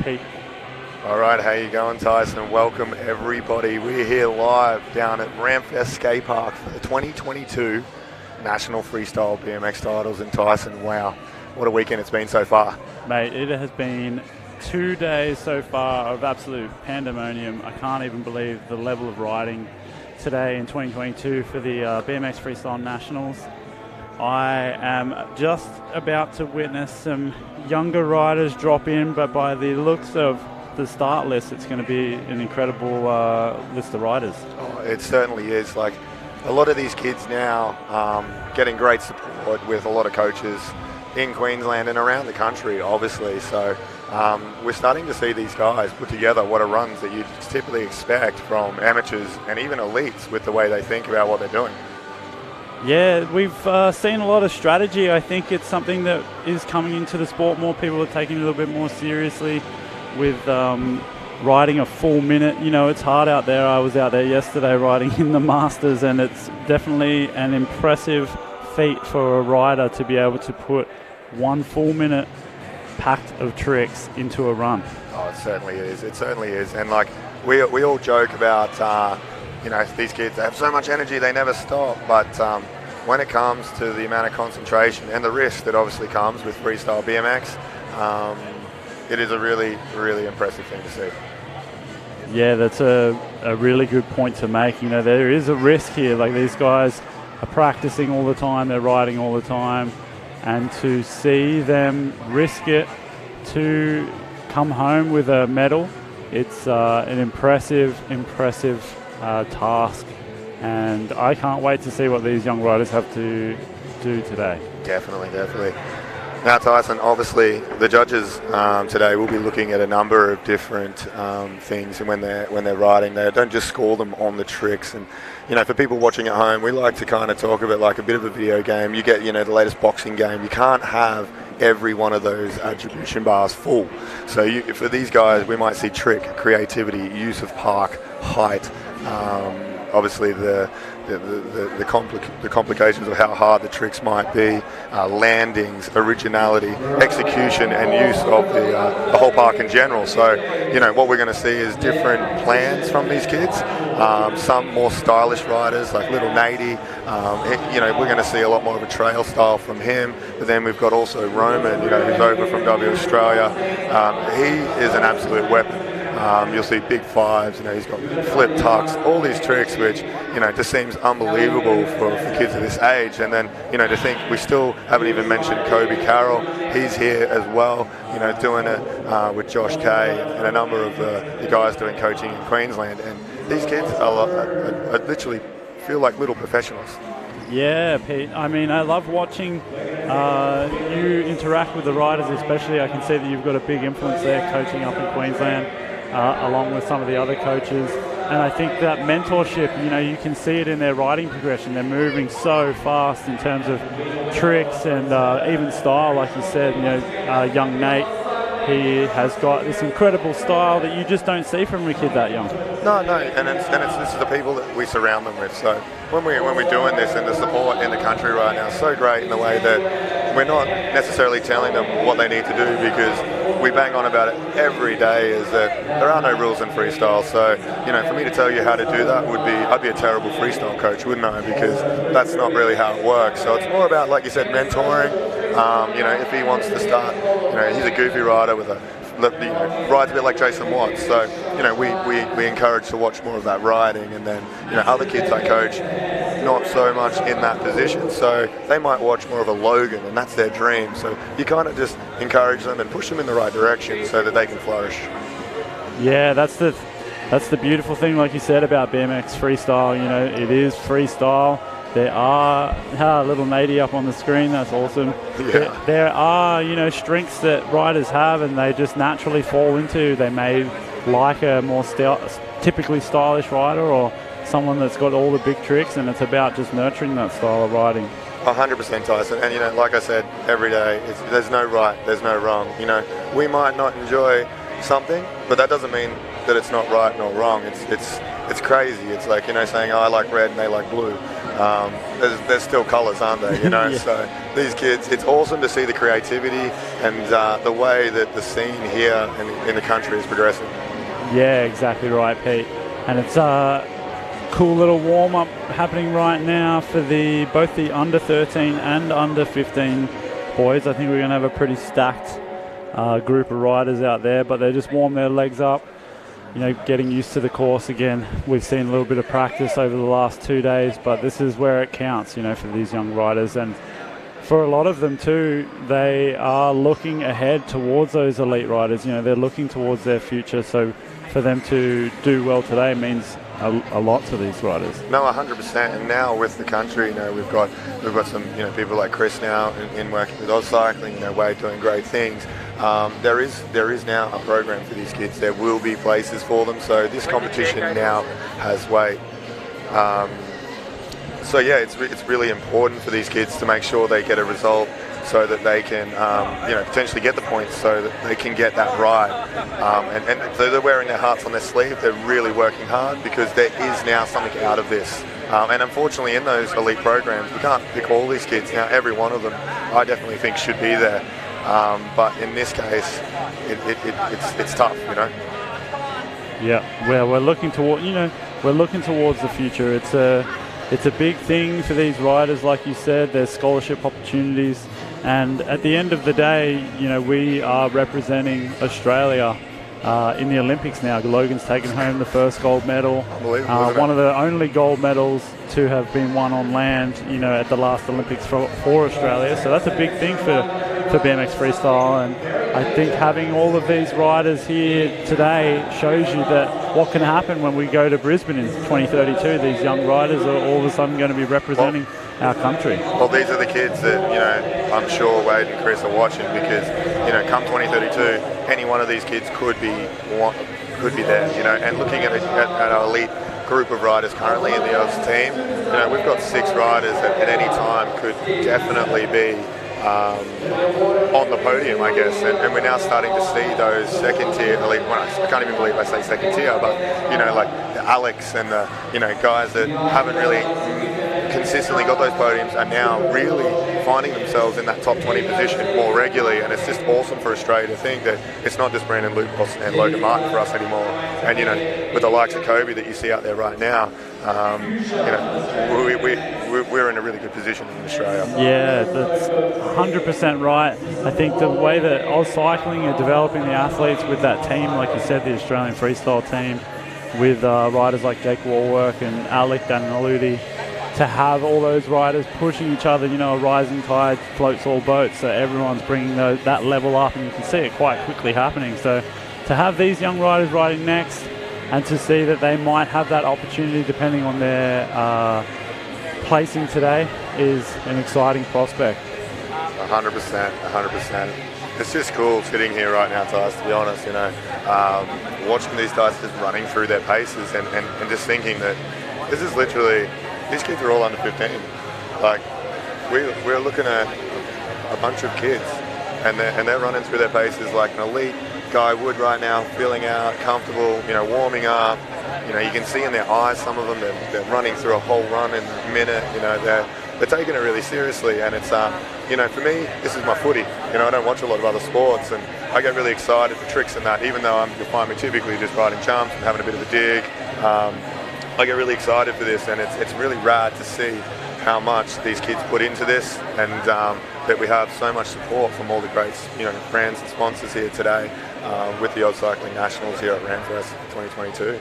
Pete. All right, how you going, Tyson? Welcome, everybody. We're here live down at RampFest Skate Park for the 2022 National Freestyle BMX titles in Tyson. Wow, what a weekend it's been so far. Mate, it has been 2 days so far of absolute pandemonium. I can't even believe the level of riding today in 2022 for the BMX Freestyle Nationals. I am just about to witness some younger riders drop in, but by the looks of the start list, it's going to be an incredible list of riders. Oh, it certainly is. Like, a lot of these kids now getting great support with a lot of coaches in Queensland and around the country, obviously. So we're starting to see these guys put together what are runs that you typically expect from amateurs and even elites with the way they think about what they're doing. Yeah, we've seen a lot of strategy. I think it's something that is coming into the sport. More people are taking it a little bit more seriously with riding a full minute. You know, it's hard out there. I was out there yesterday riding in the Masters, and it's definitely an impressive feat for a rider to be able to put 1 full minute packed of tricks into a run. Oh, it certainly is. It certainly is. And like we all joke about, you know, these kids, they have so much energy, they never stop. But when it comes to the amount of concentration and the risk that obviously comes with freestyle BMX, it is a really, really impressive thing to see. Yeah, that's a really good point to make. You know, there is a risk here. Like, these guys are practicing all the time, they're riding all the time, and to see them risk it to come home with a medal, it's an impressive task, and I can't wait to see what these young riders have to do today. Definitely. Now, Tyson, obviously the judges today will be looking at a number of different things, and when they're riding, they don't just score them on the tricks. And you know, for people watching at home, we like to kind of talk about like a bit of a video game. You get, you know, the latest boxing game. You can't have every one of those attribution bars full. So for these guys, we might see trick, creativity, use of park, height, obviously the complications of how hard the tricks might be, landings, originality, execution, and use of the whole park in general. So, you know, what we're going to see is different plans from these kids. Some more stylish riders like little Nady. You know, we're going to see a lot more of a trail style from him. But then we've got also Roman, you know, who's over from Australia. He is an absolute weapon. You'll see big fives, you know, he's got flip tucks, all these tricks, which, you know, just seems unbelievable for kids of this age. And then, you know, to think we still haven't even mentioned Kobe Carroll. He's here as well, you know, doing it with Josh Kay and a number of the guys doing coaching in Queensland. And these kids are literally feel like little professionals. Yeah, Pete. I mean, I love watching you interact with the riders, especially. I can see that you've got a big influence there coaching up in Queensland. Along with some of the other coaches, and I think that mentorship, you know, you can see it in their riding progression. They're moving so fast in terms of tricks and even style, like you said. You know, young Nate, he has got this incredible style that you just don't see from a kid that young. No, and this is the people that we surround them with. So when we're doing this, and the support in the country right now is so great in the way that we're not necessarily telling them what they need to do, because we bang on about it every day, is that there are no rules in freestyle. So, you know, for me to tell you how to do that I'd be a terrible freestyle coach, wouldn't I? Because that's not really how it works. So it's more about, like you said, mentoring. You know, if he wants to start, you know, he's a goofy rider with rides a bit like Jason Watts. So, you know, we encourage to watch more of that riding, and then, you know, other kids I coach, not so much in that position, so they might watch more of a Logan, and that's their dream. So you kind of just encourage them and push them in the right direction so that they can flourish. Yeah, that's the beautiful thing, like you said, about BMX freestyle. You know, it is freestyle. There are little Nady up on the screen. That's awesome. Yeah. There are, you know, strengths that riders have, and they just naturally fall into. They may like a more typically stylish rider, or someone that's got all the big tricks, and it's about just nurturing that style of riding. 100%, Tyson. And, you know, like I said, every day, there's no right, there's no wrong. You know, we might not enjoy something, but that doesn't mean that it's not right nor wrong. It's crazy. It's like, you know, saying, oh, I like red and they like blue. there's still colours, aren't there? You know, Yeah. so these kids, it's awesome to see the creativity and the way that the scene here in the country is progressing. Yeah, exactly right, Pete. And it's a cool little warm-up happening right now for both the under 13 and under 15 boys. I think we're going to have a pretty stacked group of riders out there, but they just warm their legs up, you know, getting used to the course again. We've seen a little bit of practice over the last 2 days, but this is where it counts, you know, for these young riders. And for a lot of them too, they are looking ahead towards those elite riders. You know, they're looking towards their future. So for them to do well today means a lot to these riders. No, 100%. And now with the country, you know, we've got some, you know, people like Chris now in working with Oz Cycling, you know, Wade doing great things. There is now a program for these kids. There will be places for them. So this competition now has weight. So yeah, it's really important for these kids to make sure they get a result so that they can, you know, potentially get the points so that they can get that ride. And so they're wearing their hearts on their sleeve. They're really working hard because there is now something out of this. And unfortunately, in those elite programs, we can't pick all these kids. Now, every one of them, I definitely think should be there. But in this case, it's tough, you know. Yeah, well, we're looking towards the future. It's a big thing for these riders, like you said. There's scholarship opportunities, and at the end of the day, you know, we are representing Australia in the Olympics now. Logan's taken home the first gold medal. Unbelievable, one of the only gold medals to have been won on land, you know, at the last Olympics for Australia. So that's a big thing for BMX Freestyle, and I think having all of these riders here today shows you that what can happen when we go to Brisbane in 2032. These young riders are all of a sudden going to be representing our country. Well, these are the kids that, you know, I'm sure Wade and Chris are watching because, you know, come 2032, any one of these kids could be there, you know. And looking at our elite group of riders currently in the Oz team, you know, we've got 6 riders that at any time could definitely be on the podium, I guess, and we're now starting to see those second-tier elite. Well, I can't even believe I say second-tier, but you know, like the Alex and the, you know, guys that haven't really consistently got those podiums are now really finding themselves in that top 20 position more regularly, and it's just awesome for Australia to think that it's not just Brandon Lucas and Logan Martin for us anymore. And you know, with the likes of Kobe that you see out there right now, you know, we're in a really good position in Australia. Yeah, that's 100% right. I think the way that Oz Cycling are developing the athletes with that team, like you said, the Australian Freestyle team, with riders like Jake Warwork and Alec Daniludi, to have all those riders pushing each other, you know, a rising tide floats all boats, so everyone's bringing that level up, and you can see it quite quickly happening. So to have these young riders riding next, and to see that they might have that opportunity depending on their placing today, is an exciting prospect. 100%. It's just cool sitting here right now, Tyce, to be honest, you know, watching these guys just running through their paces and just thinking that this is literally, these kids are all under 15. Like, we're looking at a bunch of kids, and they're running through their paces like an elite guy would right now, feeling out, comfortable, you know, warming up. You know, you can see in their eyes, some of them, they're running through a whole run in a minute. You know, they're taking it really seriously, and it's, you know, for me, this is my footy. You know, I don't watch a lot of other sports, and I get really excited for tricks and that, even though you'll find me typically just riding jumps and having a bit of a dig. I get really excited for this, and it's really rad to see how much these kids put into this, and that we have so much support from all the great, you know, brands and sponsors here today with the Oz Cycling Nationals here at RampFest 2022.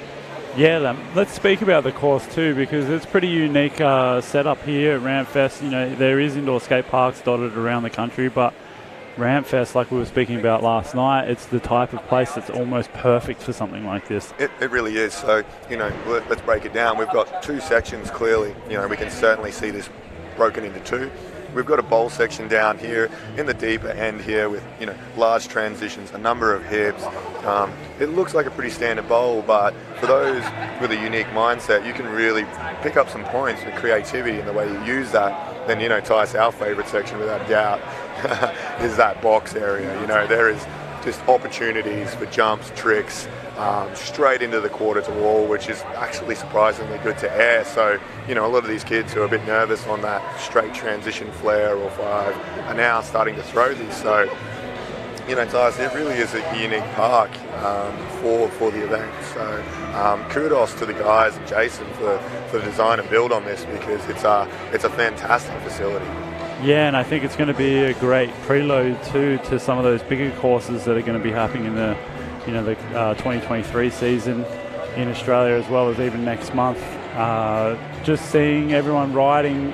Yeah, let's speak about the course too, because it's pretty unique setup here at RampFest. You know, there is indoor skate parks dotted around the country, but RampFest, like we were speaking about last night, it's the type of place that's almost perfect for something like this. It really is. So, you know, let's break it down. We've got 2 sections clearly. You know, we can certainly see this broken into 2. We've got a bowl section down here in the deeper end here with, you know, large transitions, a number of hips. It looks like a pretty standard bowl, but for those with a unique mindset, you can really pick up some points with creativity in the way you use that. Then, you know, Tyce, our favourite section without a doubt is that box area. You know, there is just opportunities for jumps, tricks, straight into the quarter to wall, which is actually surprisingly good to air. So, you know, a lot of these kids who are a bit nervous on that straight transition flare or 5 are now starting to throw these. So, you know, Tyson, it really is a unique park for the event. So kudos to the guys and Jason for the design and build on this, because it's a fantastic facility. Yeah, and I think it's going to be a great preload too to some of those bigger courses that are going to be happening in the 2023 season in Australia, as well as even next month. Just seeing everyone riding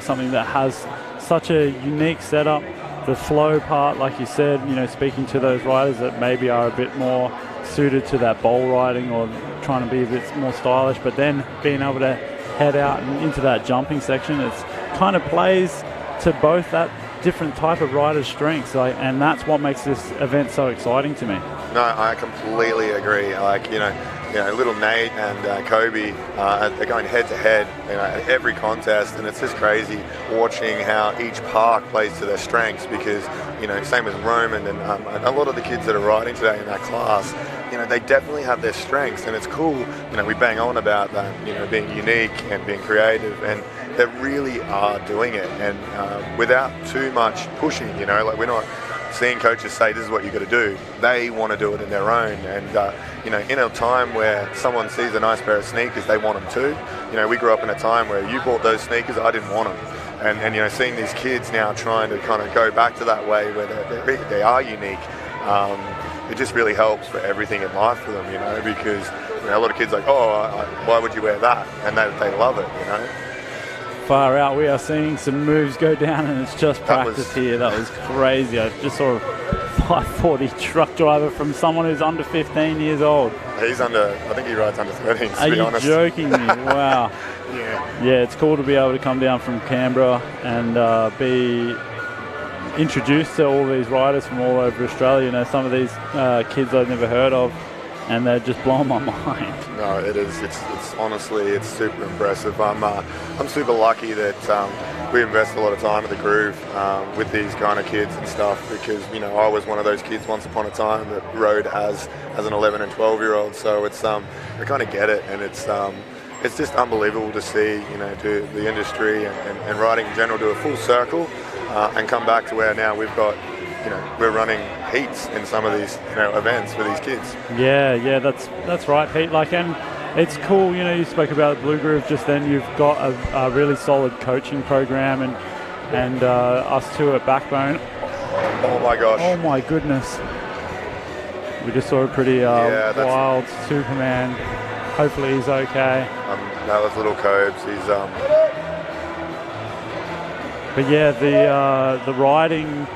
something that has such a unique setup. The flow part, like you said, you know, speaking to those riders that maybe are a bit more suited to that bowl riding or trying to be a bit more stylish, but then being able to head out and into that jumping section, it's kind of plays to both that different type of rider's strengths, and that's what makes this event so exciting to me. No, I completely agree. Like, you know, little Nate and Kobe, they're going head to head, you know, at every contest, and it's just crazy watching how each park plays to their strengths, because, you know, same with Roman and a lot of the kids that are riding today in that class, you know, they definitely have their strengths, and it's cool. You know, we bang on about that, you know, being unique and being creative, and they really are doing it, and without too much pushing, you know, like we're not seeing coaches say this is what you got to do. They want to do it in their own, and you know, in a time where someone sees a nice pair of sneakers, they want them too. You know, we grew up in a time where you bought those sneakers, I didn't want them, and you know, seeing these kids now trying to kind of go back to that way where they are unique, it just really helps for everything in life for them, you know, because, you know, a lot of kids are like, why would you wear that? And they love it, you know. Far out, we are seeing some moves go down, and it's just practice here. That was crazy. I just saw a 540 truck driver from someone who's under 15 years old. He's I think he rides under 13, to be honest. Are you joking me? Wow. Yeah, it's cool to be able to come down from Canberra and be introduced to all these riders from all over Australia. You know, some of these kids I've never heard of, and they're just blowing my mind. No, it is. It's honestly, it's super impressive. I'm super lucky that we invest a lot of time at the Groove with these kind of kids and stuff, because, you know, I was one of those kids once upon a time that rode as an 11 and 12-year-old. So it's I kind of get it, and it's just unbelievable to see, you know, to the industry and riding in general do a full circle and come back to where now we've got, you know, we're running heats in some of these, you know, events for these kids. Yeah, that's right, Pete. Like, and it's cool, you know, you spoke about Blue Groove just then. You've got a really solid coaching program, and us too at Backbone. Oh my gosh. Oh my goodness. We just saw a pretty wild Superman. Hopefully he's okay. That was little Cobes. He's But yeah, the riding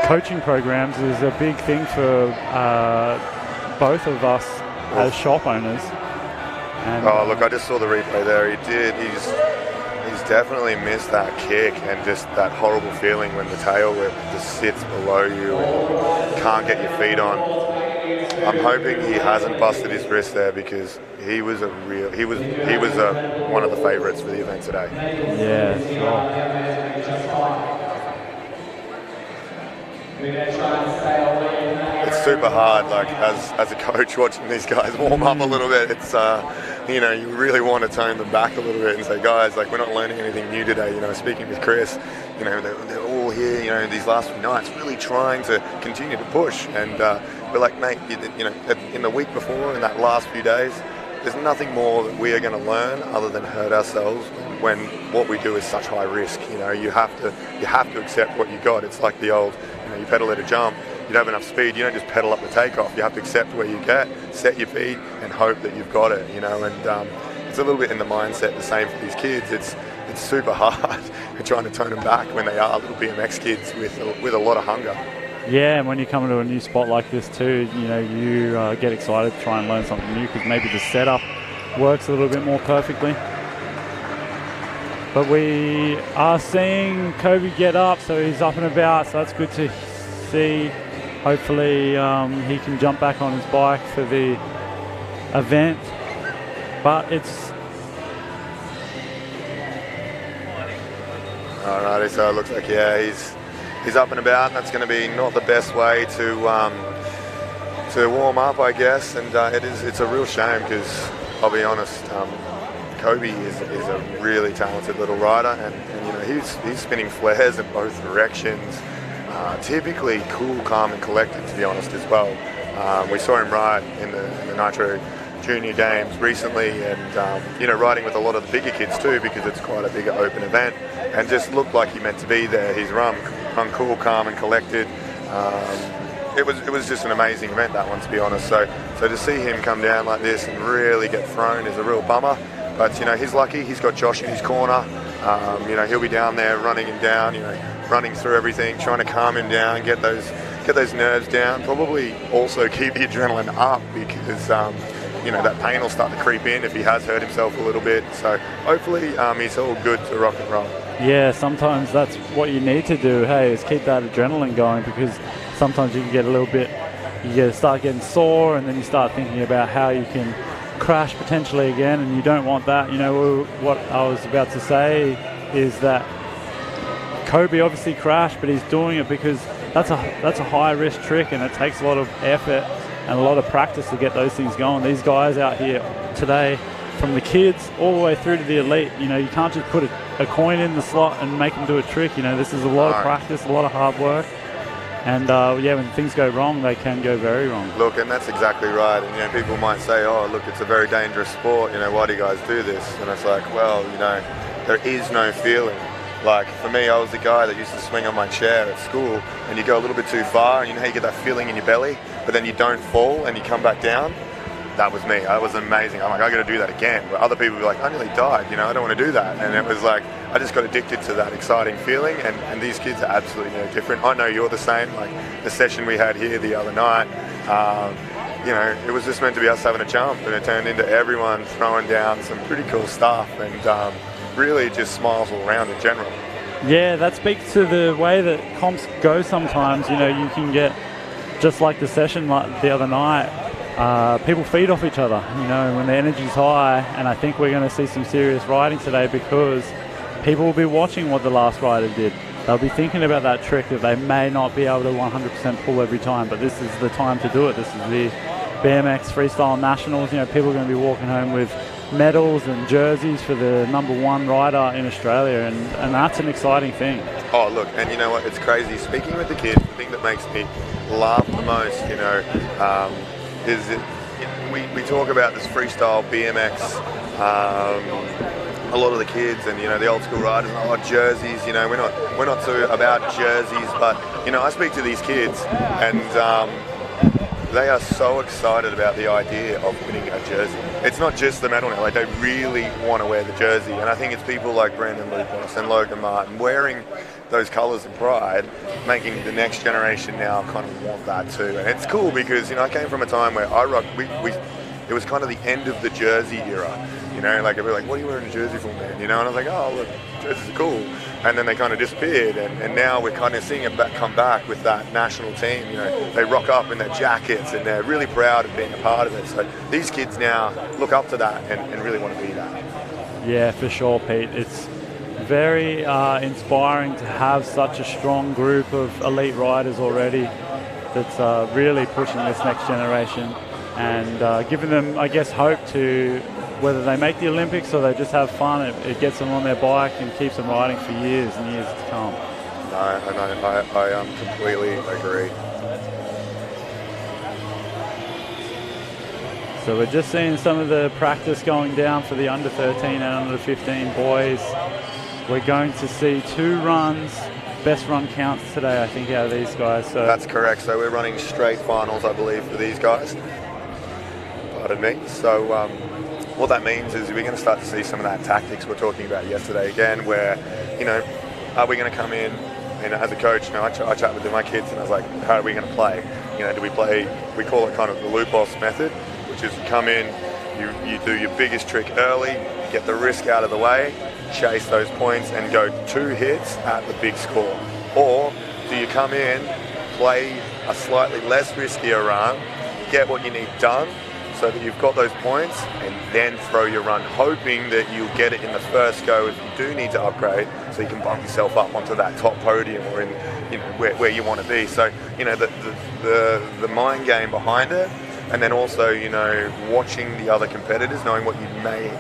coaching programs is a big thing for both of us as shop owners. And, look, I just saw the replay there. He's definitely missed that kick, and just that horrible feeling when the tail whip just sits below you and you can't get your feet on. I'm hoping he hasn't busted his wrist there, because he was one of the favourites for the event today. Yeah, sure. It's super hard, like, as a coach, watching these guys warm up a little bit. It's you know, you really want to tone them back a little bit and say, guys, like, we're not learning anything new today. You know, speaking with Chris, you know, they're all here, you know, these last few nights really trying to continue to push, and we're like, mate, you know, in the week before, in that last few days, there's nothing more that we are going to learn other than hurt ourselves when what we do is such high risk. You know, you have to accept what you got. It's like the old, you know, you pedal at a jump, you don't have enough speed, you don't just pedal up the takeoff. You have to accept where you get, set your feet, and hope that you've got it, you know. And it's a little bit in the mindset the same for these kids. It's super hard trying to tone them back when they are little BMX kids with a lot of hunger. Yeah, and when you come into a new spot like this too, you know, you get excited to try and learn something new, because maybe the setup works a little bit more perfectly. But we are seeing Kobe get up, so he's up and about, so that's good to see. Hopefully he can jump back on his bike for the event. But it's... Alrighty, so it looks like, yeah, he's up and about, and that's going to be not the best way to to warm up, I guess, and it's a real shame because I'll be honest, Kobe is a really talented little rider, and you know he's spinning flares in both directions. Typically cool, calm, and collected, to be honest, as well. We saw him ride in the Nitro Junior Games recently, and you know, riding with a lot of the bigger kids too, because it's quite a bigger open event, and just looked like he meant to be there. He's run cool, calm, and collected. It was just an amazing event, that one, to be honest. So to see him come down like this and really get thrown is a real bummer. But you know, he's lucky. He's got Josh in his corner. You know, he'll be down there running him down. You know, running through everything, trying to calm him down, get those nerves down. Probably also keep the adrenaline up because you know, that pain will start to creep in if he has hurt himself a little bit. So hopefully he's all good to rock and roll. Yeah, sometimes that's what you need to do. Hey, is keep that adrenaline going, because sometimes you can get a little bit, start getting sore, and then you start thinking about how you can crash potentially again, and you don't want that. You know, what I was about to say is that Kobe obviously crashed, but he's doing it because that's a high risk trick, and it takes a lot of effort and a lot of practice to get those things going. These guys out here today, from the kids all the way through to the elite, you know, you can't just put a coin in the slot and make them do a trick. You know, this is a lot of practice, a lot of hard work. And yeah, when things go wrong, they can go very wrong. Look, and that's exactly right. And you know, people might say, "Oh, look, it's a very dangerous sport. You know, why do you guys do this?" And it's like, well, you know, there is no feeling. Like for me, I was the guy that used to swing on my chair at school, and you go a little bit too far, and you know how you get that feeling in your belly, but then you don't fall and you come back down. That was me. That was amazing. I'm like, I got to do that again. But other people were like, I nearly died. You know, I don't want to do that. And it was like, I just got addicted to that exciting feeling. And these kids are absolutely no different. I know you're the same. Like the session we had here the other night, you know, it was just meant to be us having a jump, and it turned into everyone throwing down some pretty cool stuff, and really just smiles all around in general. Yeah, that speaks to the way that comps go sometimes. You know, you can get, just like the session like the other night, people feed off each other, you know, when the energy's high, and I think we're going to see some serious riding today because people will be watching what the last rider did. They'll be thinking about that trick that they may not be able to 100% pull every time, but this is the time to do it. This is the BMX Freestyle Nationals. You know, people are going to be walking home with medals and jerseys for the #1 rider in Australia, and that's an exciting thing. Oh, look, and you know what, it's crazy. Speaking with the kids, the thing that makes me laugh the most, you know, is that we talk about this freestyle BMX, a lot of the kids and, you know, the old school riders, oh, jerseys, you know, we're not so about jerseys, but, you know, I speak to these kids and they are so excited about the idea of winning a jersey. It's not just the medal now, like they really want to wear the jersey, and I think it's people like Brandon Lupos and Logan Martin wearing those colours and pride, making the next generation now kind of want that too. And it's cool because, you know, I came from a time where it was kind of the end of the jersey era, you know, like, I'd be like, what are you wearing a jersey for, man? You know, and I was like, oh, look, jerseys are cool. And then they kind of disappeared, and now we're kind of seeing it come back with that national team. You know, they rock up in their jackets and they're really proud of being a part of it. So these kids now look up to that and really want to be that. Yeah, for sure, Pete. It's very inspiring to have such a strong group of elite riders already that's really pushing this next generation and giving them, I guess, hope to, whether they make the Olympics or they just have fun, it gets them on their bike and keeps them riding for years and years to come. No, I completely agree. So we're just seeing some of the practice going down for the under 13 and under 15 boys. We're going to see 2 runs, best run counts today, I think, out of these guys. So that's correct. So we're running straight finals, I believe, for these guys. Pardon me. So what that means is we're going to start to see some of that tactics we're talking about yesterday again, where, you know, are we going to come in, you know, as a coach, you know, I chat with my kids and I was like, how are we going to play? You know, do we play, we call it kind of the Lupos method, which is you come in, you do your biggest trick early, get the risk out of the way, chase those points and go 2 hits at the big score. Or do you come in, play a slightly less riskier run, get what you need done, so that you've got those points, and then throw your run, hoping that you'll get it in the first go if you do need to upgrade, so you can bump yourself up onto that top podium or in, you know, where you want to be. So, you know, the mind game behind it, and then also, you know, watching the other competitors, knowing what you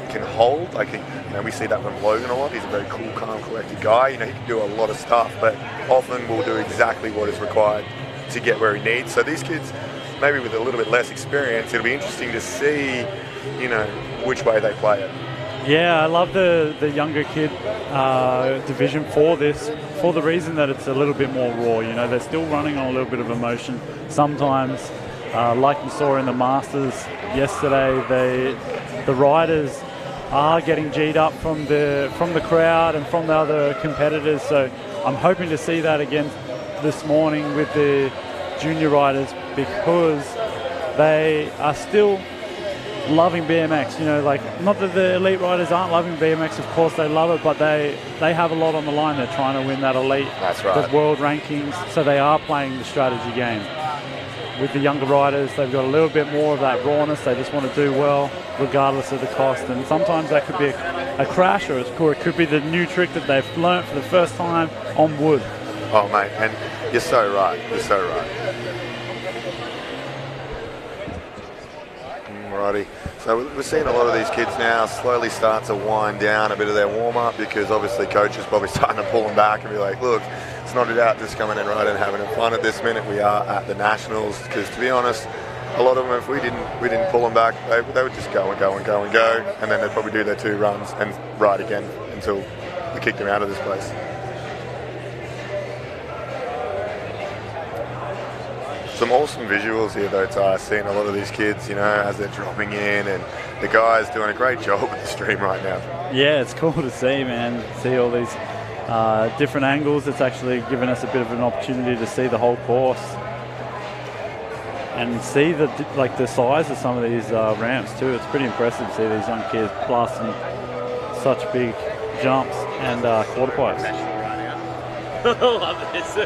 can hold. Like, you know, we see that from Logan a lot. He's a very cool, calm, collected guy. You know, he can do a lot of stuff, but often will do exactly what is required to get where he needs. So these kids, maybe with a little bit less experience, it'll be interesting to see, you know, which way they play it. Yeah, I love the younger kid division for this, for the reason that it's a little bit more raw. You know, they're still running on a little bit of emotion. Sometimes, like you saw in the Masters yesterday, the riders are getting G'd up from the crowd and from the other competitors. So I'm hoping to see that again this morning with the junior riders, because they are still loving BMX. You know, like, not that the elite riders aren't loving BMX, of course they love it, but they have a lot on the line. They're trying to win that elite, that's right, the world rankings, so they are playing the strategy game. With the younger riders, they've got a little bit more of that rawness. They just want to do well regardless of the cost, and sometimes that could be a crash, or it could be the new trick that they've learnt for the first time on wood. Oh mate, and you're so right, Alrighty, so we're seeing a lot of these kids now slowly start to wind down a bit of their warm-up, because obviously coaches probably starting to pull them back and be like, look, it's not about just coming in right and having fun at this minute. We are at the Nationals, because to be honest, a lot of them, if we didn't pull them back, they would just go and go and go and go, and then they'd probably do their 2 runs and ride again until we kicked them out of this place. Some awesome visuals here though, Ty, seeing a lot of these kids, you know, as they're dropping in, and the guys doing a great job with the stream right now. Yeah, it's cool to see, man. See all these different angles. It's actually given us a bit of an opportunity to see the whole course and see the size of some of these ramps too. It's pretty impressive to see these young kids blasting such big jumps and quarter pipes. Love this.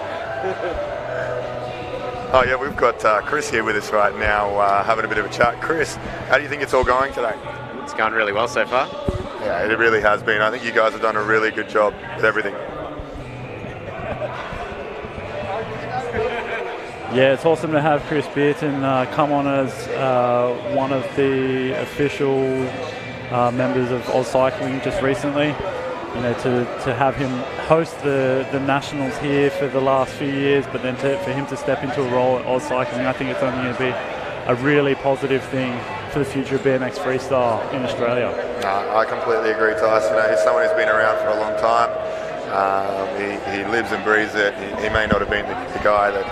Oh yeah, we've got Chris here with us right now, having a bit of a chat. Chris, how do you think it's all going today? It's going really well so far. Yeah, it really has been. I think you guys have done a really good job with everything. Yeah, it's awesome to have Chris Bearton come on as one of the official members of Oz Cycling just recently. You know, to have him host the Nationals here for the last few years, but then for him to step into a role at Oz Cycling, I think it's only going to be a really positive thing for the future of BMX Freestyle in Australia. I completely agree, Tyson. You know, he's someone who's been around for a long time. He lives and breathes it. He may not have been the guy that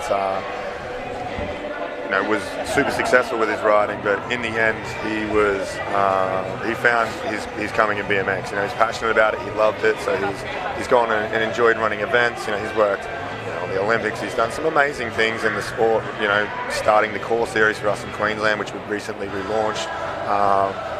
was super successful with his riding, but in the end he found his coming in BMX. You know, he's passionate about it, he loved it, so he's gone and enjoyed running events. You know, he's worked on the Olympics, he's done some amazing things in the sport, you know, starting the core series for us in Queensland, which we've recently relaunched.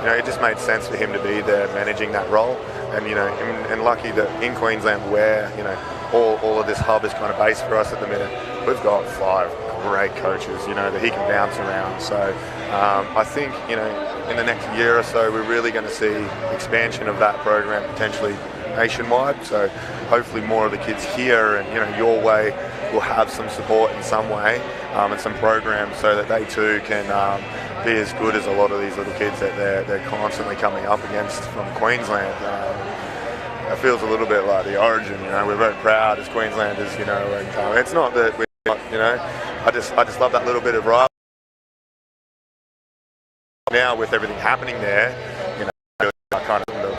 You know, it just made sense for him to be there managing that role, and you know, and lucky that in Queensland, where, you know, all of this hub is kind of based for us at the minute, we've got 5 great coaches, you know, that he can bounce around. So I think, you know, in the next year or so, we're really going to see expansion of that program potentially nationwide. So hopefully more of the kids here and, you know, your way will have some support in some way, and some programs so that they too can be as good as a lot of these little kids that they're constantly coming up against from Queensland. It feels a little bit like the origin, you know, we're very proud as Queenslanders, you know, and it's not that we're not, you know, I just love that little bit of rivalry. Now with everything happening there, you know, really kind of.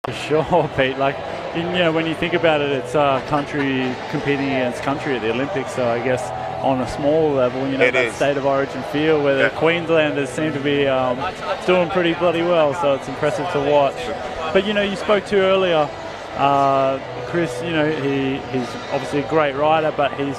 For sure, Pete. Like, you know, when you think about it, it's country competing against country at the Olympics. So I guess on a small level, you know, it that is. state of origin feel where the Queenslanders seem to be doing pretty bloody well. So it's impressive to watch. But you know, you spoke to earlier. Chris, you know, he's obviously a great rider, but he's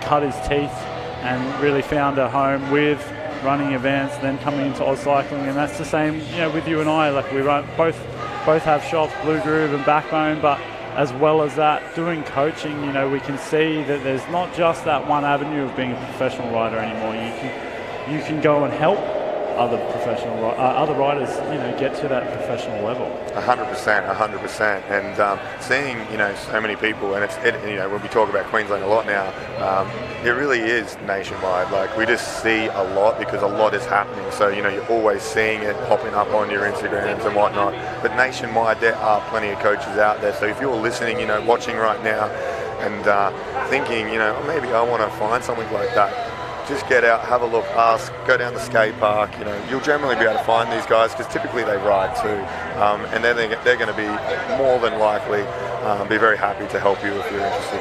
cut his teeth and really found a home with running events, then coming into Oz Cycling, and that's the same, you know, with you and I. Like, we run both have shops, Blue Groove and Backbone, but as well as that, doing coaching, you know, we can see that there's not just that one avenue of being a professional rider anymore. You can go and help other riders, get to that professional level. 100%. And seeing, so many people, and when we talk about Queensland a lot now, it really is nationwide. Like, we just see a lot because a lot is happening. So, you're always seeing it popping up on your Instagrams and whatnot. But nationwide, there are plenty of coaches out there. So if you're listening, watching right now and thinking, maybe I want to find something like that, just get out, have a look, ask, go down the skate park. You'll generally be able to find these guys because typically they ride too, and then they're going to be more than likely be very happy to help you if you're interested.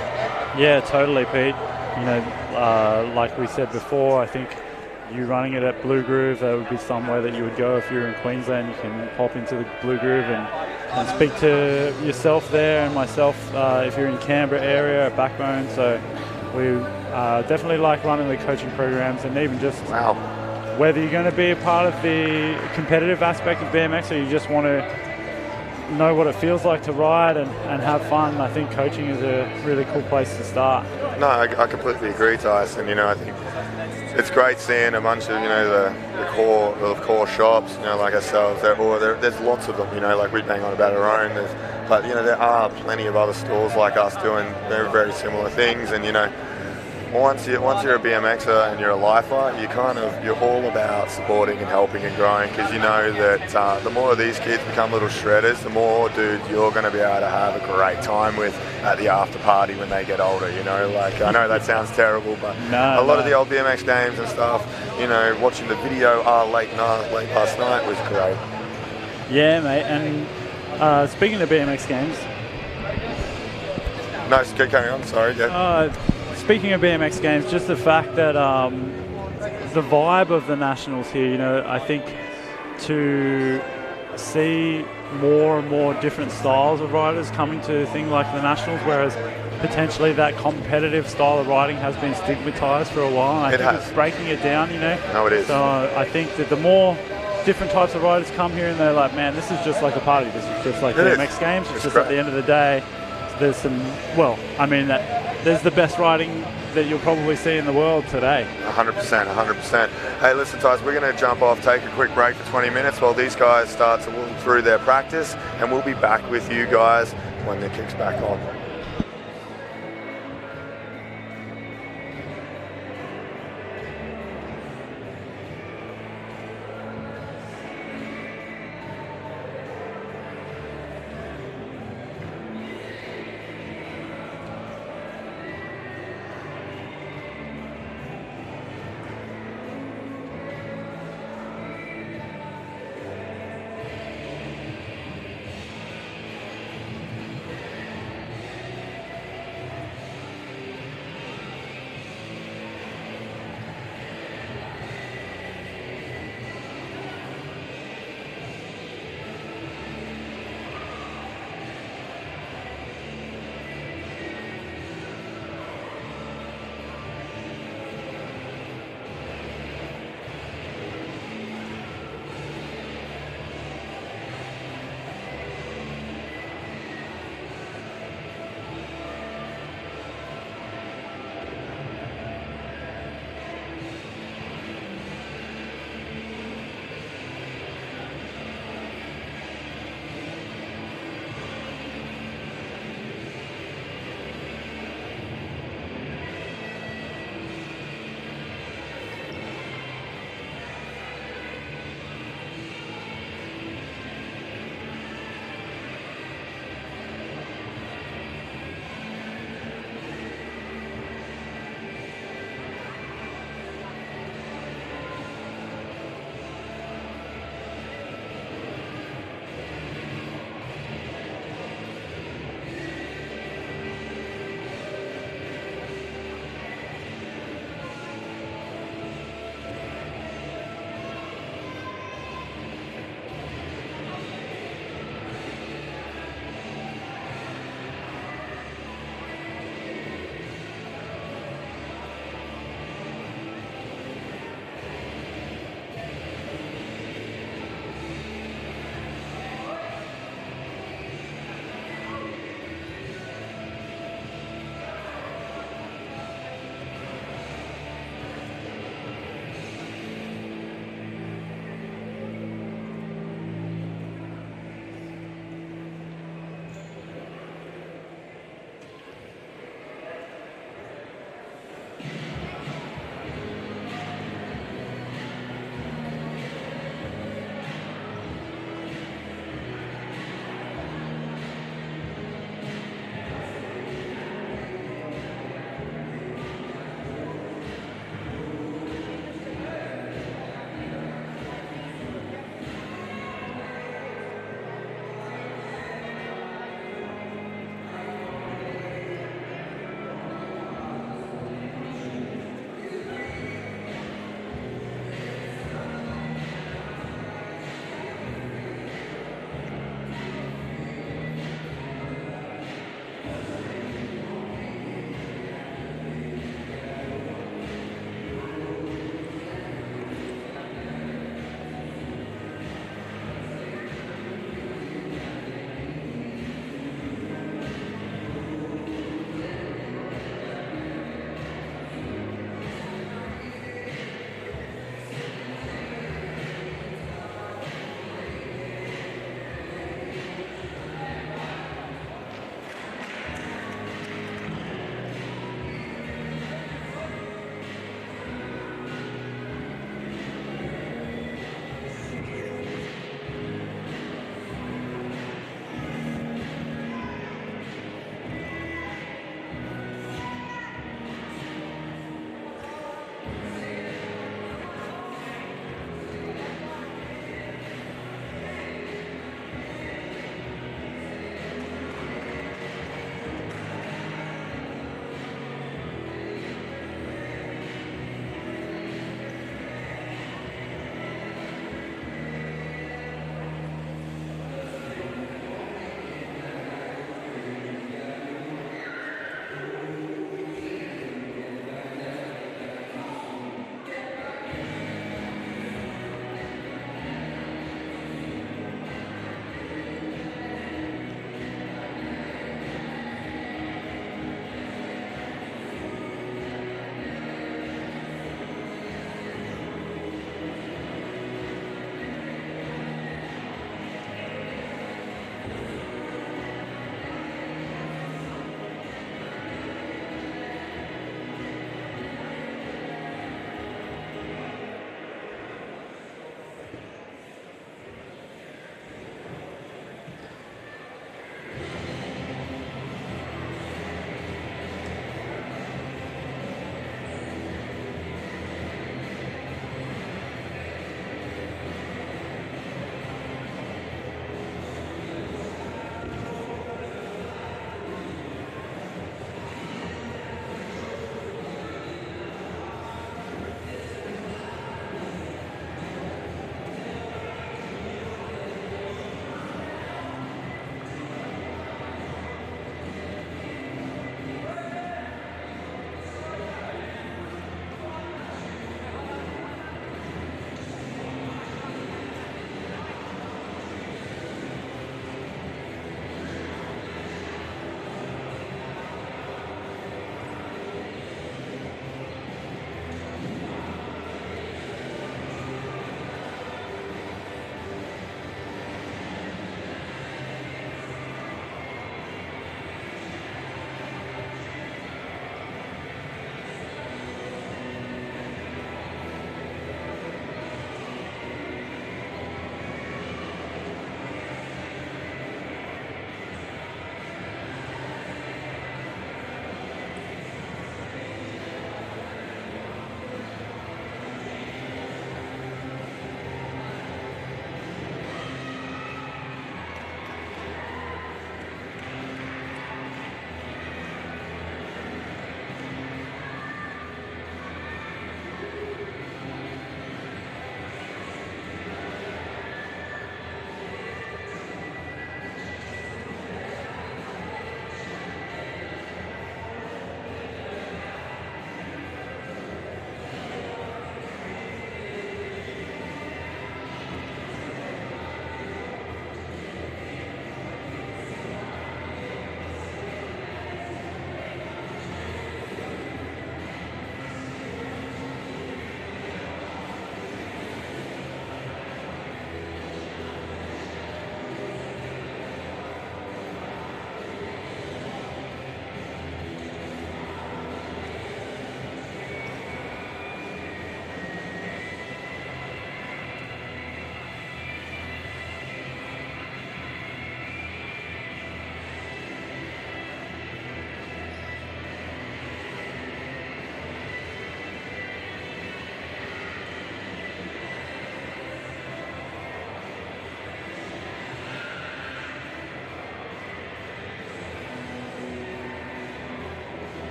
Yeah, totally, Pete. Like we said before, I think you running it at Blue Groove, that would be somewhere that you would go if you're in Queensland. You can hop into the Blue Groove and speak to yourself there, and myself if you're in Canberra area at Backbone. So we definitely like running the coaching programs, and even just whether you're going to be a part of the competitive aspect of BMX or you just want to know what it feels like to ride and have fun. I think coaching is a really cool place to start. No, I completely agree, Tyson. I think it's great seeing a bunch of the core shops, like ourselves. There's lots of them. Like we bang on about our own. But there are plenty of other stores like us doing very, very similar things. And once you're a BMXer and you're a lifer, you're all about supporting and helping and growing, because that the more of these kids become little shredders, the more dudes you're going to be able to have a great time with at the after party when they get older. Like, I know that sounds terrible, but a lot of the old BMX games and stuff, watching the video late last night was great. Yeah, mate. And speaking of BMX games, no, keep carrying on. Sorry. Yeah. Speaking of BMX games, just the fact that the vibe of the Nationals here, I think to see more and more different styles of riders coming to a thing like the Nationals, whereas potentially that competitive style of riding has been stigmatized for a while. And I think it's breaking it down, No, it is. So I think that the more different types of riders come here and they're like, man, this is just like a party. This is just like BMX games. It's just great. At the end of the day, there's there's the best riding that you'll probably see in the world today. 100%. Hey, listen, guys, we're going to jump off, take a quick break for 20 minutes while these guys start to walk through their practice, and we'll be back with you guys when the kick's back on.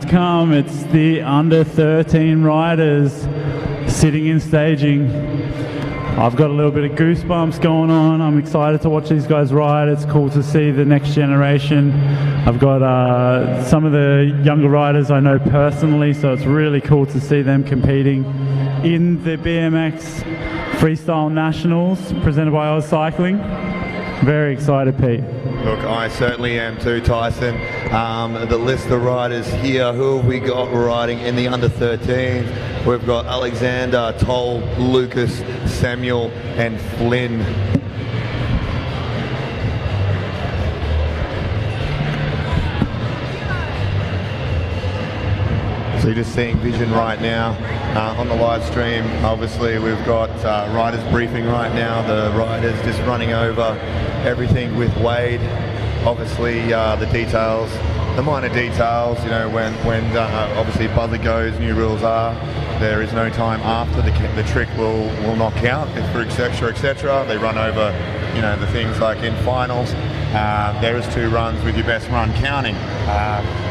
Come, it's the under 13 riders sitting in staging. I've got a little bit of goosebumps going on. I'm excited to watch these guys ride. It's cool to see the next generation. I've got some of the younger riders I know personally, so it's really cool to see them competing in the BMX Freestyle Nationals presented by Oz Cycling. Very excited, Pete. Look, I certainly am too, Tyson. The list of riders here, who have we got riding in the under 13s? We've got Alexander, Toll, Lucas, Samuel and Flynn. So you're just seeing vision right now on the live stream. Obviously we've got riders briefing right now. The riders just running over everything with Wade. Obviously the details, the minor details, you know, when obviously buzzer goes, new rules are, there is no time after the trick will not count, for etc, etc. They run over, you know, the things like in finals, there is 2 runs with your best run counting.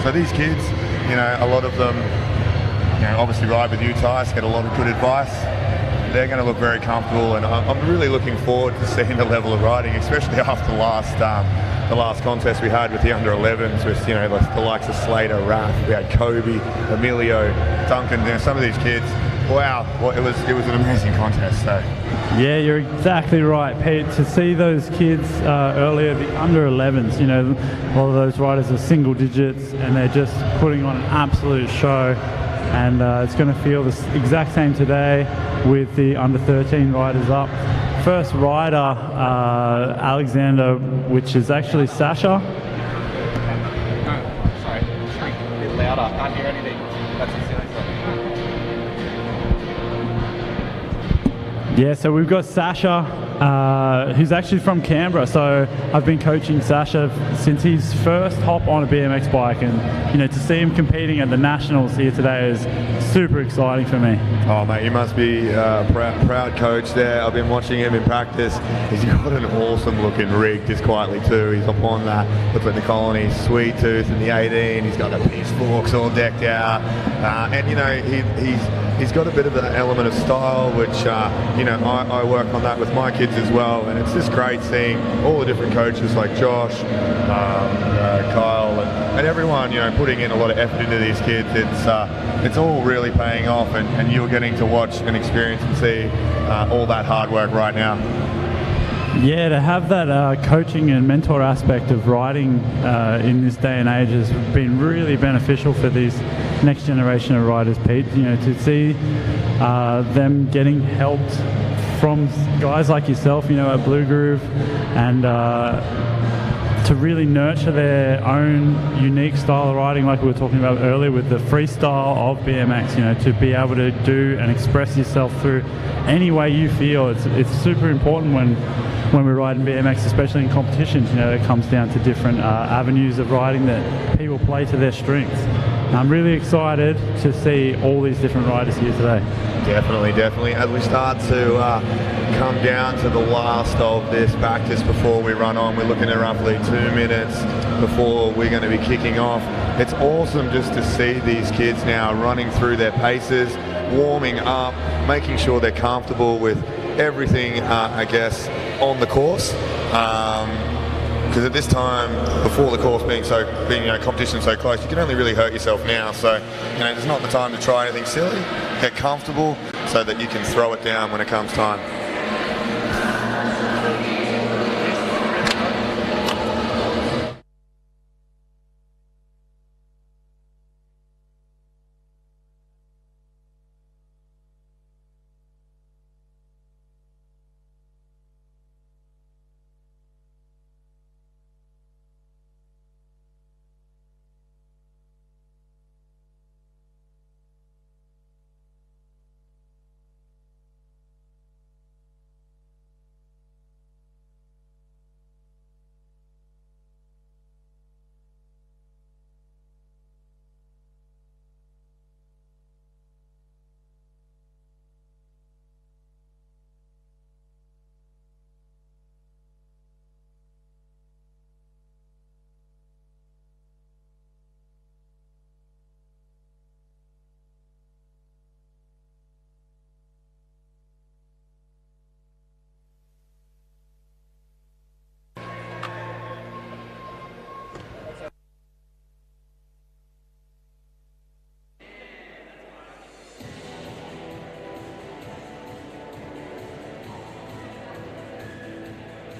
So these kids, you know, a lot of them, you know, obviously ride with you, Tice, get a lot of good advice. They're going to look very comfortable, and I'm really looking forward to seeing the level of riding, especially after the last contest we had with the under 11s, with, you know, the likes of Slater, Raph, we had Kobe, Emilio, Duncan. You know, some of these kids. Wow, well, it was an amazing contest. So. Yeah, you're exactly right, Pete. To see those kids earlier, the under 11s, you know, a lot of those riders are single digits, and they're just putting on an absolute show. And it's going to feel the exact same today with the under 13 riders up. First rider, Alexander, which is actually Sasha. No, sorry, shrink a bit louder. Can't hear anything. That's a silly song. Yeah, so we've got Sasha, who's actually from Canberra. So I've been coaching Sasha since his first hop on a BMX bike, and you know, to see him competing at the Nationals here today is super exciting for me. Oh mate, you must be a proud coach there. I've been watching him in practice. He's got an awesome looking rig, just quietly too. He's up on that, looks like the Colony Sweet Tooth and the 18. He's got the piece forks all decked out, and you know, he's got a bit of an element of style, which you know, I work on that with my kids as well, and it's just great seeing all the different coaches like Josh, Kyle, and everyone, you know, putting in a lot of effort into these kids. It's all really paying off, and you're getting to watch and experience and see all that hard work right now. Yeah, to have that coaching and mentor aspect of riding in this day and age has been really beneficial for these next generation of riders, Pete. You know, to see them getting helped from guys like yourself, you know, at Blue Groove, and to really nurture their own unique style of riding, like we were talking about earlier with the freestyle of BMX. You know, to be able to do and express yourself through any way you feel. It's super important when we're riding BMX, especially in competitions. You know, it comes down to different avenues of riding that people play to their strengths. And I'm really excited to see all these different riders here today. Definitely, definitely. As we start to come down to the last of this practice before we run on, we're looking at roughly 2 minutes before we're going to be kicking off. It's awesome just to see these kids now running through their paces, warming up, making sure they're comfortable with everything, I guess, on the course. Because at this time, before the course being you know, competition so close, you can only really hurt yourself now. So, you know, it's not the time to try anything silly. Get comfortable so that you can throw it down when it comes time.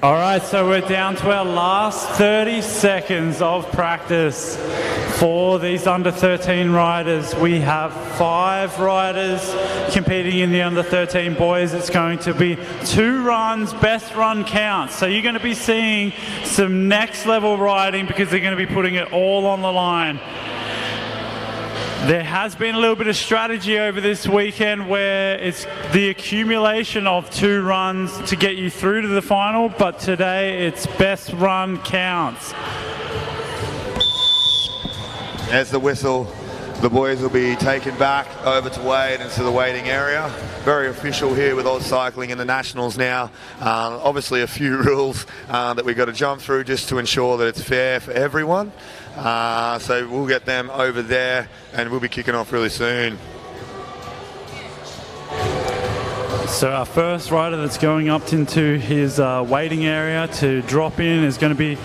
All right, so we're down to our last 30 seconds of practice for these under 13 riders. We have 5 riders competing in the under 13 boys. It's going to be 2 runs, best run counts. So you're going to be seeing some next level riding because they're going to be putting it all on the line. There has been a little bit of strategy over this weekend where it's the accumulation of 2 runs to get you through to the final, but today it's best run counts. As the whistle, the boys will be taken back over to wade into the wading area. Very official here with Oz Cycling in the Nationals now. Obviously a few rules that we've got to jump through just to ensure that it's fair for everyone. So we'll get them over there and we'll be kicking off really soon. So our first rider that's going up into his waiting area to drop in is going to be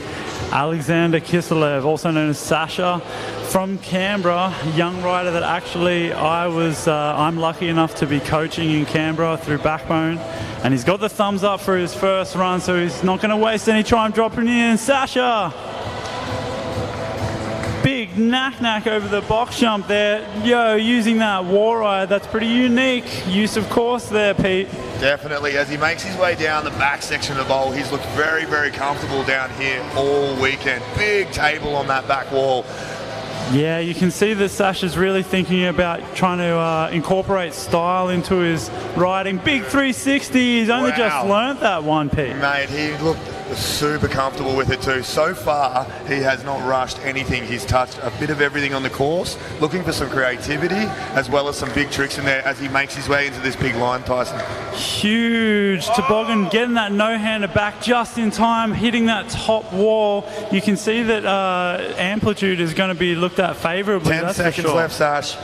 Alexander Kiselev, also known as Sasha, from Canberra, a young rider that actually I'm lucky enough to be coaching in Canberra through Backbone, and he's got the thumbs up for his first run, so he's not going to waste any time dropping in. Sasha! Big knack over the box jump there. Yo, using that war ride, that's pretty unique use of course there, Pete. Definitely, as he makes his way down the back section of the bowl, he's looked very, very comfortable down here all weekend. Big table on that back wall. Yeah, you can see that Sasha's really thinking about trying to incorporate style into his riding. Big 360, he's only just learnt that one, Pete. Mate, he looked super comfortable with it too. So far, he has not rushed anything. He's touched a bit of everything on the course, looking for some creativity, as well as some big tricks in there as he makes his way into this big line, Tyson. Huge toboggan, getting that no-hander back just in time, hitting that top wall. You can see that amplitude is going to be looked at favourably. 10 seconds left, Sash.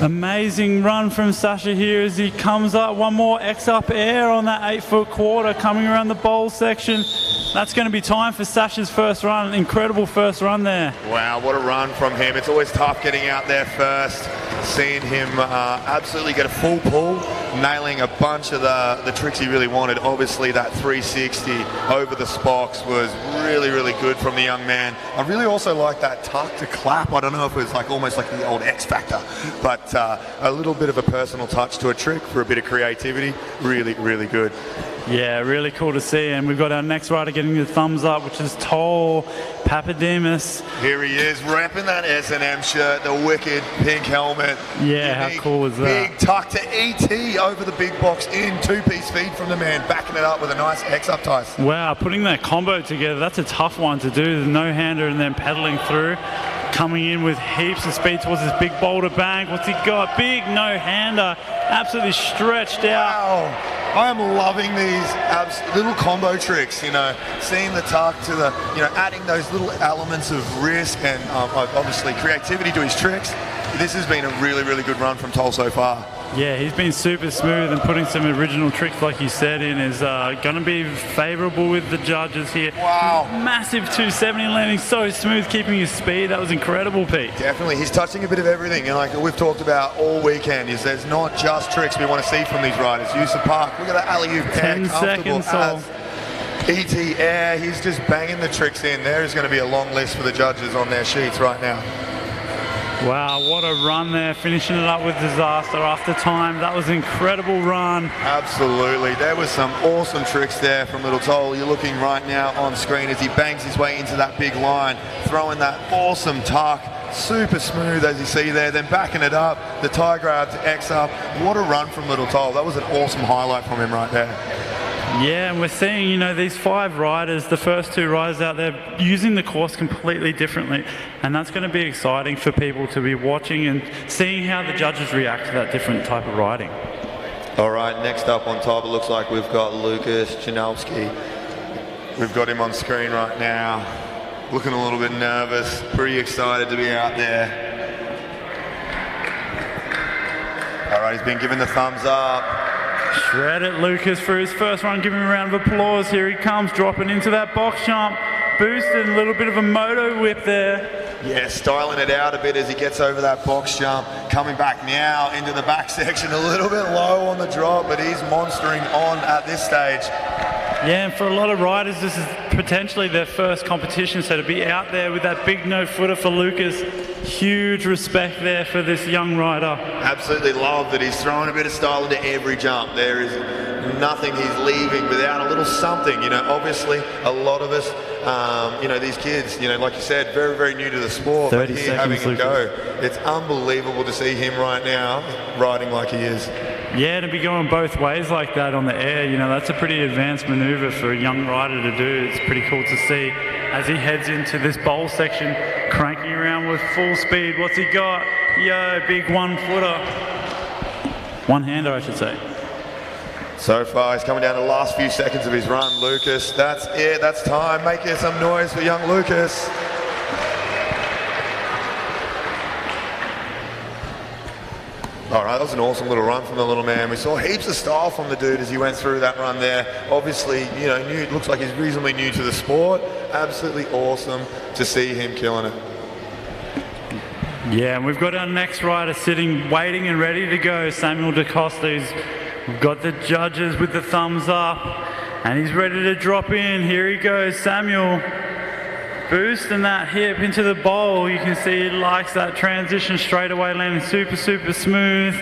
Amazing run from Sasha here as he comes up. One more X up air on that 8-foot quarter coming around the bowl section. That's going to be time for Sasha's first run. Incredible first run there. Wow, what a run from him. It's always tough getting out there first. Seeing him absolutely get a full pull, nailing a bunch of the tricks he really wanted. Obviously that 360 over the spokes was really, really good from the young man. I really also like that tuck to clap. I don't know if it was like almost like the old X Factor, but a little bit of a personal touch to a trick for a bit of creativity. Really, really good. Yeah, really cool to see. And we've got our next rider getting the thumbs up, which is Tol Papademos. Here he is, repping that S&M shirt, the wicked pink helmet. Yeah, Unique, how cool is that? Big tuck to ET over the big box in 2-piece feed from the man, backing it up with a nice X-up Tyson. Wow, putting that combo together, that's a tough one to do. The no-hander and then pedaling through. Coming in with heaps of speed towards this big boulder bank. What's he got? Big no-hander, absolutely stretched out. Wow. I am loving these little combo tricks, you know, seeing the tuck to the, you know, adding those little elements of risk and obviously creativity to his tricks. This has been a really, really good run from Tol so far. Yeah, he's been super smooth and putting some original tricks, like you said, in is going to be favourable with the judges here. Wow. Massive 270 landing, so smooth, keeping his speed. That was incredible, Pete. Definitely. He's touching a bit of everything. And like we've talked about all weekend, is there's not just tricks we want to see from these riders. Use the park. Look at that alley-oop air. 10 seconds off. ET air. He's just banging the tricks in. There is going to be a long list for the judges on their sheets right now. Wow, what a run there, finishing it up with disaster after time. That was an incredible run. Absolutely. There was some awesome tricks there from little Tol. You're looking right now on screen as he bangs his way into that big line, throwing that awesome tuck. Super smooth as you see there, then backing it up, the tie grab to X up. What a run from little Tol. That was an awesome highlight from him right there. Yeah, and we're seeing, you know, these 5 riders, the first 2 riders out there, using the course completely differently. And that's going to be exciting for people to be watching and seeing how the judges react to that different type of riding. All right, next up on top, it looks like we've got Lucas Janowski. We've got him on screen right now, looking a little bit nervous, pretty excited to be out there. All right, he's been given the thumbs up. Shred it, Lucas, for his first run. Give him a round of applause. Here he comes, dropping into that box jump. Boosted, a little bit of a moto whip there. Yeah, styling it out a bit as he gets over that box jump. Coming back now into the back section, a little bit low on the drop, but he's monstering on at this stage. Yeah, and for a lot of riders, this is potentially their first competition, so to be out there with that big no-footer for Lucas, huge respect there for this young rider. Absolutely love that he's throwing a bit of style into every jump. There is nothing he's leaving without a little something. You know, obviously a lot of us, you know, these kids, you know, like you said, very, very new to the sport, but here having a go. It's unbelievable to see him right now riding like he is. Yeah, to be going both ways like that on the air, you know, that's a pretty advanced maneuver for a young rider to do. It's pretty cool to see as he heads into this bowl section, cranking around with full speed. What's he got? Yo, big one-footer. One-hander, I should say. So far, he's coming down to the last few seconds of his run, Lucas. That's it, that's time. Make some noise for young Lucas. All right, that was an awesome little run from the little man. We saw heaps of style from the dude as he went through that run there. Obviously, you know, it looks like he's reasonably new to the sport. Absolutely awesome to see him killing it. Yeah, and we've got our next rider sitting, waiting and ready to go, Samuel DaCosta. We've got the judges with the thumbs up, and he's ready to drop in. Here he goes, Samuel. Boosting that hip into the bowl. You can see he likes that transition straight away, landing super, super smooth.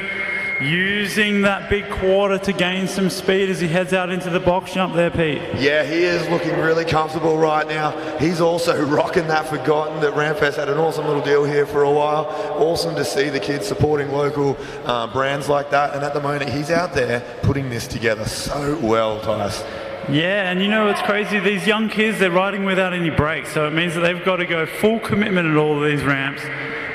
Using that big quarter to gain some speed as he heads out into the box jump there, Pete. Yeah, he is looking really comfortable right now. He's also rocking that Forgotten that RampFest had an awesome little deal here for a while. Awesome to see the kids supporting local brands like that. And at the moment, he's out there putting this together so well, Tice. Yeah, and you know what's crazy? These young kids, they're riding without any brakes, so it means that they've got to go full commitment at all of these ramps.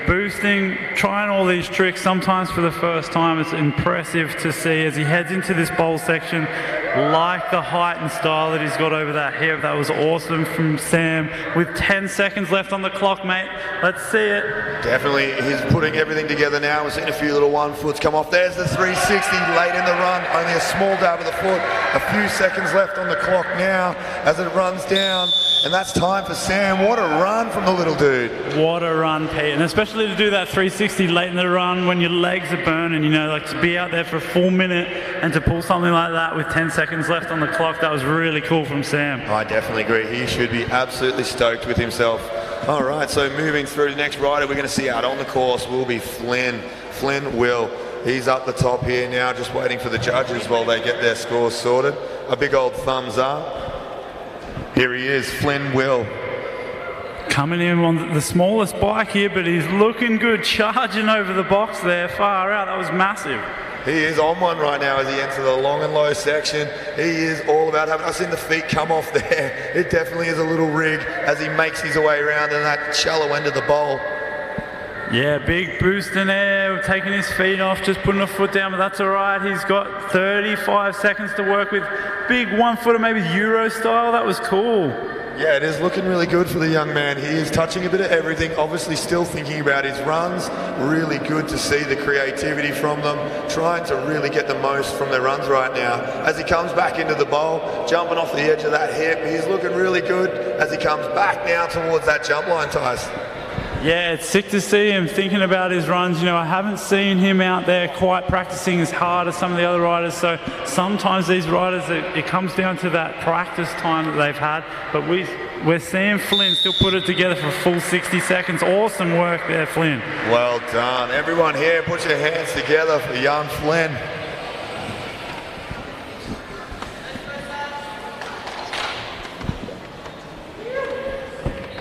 Boosting, trying all these tricks, sometimes for the first time. It's impressive to see as he heads into this bowl section. Like the height and style that he's got over that hip. That was awesome from Sam. With 10 seconds left on the clock, mate. Let's see it. Definitely, he's putting everything together now. We're seeing a few little one-foots come off. There's the 360 late in the run. Only a small dab of the foot. A few seconds left on the clock now as it runs down. And that's time for Sam. What a run from the little dude. What a run, Pete. And especially to do that 360 late in the run when your legs are burning, you know, like to be out there for a full minute and to pull something like that with 10 seconds left on the clock, that was really cool from Sam. I definitely agree. He should be absolutely stoked with himself. All right, so moving through the next rider we're going to see out on the course will be Flynn. Flynn Will. He's up the top here now, just waiting for the judges while they get their scores sorted. A big old thumbs up. Here he is, Flynn Will. Coming in on the smallest bike here, but he's looking good, charging over the box there, far out. That was massive. He is on one right now as he enters the long and low section. He is all about having us in the feet come off there. It definitely is a little rig as he makes his way around in that shallow end of the bowl. Yeah, big boost in air, taking his feet off, just putting a foot down, but that's all right. He's got 35 seconds to work with. Big one-footer, maybe Euro style. That was cool. Yeah, it is looking really good for the young man. He is touching a bit of everything, obviously still thinking about his runs. Really good to see the creativity from them, trying to really get the most from their runs right now. As he comes back into the bowl, jumping off the edge of that hip, he's looking really good as he comes back now towards that jump line, Tice. Yeah, it's sick to see him thinking about his runs. You know, I haven't seen him out there quite practicing as hard as some of the other riders, so sometimes these riders, it comes down to that practice time that they've had, but we're seeing Flynn still put it together for a full 60 seconds. Awesome work there, Flynn. Well done. Everyone here, put your hands together for young Flynn.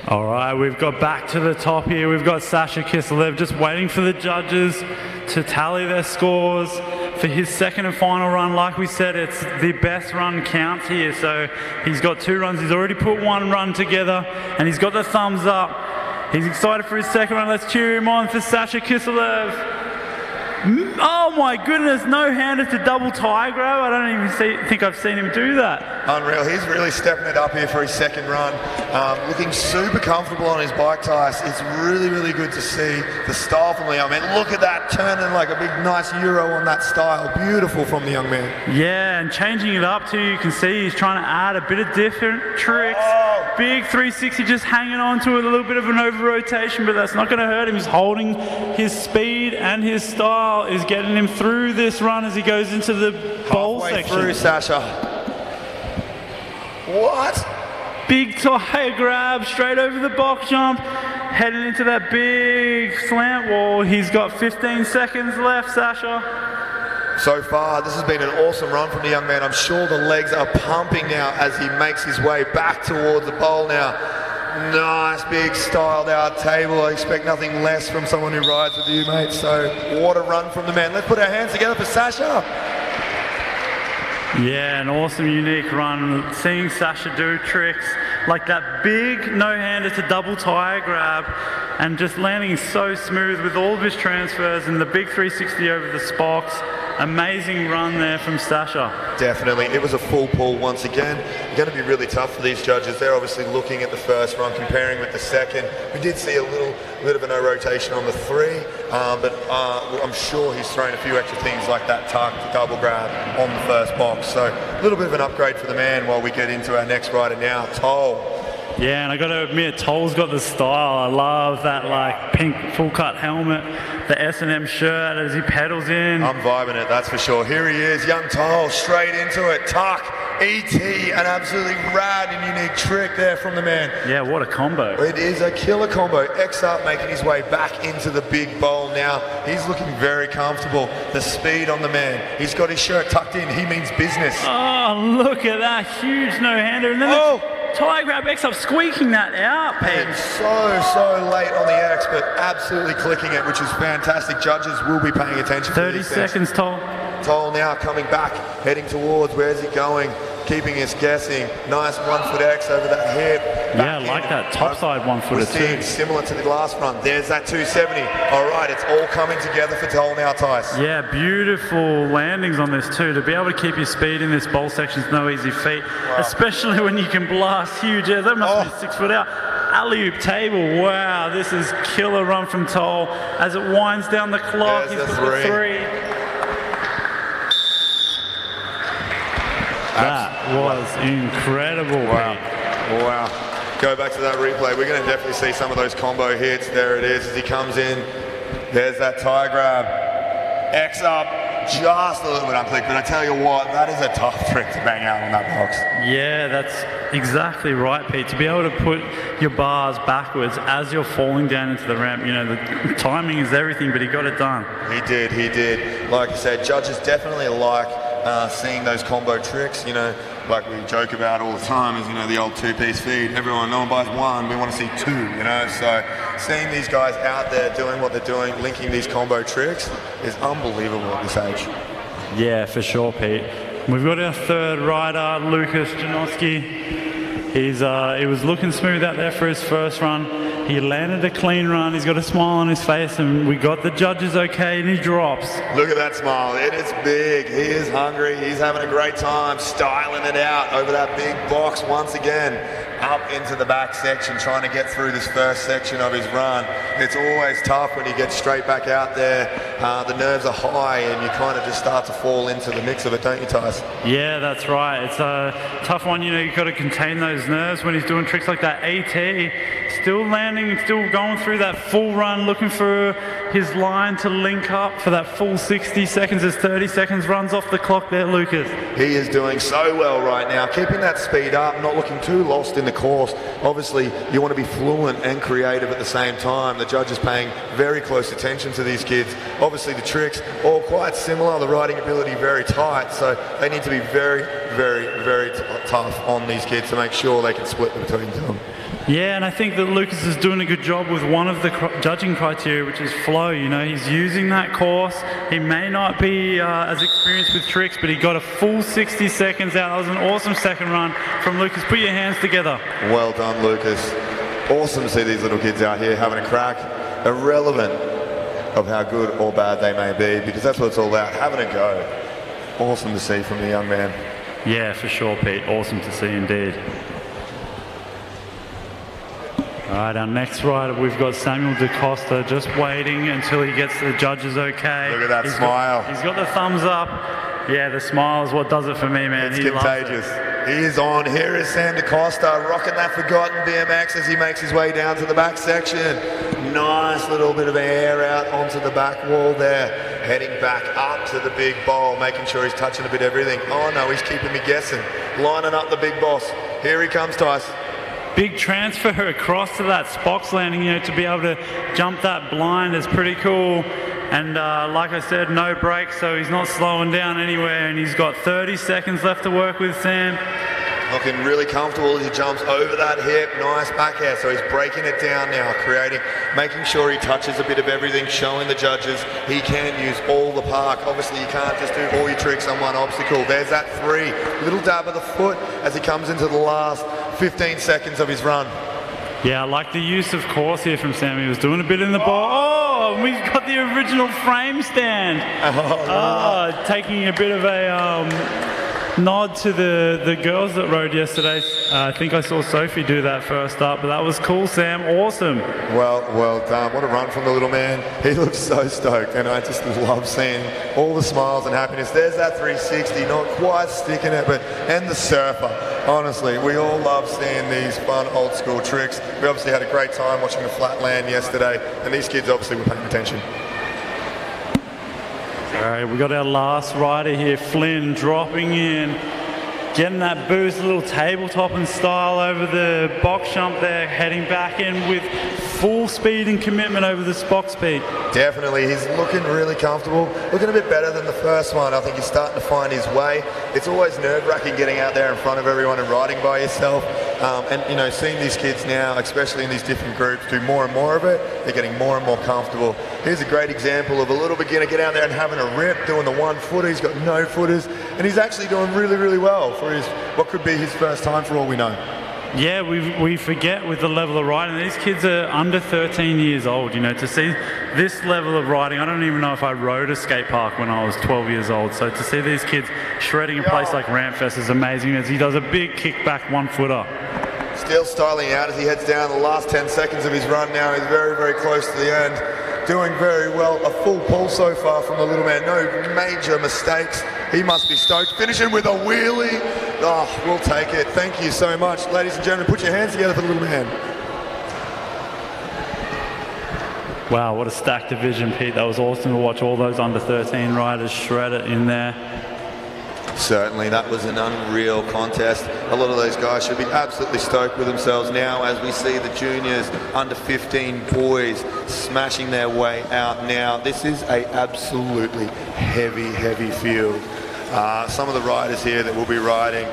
All right, we've got back to the top here. We've got Sasha Kiselev just waiting for the judges to tally their scores for his second and final run. Like we said, it's the best run counts here. So he's got 2 runs. He's already put 1 run together, and he's got the thumbs up. He's excited for his second run. Let's cheer him on for Sasha Kiselev. Oh my goodness, no-handed to double tie grab. I don't even think I've seen him do that. Unreal. He's really stepping it up here for his second run. Looking super comfortable on his bike, Tice. It's really, really good to see the style from the young man. Look at that, turning like a big, nice Euro on that style. Beautiful from the young man. Yeah, and changing it up too, you can see he's trying to add a bit of different tricks. Oh. Big 360, just hanging on to it, a little bit of an over-rotation, but that's not going to hurt him. He's holding his speed and his style is getting him through this run as he goes into the bowl Halfway section. through, Sasha. What? Big tire grab, straight over the box jump, heading into that big slant wall. He's got 15 seconds left, Sasha. So far, this has been an awesome run from the young man. I'm sure the legs are pumping now as he makes his way back towards the bowl now. Nice big styled out table. I expect nothing less from someone who rides with you, mate. So what a run from the man. Let's put our hands together for Sasha. Yeah, an awesome, unique run. Seeing Sasha do tricks like that big no-hander to double tire grab and just landing so smooth with all of his transfers and the big 360 over the spokes. Amazing run there from Sasha. Definitely. It was a full pull once again. Going to be really tough for these judges. They're obviously looking at the first run, comparing with the second. We did see a little bit of a no rotation on the 3, but I'm sure he's thrown a few extra things like that tuck, double grab on the first box. So a little bit of an upgrade for the man while we get into our next rider now, Toll. Yeah, and I got to admit, Toll's got the style. I love that like pink full cut helmet, the S&M shirt as he pedals in. I'm vibing it, that's for sure. Here he is, young Toll, straight into it. Tuck, ET, an absolutely rad and unique trick there from the man. Yeah, what a combo. It is a killer combo. X up, making his way back into the big bowl now. He's looking very comfortable. The speed on the man. He's got his shirt tucked in. He means business. Oh, look at that huge no-hander. And then the tire grab X up, squeaking that out, Pete. And so late on the X, but absolutely clicking it, which is fantastic. Judges will be paying attention. 30 seconds, Toll. Toll now coming back, heading towards, where's he going? Keeping us guessing. Nice 1 foot X over that hip. Yeah, I like that topside 1 footer We're seeing too. similar to the last run. There's that 270. All right, it's all coming together for Toll now, Tice. Yeah, beautiful landings on this too. To be able to keep your speed in this bowl section is no easy feat, especially when you can blast huge airs. That must be 6 foot out. Alley-oop table, wow, this is killer run from Toll. As it winds down the clock, There's he's the got the 3. That was incredible. Wow. Go back to that replay. We're going to definitely see some of those combo hits. There it is as he comes in. There's that tire grab. X up, just a little bit unclicked, but I tell you what, that is a tough trick to bang out on that box. Yeah, that's exactly right, Pete. To be able to put your bars backwards as you're falling down into the ramp, you know, the timing is everything, but he got it done. He did. Like I said, judges definitely like seeing those combo tricks, you know, like we joke about all the time is, you know, the old 2-piece feed. No one buys 1, we want to see 2, you know, so seeing these guys out there doing what they're doing, linking these combo tricks is unbelievable at this age. Yeah, for sure, Pete. We've got our third rider, Lucas Janoski. He was looking smooth out there for his first run. He landed a clean run. He's got a smile on his face, and we got the judges okay, and he drops. Look at that smile. It is big. He is hungry. He's having a great time, styling it out over that big box once again. Up into the back section, trying to get through this first section of his run. It's always tough when you get straight back out there. The nerves are high, and you kind of just start to fall into the mix of it, don't you, Tyson? Yeah, that's right. It's a tough one. You know, you've got to contain those nerves when he's doing tricks like that. AT, still landing, still going through that full run, looking for his line to link up for that full 60 seconds as 30 seconds runs off the clock there, Lucas. He is doing so well right now, keeping that speed up, not looking too lost in the course. Obviously, you want to be fluent and creative at the same time. The judge is paying very close attention to these kids. Obviously, the tricks all quite similar, the riding ability very tight, so they need to be very tough on these kids to make sure they can split between them. Yeah, and I think that Lucas is doing a good job with one of the judging criteria, which is flow. You know, he's using that course. He may not be as experienced with tricks, but he got a full 60 seconds out. That was an awesome second run from Lucas. Put your hands together. Well done, Lucas. Awesome to see these little kids out here having a crack, irrelevant of how good or bad they may be, because that's what it's all about, having a go. Awesome to see from the young man. Yeah, for sure, Pete. Awesome to see indeed. All right, our next rider, we've got Samuel DaCosta just waiting until he gets the judges okay. Look at that smile. He's got the thumbs up. Yeah, the smile is what does it for me, man. It's he contagious. Loves it. He is on. Here is Sam DaCosta rocking that forgotten BMX as he makes his way down to the back section. Nice little bit of air out onto the back wall there. Heading back up to the big bowl, making sure he's touching a bit of everything. Oh no, he's keeping me guessing. Lining up the big boss. Here he comes, Tice. Big transfer across to that Spox landing, to be able to jump that blind is pretty cool. And like I said, no brakes, so he's not slowing down anywhere, and he's got 30 seconds left to work with, Sam. Looking really comfortable as he jumps over that hip. Nice back air. So he's breaking it down now, making sure he touches a bit of everything, showing the judges he can use all the park. Obviously, you can't just do all your tricks on one obstacle. There's that 3. Little dab of the foot as he comes into the last 15 seconds of his run. Yeah, I like the use of course here from Sam. He was doing a bit in the ball. Oh, we've got the original frame stand. Taking a bit of a nod to the girls that rode yesterday. I think I saw Sophie do that first up, but that was cool, Sam. Awesome. Well done. What a run from the little man. He looks so stoked, and I just love seeing all the smiles and happiness. There's that 360, not quite sticking it, and the surfer. Honestly, we all love seeing these fun old school tricks. We obviously had a great time watching the flatland yesterday, and these kids obviously were paying attention. All right, we got our last rider here, Flynn, dropping in, getting that boost, a little tabletop and style over the box jump there, heading back in with full speed and commitment over the Spox Pete. Definitely, he's looking really comfortable, looking a bit better than the first one. I think he's starting to find his way. It's always nerve-wracking getting out there in front of everyone and riding by yourself. And seeing these kids now, especially in these different groups, do more and more of it, they're getting more and more comfortable. Here's a great example of a little beginner get out there and having a rip, doing the 1-footer. He's got no footers, and he's actually doing really, really well for what could be his first time for all we know. Yeah, we forget with the level of riding. These kids are under 13 years old, to see this level of riding. I don't even know if I rode a skate park when I was 12 years old. So to see these kids shredding a place like RampFest is amazing as he does a big kickback 1-footer. Still styling out as he heads down the last 10 seconds of his run now. He's very, very close to the end. Doing very well. A full pull so far from the little man. No major mistakes. He must be stoked. Finishing with a wheelie. Oh, we'll take it. Thank you so much. Ladies and gentlemen, put your hands together for the little man. Wow, what a stacked division, Pete. That was awesome to watch all those under 13 riders shred it in there. Certainly, that was an unreal contest. A lot of those guys should be absolutely stoked with themselves now as we see the juniors, under 15 boys smashing their way out now. This is a absolutely heavy field. Some of the riders here that will be riding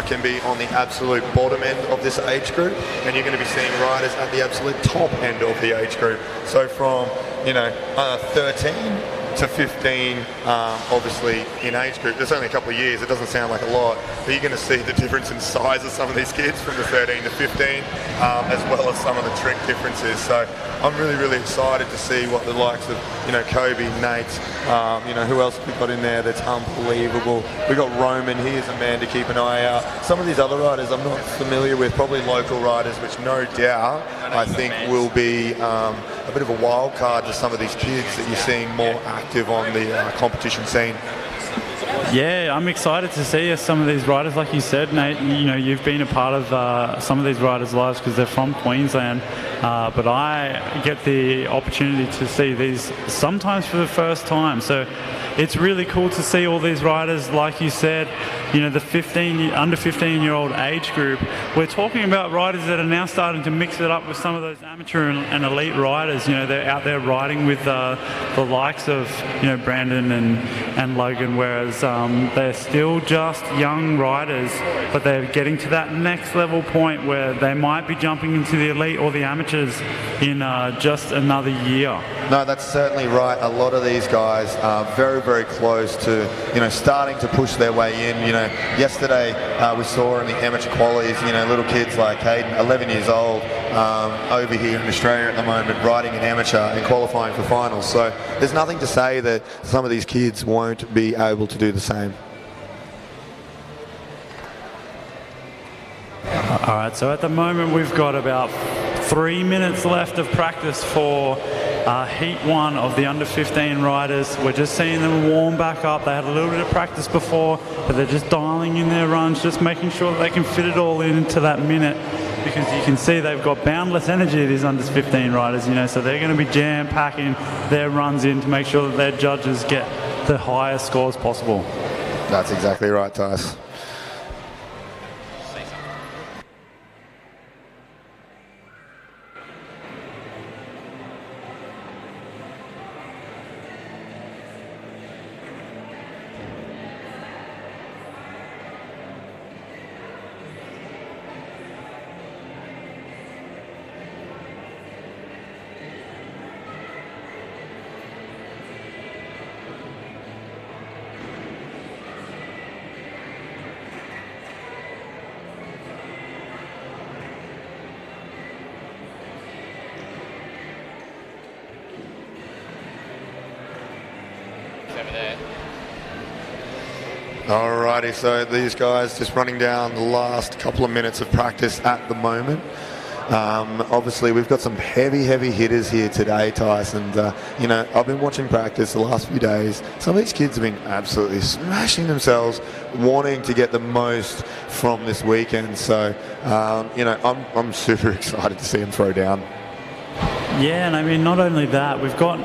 can be on the absolute bottom end of this age group, and you're going to be seeing riders at the absolute top end of the age group. So from 13 to 15, obviously in age group, there's only a couple of years, it doesn't sound like a lot, but you're going to see the difference in size of some of these kids from the 13 to 15, as well as some of the trick differences. So I'm really excited to see what the likes of, Kobe, Nate, who else have we got in there that's unbelievable. We got Roman, he is a man to keep an eye out. Some of these other riders I'm not familiar with, probably local riders, which no doubt I think will be a bit of a wild card to some of these kids that you're seeing more active on the competition scene. Yeah, I'm excited to see some of these riders. Like you said, Nate, you've been a part of some of these riders' lives because they're from Queensland. But I get the opportunity to see these sometimes for the first time. So it's really cool to see all these riders, like you said, the under 15-year-old age group. We're talking about riders that are now starting to mix it up with some of those amateur and elite riders. They're out there riding with the likes of, Brandon and Logan, whereas they're still just young riders, but they're getting to that next level point where they might be jumping into the elite or the amateurs in just another year. No, that's certainly right. A lot of these guys are very close to, starting to push their way in. Yesterday we saw in the amateur qualies, little kids like Hayden, 11 years old, over here in Australia at the moment, riding an amateur and qualifying for finals. So there's nothing to say that some of these kids won't be able to do the same. All right, so at the moment we've got about 3 minutes left of practice for Heat 1 of the under 15 riders. We're just seeing them warm back up. They had a little bit of practice before, but they're just dialing in their runs, just making sure that they can fit it all into that minute, because you can see they've got boundless energy, these under 15 riders, you know, so they're going to be jam-packing their runs in to make sure that their judges get the highest scores possible. That's exactly right, Tice. Alrighty, so these guys just running down the last couple of minutes of practice at the moment. Obviously, we've got some heavy hitters here today, Tyson. And, you know, I've been watching practice the last few days. Some of these kids have been absolutely smashing themselves, wanting to get the most from this weekend. So, you know, I'm super excited to see them throw down. Yeah, and I mean, not only that, we've got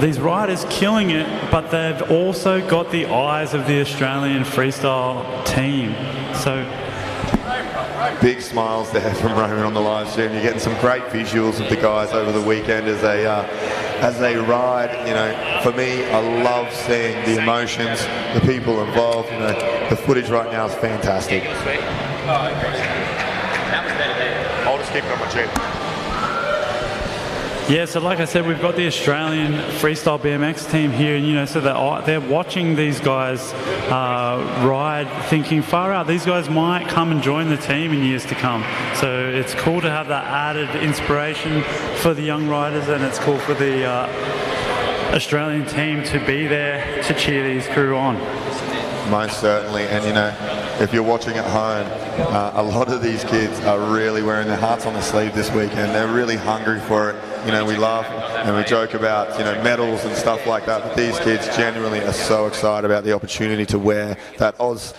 these riders killing it, but they've also got the eyes of the Australian freestyle team. So big smiles there from Roman on the live stream. You're getting some great visuals of the guys over the weekend as they ride. You know, for me, I love seeing the emotions, the people involved. You know, the footage right now is fantastic. I'll just keep it on my chin. yeah, so like I said, we've got the Australian freestyle BMX team here, and you know, so they're watching these guys ride, thinking far out, these guys might come and join the team in years to come. So it's cool to have that added inspiration for the young riders, and it's cool for the Australian team to be there to cheer these crew on. Most certainly, and you know, if you're watching at home, a lot of these kids are really wearing their hearts on their sleeve this weekend. They're really hungry for it. You know, we laugh and we joke about, you know, medals and stuff like that, but these kids genuinely are so excited about the opportunity to wear that Oz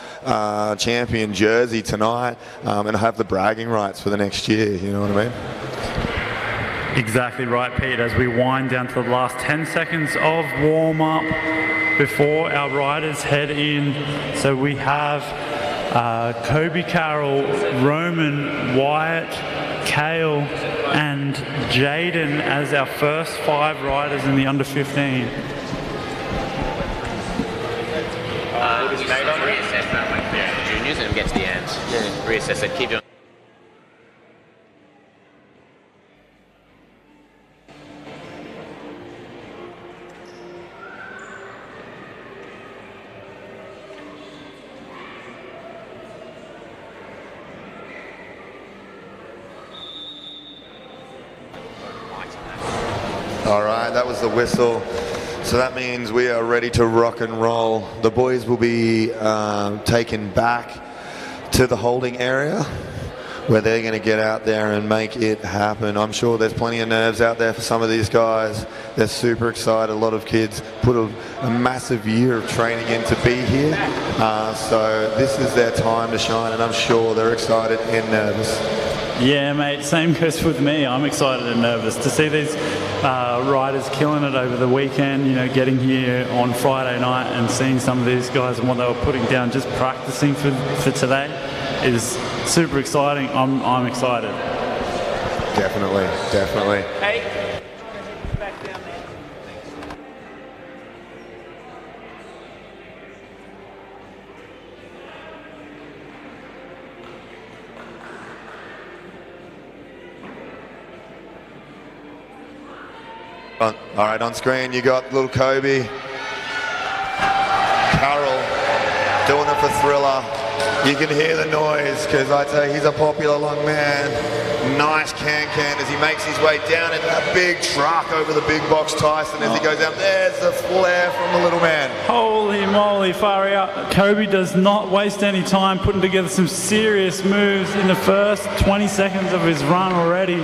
champion jersey tonight and have the bragging rights for the next year, you know what I mean? Exactly right, Pete, as we wind down to the last 10 seconds of warm-up before our riders head in. So we have Kobe Carroll, Roman, Wyatt, Kale and Jaden as our first 5 riders in the under 15. Reassess that like the juniors and get to the end. Yeah. Reassess it, keep doing. All right, that was the whistle. So that means we are ready to rock and roll. The boys will be taken back to the holding area where they're going to get out there and make it happen. I'm sure there's plenty of nerves out there for some of these guys. They're super excited. A lot of kids put a massive year of training in to be here. So this is their time to shine, and I'm sure they're excited and nervous. Yeah, mate, same goes with me. I'm excited and nervous to see these riders killing it over the weekend, you know, getting here on Friday night and seeing some of these guys and what they were putting down, just practicing for today is super exciting. I'm excited. Definitely. Hey. All right, on screen you got little Kobe Carroll doing it for Thriller. You can hear the noise because I tell you, he's a popular long man. Nice can as he makes his way down into that big truck over the big box Tyson as he goes down. There's the flare from the little man. Holy moly, far out. Kobe does not waste any time putting together some serious moves in the first 20 seconds of his run already.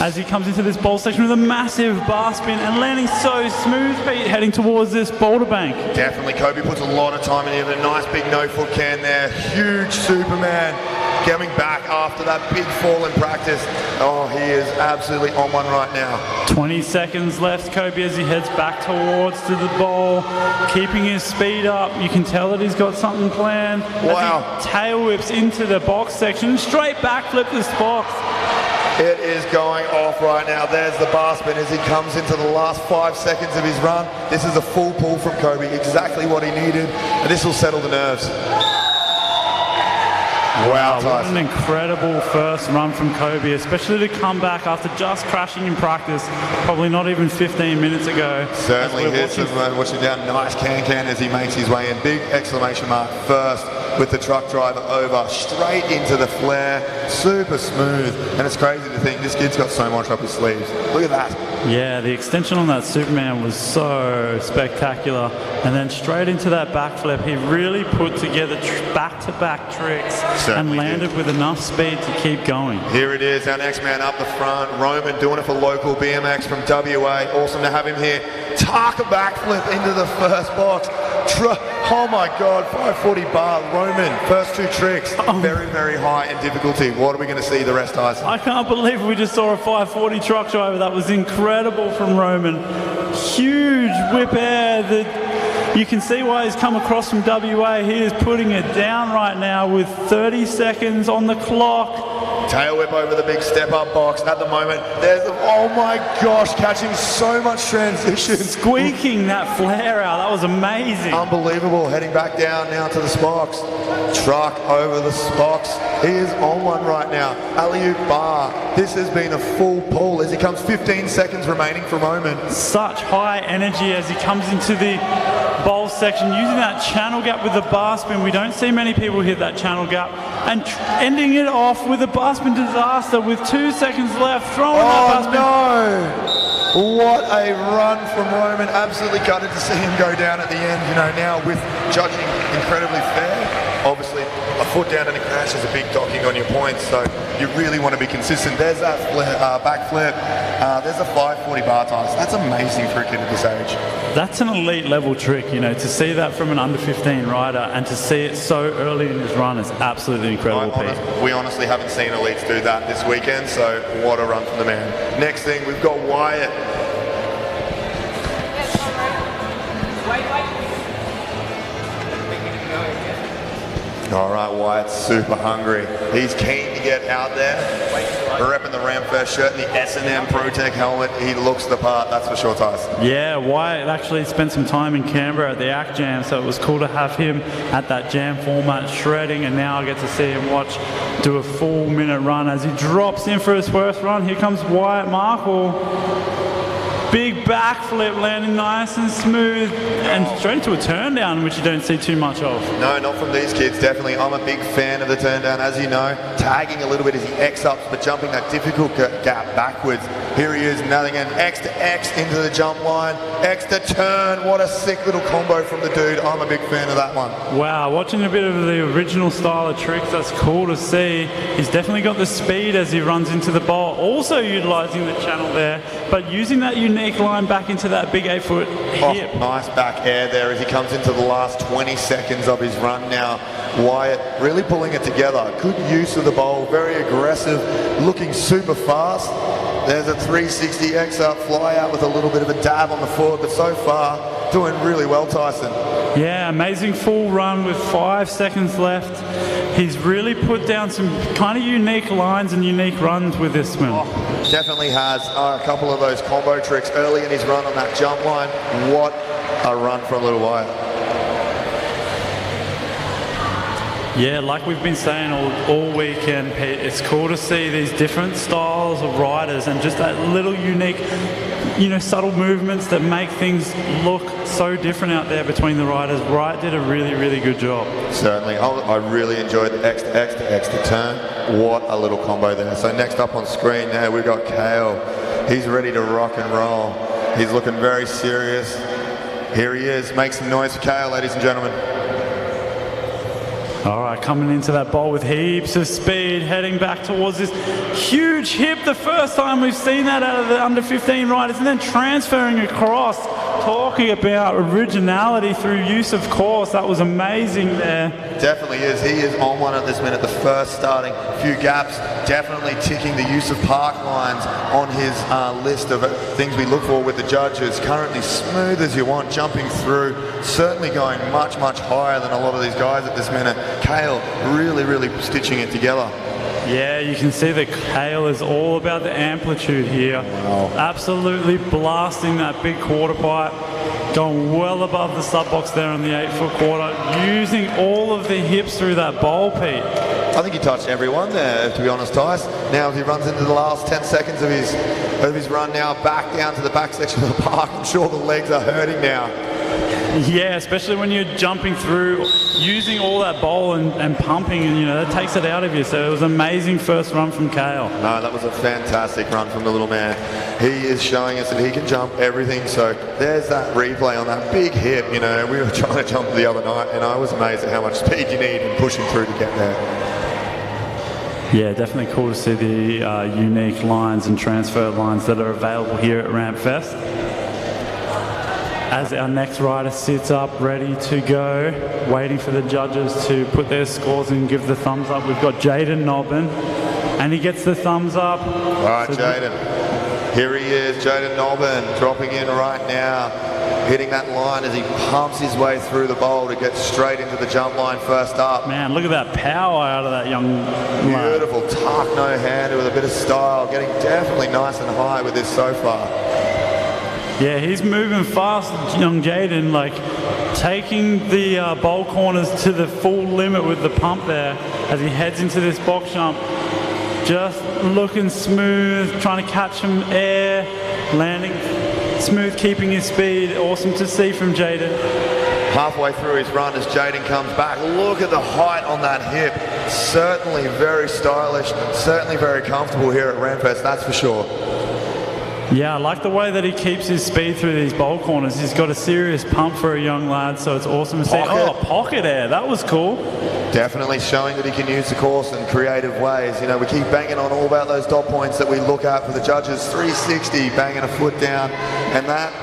as he comes into this bowl section with a massive bar spin and landing so smooth, Pete, heading towards this boulder bank. Definitely, Kobe puts a lot of time in here. A nice big no-foot can there. Huge Superman coming back after that big fall in practice. Oh, he is absolutely on one right now. 20 seconds left, Kobe, as he heads back towards to the bowl, keeping his speed up. You can tell that he's got something planned. Wow. As he tail whips into the box section, straight backflip this box. It is going off right now. There's the bar spin as he comes into the last 5 seconds of his run. This is a full pull from Kobe, exactly what he needed, and this will settle the nerves. Wow, what an incredible first run from Kobe, especially to come back after just crashing in practice, probably not even 15 minutes ago. Certainly hits him, watching down. Nice can as he makes his way in. Big exclamation mark first with the truck driver over, straight into the flare, super smooth. And it's crazy to think this kid's got so much up his sleeves. Look at that. Yeah, the extension on that Superman was so spectacular. And then straight into that backflip, he really put together back-to-back tricks. Certainly and landed with enough speed to keep going. Here it is, our next man up the front, Roman, doing it for local BMX from WA. Awesome to have him here. Tuck a backflip into the first box. Oh my God, 540 bar, Roman, first two tricks. Very, very high in difficulty. What are we going to see the rest, Tyson? I can't believe we just saw a 540 truck driver. That was incredible from Roman. Huge whip air that you can see why he's come across from WA. He is putting it down right now with 30 seconds on the clock. Tail whip over the big step-up box at the moment. There's the, oh my gosh, catching so much transition. Squeaking that flare out. That was amazing. Unbelievable. Heading back down now to the Spox. Truck over the Spox. He is on one right now. Alley-oop bar. This has been a full pull as he comes 15 seconds remaining for Roman. Such high energy as he comes into the bowl section, using that channel gap with the bar spin. We don't see many people hit that channel gap, and ending it off with a bar spin disaster with 2 seconds left, throwing that bar spin. No! What a run from Roman. Absolutely gutted to see him go down at the end. You know, now with judging incredibly fair, obviously a foot down and a crash is a big docking on your points, so you really want to be consistent. There's that backflip. There's a 540 bar times. That's amazing for a kid at this age. That's an elite level trick, you know, to see that from an under 15 rider and to see it so early in his run is absolutely incredible, Pete. We honestly haven't seen elites do that this weekend, so what a run from the man. Next thing, we've got Wyatt. All right, Wyatt's super hungry. He's keen to get out there. Repping the RampFest shirt and the S&M ProTech helmet. He looks the part, that's for sure, Tyson. Yeah, Wyatt actually spent some time in Canberra at the ACT Jam, so it was cool to have him at that jam format shredding, and now I get to see him do a full minute run as he drops in for his first run. Here comes Wyatt Markle. Big backflip, landing nice and smooth, and straight into a turn down, which you don't see too much of. No, not from these kids, definitely. I'm a big fan of the turn down, as you know. Tagging a little bit as he X-ups, but jumping that difficult gap backwards. Here he is, nothing, and X to X into the jump line, X to turn. What a sick little combo from the dude. I'm a big fan of that one. Wow, watching a bit of the original style of tricks, that's cool to see. He's definitely got the speed as he runs into the bowl, also utilizing the channel there, but using that unique line back into that big 8-foot hip. Oh, nice back air there as he comes into the last 20 seconds of his run now. Wyatt really pulling it together. Good use of the bowl, very aggressive, looking super fast. There's a 360 X-up, fly out with a little bit of a dab on the forward, but so far, doing really well, Tyson. Yeah, amazing full run with 5 seconds left. He's really put down some kind of unique lines and unique runs with this swim. Oh, definitely has a couple of those combo tricks early in his run on that jump line. What a run from little Wyatt. Yeah, like we've been saying all weekend, Pete, it's cool to see these different styles of riders and just that little unique, you know, subtle movements that make things look so different out there between the riders. Wright did a really, really good job. Certainly. I really enjoyed the X to X to X to turn. What a little combo there. So next up on screen now, we've got Kale. He's ready to rock and roll. He's looking very serious. Here he is. Make some noise for Kale, ladies and gentlemen. All right, coming into that bowl with heaps of speed, heading back towards this huge hip. The first time we've seen that out of the under 15 riders, and then transferring across, talking about originality through use of course. That was amazing there. Definitely is. He is on one at this minute. The first starting few gaps, definitely ticking the use of park lines on his list of things we look for with the judges. Currently smooth as you want, jumping through, certainly going much, much higher than a lot of these guys at this minute. Kale really, really stitching it together. Yeah, you can see that Kale is all about the amplitude here. Wow. Absolutely blasting that big quarter pipe, going well above the sub box there on the 8-foot quarter, using all of the hips through that bowl, Pete. I think he touched everyone there, to be honest, Tice. Now as he runs into the last 10 seconds of his run now, back down to the back section of the park, I'm sure the legs are hurting now. Yeah, especially when you're jumping through, using all that bowl and pumping, and that takes it out of you. So it was an amazing first run from Kale. No, that was a fantastic run from the little man. He is showing us that he can jump everything. So there's that replay on that big hip. We were trying to jump the other night, and I was amazed at how much speed you need and pushing through to get there. Yeah, definitely cool to see the unique lines and transfer lines that are available here at RampFest. As our next rider sits up, ready to go, waiting for the judges to put their scores and give the thumbs up, we've got Jaden Nobbin, and he gets the thumbs up. All right, so Jaden. Here he is, Jaden Nobbin, dropping in right now, hitting that line as he pumps his way through the bowl to get straight into the jump line first up. Man, look at that power out of that young lad. Beautiful tuck, no-hander with a bit of style, getting definitely nice and high with this so far. Yeah, he's moving fast, young Jaden, like taking the bowl corners to the full limit with the pump there as he heads into this box jump. Just looking smooth, trying to catch some air, landing smooth, keeping his speed. Awesome to see from Jaden. Halfway through his run as Jaden comes back, look at the height on that hip. Certainly very stylish, certainly very comfortable here at RampFest, that's for sure. Yeah, I like the way that he keeps his speed through these bowl corners. He's got a serious pump for a young lad, so it's awesome to see. Oh, pocket air, that was cool. Definitely showing that he can use the course in creative ways. We keep banging on all about those dot points that we look at for the judges. 360, banging a foot down, and that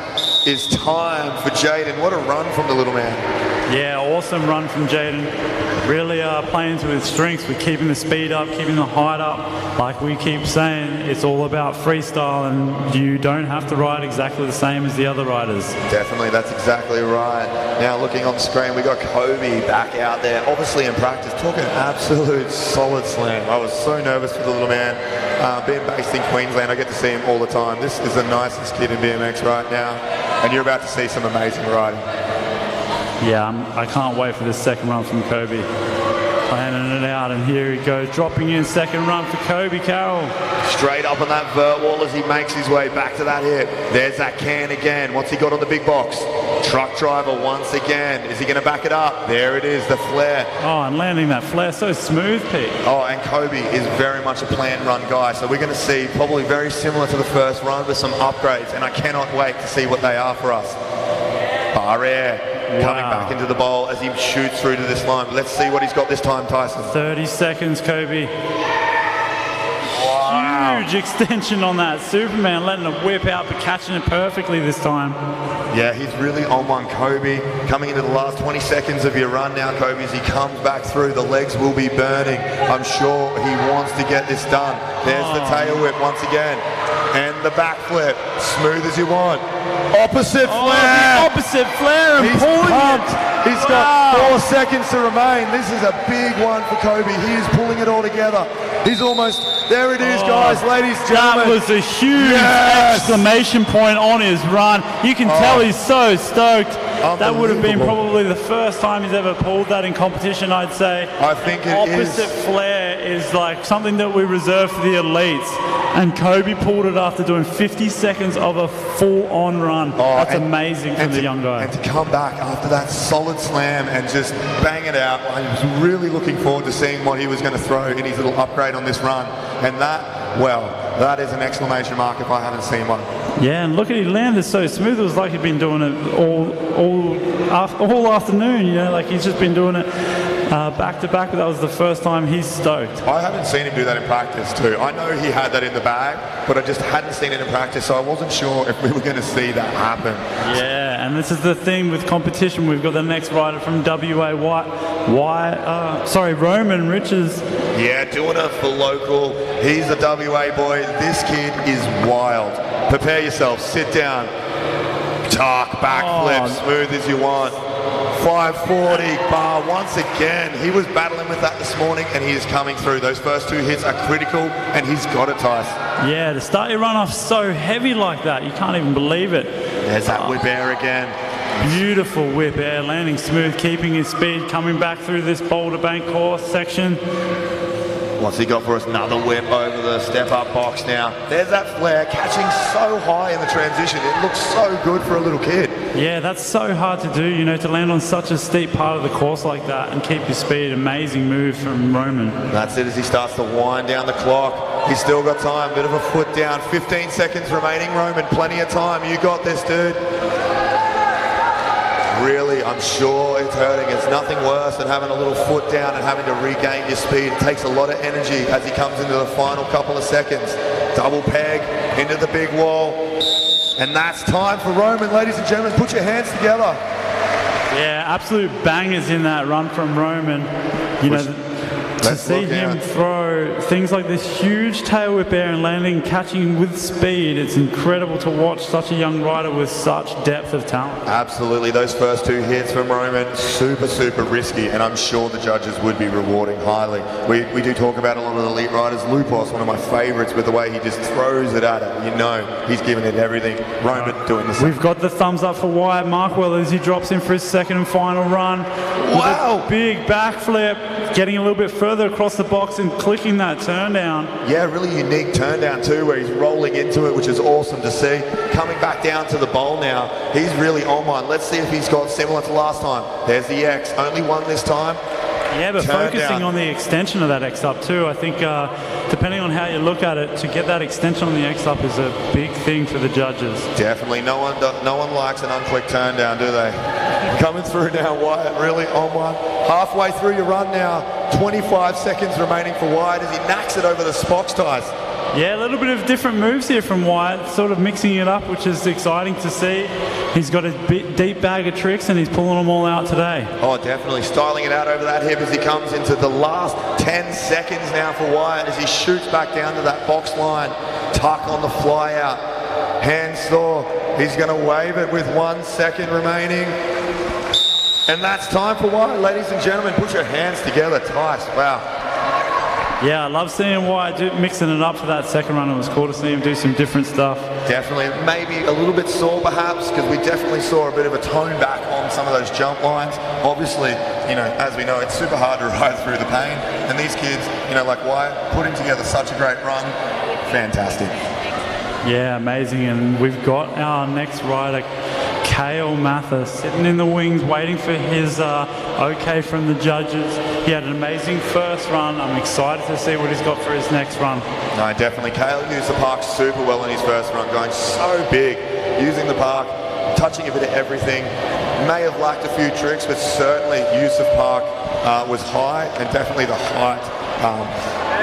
is time for Jaden. What a run from the little man. Yeah, awesome run from Jaden. Really playing to his strengths with keeping the speed up, keeping the height up. Like we keep saying, it's all about freestyle, and you don't have to ride exactly the same as the other riders. Definitely, that's exactly right. Now looking on the screen, we got Kobe back out there, obviously in practice, talking absolute solid slam. I was so nervous for the little man. Being based in Queensland, I get to see him all the time. This is the nicest kid in BMX right now, and you're about to see some amazing riding. Yeah, I can't wait for this second run from Kobe. Planning it out, and here he goes, dropping in second run for Kobe Carroll. Straight up on that vert wall as he makes his way back to that hip. There's that can again. What's he got on the big box? Truck driver once again. Is he going to back it up? There it is, the flare. Oh, and landing that flare so smooth, Pete. Oh, and Kobe is very much a plan run guy, so we're going to see probably very similar to the first run with some upgrades, and I cannot wait to see what they are for us. Bar air. Wow. Coming back into the bowl as he shoots through to this line. Let's see what he's got this time, Tyson. 30 seconds, Kobe. Wow. Huge extension on that. Superman letting it whip out, but catching it perfectly this time. Yeah, he's really on one, Kobe. Coming into the last 20 seconds of your run now, Kobe, as he comes back through. The legs will be burning. I'm sure he wants to get this done. There's the tail whip once again. And the backflip, smooth as you want. Opposite flare. The opposite flare and He's pulling pumped. it. He's got 4 seconds to remain. This is a big one for Kobe. He is pulling it all together. He's almost, there it is, guys, ladies and gentlemen. That was a huge exclamation point on his run. You can tell he's so stoked. That would have been probably the first time he's ever pulled that in competition, I'd say. I think it Opposite flare is like something that we reserve for the elites. And Kobe pulled it after doing 50 seconds of a full-on run. That's amazing from the young guy. And to come back after that solid slam and just bang it out, I was really looking forward to seeing what he was going to throw in his little upgrade on this run. And that, well, that is an exclamation mark if I haven't seen one. Yeah, and look at he landed so smooth. It was like he'd been doing it all afternoon. Like he's just been doing it back to back, but that was the first time he's stoked. I haven't seen him do that in practice too. I know he had that in the bag, but I just hadn't seen it in practice, so I wasn't sure if we were going to see that happen. Yeah, and this is the thing with competition. We've got the next rider from WA, Roman Riches. Yeah, doing it for local. He's a WA boy. This kid is wild. Prepare yourself. Sit down. Tuck, backflip, smooth as you want. 540 bar once again. He was battling with that this morning, and he is coming through. Those first two hits are critical, and he's got it, Tice. Yeah, to start your run off so heavy like that, you can't even believe it. There's that whip air again. Beautiful whip air, landing smooth, keeping his speed, coming back through this Boulder Bank course section. What's he got for us? Another whip over the step-up box now. There's that flare, catching so high in the transition. It looks so good for a little kid. Yeah, that's so hard to do, you know, to land on such a steep part of the course like that and keep your speed. Amazing move from Roman. That's it as he starts to wind down the clock. He's still got time, bit of a foot down. 15 seconds remaining, Roman. Plenty of time. You got this, dude. Really, I'm sure it's hurting. It's nothing worse than having a little foot down and having to regain your speed. It takes a lot of energy as he comes into the final couple of seconds. Double peg into the big wall. And that's time for Roman. Ladies and gentlemen, put your hands together. Yeah, absolute bangers in that run from Roman. You know, to see him throw things like this huge tail whip air and landing, catching with speed, it's incredible to watch such a young rider with such depth of talent. Absolutely, those first two hits from Roman, super, super risky, and I'm sure the judges would be rewarding highly. We do talk about a lot of the elite riders. Lupos, one of my favourites, with the way he just throws it at it. You know, he's giving it everything. Roman doing the same. We've got the thumbs up for Wyatt Markwell as he drops in for his second and final run. Wow! With a big backflip, getting a little bit further across the box and clicking that turn down. Yeah, really unique turn down too, where he's rolling into it, which is awesome to see. Coming back down to the bowl now, he's really on one. Let's see if he's got similar to last time. There's the X, only one this time. Yeah, but Turn focusing down on the extension of that X up too. I think depending on how you look at it, to get that extension on the X up is a big thing for the judges. Definitely, no one likes an unclicked turn down, do they? Coming through now, Wyatt, really on one. Halfway through your run now, 25 seconds remaining for Wyatt as he knacks it over the Spox ties. Yeah, a little bit of different moves here from Wyatt, sort of mixing it up, which is exciting to see. He's got a deep bag of tricks and he's pulling them all out today. Oh, definitely styling it out over that hip as he comes into the last 10 seconds now for Wyatt as he shoots back down to that box line. Tuck on the fly out. Hand saw. He's going to wave it with 1 second remaining. And that's time for Wyatt. Ladies and gentlemen, put your hands together. Tice. Wow. Yeah, I love seeing Wyatt mixing it up for that second run. It was cool to see him do some different stuff. Definitely, maybe a little bit sore perhaps, because we definitely saw a bit of a tone back on some of those jump lines. Obviously, you know, as we know, it's super hard to ride through the pain. And these kids, you know, like Wyatt, putting together such a great run. Fantastic. Yeah, amazing. And we've got our next rider, Kale Mather, sitting in the wings waiting for his okay from the judges. He had an amazing first run. I'm excited to see what he's got for his next run. No, definitely. Kale used the park super well in his first run, going so big, using the park, touching a bit of everything. May have lacked a few tricks, but certainly use of park was high, and definitely the height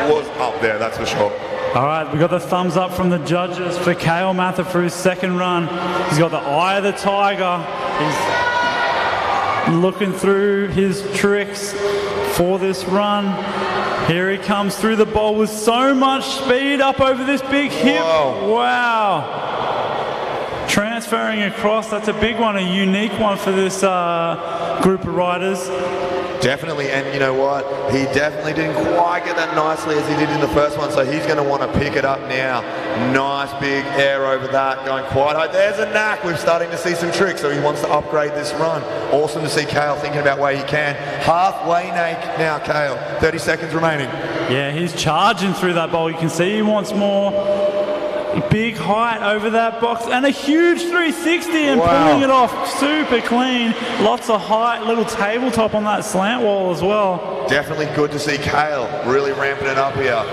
was up there, that's for sure. All right, we got the thumbs up from the judges for Kale Mather for his second run. He's got the eye of the tiger. He's looking through his tricks for this run. Here he comes through the bowl with so much speed up over this big hip. Whoa. Wow. Transferring across, that's a big one, a unique one for this group of riders. Definitely, and you know what? He definitely didn't quite get that nicely as he did in the first one, so he's going to want to pick it up now. Nice big air over that, going quite high. There's a knack. We're starting to see some tricks, so he wants to upgrade this run. Awesome to see Kale thinking about where he can. Halfway now, Kale. 30 seconds remaining. Yeah, he's charging through that bowl. You can see he wants more. big height over that box, and a huge 360 and pulling it off super clean. Lots of height, little tabletop on that slant wall as well. Definitely good to see Kale really ramping it up here.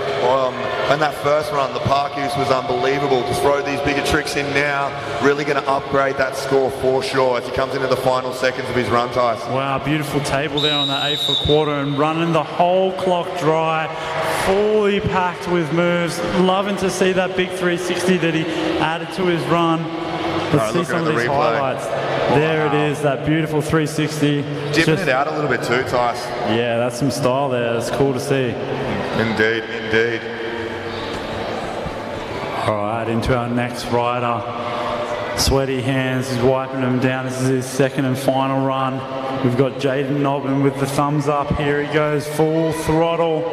In that first run, the park use was unbelievable. To throw these bigger tricks in now, really going to upgrade that score for sure as he comes into the final seconds of his run, Tice. Wow, beautiful table there on that 8-foot quarter and running the whole clock dry, fully packed with moves. Loving to see that big 360 that he added to his run. Let's see some of these highlights. There it is, that beautiful 360. Dipping it out a little bit too, Tice. Yeah, that's some style there. It's cool to see. Indeed, indeed. All right, into our next rider. Sweaty hands, he's wiping them down. This is his second and final run. We've got Jaden Nobbin with the thumbs up. Here he goes, full throttle.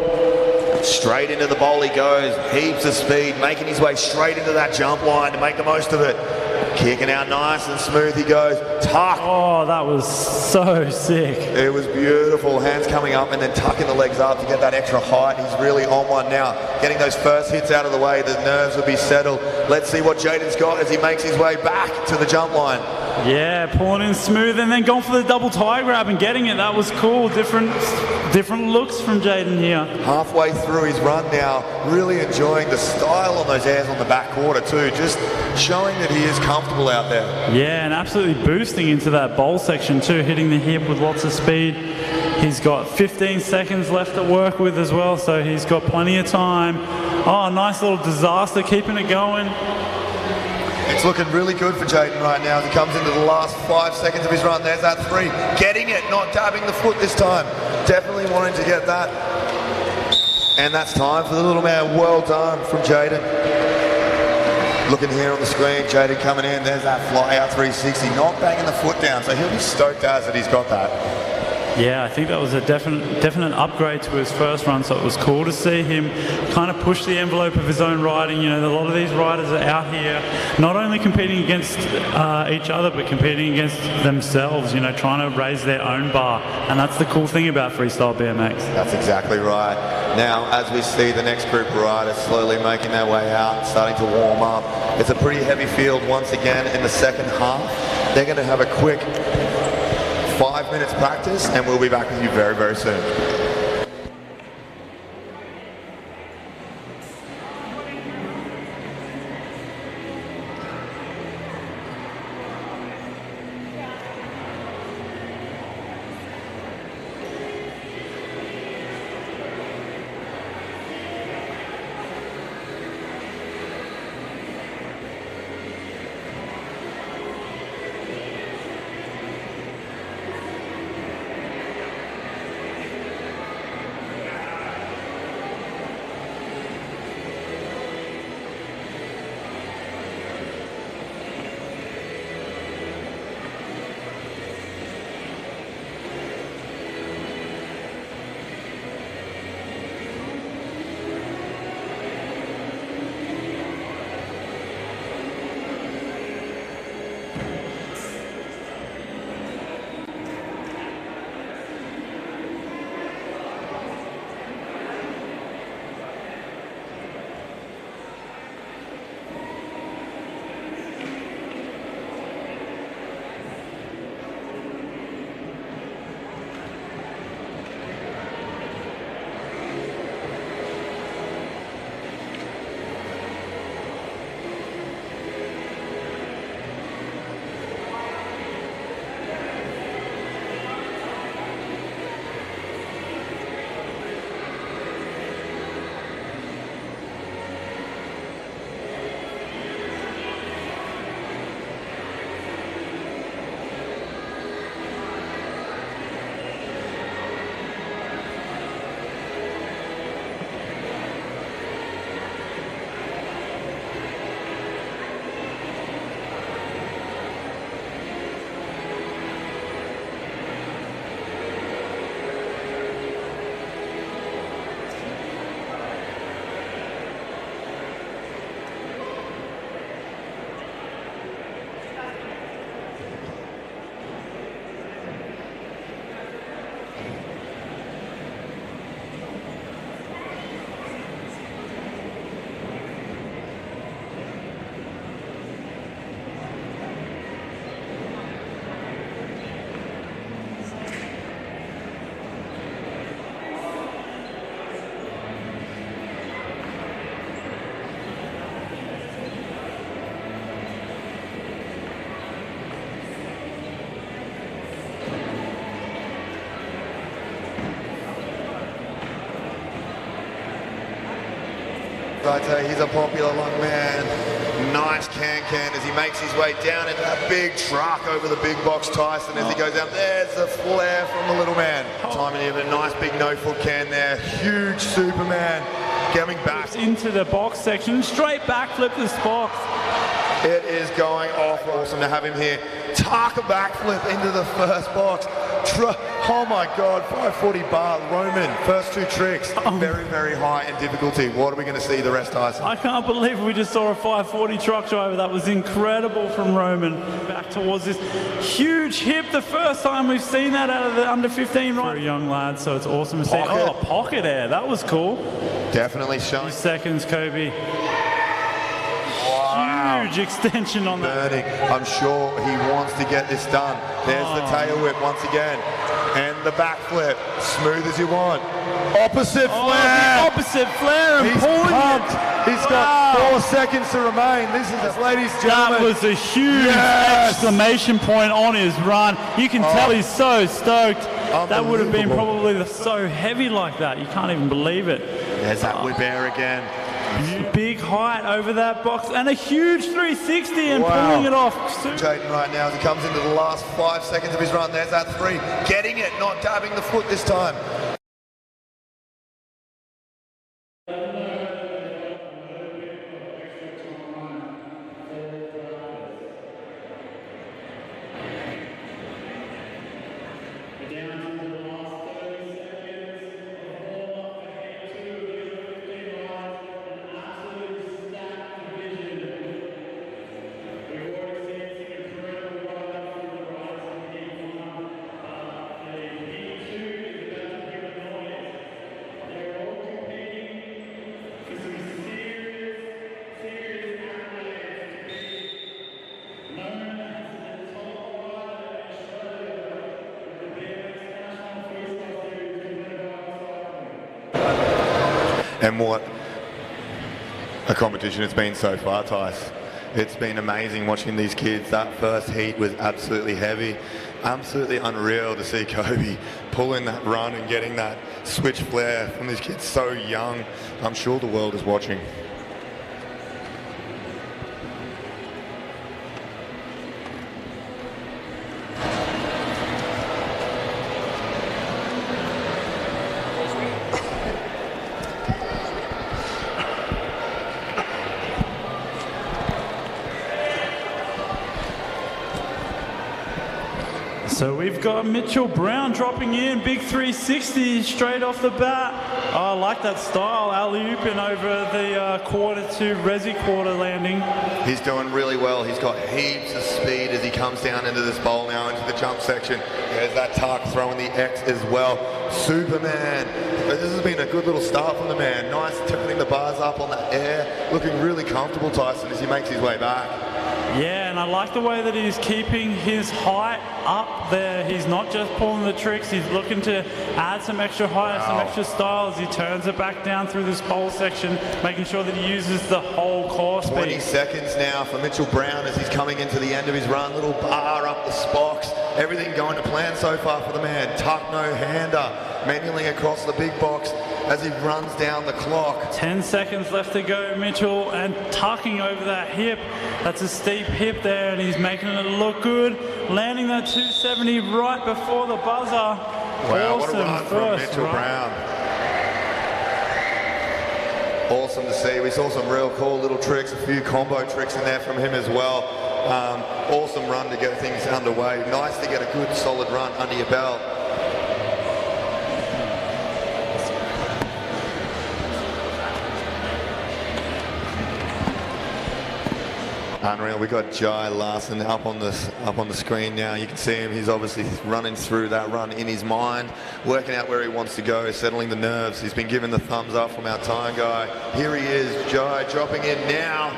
Straight into the bowl he goes, heaps of speed, making his way straight into that jump line to make the most of it. Kicking out nice and smooth he goes, tuck. Oh, that was so sick. It was beautiful, hands coming up and then tucking the legs up to get that extra height. He's really on one now. Getting those first hits out of the way, the nerves will be settled. Let's see what Jaden's got as he makes his way back to the jump line. Yeah, pulling in smooth and then going for the double tie grab and getting it. That was cool. Different looks from Jaden here. Halfway through his run now, really enjoying the style on those airs on the back quarter too. Just showing that he is comfortable out there. Yeah, and absolutely boosting into that bowl section too, hitting the hip with lots of speed. He's got 15 seconds left to work with as well, so he's got plenty of time. Oh, nice little disaster, keeping it going. It's looking really good for Jaden right now as he comes into the last 5 seconds of his run. There's that 3. Getting it, not dabbing the foot this time. Definitely wanting to get that. And that's time for the little man. Well done from Jaden. Looking here on the screen, Jaden coming in. There's that fly out 360, not banging the foot down. So he'll be stoked as that he's got that. Yeah, I think that was a definite upgrade to his first run, so it was cool to see him kind of push the envelope of his own riding. You know, a lot of these riders are out here not only competing against each other, but competing against themselves, you know, trying to raise their own bar. And that's the cool thing about freestyle BMX. That's exactly right. Now, as we see the next group of riders slowly making their way out, starting to warm up, it's a pretty heavy field once again in the second half. They're going to have a quick 5 minutes practice and we'll be back with you very, very soon. I tell you, he's a popular young man. Nice can-can as he makes his way down into that big truck over the big box Tyson as he goes out. There's the flare from the little man. Timing him a nice big no-foot can there. Huge Superman coming back. Into the box section, straight backflip this box. It is going off. Awesome to have him here. Tuck a backflip into the first box. Oh my God, 540 bar, Roman, first two tricks. Very, very high in difficulty. What are we going to see the rest, Tyson? I can't believe we just saw a 540 truck driver. That was incredible from Roman. Back towards this huge hip, the first time we've seen that out of the under 15 right? For a young lad, so it's awesome to see. Oh, pocket air, that was cool. Definitely showing. 2 seconds, Kobe. Huge extension on that. Burning. I'm sure he wants to get this done. There's the tail whip once again. And the backflip. Smooth as you want. Opposite flare. The opposite flare and He's pulling pumped. it. He's got 4 seconds to remain. This is it, ladies and gentlemen. That was a huge exclamation point on his run. You can tell he's so stoked. That would have been probably so heavy like that. You can't even believe it. There's that whip air again. Big height over that box and a huge 360 and pulling it off. Jaden right now as he comes into the last 5 seconds of his run. There's that 3. Getting it, not dabbing the foot this time. And what a competition it's been so far, Tice. It's been amazing watching these kids. That first heat was absolutely heavy. Absolutely unreal to see Kobe pulling that run and getting that switch flare from these kids so young. I'm sure the world is watching. So we've got Mitchell Brown dropping in, big 360 straight off the bat. Oh, I like that style, alley-ooping over the quarter to resi quarter landing. He's doing really well. He's got heaps of speed as he comes down into this bowl now, into the jump section. There's that tuck throwing the X as well. Superman. This has been a good little start from the man. Nice turning the bars up on the air. Looking really comfortable, Tyson, as he makes his way back. Yeah, and I like the way that he's keeping his height up there. He's not just pulling the tricks, he's looking to add some extra height, some extra style as he turns it back down through this pole section, making sure that he uses the whole core speed. 20 seconds now for Mitchell Brown as he's coming into the end of his run. Little bar up the spocks. Everything going to plan so far for the man. Tuck no-hander, manualing across the big box as he runs down the clock. 10 seconds left to go, Mitchell, and tucking over that hip. That's a steep hip there, and he's making it look good. Landing that 270 right before the buzzer. Wow, what a run from Mitchell Brown. Awesome to see. We saw some real cool little tricks, a few combo tricks in there from him as well. Awesome run to get things underway. Nice to get a good solid run under your belt. Unreal. We got Jai Larson up on the screen now. You can see him. He's obviously running through that run in his mind, working out where he wants to go, settling the nerves. He's been given the thumbs up from our time guy. Here he is, Jai dropping in now.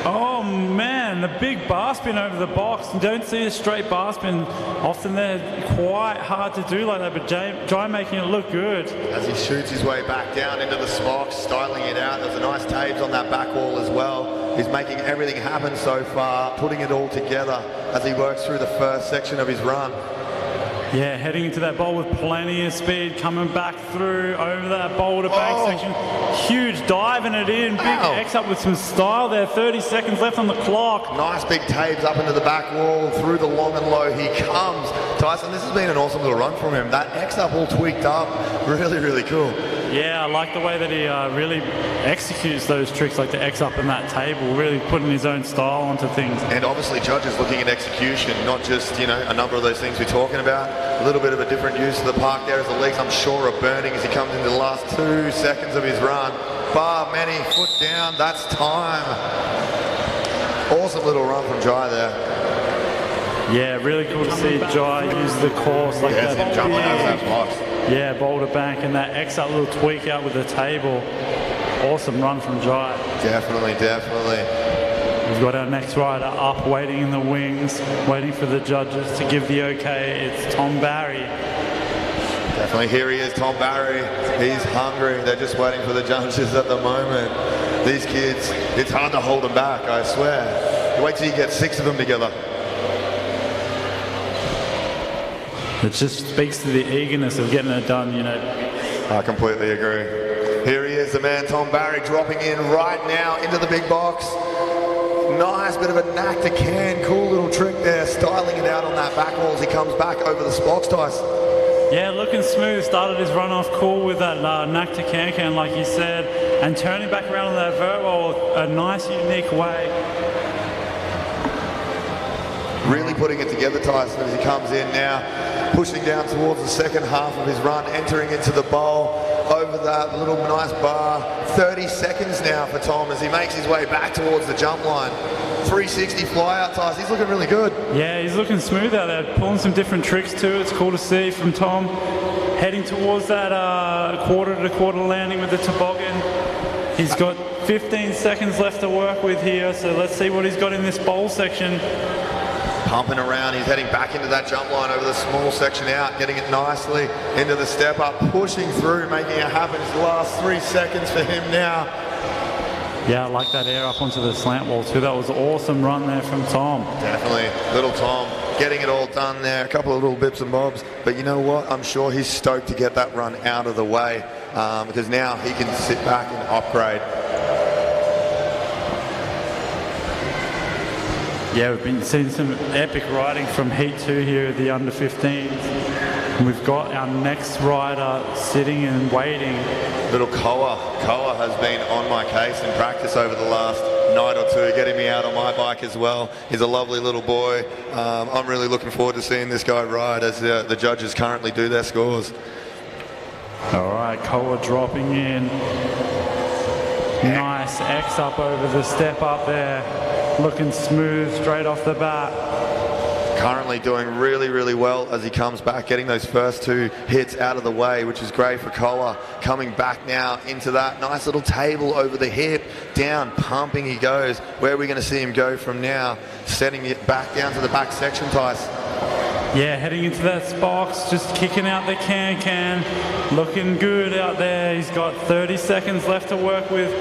Oh man, the big bar spin over the box. You don't see a straight bar spin. Often they're quite hard to do like that, but Jai making it look good. As he shoots his way back down into the spocks, styling it out. There's a nice tabes on that back wall as well. He's making everything happen so far, putting it all together as he works through the first section of his run. Yeah, heading into that bowl with plenty of speed, coming back through over that boulder bank section. Huge diving it in, big X up with some style there. 30 seconds left on the clock. Nice big tabs up into the back wall, through the long and low he comes. Tyson, this has been an awesome little run from him. That X up all tweaked up, really, really cool. Yeah, I like the way that he really executes those tricks, like the X up in that table, really putting his own style onto things. And obviously judges looking at execution, not just, you know, a number of those things we're talking about. A little bit of a different use of the park there as the legs, I'm sure, are burning as he comes into the last 2 seconds of his run. Bar Manny, foot down, that's time. Awesome little run from Jai there. Yeah, really cool to see Jai use the course like that. Him jumping over that box. Yeah, boulder bank and that X up little tweak out with the table. Awesome run from Jai. Definitely, definitely. We've got our next rider up, waiting in the wings, waiting for the judges to give the okay. It's Tom Barry. Definitely, here he is, Tom Barry. He's hungry. They're just waiting for the judges at the moment. These kids, it's hard to hold them back, I swear. Wait till you get 6 of them together. It just speaks to the eagerness of getting it done, you know. I completely agree. Here he is, the man, Tom Barry, dropping in right now into the big box. Nice bit of a knack to can. Cool little trick there, styling it out on that back wall as he comes back over the spokes, Tyson. Yeah, looking smooth. Started his run off cool with that knack to can, like you said, and turning back around on that vert wall a nice, unique way. Really putting it together, Tyson, as he comes in now, pushing down towards the second half of his run, entering into the bowl over that little nice bar. 30 seconds now for Tom as he makes his way back towards the jump line. 360 fly out, Tyson. He's looking really good. Yeah, he's looking smooth out there, pulling some different tricks too. It's cool to see from Tom. Heading towards that quarter-to-quarter landing with the toboggan. He's got 15 seconds left to work with here, so let's see what he's got in this bowl section. Pumping around, he's heading back into that jump line over the small section out, getting it nicely into the step up, pushing through, making it happen. It's the last 3 seconds for him now. Yeah, I like that air up onto the slant wall too. That was an awesome run there from Tom. Definitely, little Tom getting it all done there. A couple of little bits and bobs, but you know what? I'm sure he's stoked to get that run out of the way because now he can sit back and upgrade. Yeah, we've been seeing some epic riding from Heat 2 here at the under 15s. And we've got our next rider sitting and waiting. Little Koa. Koa has been on my case in practice over the last night or two, getting me out on my bike as well. He's a lovely little boy. I'm really looking forward to seeing this guy ride as the judges currently do their scores. All right, Koa dropping in. Nice X up over the step up there. Looking smooth straight off the bat. Currently doing really, really well as he comes back, getting those first 2 hits out of the way, which is great for Koa. Coming back now into that nice little table over the hip, down, pumping he goes. Where are we going to see him go from now? Setting it back down to the back section, Tice. Yeah, heading into that box, just kicking out the can. Looking good out there. He's got 30 seconds left to work with.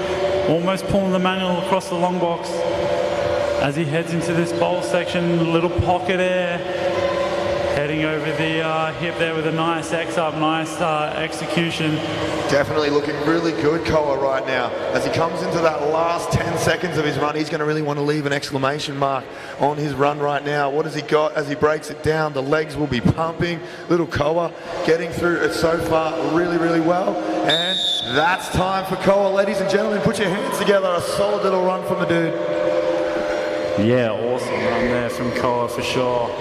Almost pulling the manual across the long box. As he heads into this bowl section, little pocket air, heading over the hip there with a nice X up, nice execution. Definitely looking really good, Koa, right now. As he comes into that last 10 seconds of his run, he's going to really want to leave an exclamation mark on his run right now. What has he got as he breaks it down? The legs will be pumping. Little Koa getting through it so far really, really well. And that's time for Koa. Ladies and gentlemen, put your hands together. A solid little run from the dude. Yeah, awesome run there from Koa for sure.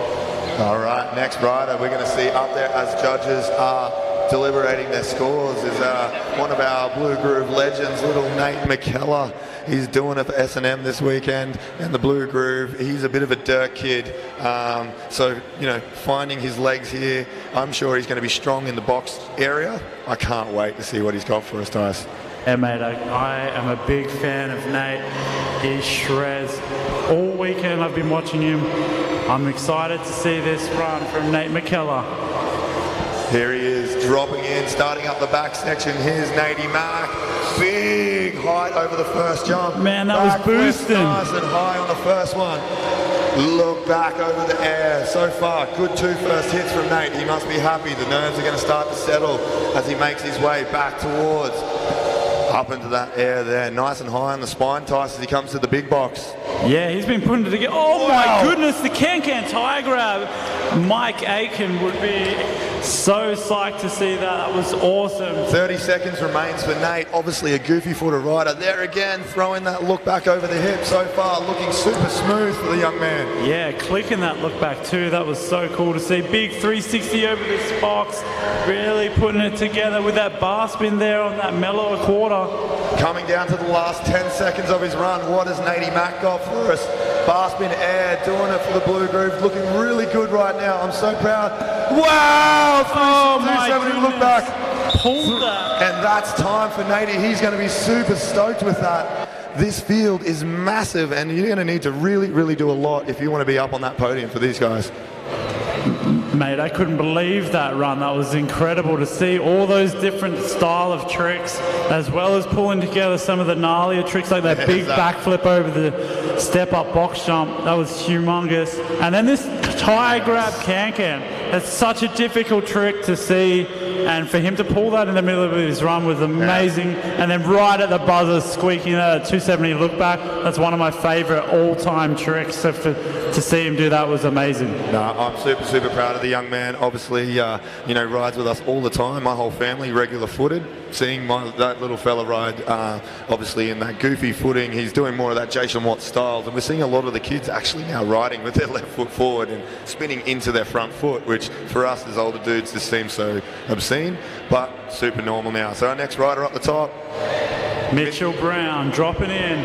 All right, next rider we're going to see up there as judges are deliberating their scores is one of our Blue Groove legends, little Nate McKellar. He's doing it for S&M this weekend, and the Blue Groove, he's a bit of a dirt kid. So, you know, finding his legs here, I'm sure he's going to be strong in the box area. I can't wait to see what he's got for us, Dice. Yeah, mate, I am a big fan of Nate. He shreds. All weekend I've been watching him. I'm excited to see this run from Nate McKellar. Here he is, dropping in, starting up the back section. Here's Natey Mack. Big height over the first jump. Man, that was boosting. Nice and high on the first one. Look back over the air. So far, good 2 first hits from Nate. He must be happy. The nerves are going to start to settle as he makes his way back towards up into that air there. Nice and high on the spine, Tice, as he comes to the big box. Yeah, he's been putting it together. Oh my goodness, the can-can tie grab. Mike Aiken would be so psyched to see that. That was awesome. 30 seconds remains for Nate. Obviously a goofy footer rider. There again, throwing that look back over the hip. So far, looking super smooth for the young man. Yeah, clicking that look back too. That was so cool to see. Big 360 over this box. Really putting it together with that bar spin there on that mellower quarter. Coming down to the last 10 seconds of his run. What has Natey Mack got for us? Bar spin air, doing it for the Blue Groove. Looking really good right now. I'm so proud. Wow! Oh my 270 look back. Pulled that. And that's time for Natey. He's going to be super stoked with that. This field is massive, and you're going to need to really, really do a lot if you want to be up on that podium for these guys. Mate, I couldn't believe that run. That was incredible to see all those different style of tricks, as well as pulling together some of the gnarlier tricks like that big backflip over the step-up box jump. That was humongous. And then this tie grab can-can. That's such a difficult trick to see, and for him to pull that in the middle of his run was amazing. And then right at the buzzer, squeaking that 270 look back. That's one of my favorite all-time tricks. So to see him do that was amazing. No, I'm super, super proud of the young man. Obviously, you know, rides with us all the time. My whole family regular footed. Seeing that little fella ride, obviously in that goofy footing, he's doing more of that Jason Watt styles, and we're seeing a lot of the kids actually now riding with their left foot forward and spinning into their front foot, which for us as older dudes just seems so obscene, but super normal now. So our next rider up the top, Mitchell Brown dropping in.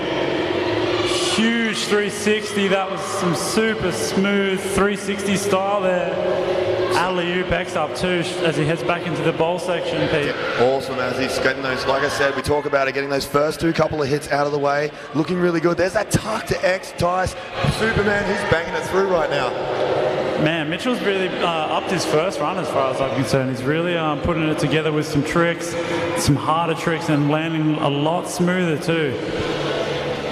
Huge 360. That was some super smooth 360 style there. Alley-oop X up too as he heads back into the bowl section, Pete. Awesome as he's getting those, like I said, we talk about it, getting those first couple of hits out of the way. Looking really good. There's that tuck to X, Tice. Superman, he's banging it through right now. Man, Mitchell's really upped his first run as far as I'm concerned. He's really putting it together with some tricks, some harder tricks, and landing a lot smoother too.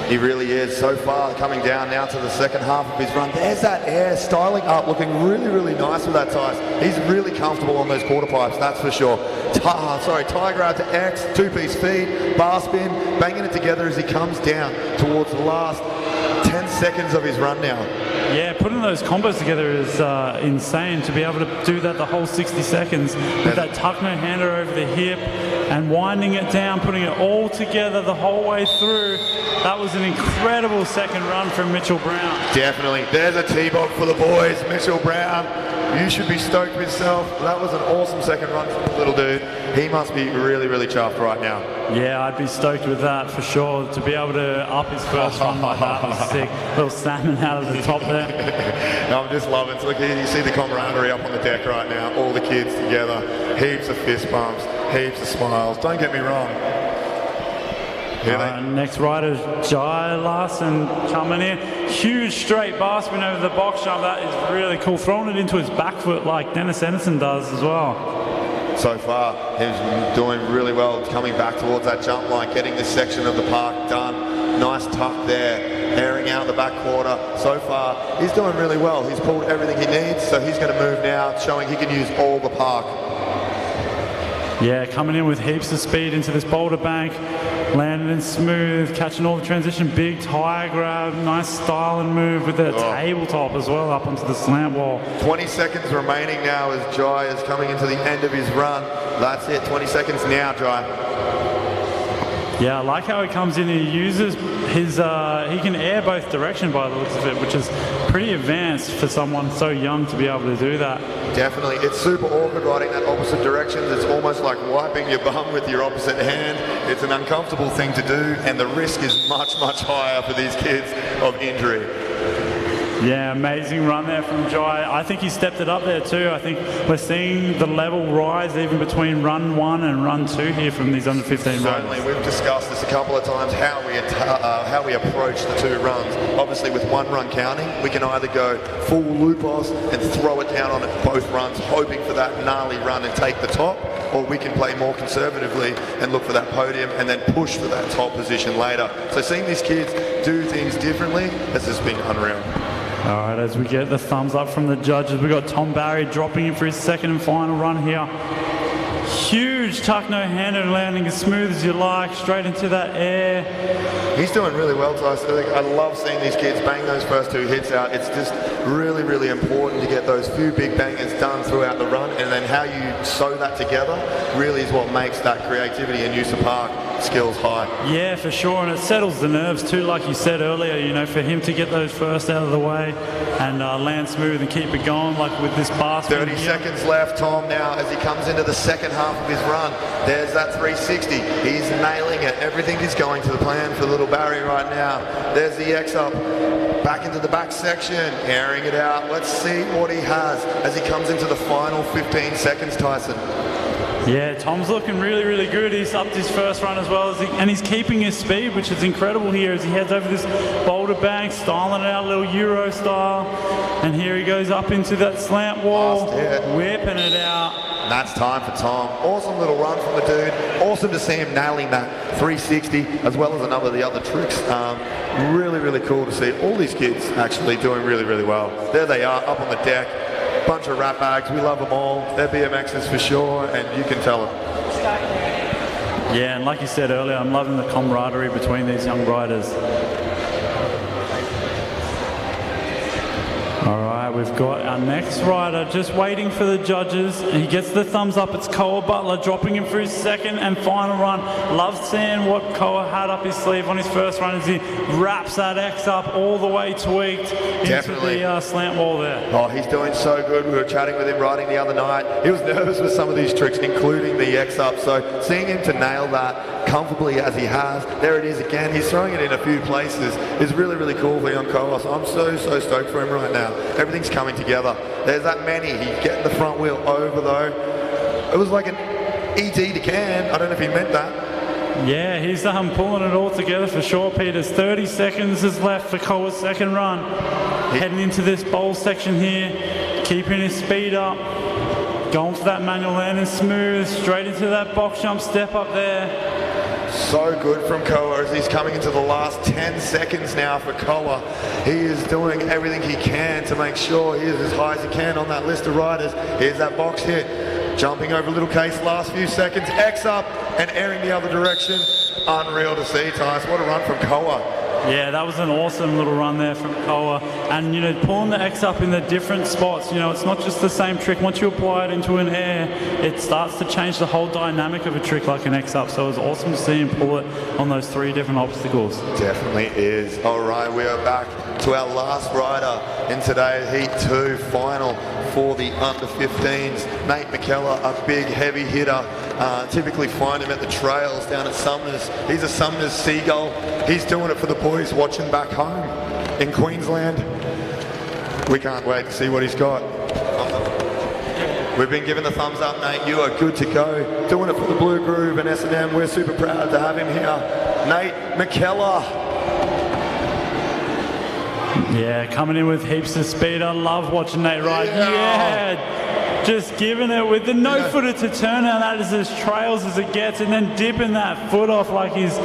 He really is. So far, coming down now to the second half of his run. There's that air styling up, looking really, really nice with that Tice. He's really comfortable on those quarter pipes, that's for sure. Tie grab to X, 2-piece feed, bar spin, banging it together as he comes down towards the last 10 seconds of his run now. Yeah, putting those combos together is insane. To be able to do that the whole 60 seconds with that tuck no hander over the hip and winding it down, putting it all together the whole way through. That was an incredible second run from Mitchell Brown. Definitely. There's a T-Bob for the boys. Mitchell Brown, you should be stoked with yourself. That was an awesome second run from the little dude. He must be really, really chuffed right now. Yeah, I'd be stoked with that for sure. To be able to up his first run like that was sick. Little salmon out of the top there. I'm just loving it. Look, you see the camaraderie up on the deck right now. All the kids together. Heaps of fist bumps. Heaps of smiles. Don't get me wrong. Next rider, Jai Larson coming in. Huge straight bar spin over the box jump. That is really cool. Throwing it into his back foot like Dennis Anderson does as well. So far, he's doing really well coming back towards that jump line, getting this section of the park done. Nice tuck there, airing out the back quarter. So far, he's doing really well. He's pulled everything he needs, so he's going to move now, showing he can use all the park. Yeah, coming in with heaps of speed into this boulder bank. Landing in smooth, catching all the transition, big tire grab, nice style and move with the tabletop as well up onto the slant wall. 20 seconds remaining now as Jai is coming into the end of his run. That's it, 20 seconds now, Jai. Yeah, I like how he comes in and he uses his, he can air both direction by the looks of it, which is pretty advanced for someone so young to be able to do that. Definitely. It's super awkward riding that opposite direction. It's almost like wiping your bum with your opposite hand. It's an uncomfortable thing to do, and the risk is much, much higher for these kids of injury. Yeah, amazing run there from Jai. I think he stepped it up there too. I think we're seeing the level rise even between run 1 and run 2 here from these under 15 Certainly, riders. we've discussed this a couple of times, how we approach the two runs. Obviously, with one run counting, we can either go full loopos and throw it down on it both runs, hoping for that gnarly run and take the top, or we can play more conservatively and look for that podium and then push for that top position later. So seeing these kids do things differently has just been unreal. All right, as we get the thumbs up from the judges, we've got Tom Barry dropping in for his second and final run here. Huge tuck no-hander landing as smooth as you like, straight into that air. He's doing really well, Tyson. I love seeing these kids bang those first 2 hits out. It's just really, really important to get those few big bangers done throughout the run, and then how you sew that together really is what makes that creativity and use of park skills high. Yeah, for sure, and it settles the nerves too, like you said earlier, you know, for him to get those first out of the way and land smooth and keep it going, like with this bar. 30 seconds left, Tom, now, as he comes into the second half of his run. There's that 360. He's nailing it. Everything is going to the plan for little Barry right now. There's the X up. Back into the back section, airing it out. Let's see what he has as he comes into the final 15 seconds, Tyson. Yeah, Tom's looking really, really good. He's upped his first run as well, and he's keeping his speed, which is incredible here as he heads over this boulder bank, styling it out, a little Euro style. And here he goes up into that slant wall, whipping it out. And that's time for Tom. Awesome little run from the dude. Awesome to see him nailing that 360 as well as a number of the other tricks. Really, really cool to see all these kids actually doing really, really well. There they are up on the deck. Bunch of rat bags. We love them all. They're BMXers for sure, and you can tell them. Yeah, and like you said earlier, I'm loving the camaraderie between these young riders. All right, we've got our next rider just waiting for the judges. He gets the thumbs up. It's Koa Butler dropping him for his second and final run. Love seeing what Koa had up his sleeve on his first run as he wraps that X up all the way tweaked into the slant wall there. Oh, he's doing so good. We were chatting with him riding the other night. He was nervous with some of these tricks, including the X up. So seeing him to nail that comfortably as he has, there it is again. He's throwing it in a few places. Is really, really cool for young Koa. So I'm so stoked for him right now. Everything's coming together. There's that Manny. He's getting the front wheel over though. It was like an ET to can. I don't know if he meant that. Yeah, he's pulling it all together for sure, Peters. 30 seconds is left for Koa's second run. Heading into this bowl section here, keeping his speed up. Going for that manual landing smooth, straight into that box jump step up there. So good from Koa as he's coming into the last 10 seconds now for Koa. He is doing everything he can to make sure he is as high as he can on that list of riders. Here's that box hit. Jumping over little case last few seconds. X up and airing the other direction. Unreal to see, Tice. What a run from Koa. Yeah, that was an awesome little run there from Koa. And, you know, pulling the X up in the different spots, you know, it's not just the same trick. Once you apply it into an air, it starts to change the whole dynamic of a trick like an X up. So it was awesome to see him pull it on those 3 different obstacles. Definitely is. All right, we are back to our last rider in today's Heat 2 final for the under-15s. Nate McKellar, a big, heavy hitter. Typically find him at the trails down at Sumners. He's a Sumners Seagull. He's doing it for the boys watching back home in Queensland. We can't wait to see what he's got. We've been given the thumbs up, Nate. You are good to go. Doing it for the Blue Groove and S&M. We're super proud to have him here. Nate McKellar. Yeah, coming in with heaps of speed. I love watching Nate ride. Yeah. Just giving it with the no-footer to turn out. That is as trails as it gets, and then dipping that foot off like he's...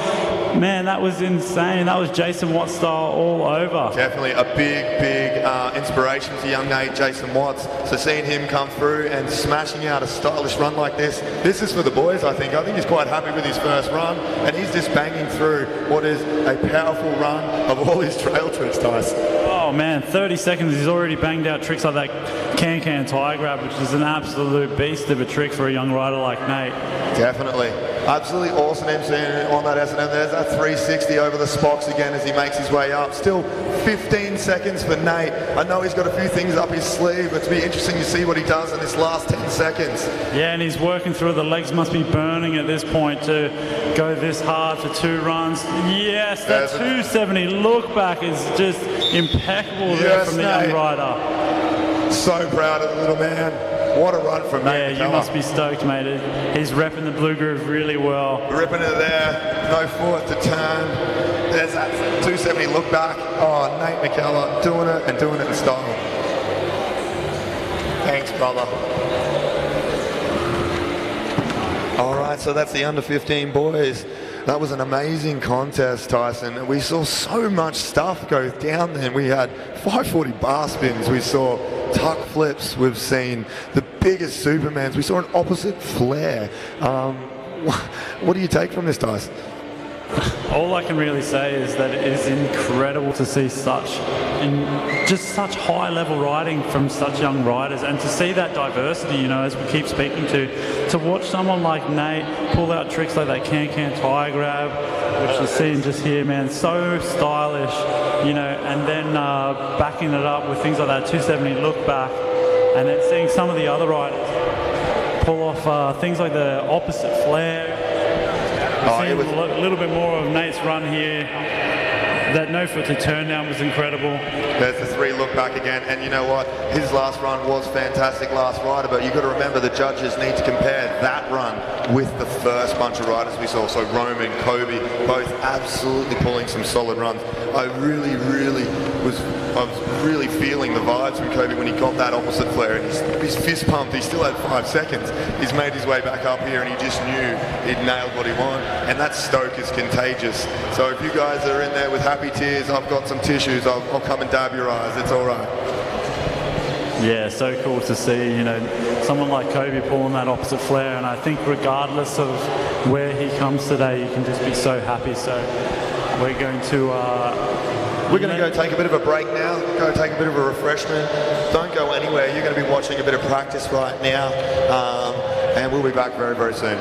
Man, that was insane. That was Jason Watts style all over. Definitely a big inspiration to young Nate, Jason Watts. So seeing him come through and smashing out a stylish run like this is for the boys, I think. I think he's quite happy with his first run, and he's just banging through what is a powerful run of all his trail tricks, Tice. Oh man, 30 seconds, he's already banged out tricks like that can tie grab, which is an absolute beast of a trick for a young rider like Nate. Definitely. Absolutely awesome MC on that S&M. There's that 360 over the Spox again as he makes his way up. Still 15 seconds for Nate. I know he's got a few things up his sleeve, but it'll be interesting to see what he does in this last 10 seconds. Yeah, and he's working through it. The legs must be burning at this point to go this hard for 2 runs. Yes, that 270 look back is just impeccable there from the young rider. So proud of the little man. What a run from Nate. Yeah, you must be stoked, mate. He's repping the Blue Groove really well. Ripping it there, no foot to turn. There's that 270 look back. Oh, Nate McKellar doing it and doing it in style. Thanks, brother. All right, so that's the under 15 boys. That was an amazing contest, Tyson. We saw so much stuff go down there. We had 540 bar spins. We saw tuck flips. We've seen the biggest Supermans. We saw an opposite flare. What do you take from this, Tyson? All I can really say is that it is incredible to see such high level riding from such young riders, and to see that diversity, you know, as we keep speaking to watch someone like Nate pull out tricks like that can tire grab, which you're seeing just here, man, so stylish, you know, and then backing it up with things like that 270 look back, and then seeing some of the other riders pull off things like the opposite flare. Seeing a little bit more of Nate's run here. That no foot to turn down was incredible. There's the 3 look back again, and you know what? His last run was fantastic last rider, but you've got to remember the judges need to compare that run with the first bunch of riders we saw. So Roman, Kobe, both absolutely pulling some solid runs. I was really feeling the vibes from Kobe when he got that opposite flare, and he's fist pumped. He still had 5 seconds. He's made his way back up here, and he just knew he'd nailed what he wanted, and that stoke is contagious. So if you guys are in there with happy tears, I've got some tissues. I'll come and dab your eyes. It's all right. Yeah, so cool to see, you know, someone like Kobe pulling that opposite flare, and I think regardless of where he comes today, you can just be so happy. So we're going to go take a bit of a break now, go take a bit of a refreshment. Don't go anywhere. You're going to be watching a bit of practice right now, and we'll be back very, very soon.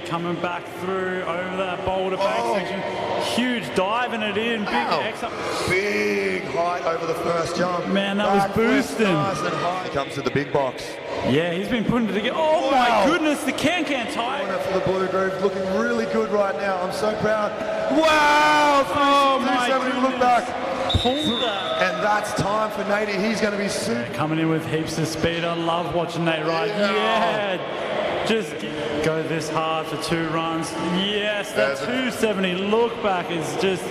coming back through over that boulder bank section. Huge diving it in. Big height over the first jump. Man, that was boosting. Nice and high. He comes to the big box. Yeah, he's been putting it together. Oh my goodness, the can-can tie. For the blue groove, looking really good right now. I'm so proud. Wow! Oh my 370, goodness. look back. Pulled that. And that's time for Nate. He's going to be super. Coming in with heaps of speed. I love watching Nate ride. Yeah. Just go this hard for 2 runs. Yes, that 270 look back is just...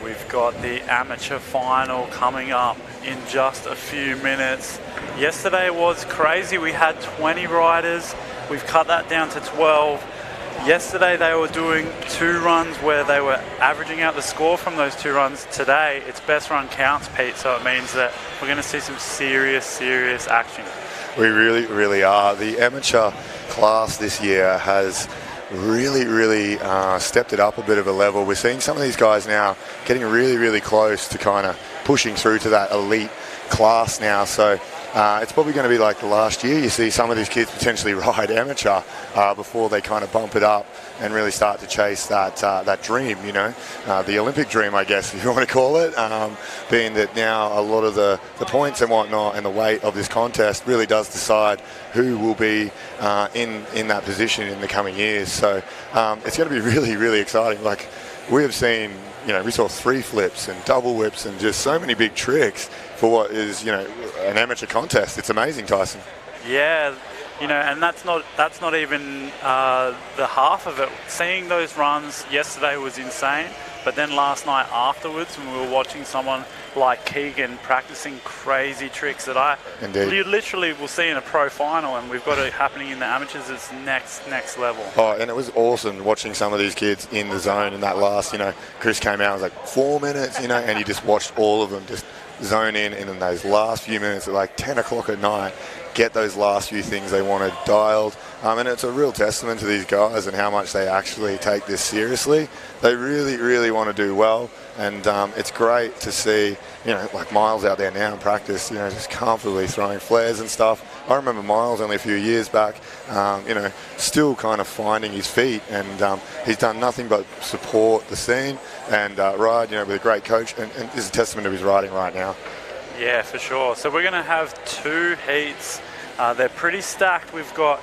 We've got the amateur final coming up in just a few minutes. Yesterday was crazy. We had 20 riders. We've cut that down to 12. Yesterday they were doing 2 runs where they were averaging out the score from those 2 runs. Today it's best run counts, Pete, so it means that we're going to see some serious action. We really are. The amateur class this year has really stepped it up a bit of a level. We're seeing some of these guys now getting really close to kind of pushing through to that elite class now. So it's probably going to be like the last year. You see some of these kids potentially ride amateur before they kind of bump it up and really start to chase that dream, you know, the Olympic dream, I guess, if you want to call it, being that now a lot of the points and whatnot and the weight of this contest really does decide who will be in that position in the coming years. So it's going to be really exciting. Like we have seen, you know, we saw 3 flips and double whips and just so many big tricks for what is, you know, an amateur contest. It's amazing, Tyson. Yeah, and that's not even the half of it. Seeing those runs yesterday was insane, but then last night afterwards, when we were watching someone like Keegan practicing crazy tricks that you literally will see in a pro final, and we've got it happening in the amateurs. It's next level. Oh, and it was awesome watching some of these kids in the zone in that last, Chris came out, it was like 4 minutes, and you just watched all of them just zone in, and in those last few minutes at like 10 o'clock at night, get those last few things they wanted dialed. And it's a real testament to these guys and how much they actually take this seriously. They really, really want to do well. And it's great to see, like Miles out there now in practice, just comfortably throwing flares and stuff. I remember Miles only a few years back, still kind of finding his feet. And he's done nothing but support the scene and ride, with a great coach. And is a testament to his riding right now. Yeah, for sure. So we're going to have 2 heats. They're pretty stacked. We've got,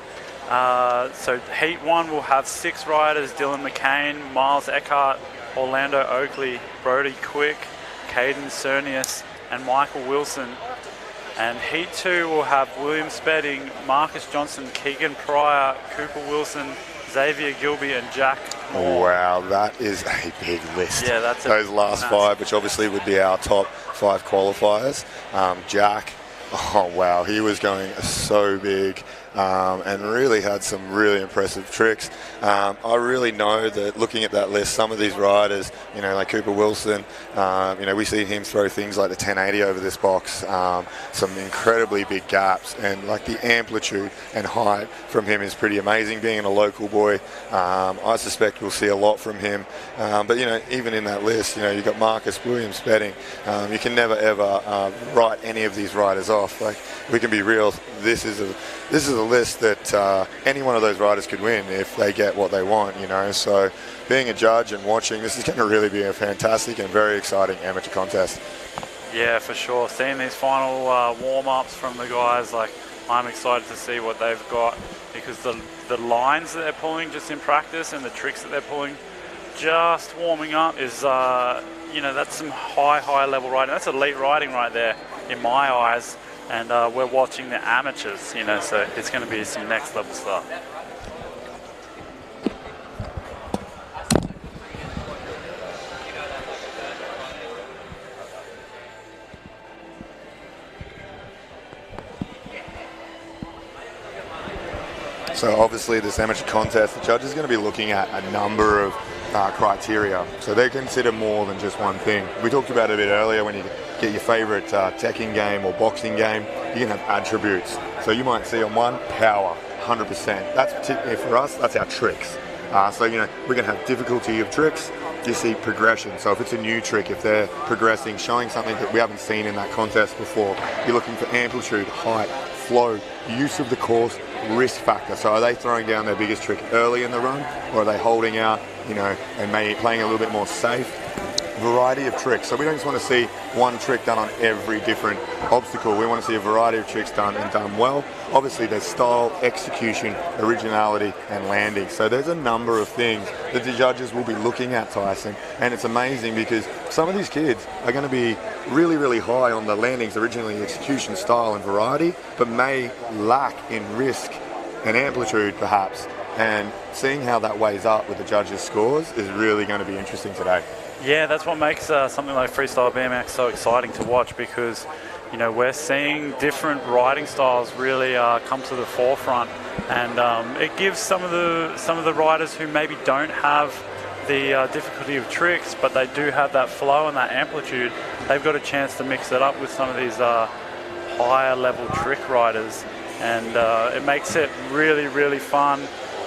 so heat 1 will have 6 riders: Dylan McCain, Miles Eckhart, Orlando Oakley, Brody Quick, Caden Cernius, and Michael Wilson. And heat 2 will have William Spedding, Marcus Johnson, Keegan Pryor, Cooper Wilson, Xavier Gilby, and Jack Moore. Wow, that is a big list. Yeah, that's those last 5, which obviously would be our top 5 qualifiers. Jack, oh wow, he was going so big. And really had some really impressive tricks. I really know that looking at that list, some of these riders, like Cooper Wilson, we see him throw things like the 1080 over this box, some incredibly big gaps, and like the amplitude and height from him is pretty amazing. Being a local boy, I suspect we'll see a lot from him. But even in that list, you've got Marcus Williams Spedding. You can never ever write any of these riders off. Like, we can be real. This is a list that any one of those riders could win if they get what they want, So being a judge and watching, this is going to really be a fantastic and very exciting amateur contest. Yeah, for sure. Seeing these final warm-ups from the guys, I'm excited to see what they've got, because the lines that they're pulling just in practice and the tricks that they're pulling just warming up is, that's some high level riding. That's elite riding right there in my eyes. And we're watching the amateurs, so it's going to be some next level stuff. So obviously this amateur contest, the judge is going to be looking at a number of criteria. So they consider more than just one thing. We talked about it a bit earlier. When you get your favourite teching game or boxing game, you can have attributes. So you might see on one, power, 100%. That's particularly for us, that's our tricks. So we're going to have difficulty of tricks. You see progression. So if it's a new trick, if they're progressing, showing something that we haven't seen in that contest before, you're looking for amplitude, height, flow, use of the course, risk factor. So are they throwing down their biggest trick early in the run, or are they holding out, and maybe playing a little bit more safe? Variety of tricks. So we don't just want to see one trick done on every different obstacle. We want to see a variety of tricks done and done well. Obviously there's style, execution, originality, and landing. So there's a number of things that the judges will be looking at, Tyson, and it's amazing because some of these kids are going to be really, really high on the landings, originally execution, style, and variety, but may lack in risk and amplitude perhaps. And seeing how that weighs up with the judges' scores is really going to be interesting today. Yeah, that's what makes something like freestyle BMX so exciting to watch, because we're seeing different riding styles really come to the forefront, and it gives some of the riders who maybe don't have the difficulty of tricks, but they do have that flow and that amplitude. They've got a chance to mix it up with some of these higher level trick riders, and it makes it really, really fun.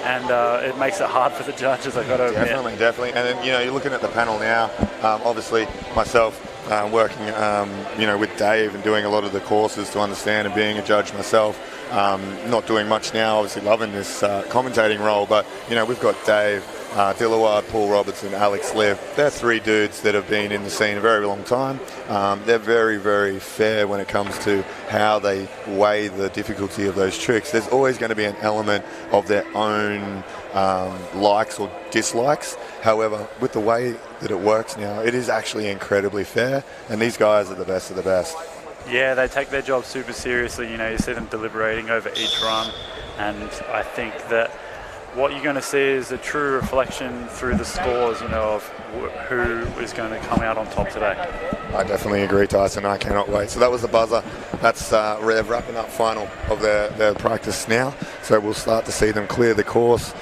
And it makes it hard for the judges, I've got to admit. Definitely. And then, you're looking at the panel now. Obviously, myself working, with Dave and doing a lot of the courses to understand, and being a judge myself. Not doing much now, obviously loving this commentating role, but, we've got Dave, Dillaward, Paul Robertson, Alex Liv. They're 3 dudes that have been in the scene a very long time. They're very, very fair when it comes to how they weigh the difficulty of those tricks. There's always going to be an element of their own likes or dislikes. However, with the way that it works now, it is actually incredibly fair, and these guys are the best of the best. Yeah, they take their job super seriously. You know, you see them deliberating over each run, and I think that what you're going to see is a true reflection through the scores, you know, of who is going to come out on top today. I definitely agree, Tyson. I cannot wait. So that was the buzzer. That's they're wrapping up final of their practice now. So we'll start to see them clear the course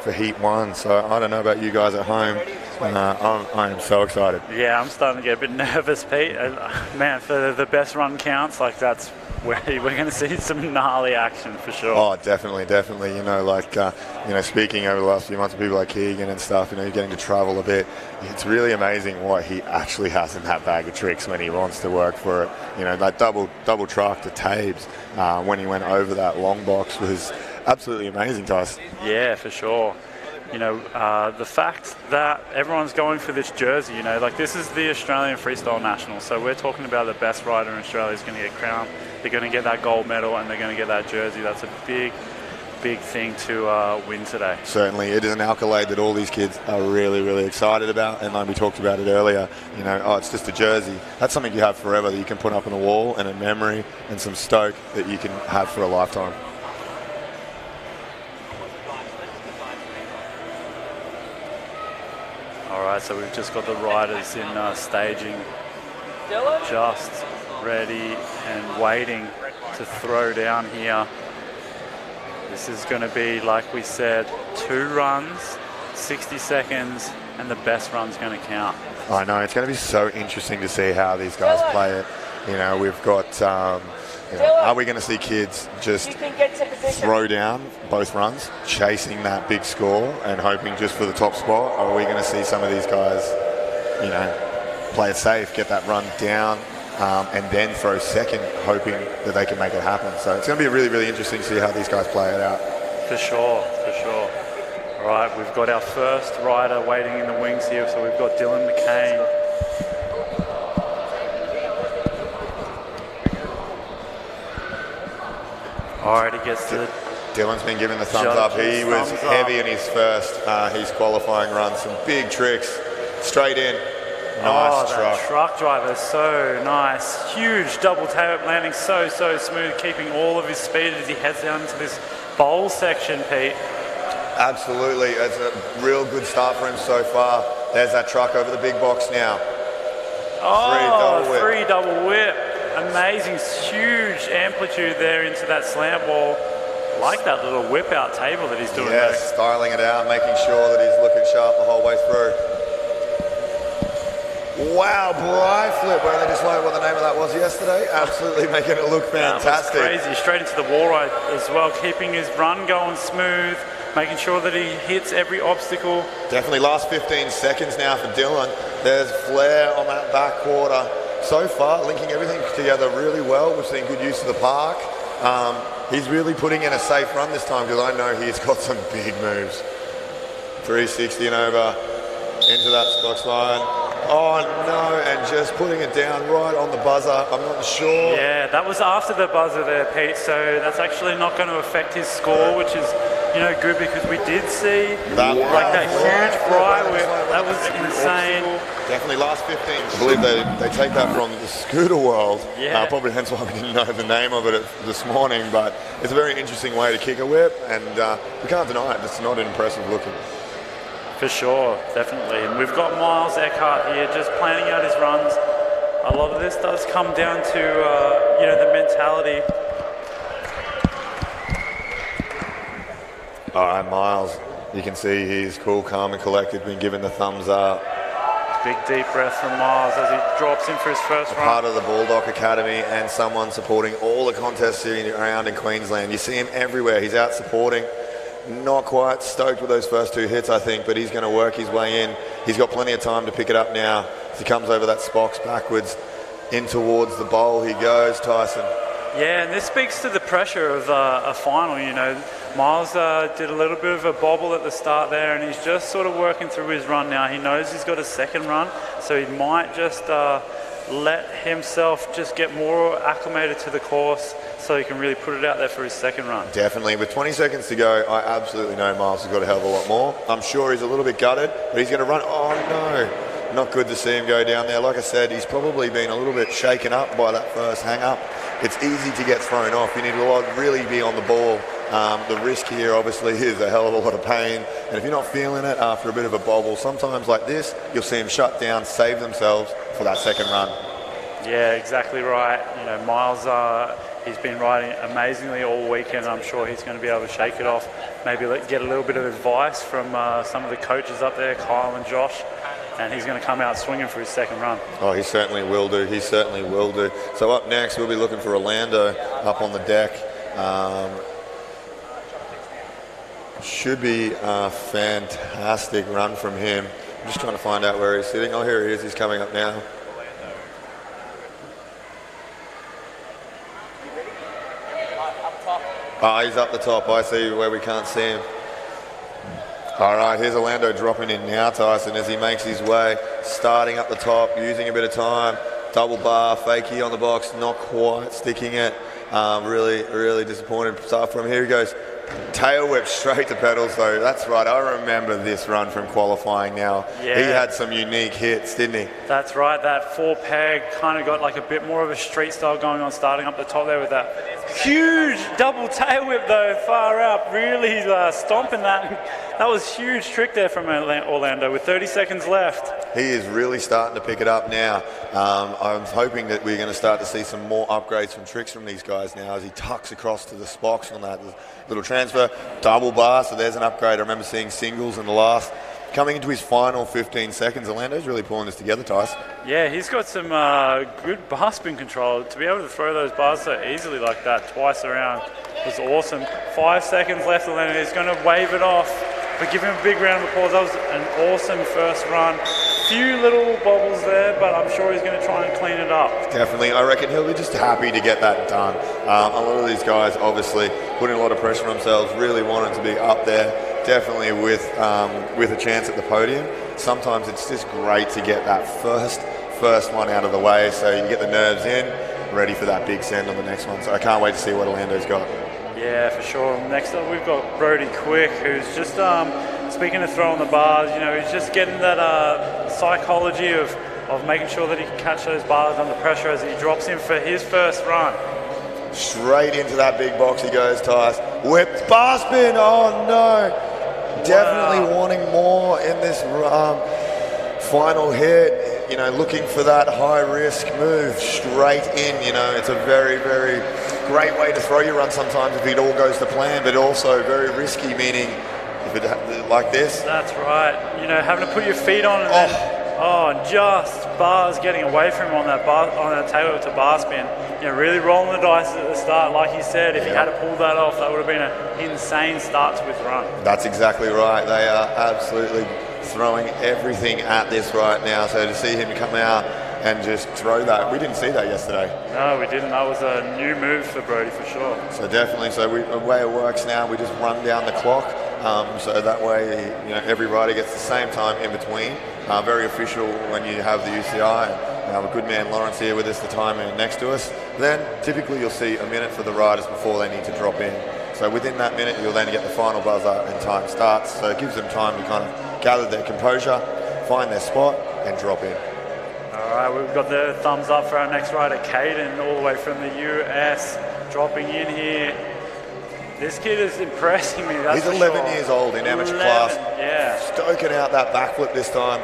for Heat 1. So I don't know about you guys at home. I am so excited. Yeah, I'm starting to get a bit nervous, Pete. Man, for the best run counts, like that's where we're going to see some gnarly action for sure. Oh, definitely. You know, like, you know, speaking over the last few months with people like Keegan and stuff, you know, you're getting to travel a bit. It's really amazing what he actually has in that bag of tricks when he wants to work for it. You know, that double truck to Tabes when he went over that long box was absolutely amazing to us. Yeah, for sure. You know, the fact that everyone's going for this jersey, you know, like this is the Australian Freestyle National, so we're talking about the best rider in Australia is going to get crowned. They're going to get that gold medal and they're going to get that jersey. That's a big thing to win today. Certainly, it is an accolade that all these kids are really, really excited about. And like we talked about it earlier, you know, oh, it's just a jersey. That's something you have forever that you can put up on a wall and a memory and some stoke that you can have for a lifetime. All right, so we've just got the riders in staging, just ready and waiting to throw down here. This is going to be, like we said, 2 runs, 60 seconds, and the best run's going to count. I know, it's going to be so interesting to see how these guys play it. You know, we've got, you know, are we going to see kids just throw down both runs, chasing that big score and hoping just for the top spot? Or are we going to see some of these guys, you know, play it safe, get that run down, and then throw second, hoping that they can make it happen? So it's going to be really, really interesting to see how these guys play it out. For sure. All right, we've got our first rider waiting in the wings here. So we've got Dylan McCain. All right, he gets to Dylan's been given the thumbs up. He was heavy in his first his qualifying run. Some big tricks, straight in. Nice truck. That truck driver, so nice. Huge double tail landing, so smooth, keeping all of his speed as he heads down into this bowl section, Pete. Absolutely, it's a real good start for him so far. There's that truck over the big box now. Three double whip. Amazing, huge amplitude there into that slant wall. Like that little whip out table that he's doing there. Yes, styling it out, making sure that he's looking sharp the whole way through. Wow, Bri flip. Where they just learned what the name of that was yesterday. Absolutely making it look fantastic. That was crazy. Straight into the wall ride as well, keeping his run going smooth, making sure that he hits every obstacle. Definitely last 15 seconds now for Dylan. There's flare on that back quarter. So far, linking everything together really well. We've seen good use of the park. He's really putting in a safe run this time because I know he's got some big moves. 360 and over into that box line. Oh no, and just putting it down right on the buzzer. I'm not sure. Yeah, that was after the buzzer there, Pete, so that's actually not going to affect his score, which is, you know, good because we did see that huge fry whip. That was insane. Definitely last 15. I believe they take that from the scooter world. Yeah. Probably hence why we didn't know the name of it this morning, but it's a very interesting way to kick a whip, and we can't deny it. It's not impressive looking. For sure, definitely. And we've got Miles Eckhart here just planning out his runs. A lot of this does come down to, you know, the mentality. All right, Miles, you can see he's cool, calm and collected, been given the thumbs up. Big deep breath from Miles as he drops in for his first run. Part of the Bulldog Academy and someone supporting all the contests around in Queensland. You see him everywhere. He's out supporting. Not quite stoked with those first 2 hits, I think, but he's going to work his way in. He's got plenty of time to pick it up now. As he comes over that Spox backwards in towards the bowl, he goes, Tyson. Yeah, and this speaks to the pressure of a final, you know. Miles did a little bit of a bobble at the start there, and he's just sort of working through his run now. He knows he's got a second run, so he might just let himself just get more acclimated to the course so he can really put it out there for his second run. Definitely. With 20 seconds to go, I absolutely know Miles has got a hell of a lot more. I'm sure he's a little bit gutted, but he's going to run. Oh, no. Not good to see him go down there. Like I said, he's probably been a little bit shaken up by that first hang-up. It's easy to get thrown off. You need to really be on the ball. The risk here obviously is a hell of a lot of pain, and if you're not feeling it after a bit of a bobble, sometimes like this, you'll see them shut down, save themselves for that second run. Yeah, exactly right. You know, Miles, he's been riding amazingly all weekend. I'm sure he's going to be able to shake it off. Maybe get a little bit of advice from some of the coaches up there, Kyle and Josh, and he's going to come out swinging for his second run. Oh, he certainly will do. He certainly will do. So up next, we'll be looking for Orlando up on the deck. Should be a fantastic run from him. I'm just trying to find out where he's sitting. Oh, here he is. He's coming up now. Oh, he's up the top. I see where we can't see him. All right, here's Orlando dropping in now, Tyson, as he makes his way, starting up the top, using a bit of time. Double bar, fakie on the box, not quite sticking it. Really, really disappointed start from here. He goes tail whip straight to pedals, though. That's right. I remember this run from qualifying now. Yeah. He had some unique hits, didn't he? That's right. That 4-peg kind of got like a bit more of a street style going on, starting up the top there with that huge double tail whip, though, far up. Really stomping that. That was a huge trick there from Orlando with 30 seconds left. He is really starting to pick it up now. I'm hoping that we're going to start to see some more upgrades from tricks from these guys now as he tucks across to the Spox on that little transfer. Double bar, so there's an upgrade. I remember seeing singles in the last. Coming into his final 15 seconds, Orlando's really pulling this together, Tice. Yeah, he's got some good bar spin control. To be able to throw those bars so easily like that twice around was awesome. 5 seconds left, Orlando. He's going to wave it off. But give him a big round of applause. That was an awesome first run. Few little bobbles there, but I'm sure he's going to try and clean it up. Definitely. I reckon he'll be just happy to get that done. A lot of these guys obviously putting a lot of pressure on themselves, really wanting to be up there, definitely with a chance at the podium. Sometimes it's just great to get that first one out of the way so you get the nerves in, ready for that big send on the next one. So I can't wait to see what Orlando's got. Yeah, for sure. Next up, we've got Brody Quick, who's just, speaking of throwing the bars, you know, he's just getting that psychology of making sure that he can catch those bars under pressure as he drops in for his first run. Straight into that big box he goes, Tice. Whipped bar spin, oh no. Definitely wanting more in this final hit, you know, looking for that high risk move straight in, you know. It's a very, very great way to throw your run sometimes if it all goes to plan, but also very risky, meaning if it like this. That's right. You know, having to put your feet on and then, just bars getting away from him on that bar, on that tail to bar spin. You know, really rolling the dice at the start. Like you said, if he had to pull that off, that would have been an insane start to his run. That's exactly right. They are absolutely throwing everything at this right now. So to see him come out and just throw that, we didn't see that yesterday. No, we didn't. That was a new move for Brody for sure. So definitely, the way it works now, we just run down the clock. So that way, you know, every rider gets the same time in between. Very official when you have the UCI. And we have a good man, Lawrence, here with us, the timer next to us. Then typically you'll see a minute for the riders before they need to drop in. So within that minute, you'll then get the final buzzer and time starts. So it gives them time to kind of gather their composure, find their spot, and drop in. All right, we've got the thumbs up for our next rider, Caden, all the way from the US, dropping in here. This kid is impressing me, that's He's 11 years old in amateur class. Yeah. Stoking out that backflip this time.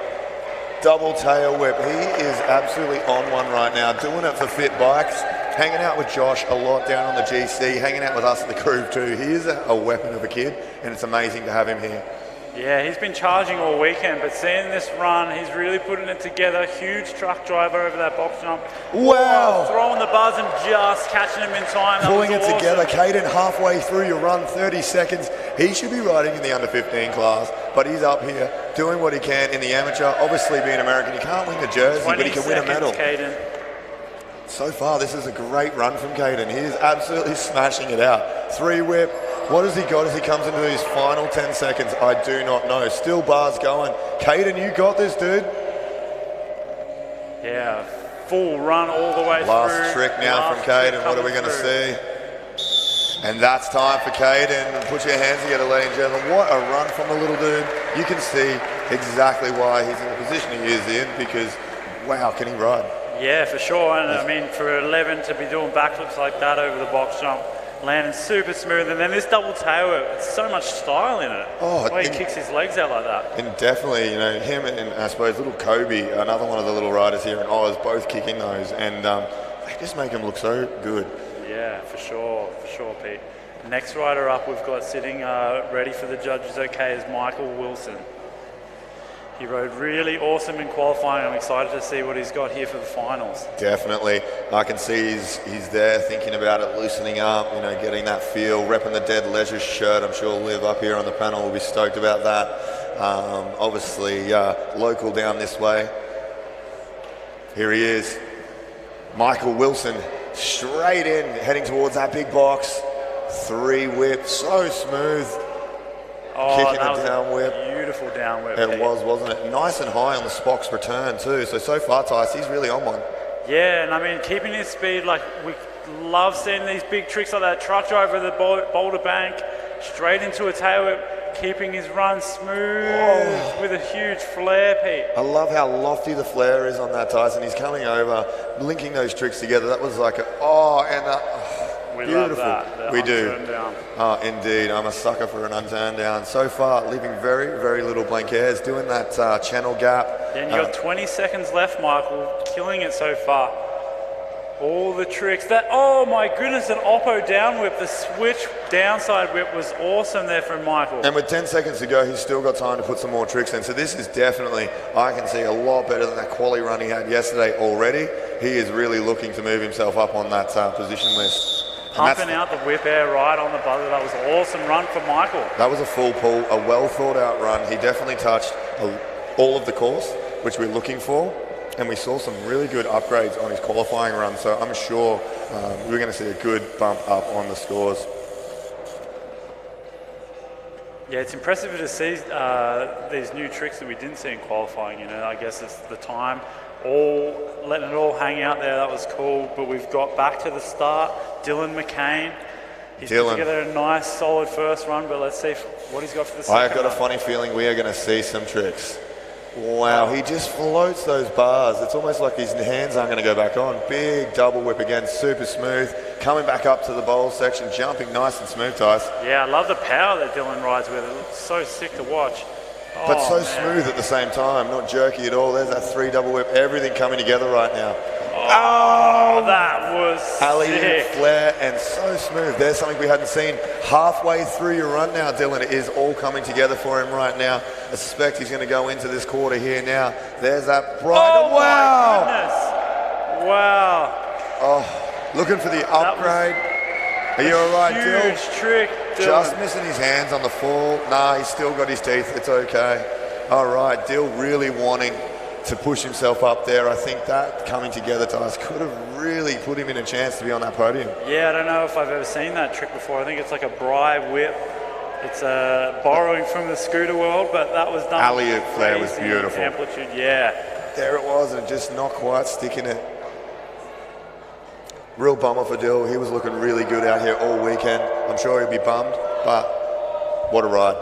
Double tail whip. He is absolutely on one right now, doing it for Fit Bikes. Hanging out with Josh a lot down on the GC, hanging out with us at the Groove too. He is a weapon of a kid, and it's amazing to have him here. Yeah, he's been charging all weekend, but seeing this run, he's really putting it together. Huge truck driver over that box jump. Wow! Throwing the buzz and just catching him in time. Pulling it awesome. together. Caden halfway through your run, 30 seconds. He should be riding in the under 15 class, but he's up here doing what he can in the amateur. Obviously being American, he can't win the jersey, but he can win a medal. Caden. So far, this is a great run from Caden. He is absolutely smashing it out. 3 whip. What has he got as he comes into his final 10 seconds? I do not know. Still bars going. Caden, you got this, dude. Yeah, full run all the way through. Last trick now from Caden. What are we going to see? And that's time for Caden. Put your hands together, ladies and gentlemen. What a run from the little dude. You can see exactly why he's in the position he is in, because, wow, can he ride? Yeah, for sure. And I mean, for 11 to be doing backflips like that over the box jump, landing super smooth, and then this double tail whip, it's so much style in it. Oh, the way he kicks his legs out like that. And definitely, you know, him and I suppose little Kobe, another one of the little riders here in Oz, both kicking those, and they just make him look so good. Yeah, for sure, Pete. Next rider up we've got sitting ready for the judges okay is Michael Wilson. He rode really awesome in qualifying. I'm excited to see what he's got here for the finals. Definitely. I can see he's there thinking about it, loosening up, you know, getting that feel, repping the Dead Leisure shirt. I'm sure Liv up here on the panel will be stoked about that. Obviously, local down this way. Here he is, Michael Wilson, straight in, heading towards that big box. 3 whip, so smooth. Oh, Kicking that a was down whip. a beautiful down whip. It was, wasn't it? Nice and high on the Spock's return too. So far, Tice, he's really on one. Yeah, and I mean, keeping his speed, like we love seeing these big tricks like that. Truck driver the boulder bank, straight into a tail whip, keeping his run smooth with a huge flare, Pete. I love how lofty the flare is on that, Tyson. He's coming over, linking those tricks together. That was like We beautiful. love that. We do. Down. Oh, indeed. I'm a sucker for an unturned down. So far, leaving very, very little blank hairs, doing that channel gap. Yeah, and you got 20 seconds left, Michael. Killing it so far. All the tricks. Oh my goodness, an Oppo down whip. The switch downside whip was awesome there from Michael. And with 10 seconds to go, he's still got time to put some more tricks in. So this is definitely, I can see, a lot better than that quali run he had yesterday already. He is really looking to move himself up on that position list. Pumping out the whip air right on the buzzer. That was an awesome run for Michael. That was a full pull, a well thought out run. He definitely touched all of the course, which we're looking for. And we saw some really good upgrades on his qualifying run. So I'm sure we're going to see a good bump up on the scores. Yeah, it's impressive to see these new tricks that we didn't see in qualifying. You know, I guess it's the time. Letting it all hang out there, that was cool. But we've got back to the start. Dylan McCain. He's put together a nice, solid first run, but let's see what he's got for the second I've got run. a funny feeling we are going to see some tricks. Wow, he just floats those bars. It's almost like his hands aren't going to go back on. Big double whip again, super smooth. Coming back up to the bowl section, jumping nice and smooth, Tice. Yeah, I love the power that Dylan rides with. It looks so sick to watch. But so smooth at the same time, not jerky at all. There's that 3 double whip, everything coming together right now. Oh, that was alley-oop, sick. flare, and so smooth. There's something we hadn't seen. Halfway through your run now, Dylan. It is all coming together for him right now. I suspect he's going to go into this quarter here now. There's that bright. Oh, wow! my goodness. Wow. Oh, looking for the upgrade. Are you all right, Dylan? Huge trick, Dylan. Just missing his hands on the fall. Nah, he's still got his teeth. It's okay. All right, Dill really wanting to push himself up there. I think that coming together to us could have really put him in a chance to be on that podium. Yeah, I don't know if I've ever seen that trick before. I think it's like a Bry whip. It's borrowing from the scooter world, but that was done. Alley-oop flare was beautiful. Amplitude, yeah. There it was, and just not quite sticking it. Real bummer for Dill. He was looking really good out here all weekend. I'm sure he'll be bummed, but what a ride.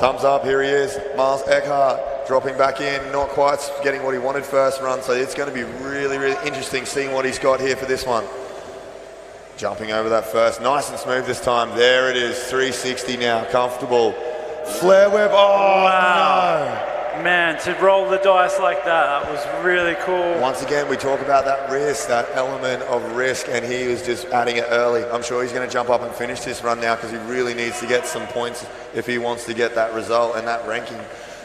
Thumbs up, here he is, Miles Eckhart, dropping back in, not quite getting what he wanted first run, so it's going to be really, really interesting seeing what he's got here for this one. Jumping over that first, nice and smooth this time. There it is, 360 now, comfortable. Flare whip, oh wow. No. Man, to roll the dice like that was really cool. Once again, we talk about that risk, that element of risk, and he was just adding it early. I'm sure he's going to jump up and finish this run now because he really needs to get some points if he wants to get that result and that ranking.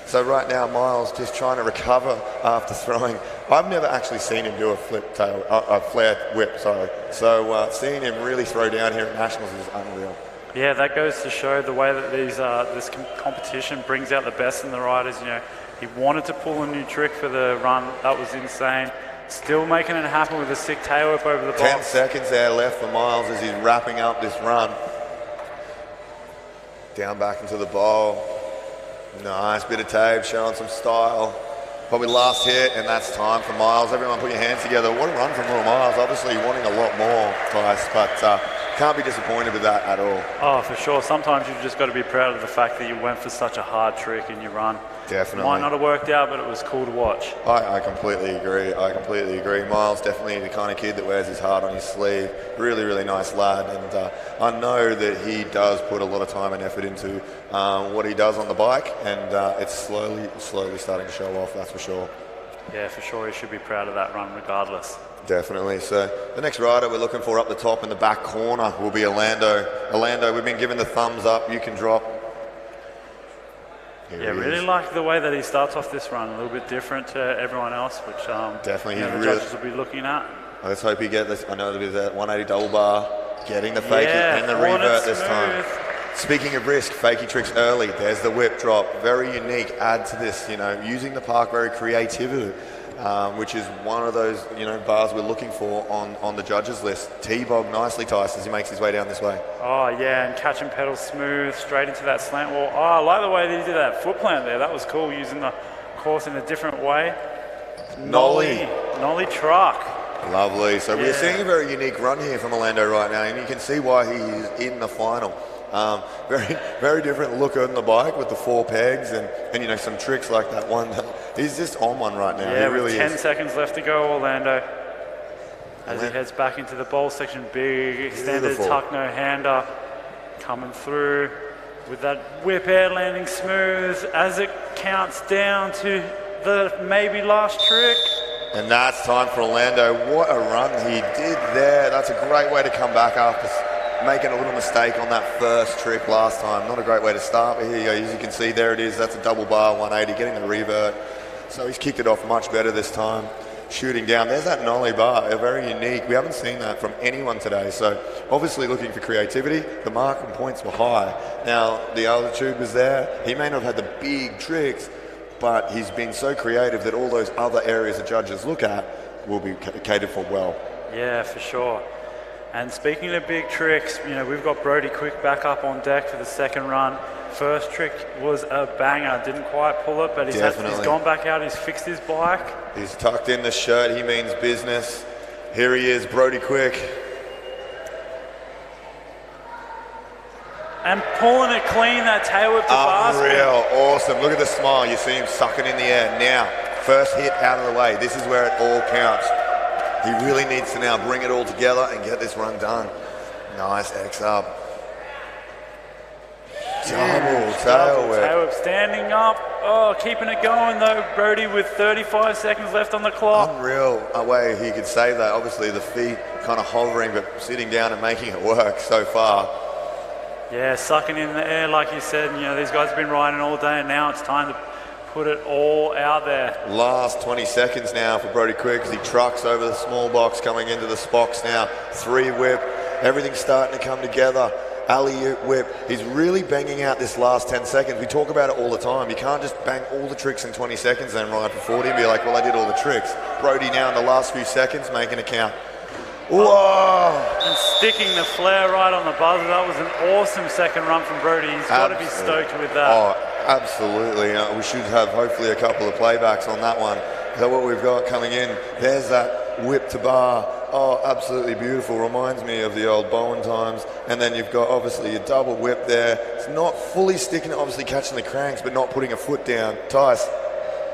So right now, Miles just trying to recover after throwing. I've never actually seen him do a flare whip, sorry. So seeing him really throw down here at Nationals is unreal. Yeah, that goes to show the way that this competition brings out the best in the riders. You know, he wanted to pull a new trick for the run. That was insane. Still making it happen with a sick tail whip over the box. 10 seconds there left for Miles as he's wrapping up this run. Down back into the bowl. Nice bit of tape, showing some style. Probably last hit, and that's time for Miles. Everyone put your hands together. What a run from little Miles. Obviously wanting a lot more, Tice, but can't be disappointed with that at all. Oh, for sure. Sometimes you've just got to be proud of the fact that you went for such a hard trick in your run. Definitely. Might not have worked out, but it was cool to watch. I completely agree. Miles, definitely the kind of kid that wears his heart on his sleeve. Really, really nice lad. And I know that he does put a lot of time and effort into what he does on the bike. And it's slowly starting to show off, that's for sure. Yeah, for sure. He should be proud of that run regardless. Definitely. So the next rider we're looking for up the top in the back corner will be Orlando. Orlando, we've been given the thumbs up. You can drop. Yeah, really like the way that he starts off this run, a little bit different to everyone else, which definitely the judges will be looking at. Let's hope he gets this. I know there's that 180 double bar, getting the fakie and the revert this time. Speaking of risk, fakie tricks early. There's the whip drop, very unique. Add to this, using the park very creatively, which is one of those bars we're looking for on the judges list. T-bog nicely, Tyson, as he makes his way down this way. Oh yeah, and catch and pedal smooth straight into that slant wall. Oh, I like the way that he did that foot plant there. That was cool, using the course in a different way. Nollie truck. Lovely. So we're seeing a very unique run here from Orlando right now, and you can see why he is in the final. Very, very different look on the bike with the 4 pegs and some tricks like that one. He's just on one right now. Yeah, he really with 10 seconds left to go, Orlando. As he heads back into the bowl section, big extended tuck no hander coming through with that whip air landing smooth as it counts down to the maybe last trick. And that's time for Orlando. What a run he did there. That's a great way to come back after making a little mistake on that first trick last time. Not a great way to start, but here you go. As you can see, there it is. That's a double bar 180, getting the revert. So he's kicked it off much better this time. Shooting down. There's that nollie bar, very unique. We haven't seen that from anyone today. So obviously looking for creativity. The mark and points were high. Now, the altitude was there. He may not have had the big tricks, but he's been so creative that all those other areas the judges look at will be catered for well. Yeah, for sure. And speaking of big tricks, we've got Brody Quick back up on deck for the second run. First trick was a banger. Didn't quite pull it, but he's gone back out. He's fixed his bike. He's tucked in the shirt. He means business. Here he is, Brody Quick. And pulling it clean, that tail whip to basket. Unreal, awesome. Look at the smile. You see him sucking in the air. Now, first hit out of the way. This is where it all counts. He really needs to now bring it all together and get this run done. Nice X up. Double tail whip. Tail whip standing up. Oh, keeping it going though. Brody with 35 seconds left on the clock. Unreal a way he could save that. Obviously the feet kind of hovering, but sitting down and making it work so far. Yeah, sucking in the air like you said. These guys have been riding all day, and now it's time to put it all out there. Last 20 seconds now for Brody Quick as he trucks over the small box coming into the Spox now. 3 whip, everything's starting to come together. Alley-oop whip. He's really banging out this last 10 seconds. We talk about it all the time. You can't just bang all the tricks in 20 seconds and ride for 40 and be like, well, I did all the tricks. Brody now in the last few seconds making it count. Whoa! And sticking the flare right on the buzzer. That was an awesome second run from Brody. He's got to be stoked with that. Oh, absolutely. We should have hopefully a couple of playbacks on that one. So what we've got coming in, there's that whip to bar. Oh, absolutely beautiful. Reminds me of the old Bowen times. And then you've got obviously a double whip there. It's not fully sticking, obviously catching the cranks, but not putting a foot down. Tice.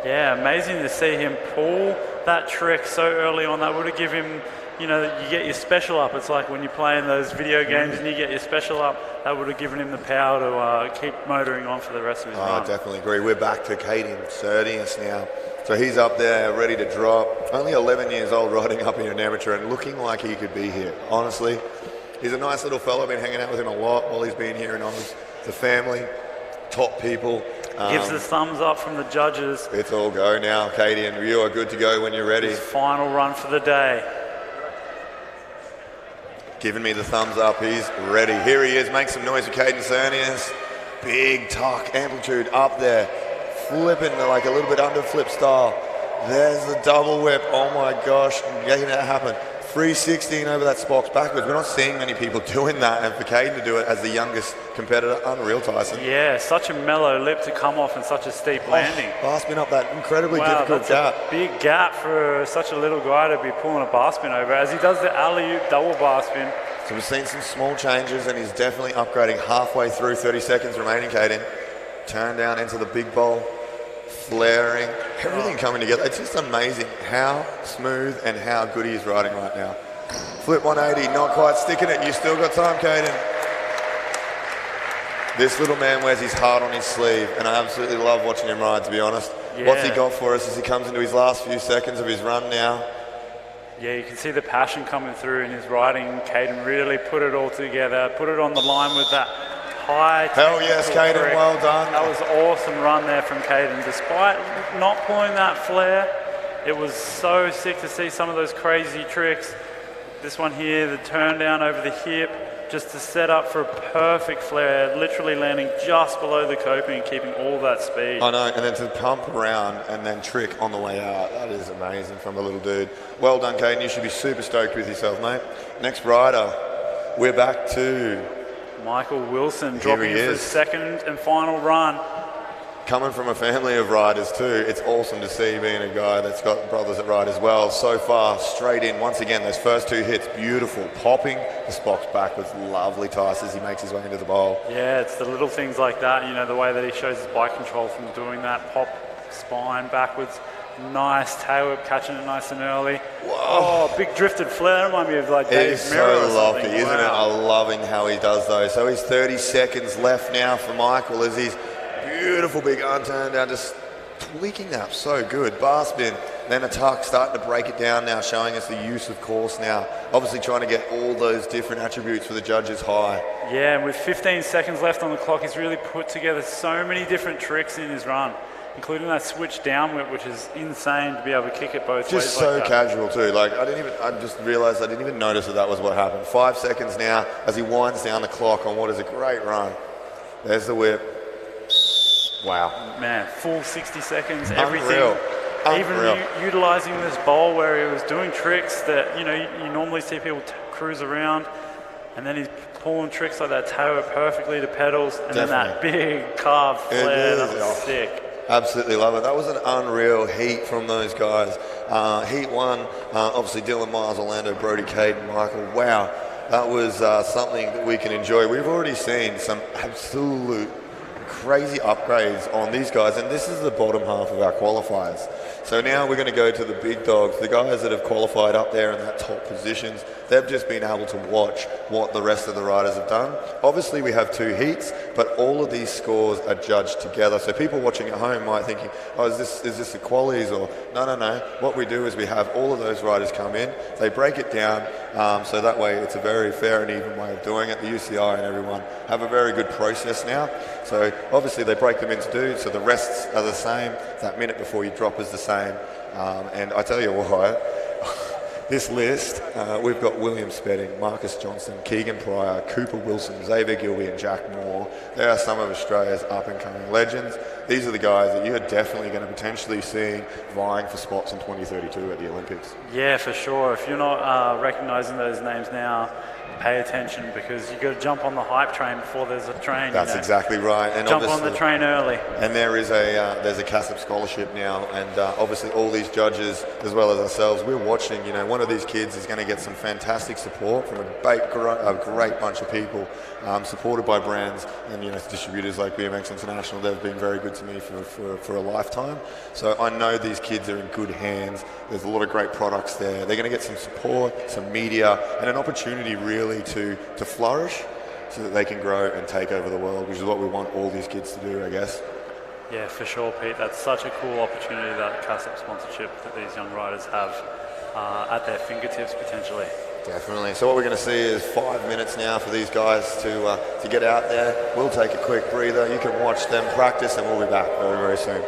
Yeah, amazing to see him pull that trick so early on. That would have given him, you get your special up. It's like when you play in those video games and you get your special up. That would have given him the power to keep motoring on for the rest of his run. I definitely agree. We're back to Caden Serdius now. So he's up there ready to drop. Only 11 years old, riding up in an amateur and looking like he could be here. Honestly, he's a nice little fellow. I've been hanging out with him a lot while he's been here in Oz. The family, top people. Gives the thumbs up from the judges. It's all go now, Caden. You are good to go when you're ready. His final run for the day. Giving me the thumbs up. He's ready. Here he is. Make some noise for Caden Serdius. Big tuck, amplitude up there. Flipping like a little bit under flip style. There's the double whip. Oh my gosh, making that happen. 316 over that Spox backwards. We're not seeing many people doing that, and for Caden to do it as the youngest competitor, unreal, Tyson. Yeah, such a mellow lip to come off in such a steep landing. Bar spin up that incredibly difficult gap. A big gap for such a little guy to be pulling a bar spin over. As he does the alley-oop double bar spin, So we've seen some small changes, and he's definitely upgrading halfway through. 30 seconds remaining, Caden. Turn down into the big bowl, flaring, everything coming together. It's just amazing how smooth and how good he is riding right now. Flip 180, not quite sticking it. You still got time, Caden. This little man wears his heart on his sleeve, and I absolutely love watching him ride, to be honest. Yeah. What's he got for us as he comes into his last few seconds of his run now? Yeah, you can see the passion coming through in his riding. Caden really put it all together, put it on the line with that high. Hell yes, Caden, trick. well done. That was an awesome run there from Caden. Despite not pulling that flare, it was so sick to see some of those crazy tricks. This one here, the turn down over the hip, just to set up for a perfect flare, literally landing just below the coping and keeping all that speed. I know, and then to pump around and then trick on the way out, that is amazing from the little dude. Well done, Caden. You should be super stoked with yourself, mate. Next rider, we're back to Michael Wilson dropping he for is. his second and final run. Coming from a family of riders too, it's awesome to see being a guy that's got brothers that ride as well. So far, straight in. Once again, those first two hits, beautiful. Popping the Spock's backwards, lovely tice as he makes his way into the bowl. Yeah, it's the little things like that, you know, the way that he shows his bike control from doing that, pop spine backwards, nice tail whip, catching it nice and early. Whoa. Oh, big drifted flare, remind me of like It Dave's is mirror or so lofty, something. isn't it? Wow. I'm loving how he does those. So he's 30 seconds left now for Michael as he's beautiful big arm turn down, just tweaking that so good. Bar spin, then a tuck, starting to break it down now, showing us the use of course now. Obviously trying to get all those different attributes for the judges high. Yeah, and with 15 seconds left on the clock, he's really put together so many different tricks in his run, including that switch down whip, which is insane to be able to kick it both ways. Just so like that. casual too. Like I just realized I didn't even notice that was what happened. 5 seconds now as he winds down the clock on what is a great run. There's the whip. Wow. Man, full 60 seconds, Unreal. everything. Even utilizing this bowl where he was doing tricks that, you know, you normally see people cruise around, and then he's pulling tricks like that tail whip perfectly to pedals, and then that big carved flare. That was sick. Absolutely love it. That was an unreal heat from those guys. Heat one, obviously Dylan Miles, Orlando, Brody, Caden, Michael. Wow, that was something that we can enjoy. We've already seen some absolute crazy upgrades on these guys, and this is the bottom half of our qualifiers. So now we're going to go to the big dogs, the guys that have qualified up there in that top positions. They've just been able to watch what the rest of the riders have done. Obviously we have 2 heats, but all of these scores are judged together. So people watching at home might thinking, oh, is this the qualies? Or no. What we do is we have all of those riders come in, they break it down, so that way it's a very fair and even way of doing it. The UCI and everyone have a very good process now. So obviously they break them into dudes, so the rests are the same. That minute before you drop is the same. And I tell you what, this list, we've got William Spedding, Marcus Johnson, Keegan Pryor, Cooper Wilson, Xavier Gilby and Jack Moore. They are some of Australia's up-and-coming legends. These are the guys that you're definitely going to potentially see vying for spots in 2032 at the Olympics. Yeah, for sure. If you're not recognising those names now, pay attention, because you've got to jump on the hype train before there's a train. That's exactly right. And jump on the train early. And there's a CASIP scholarship now, and obviously all these judges, as well as ourselves, we're watching. You know, one of these kids is going to get some fantastic support from a great bunch of people, supported by brands and, you know, distributors like BMX International. They've been very good to me for a lifetime. So I know these kids are in good hands. There's a lot of great products there. They're going to get some support, some media, and an opportunity really to flourish, so that they can grow and take over the world, which is what we want all these kids to do, I guess. Yeah, for sure, Pete. That's such a cool opportunity, that CASIP sponsorship that these young riders have at their fingertips potentially. Definitely. So what we're going to see is 5 minutes now for these guys to get out there. We'll take a quick breather. You can watch them practice, and we'll be back very, very soon.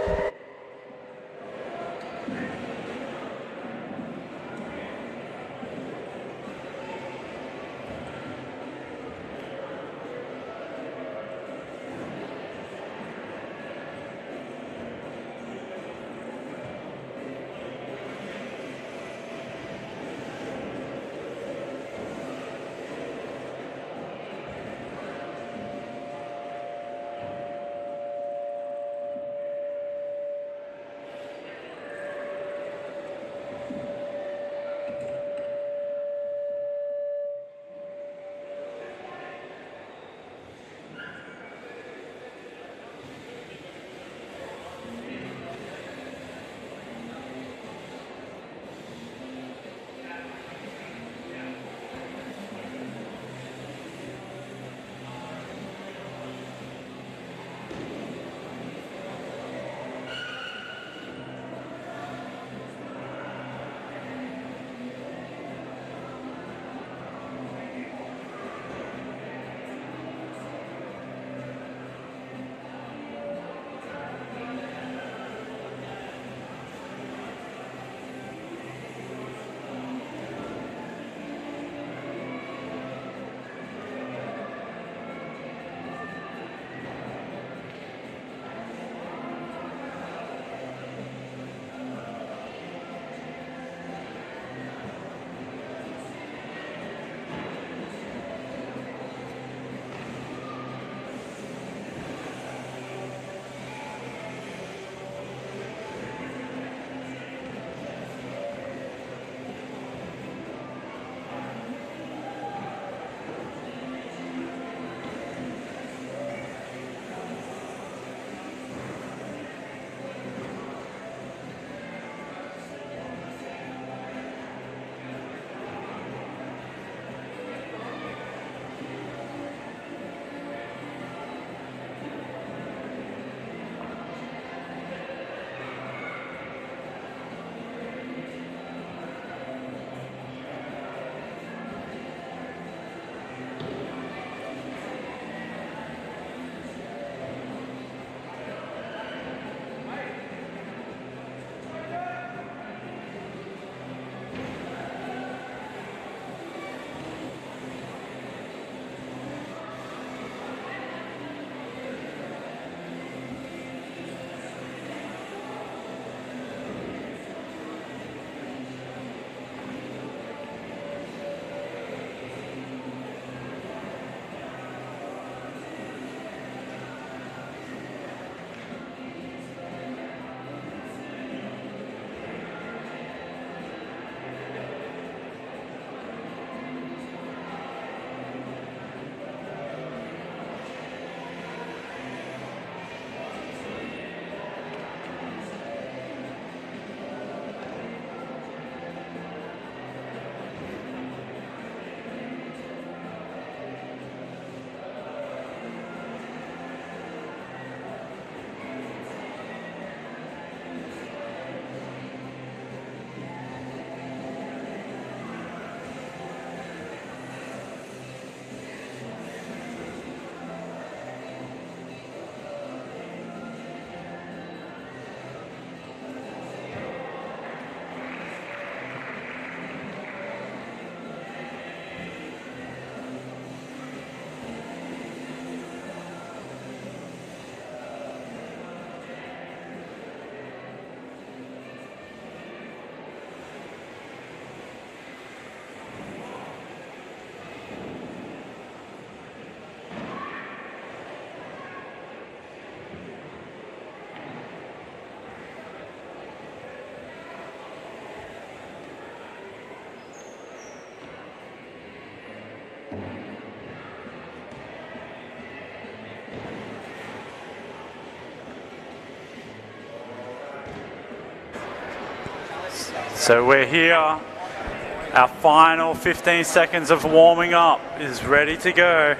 So we're here. Our final 15 seconds of warming up is ready to go.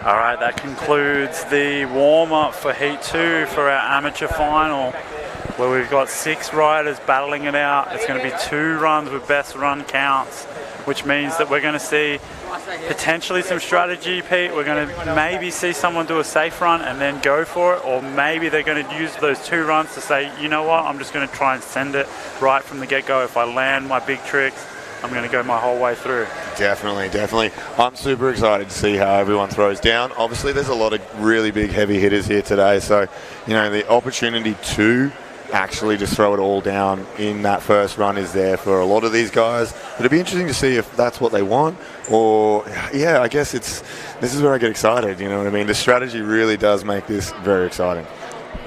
All right, that concludes the warm-up for Heat 2 for our amateur final, where we've got 6 riders battling it out. It's going to be 2 runs with best run counts, which means that we're going to see potentially some strategy, Pete. We're going to maybe see someone do a safe run and then go for it, or maybe they're going to use those 2 runs to say, you know what, I'm just going to try and send it right from the get-go. If I land my big tricks, I'm going to go my whole way through. Definitely, definitely. I'm super excited to see how everyone throws down. Obviously, there's a lot of really big heavy hitters here today, so, you know, the opportunity to actually just throw it all down in that first run is there for a lot of these guys. But it'd be interesting to see if that's what they want, or, yeah, I guess this is where I get excited, you know what I mean? The strategy really does make this very exciting.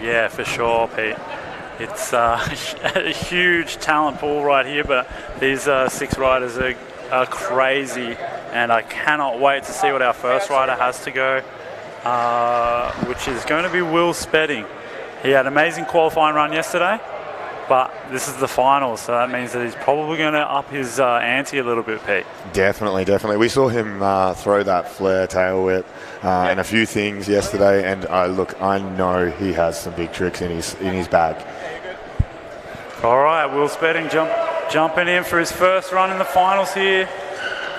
Yeah, for sure, Pete. It's a huge talent pool right here, but these 6 riders are crazy, and I cannot wait to see what our first rider has to go, which is going to be Will Spedding. He had an amazing qualifying run yesterday, but this is the final, so that means that he's probably going to up his ante a little bit, Pete. Definitely, definitely. We saw him throw that flare tail whip and a few things yesterday, and look, I know he has some big tricks in his bag. All right, Will Spedding jumping in for his first run in the finals here.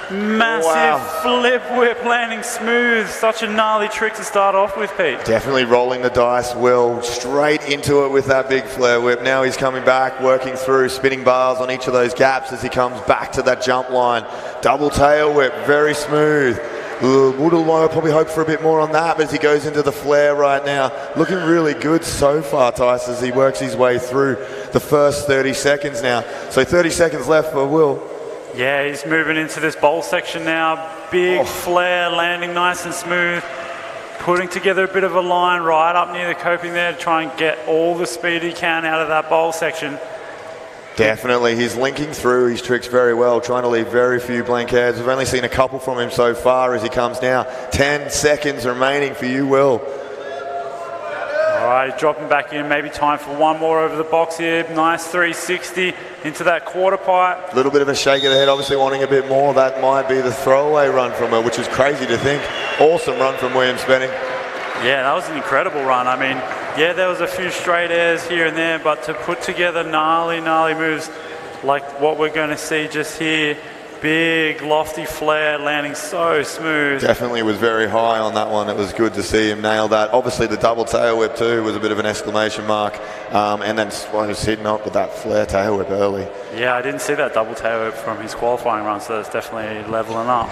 Massive flip whip, landing smooth. Such a gnarly trick to start off with, Pete. Definitely rolling the dice, Will, straight into it with that big flare whip. Now he's coming back, working through, spinning bars on each of those gaps as he comes back to that jump line. Double tail whip, very smooth. Would have probably hoped for a bit more on that, but as he goes into the flare right now, looking really good so far, Tice, as he works his way through the first 30 seconds now. So 30 seconds left for Will. Yeah, he's moving into this bowl section now. Big flare, landing nice and smooth. Putting together a bit of a line right up near the coping there to try and get all the speed he can out of that bowl section. Definitely, he's linking through his tricks very well, trying to leave very few blank heads. We've only seen a couple from him so far as he comes now. 10 seconds remaining for you, Will. All right, dropping back in, maybe time for one more over the box here. Nice 360 into that quarter pipe. A little bit of a shake of the head, obviously wanting a bit more. That might be the throwaway run from her, which is crazy to think. Awesome run from William Spedding. Yeah, that was an incredible run. I mean, yeah, there was a few straight airs here and there, but to put together gnarly moves like what we're going to see just here, big lofty flare landing so smooth. Definitely was very high on that one. It was good to see him nail that. Obviously the double tail whip too was a bit of an exclamation mark, and then was hitting up with that flare tail whip early. Yeah, I didn't see that double tail whip from his qualifying run, so that's definitely leveling up.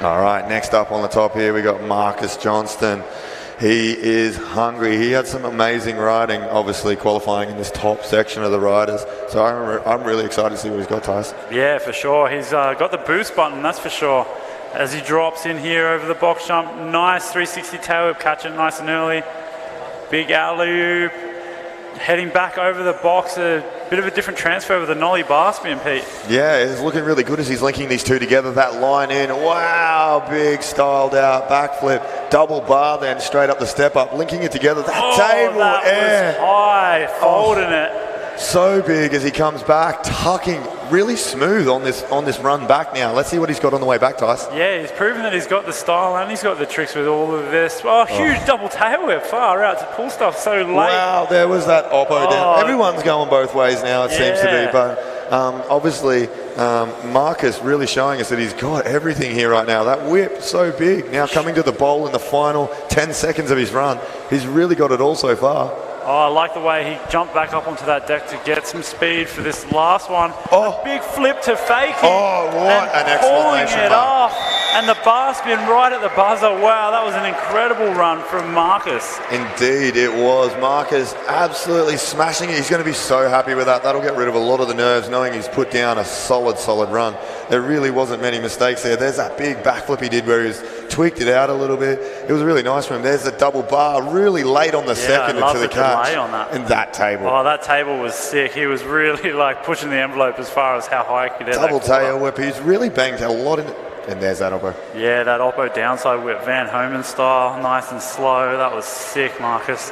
All right, next up on the top here we got Marcus Johnston. He is hungry. He had some amazing riding, obviously qualifying in this top section of the riders. So I'm really excited to see what he's got, Tice. Yeah, for sure. He's got the boost button, that's for sure. As he drops in here over the box jump, nice 360 tail whip, catch it nice and early. Big alley-oop. Heading back over the box, a bit of a different transfer with the nollie bar spin, Pete. Yeah, it's looking really good as he's linking these two together. That line in, wow, big styled out backflip, double bar then straight up the step up, linking it together. That table that air. Was high, folding it. So big as he comes back, tucking really smooth on this run back now. Let's see what he's got on the way back, Tice. Yeah, he's proven that he's got the style and he's got the tricks with all of this. Oh, huge double tail whip, far out to pull stuff so late. Wow, there was that oppo down. Everyone's going both ways now, it seems to be. But obviously, Marcus really showing us that he's got everything here right now. That whip, so big. Now coming to the bowl in the final 10 seconds of his run. He's really got it all so far. Oh, I like the way he jumped back up onto that deck to get some speed for this last one. A big flip to fake it. Oh, what an exclamation pulling it mark. off. And the bar spin right at the buzzer. Wow, that was an incredible run from Marcus. Indeed, it was. Marcus absolutely smashing it. He's going to be so happy with that. That'll get rid of a lot of the nerves, knowing he's put down a solid run. There really wasn't many mistakes there. There's that big backflip he did where he was tweaked it out a little bit. It was really nice from him. There's the double bar, really late on the second into the catch. Delay on that. And that table. Oh, that table was sick. He was really like pushing the envelope as far as how high he could get. Double tail whip. He's really banged a lot in it. And there's that oppo. Yeah, that oppo downside whip, Van Homan style, nice and slow. That was sick, Marcus.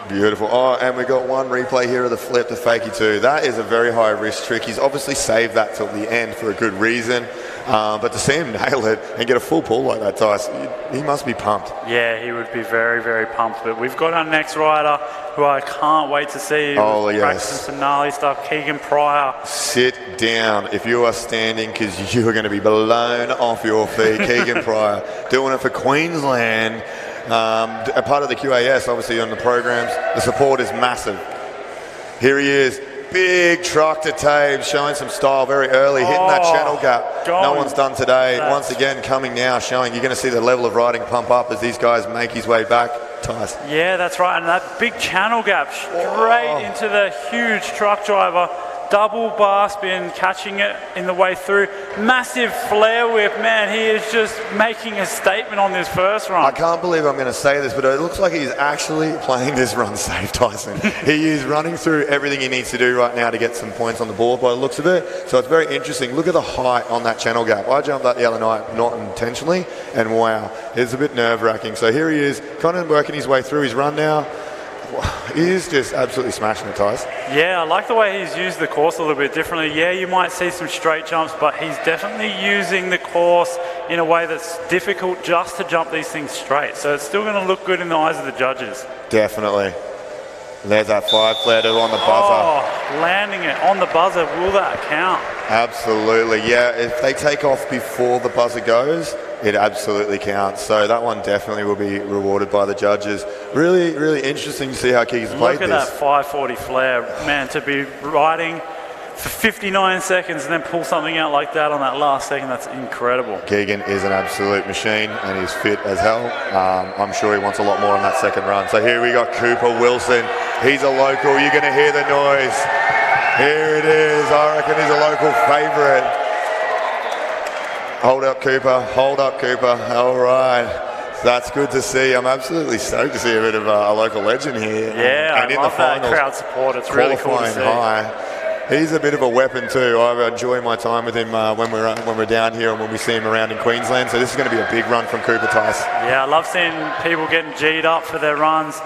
Beautiful. Oh, and we got one replay here of the flip to fakie two. That is a very high risk trick. He's obviously saved that till the end for a good reason. But to see him nail it and get a full pull like that, Tice, he must be pumped. Yeah, he would be very, very pumped. But we've got our next rider who I can't wait to see. Oh, yes. Practicing some gnarly stuff. Keegan Pryor. Sit down if you are standing, because you are going to be blown off your feet. Keegan Pryor doing it for Queensland. A part of the QAS, obviously, on the programs. The support is massive. Here he is. Big truck to Taves, showing some style very early, hitting that channel gap. No one's done today. Once again, coming now, showing you're going to see the level of riding pump up as these guys make his way back. Tice. Yeah, that's right. And that big channel gap straight into the huge truck driver. Double bar spin, catching it in the way through. Massive flare whip, man. He is just making a statement on this first run. I can't believe I'm going to say this, but it looks like he's actually playing this run safe, Tyson. He is running through everything he needs to do right now to get some points on the board by the looks of it. So it's very interesting. Look at the height on that channel gap. I jumped that the other night, not intentionally, and wow, it's a bit nerve-wracking. So here he is, kind of working his way through his run now. He is just absolutely smashing the Tice. Yeah, I like the way he's used the course a little bit differently. Yeah, you might see some straight jumps, but he's definitely using the course in a way that's difficult just to jump these things straight. So it's still going to look good in the eyes of the judges. Definitely. There's that 5 flare on the buzzer. Oh, landing it on the buzzer. Will that count? Absolutely, yeah. If they take off before the buzzer goes, it absolutely counts. So that one definitely will be rewarded by the judges. Really, really interesting to see how Keegan's played this. Look at that 540 flare. Man, to be riding for 59 seconds and then pull something out like that on that last second, that's incredible. Keegan is an absolute machine and he's fit as hell. I'm sure he wants a lot more on that second run. So here we got Cooper Wilson. He's a local. You're going to hear the noise. Here it is. I reckon he's a local favourite. Hold up, Cooper. Hold up, Cooper. All right. That's good to see. I'm absolutely stoked to see a bit of a local legend here. Yeah, and I love that crowd support. It's really cool to see. High. He's a bit of a weapon too. I enjoy my time with him when we're down here and when we see him around in Queensland. So this is going to be a big run from Cooper, Tice. Yeah, I love seeing people getting G'd up for their runs.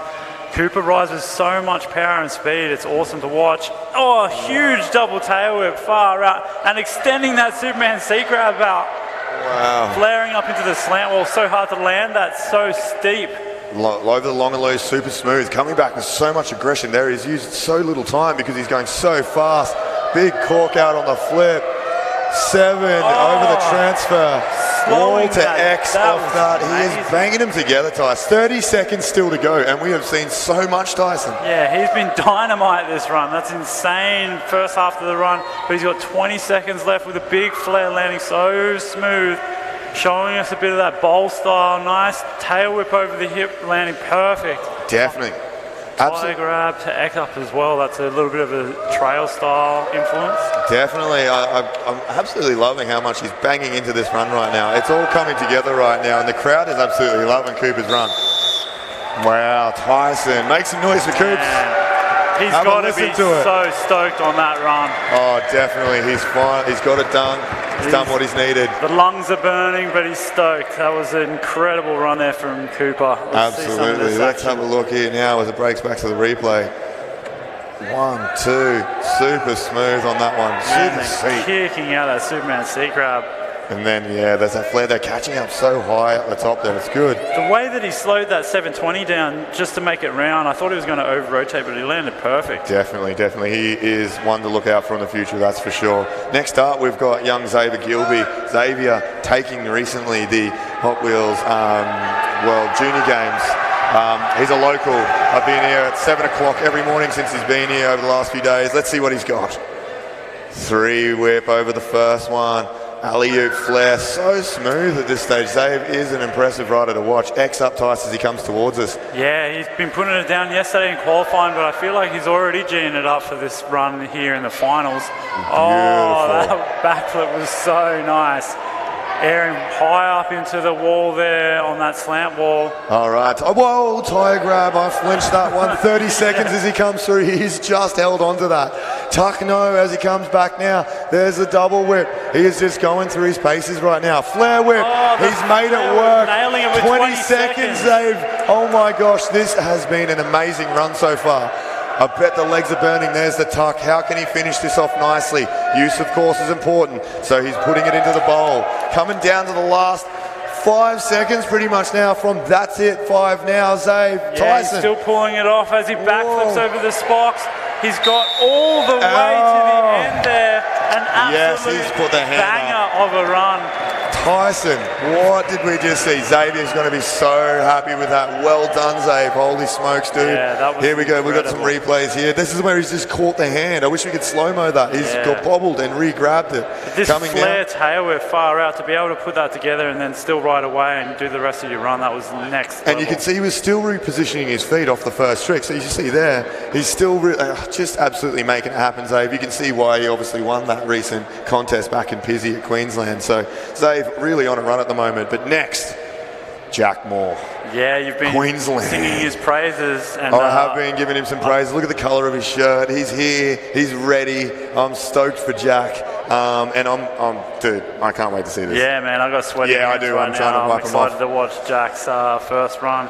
Cooper rides with so much power and speed. It's awesome to watch. Oh, huge double tail whip far out and extending that Superman seat grab out. Wow. Flaring up into the slant wall. So hard to land. That's so steep. Over the long and low, super smooth. Coming back with so much aggression there. He's used so little time because he's going so fast. Big cork out on the flip. 7 over the transfer. Wall to X off that. He is banging them together, Tyson. 30 seconds still to go, and we have seen so much, Tyson. Yeah, he's been dynamite this run. That's insane first half of the run, but he's got 20 seconds left with a big flare landing so smooth, showing us a bit of that bowl style. Nice tail whip over the hip, landing perfect. Definitely. Fly grab to X up as well. That's a little bit of a trail style influence. Definitely. I'm absolutely loving how much he's banging into this run right now. It's all coming together right now, and the crowd is absolutely loving Cooper's run. Wow, Tyson. Make some noise for Coops. He's got to be so stoked on that run. Oh, definitely. He's fine. He's got it done. He's done what he's needed. The lungs are burning, but he's stoked. That was an incredible run there from Cooper. Absolutely. Let's have a look here now as it breaks back to the replay. 1, 2. Super smooth on that one. Super kicking out that Superman seat grab. And then, yeah, there's that flare. They're catching up so high at the top there. It's good. The way that he slowed that 720 down just to make it round, I thought he was going to over-rotate, but he landed perfect. Definitely, definitely. He is one to look out for in the future, that's for sure. Next up, we've got young Xavier Gilby. Xavier taking recently the Hot Wheels World Junior Games. He's a local. I've been here at 7 o'clock every morning since he's been here over the last few days. Let's see what he's got. 3 whip over the first one. Alley-oop flare, so smooth at this stage. Zave is an impressive rider to watch. X up Tice as he comes towards us. Yeah, he's been putting it down yesterday in qualifying, but I feel like he's already G'ing it up for this run here in the finals. Beautiful. Oh, that backflip was so nice. airing high up into the wall there on that slant wall. All right. Oh, whoa, tire grab. I flinched that one. 30 seconds as he comes through. He's just held on to that. Tuck no as he comes back now. There's the double whip. He is just going through his paces right now. Flare whip. He's made it work. Nailing it with 20 seconds, Dave. Oh my gosh, this has been an amazing run so far. I bet the legs are burning. There's the tuck. How can he finish this off nicely? Use, of course, is important. So he's putting it into the bowl. Coming down to the last 5 seconds pretty much now from that's it, 5 now, Zave. Yeah, Tyson. he's still pulling it off as he backflips over the spokes. He's got all the way to the end there. An absolute he's put the hand banger of a run. Tyson, what did we just see? Xavier's going to be so happy with that. Well done, Xavier. Holy smokes, dude. Yeah, that was here we go. incredible. We've got some replays here. This is where he's just caught the hand. I wish we could slow-mo that. He's got bobbled and re-grabbed it. This Coming flare down. tail whip far out, to be able to put that together and then still ride away and do the rest of your run, that was next level. And you can see he was still repositioning his feet off the first trick. So you see there, he's still just absolutely making it happen, Zave. You can see why he obviously won that recent contest back in Pizzy at Queensland. So Zave really on a run at the moment. But next, Jack Moore. Yeah, you've been Queensland. singing his praises. And, I have been giving him some praise. Look at the colour of his shirt. He's here. He's ready. I'm stoked for Jack. And dude, I can't wait to see this. Yeah, man, I got sweaty. Yeah, I do. Right I'm trying to wipe I'm them off. excited to watch Jack's first run.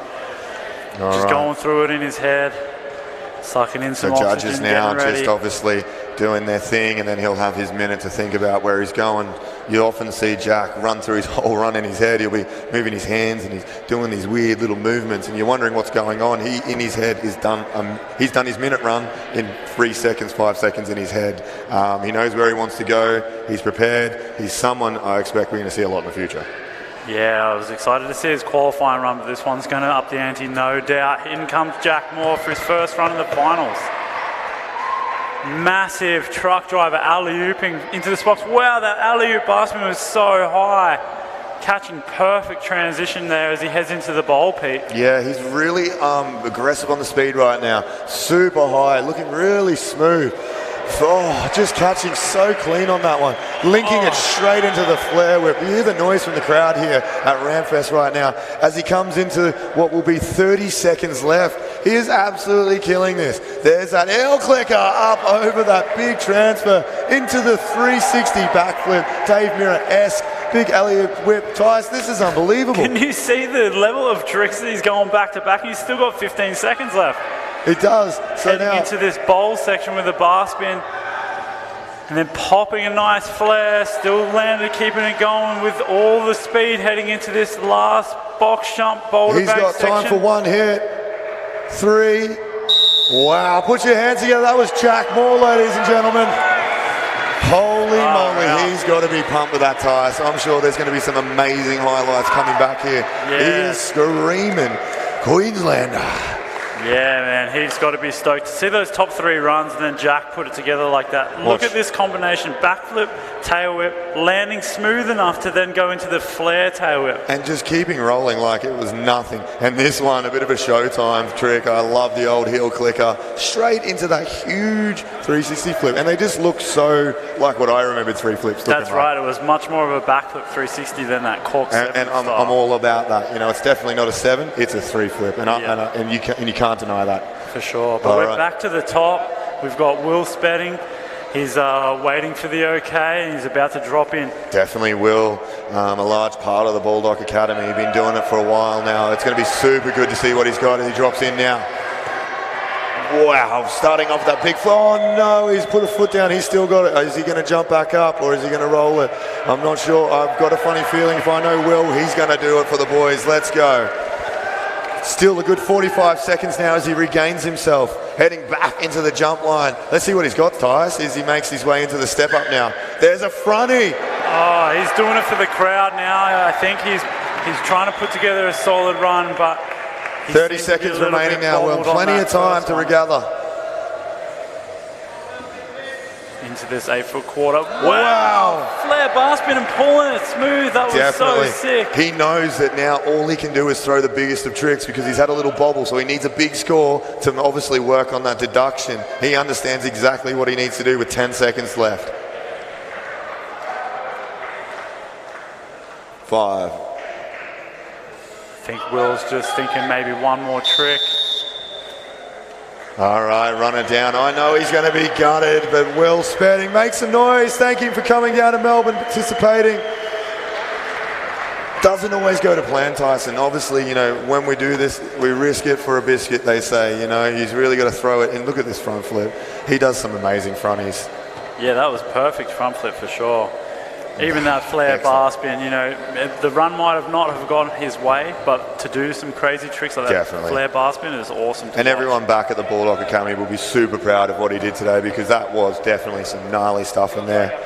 All Just right. going through it in his head, sucking in some So oxygen, judges now getting ready. just obviously doing their thing, and then he'll have his minute to think about where he's going. You often see Jack run through his whole run in his head. He'll be moving his hands and he's doing these weird little movements, and you're wondering what's going on. He, in his head, is done. He's done his minute run in 3 seconds, 5 seconds in his head. He knows where he wants to go. He's prepared. He's someone I expect we're going to see a lot in the future. Yeah, I was excited to see his qualifying run, but this one's going to up the ante, no doubt. In comes Jack Moore for his first run in the finals. Massive truck driver alley-ooping into the spots. Wow, that alley-oop bar spin was so high. Catching perfect transition there as he heads into the bowl, Pete. Yeah, he's really aggressive on the speed right now. Super high, looking really smooth. Oh, just catching so clean on that one. Linking it straight into the flare whip. You hear the noise from the crowd here at RampFest right now as he comes into what will be 30 seconds left. He is absolutely killing this. There's that L clicker up over that big transfer into the 360 backflip. Dave Mirra-esque. Big Elliott whip. Tice, this is unbelievable. Can you see the level of tricks that he's going back to back? He's still got 15 seconds left. It does. So Heading now into this bowl section with a bar spin. And then popping a nice flare, still landed, keeping it going with all the speed, heading into this last box jump boulder he's bank got section. time for one hit. 3. Wow, put your hands together. That was Jack Moore, ladies and gentlemen. Holy moly, wow. He's got to be pumped with that tire. So I'm sure there's going to be some amazing highlights coming back here. Yeah. He is screaming Queenslander. Yeah, man, he's got to be stoked to see those top 3 runs and then Jack put it together like that. Look at this combination, backflip, tail whip, landing smooth enough to then go into the flare tail whip. And just keeping rolling like it was nothing. And this one, a bit of a showtime trick. I love the old heel clicker. Straight into that huge 360 flip. And they just look so like what I remembered 3 flips looking That's like. right, it was much more of a backflip 360 than that cork 7 And I'm style. all about that. You know, it's definitely not a 7, it's a 3 flip. And you can't deny that. For sure, but we're back to the top. We've got Will Spedding. He's waiting for the okay, and he's about to drop in. Definitely will. A large part of the Bulldog Academy. He's been doing it for a while now. It's going to be super good to see what he's got as he drops in now. Wow, starting off that big floor. Oh no, he's put a foot down. He's still got it. Is he going to jump back up or is he going to roll it? I'm not sure. I've got a funny feeling if I know Will, he's going to do it for the boys. Let's go. Still a good 45 seconds now as he regains himself, heading back into the jump line. Let's see what he's got, Tyce, as he makes his way into the step up now. There's a fronty. Oh, he's doing it for the crowd now. I think he's trying to put together a solid run, but 30 seconds remaining now, Will. Plenty of time to regather. Into this 8-foot quarter. Wow. Flare bar spin and pulling it smooth. That was Definitely. so sick. He knows that now all he can do is throw the biggest of tricks because he's had a little bobble, so he needs a big score to obviously work on that deduction. He understands exactly what he needs to do with 10 seconds left. 5. I think Will's just thinking maybe one more trick. All right, run it down. I know he's going to be gutted, but Will Spedding, make some noise. Thank you for coming down to Melbourne, participating. Doesn't always go to plan, Tyson. Obviously, you know, when we do this, we risk it for a biscuit, they say. You know, he's really got to throw it in. Look at this front flip. He does some amazing fronties. Yeah, that was perfect front flip for sure. Even that flare bar spin, you know, the run might have not have gone his way, but to do some crazy tricks like that flare bar spin is awesome to watch. Everyone back at the Bulldog Academy will be super proud of what he did today, because that was definitely some gnarly stuff in there.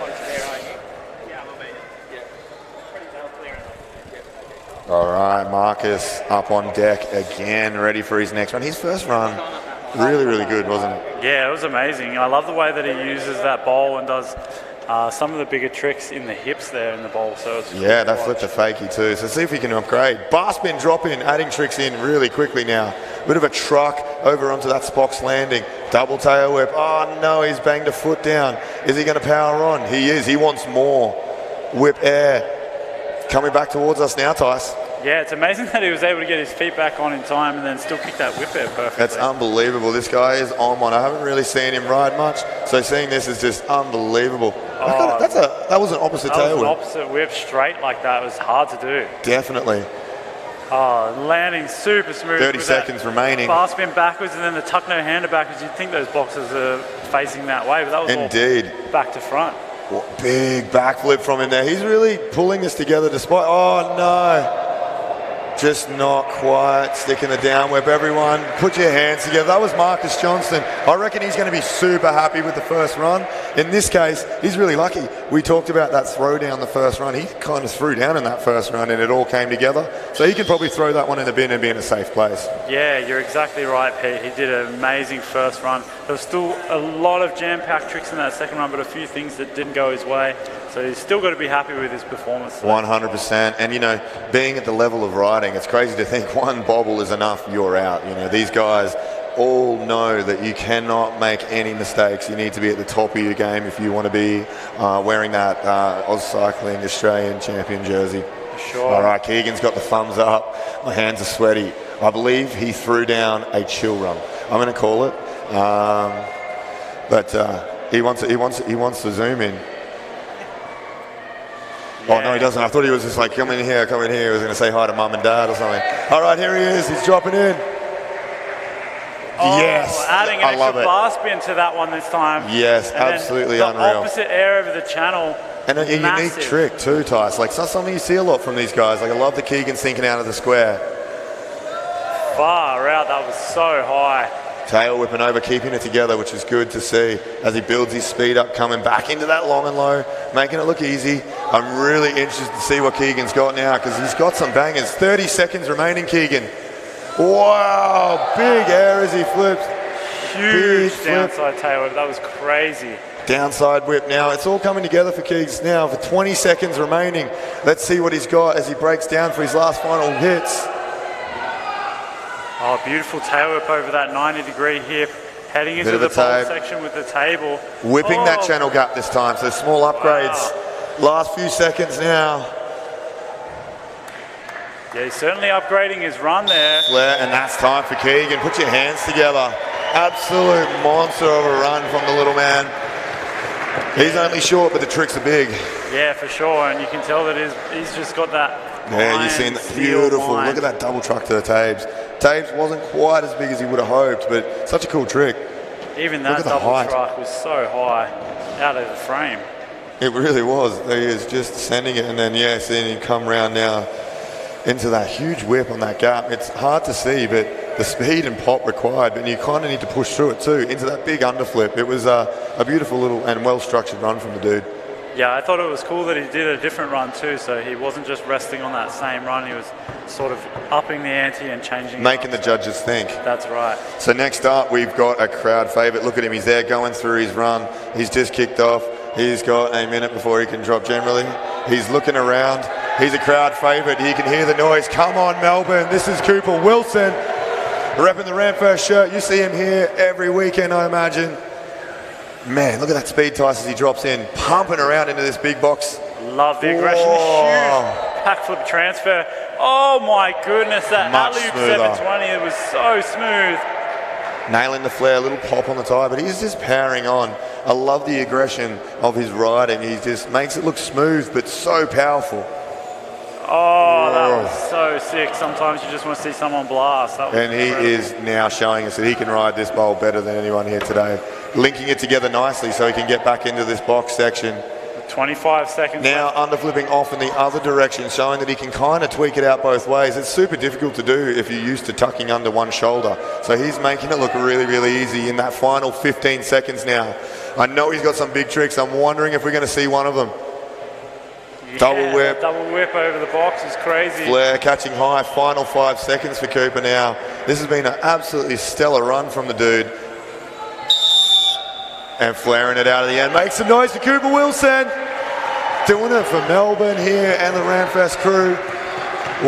All right, Marcus up on deck again, ready for his next run. His first run, really, really good, wasn't it? Yeah, it was amazing. I love the way that he uses that bowl and does some of the bigger tricks in the hips there in the bowl. So it's yeah, that flipped a fakie too. So see if he can upgrade. Bar spin, drop in, adding tricks in really quickly now. Bit of a truck over onto that Spock's landing. Double tail whip. Oh no, he's banged a foot down. Is he going to power on? He is. He wants more. Whip air. Coming back towards us now, Tice. Yeah, it's amazing that he was able to get his feet back on in time and then still kick that whip air perfectly. That's unbelievable. This guy is on one. I haven't really seen him ride much, so seeing this is just unbelievable. Oh, that was an opposite tail whip. An opposite whip straight like that. It was hard to do. Definitely. Oh, landing super smooth. 30 seconds remaining. Bar spin backwards and then the tuck no hander backwards. You'd think those boxes are facing that way, but that was indeed all back to front. Big backflip from him there. He's really pulling this together despite... Oh, no. Just not quite sticking the down whip. Everyone, put your hands together. That was Marcus Johnston. I reckon he's going to be super happy with the first run. In this case, he's really lucky. We talked about that throw down the first run. He kind of threw down in that first run and it all came together. So he can probably throw that one in the bin and be in a safe place. Yeah, you're exactly right, Pete. He did an amazing first run. There was still a lot of jam-packed tricks in that second run, but a few things that didn't go his way. So he's still got to be happy with his performance. 100%. And, you know, being at the level of riding, it's crazy to think one bobble is enough, you're out. You know, these guys all know that you cannot make any mistakes. You need to be at the top of your game if you want to be wearing that Oz Cycling Australian champion jersey. Sure. All right, Keegan's got the thumbs up. My hands are sweaty. I believe he threw down a chill run. I'm going to call it. But he wants to zoom in. Yeah. Oh, no, he doesn't. I thought he was just like, come in here, come in here. He was going to say hi to mum and dad or something. All right, here he is. He's dropping in. Oh, yes. Adding an extra bar spin to that one this time. Yes, and absolutely the unreal. Opposite air over the channel. And a unique trick too, Tice. Like, it's not something you see a lot from these guys. Like, I love the Keegan sinking out of the square. Far out. That was so high. Tail whipping over, keeping it together, which is good to see as he builds his speed up, coming back into that long and low, making it look easy. I'm really interested to see what Keegan's got now, because he's got some bangers. 30 seconds remaining, Keegan. Wow, big air as he flips. Huge downside tail whip. That was crazy. Downside whip now. It's all coming together for Keegs now for 20 seconds remaining. Let's see what he's got as he breaks down for his last final hits. Oh, beautiful tail whip over that 90-degree hip, heading into the bowl section with the table. Whipping that channel gap this time, so small upgrades. Wow. Last few seconds now. Yeah, he's certainly upgrading his run there. Flare, and that's time for Keegan. Put your hands together. Absolute monster of a run from the little man. He's only short, but the tricks are big. Yeah, for sure, and you can tell that he's just got that. Yeah, you've seen that. Beautiful. Look at that double truck to the Tabes. Tabes wasn't quite as big as he would have hoped, but such a cool trick. Even that double truck was so high, out of the frame. It really was. He is just sending it, and then, yeah, seeing him come round now into that huge whip on that gap. It's hard to see, but the speed and pop required, but you kind of need to push through it too, into that big underflip. It was a beautiful little and well-structured run from the dude. Yeah, I thought it was cool that he did a different run too, so he wasn't just resting on that same run, he was sort of upping the ante and changing. Making the judges think. That's right. So next up, we've got a crowd favourite. Look at him, he's there going through his run. He's just kicked off. He's got a minute before he can drop generally. He's looking around. He's a crowd favourite. He can hear the noise. Come on, Melbourne. This is Cooper Wilson, repping the RampFest shirt. You see him here every weekend, I imagine. Man, look at that speed, Tice, as he drops in, pumping around into this big box. Love the aggression. Huge backflip transfer. Oh my goodness, that Much alley-oop smoother. 720, it was so smooth. Nailing the flare, a little pop on the tire, but he's just powering on. I love the aggression of his riding. He just makes it look smooth, but so powerful. Oh, that was so sick. Sometimes you just want to see someone blast. That was And he incredible. is now showing us that he can ride this bowl better than anyone here today. Linking it together nicely so he can get back into this box section. 25 seconds Now left. underflipping off in the other direction, showing that he can kind of tweak it out both ways. It's super difficult to do if you're used to tucking under one shoulder. So he's making it look really, really easy in that final 15 seconds now. I know he's got some big tricks. I'm wondering if we're going to see one of them. Yeah, double whip. Double whip over the box is crazy. Flare catching high, final 5 seconds for Cooper now. This has been an absolutely stellar run from the dude. And flaring it out of the end. Make some noise for Cooper Wilson. Doing it for Melbourne here and the RampFest crew.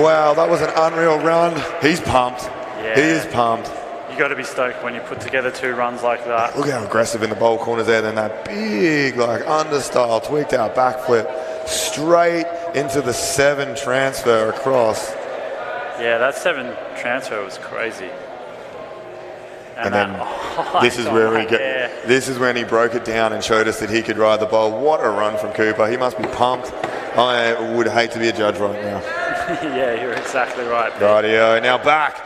Wow, that was an unreal run. He's pumped. Yeah. He is pumped. You got to be stoked when you put together 2 runs like that. Look how aggressive in the bowl corners there. Then that big, like, understyle, tweaked out backflip. Straight into the 7 transfer across. Yeah, that 7 transfer was crazy. And then this is where this is when he broke it down and showed us that he could ride the bowl. What a run from Cooper. He must be pumped. I would hate to be a judge right now. Yeah, you're exactly right. Rightio. Now back.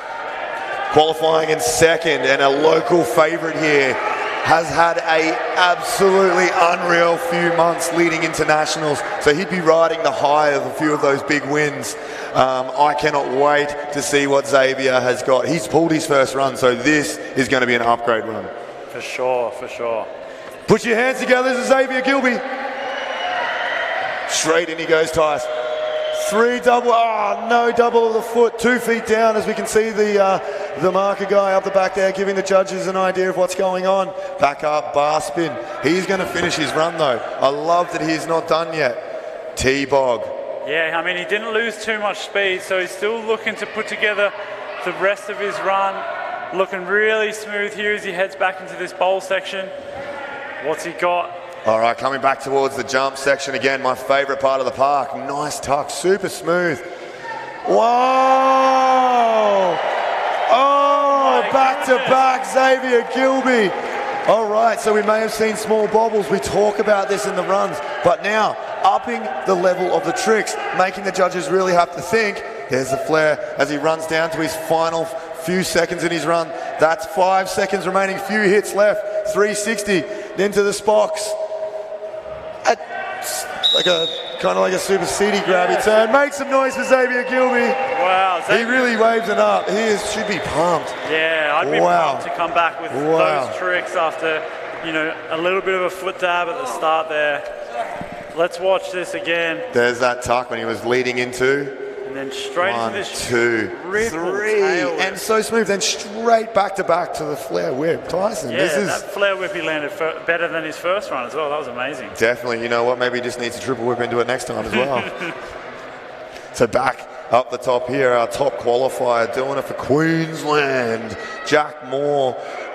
Qualifying in second and a local favourite here. Has had a absolutely unreal few months leading into nationals. So he'd be riding the high of a few of those big wins. I cannot wait to see what Xavier has got. He's pulled his first run, so this is going to be an upgrade run. For sure, for sure. Put your hands together, this is Xavier Gilby. Straight in he goes, Tice. 3 double, no double of the foot, 2 feet down as we can see the marker guy up the back there giving the judges an idea of what's going on. Back up, bar spin. He's going to finish his run though. I love that he's not done yet. T-bog. Yeah, I mean, he didn't lose too much speed, so he's still looking to put together the rest of his run. Looking really smooth here as he heads back into this bowl section. What's he got? All right, coming back towards the jump section again, my favourite part of the park. Nice tuck, super smooth. Whoa! Oh, back to back, Xavier Gilby. All right, so we may have seen small bobbles. We talk about this in the runs, but now upping the level of the tricks, making the judges really have to think. There's the flare as he runs down to his final few seconds in his run. That's 5 seconds remaining, few hits left. 360 into the Spocks. Kind of like a super seedy grabby turn. Make some noise for Xavier Gilby. Wow. He really waves it up. Should be pumped. Yeah, I'd be pumped to come back with those tricks after, a little bit of a foot dab at the start there. Let's watch this again. There's that tuck when he was leading into. And then straight into this 1, 2, 3. tail whip. And so smooth. Then straight back to back to the flare whip. Tyson, Yeah, that flare whip he landed better than his first run as well. That was amazing. Definitely. You know what? Maybe he just needs to triple whip into it next time as well. So back up the top here, our top qualifier doing it for Queensland. Jack Moore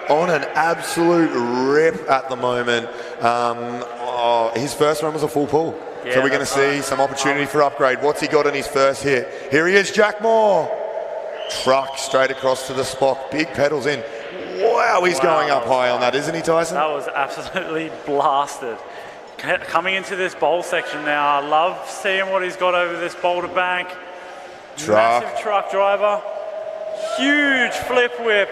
on an absolute rip at the moment. His first run was a full pull. Yeah, So we're going to see some opportunity for upgrade. What's he got on his first hit? Here he is, Jack Moore. Truck straight across to the Spock. Big pedals in. Wow, he's going up high on that, isn't he, Tyson? That was absolutely blasted. Coming into this bowl section now, I love seeing what he's got over this boulder bank. Massive truck driver. Huge flip whip.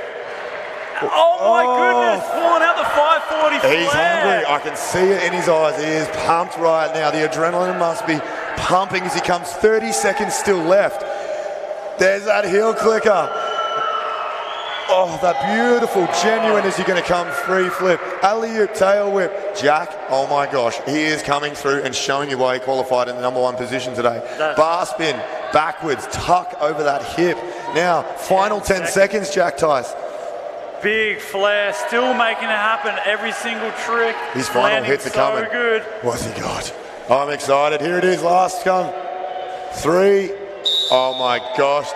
Oh my goodness, pulling out the 540 flare. He's hungry. I can see it in his eyes. He is pumped right now. The adrenaline must be pumping as he comes. 30 seconds still left. There's that heel clicker. Oh, that beautiful, genuine as you're going to come free flip. Alley-oop, tail whip. Jack, oh my gosh, he is coming through and showing you why he qualified in the #1 position today. Bar spin, backwards, tuck over that hip. Now, final 10 seconds, Jack Tice. Big flare, still making it happen. Every single trick. His final hits are coming. So good. What's he got? I'm excited. Here it is, last come. 3. Oh my gosh.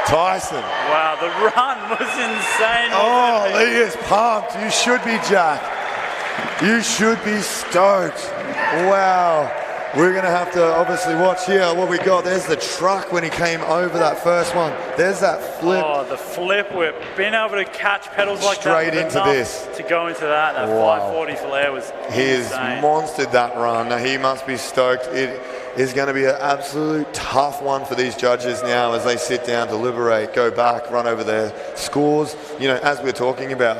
Tyson. Wow, the run was insane. Oh, he is pumped. You should be, Jack. You should be stoked. Wow. We're going to have to obviously watch here what we got. There's the truck when he came over that first one. There's that flip. Oh, the flip whip. Being able to catch pedals like straight that. Into this. To go into that. That Wow. 540 flare was He has insane. monstered that run. Now, he must be stoked. It is going to be an absolute tough one for these judges now as they sit down, deliberate, go back, run over their scores. You know, as we're talking about,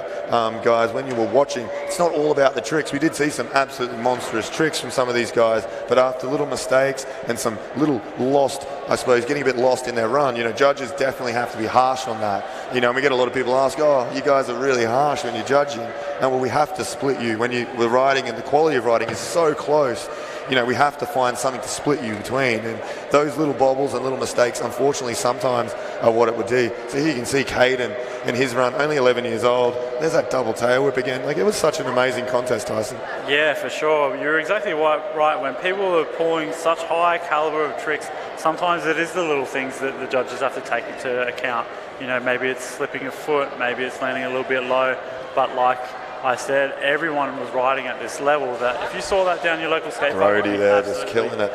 guys, when you were watching, it's not all about the tricks. We did see some absolutely monstrous tricks from some of these guys, but after little mistakes and some little lost, I suppose, getting a bit lost in their run, you know, judges definitely have to be harsh on that. You know, and we get a lot of people ask, oh, you guys are really harsh when you're judging. And well, we have to split you. When you were riding and the quality of riding is so close, you know, we have to find something to split you between. And those little bobbles and little mistakes, unfortunately, sometimes are what it would do. So here you can see Caden in his run, only 11 years old. There's that double tail whip again. Like, it was such an amazing contest, Tyson. Yeah, for sure. You're exactly right. When people are pulling such high caliber of tricks, sometimes it is the little things that the judges have to take into account. You know, maybe it's slipping a foot, maybe it's landing a little bit low, but like I said, everyone was riding at this level that if you saw that down your local skate park, Brody there just killing it.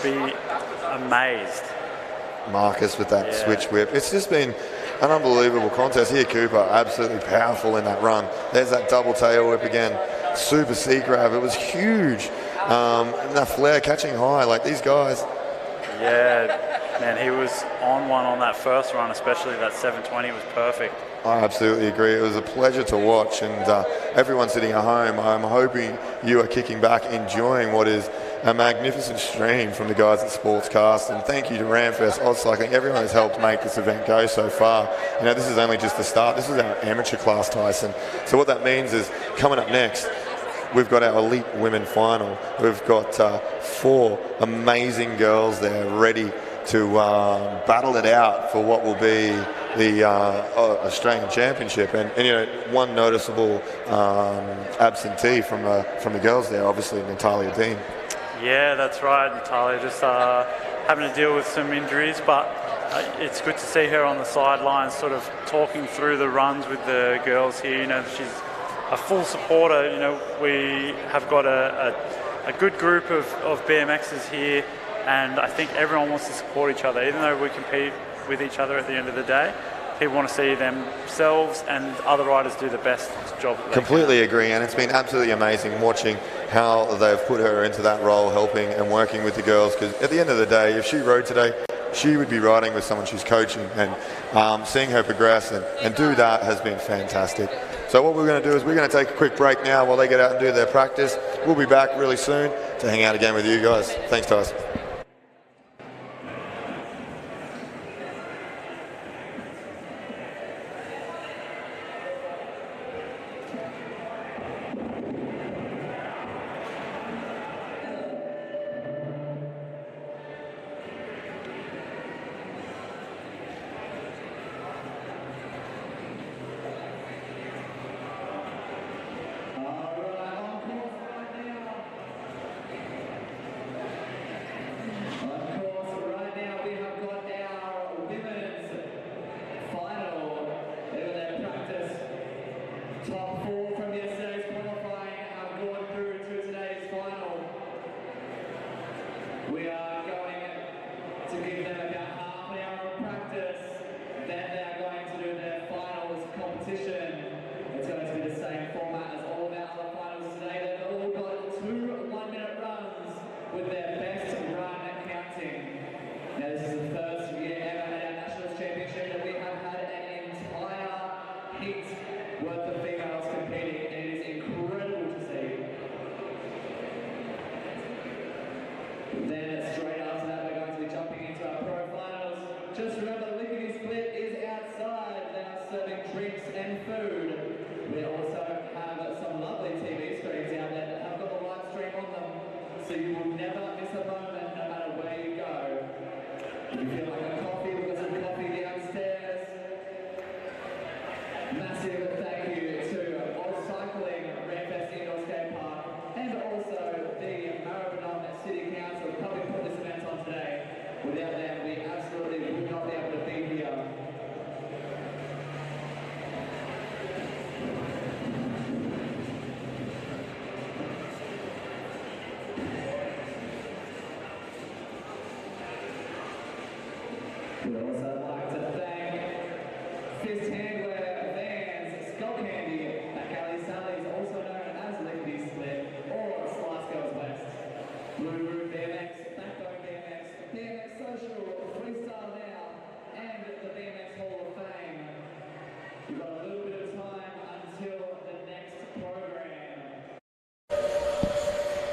Be amazed. Marcus with that switch whip. It's just been an unbelievable contest. Here, Cooper, absolutely powerful in that run. There's that double tail whip again. Super C grab. It was huge. And that flare catching high. Like, these guys. Yeah, man, he was on one on that first run, especially that 720 was perfect. I absolutely agree. It was a pleasure to watch, and everyone sitting at home, I'm hoping you are kicking back, enjoying what is a magnificent stream from the guys at Sportscast. And thank you to RampFest, Oz Cycling, everyone has helped make this event go so far. You know, this is only just the start. This is our amateur class, Tyson. So what that means is, coming up next, we've got our elite women final. We've got 4 amazing girls there ready to battle it out for what will be the Australian Championship. And you know, one noticeable absentee from the girls there, obviously Natalia Dean. Yeah, that's right. Natalia just having to deal with some injuries, but it's good to see her on the sidelines sort of talking through the runs with the girls here. You know, she's a full supporter. You know, we have got a good group of BMXers here, and I think everyone wants to support each other. Even though we compete with each other at the end of the day, people want to see themselves and other riders do the best job that they Completely agree, and it's been absolutely amazing watching how they've put her into that role, helping and working with the girls, because at the end of the day, if she rode today, she would be riding with someone she's coaching, and seeing her progress and do that has been fantastic. So what we're going to do is we're going to take a quick break now while they get out and do their practice. We'll be back really soon to hang out again with you guys. Thanks, Tyson.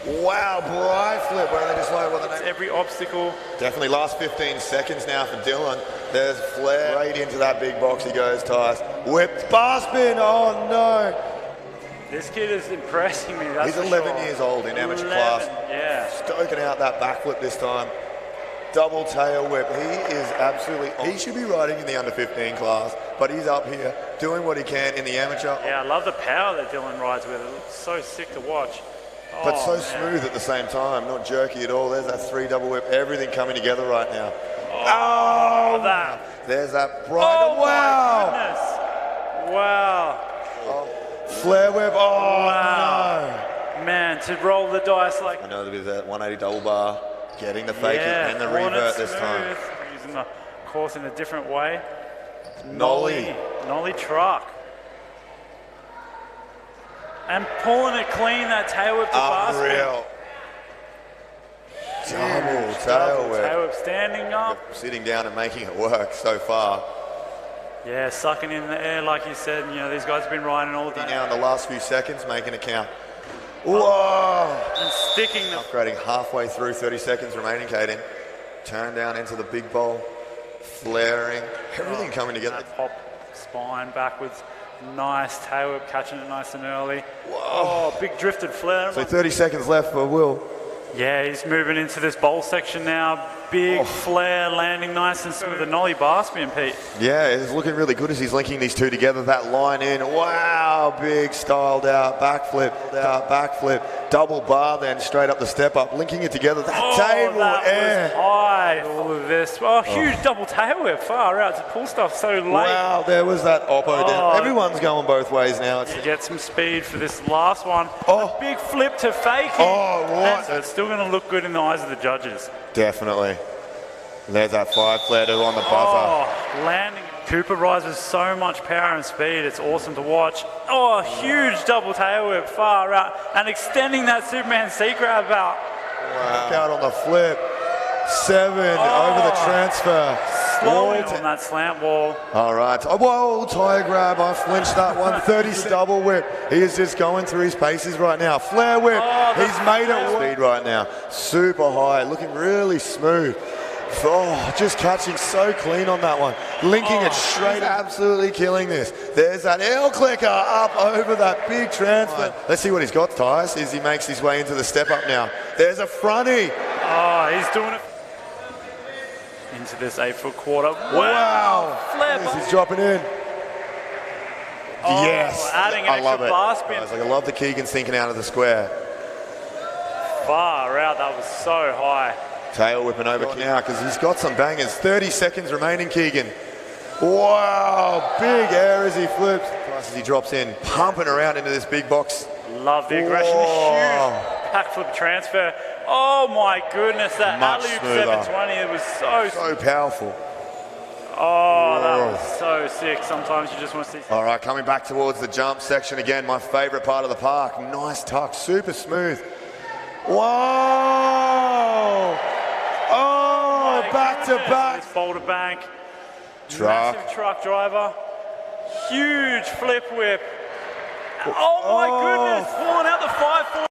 Wow, Bri flip. Where are they just like what the name? Every obstacle. Definitely last 15 seconds now for Dylan. There's Flair. Right into that big box he goes, Tice. Whipped bar spin. Oh no. This kid is impressing me. That's He's 11 years old in amateur class. Yeah. Stoking out that backflip this time. Double tail whip. He is absolutely. He should be riding in the under 15 class, but he's up here doing what he can in the amateur. Yeah, I love the power that Dylan rides with. It looks so sick to watch. But so smooth at the same time, not jerky at all. There's that 3 double whip, everything coming together right now. Oh, that. There's that bright. Oh, wow. my goodness. Wow. Oh. Flare whip. Oh, wow. no. Man, to roll the dice like. I know there's that 180 double bar, getting the fake and the revert this time. Using the course in a different way. Nollie truck. And pulling it clean, that tail whip to basket. Unreal. Double tail whip. Tail whip standing up. Sitting down and making it work so far. Yeah, sucking in the air, like you said. You know, these guys have been riding all day. Now in the last few seconds, making it count. Whoa! And sticking the... Upgrading halfway through, 30 seconds remaining, Caden. Turn down into the big bowl. Flaring. Everything coming together. That pop spine backwards. Nice tail whip, catching it nice and early. Whoa! Oh, big drifted flare. So 30 seconds left for Will. Yeah, he's moving into this bowl section now. Big flare, landing nice and smooth with the nollie bar spin, Pete. Yeah, it's looking really good as he's linking these two together. That line in, wow, big styled out backflip, double bar, then straight up the step up, linking it together. That table that air. was high. All of this. Oh, huge double tail whip, far out to pull stuff so late. Wow, there was that oppo there. Everyone's going both ways now. To get some speed for this last one. Oh. A big flip to fake it. Oh, what? So it's still going to look good in the eyes of the judges. Definitely. There's that 5 flare on the buzzer. Oh, landing. Cooper rides with so much power and speed. It's awesome to watch. Oh, huge double tail whip, far out. And extending that Superman C-grab out. Wow. Out on the flip. 7 over the transfer. Slowing on that slant wall. All right. Oh, whoa, tire grab. I flinched that one. 30 double whip. He is just going through his paces right now. Flare whip. He's made it speed right now. Super high. Looking really smooth. Oh, just catching so clean on that one. Linking it straight. Absolutely killing this. There's that L clicker up over that big transfer. Let's see what he's got, Tyus, as he makes his way into the step up now. There's a fronty. Oh, he's doing it. Into this 8-foot quarter. Wow. Flare He's dropping in. Oh, yes. adding an I love extra it. bar spin. I love the Keegan's thinking out of the square. Far out. That was so high. Tail whipping over now because he's got some bangers. 30 seconds remaining, Keegan. Wow, big air as he flips. As he drops in, pumping around into this big box. Love the aggression. Huge backflip transfer. Oh my goodness, that alley-oop 720, it was so powerful. Oh, that was so sick. Sometimes you just want to see. All right, coming back towards the jump section again, my favorite part of the park. Nice tuck, super smooth. Wow! Oh, back to back. This boulder bank. Truck. Massive truck driver. Huge flip whip. Oh my goodness, pulling out the 540.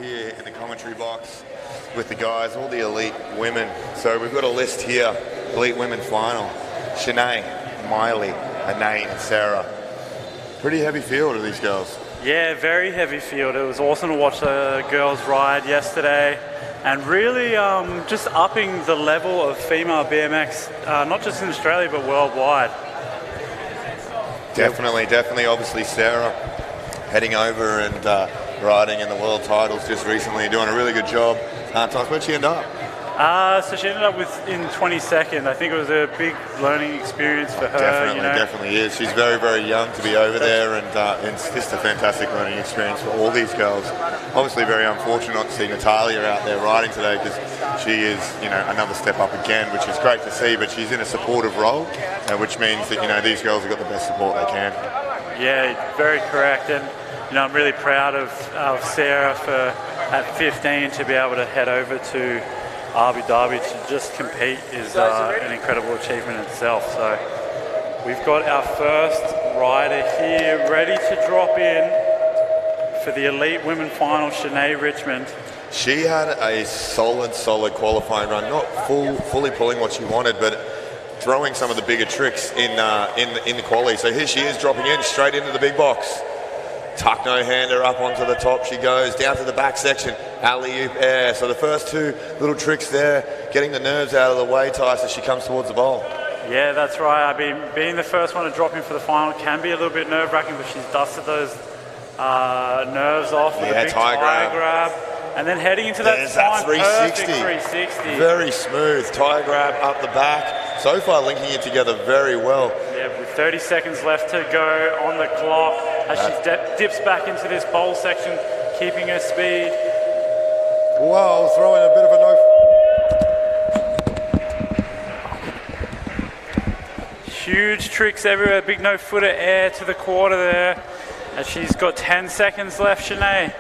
here in the commentary box with the guys, all the elite women. So we've got a list here. Elite women final. Shanae, Miley, Anane, and Sarah. Pretty heavy field of these girls. Yeah, very heavy field. It was awesome to watch the girls ride yesterday, and really just upping the level of female BMX, not just in Australia but worldwide. Definitely. Obviously, Sarah heading over and riding in the world titles just recently, doing a really good job. Thomas, where'd she end up? So she ended up in 22nd. I think it was a big learning experience for her. Definitely is. She's very, very young to be over there, and it's just a fantastic learning experience for all these girls. Obviously, very unfortunate not to see Natalia out there riding today, because she is, another step up again, which is great to see. But she's in a supportive role, which means that these girls have got the best support they can. Yeah, very correct. And I'm really proud of Sarah for at 15 to be able to head over to Abu Dhabi to just compete is an incredible achievement in itself. So we've got our first rider here ready to drop in for the elite women final, Shanae Richmond. She had a solid qualifying run, not fully pulling what she wanted, but throwing some of the bigger tricks in the quali. So here she is dropping in straight into the big box. Tuck no-hander up onto the top she goes, down to the back section, alley-oop air. So the first two little tricks there, getting the nerves out of the way, Tice, as she comes towards the bowl. Yeah, that's right. I mean, being the first one to drop in for the final can be a little bit nerve-wracking, but she's dusted those nerves off with a big tire grab. And then heading into that 360. 360. Very smooth, tire grab up the back. So far linking it together very well. Yeah, with 30 seconds left to go on the clock as she dips back into this bowl section, keeping her speed. Wow, throwing a bit of a no. Huge tricks everywhere, big no-footer air to the quarter there. As she's got 10 seconds left, Shanae.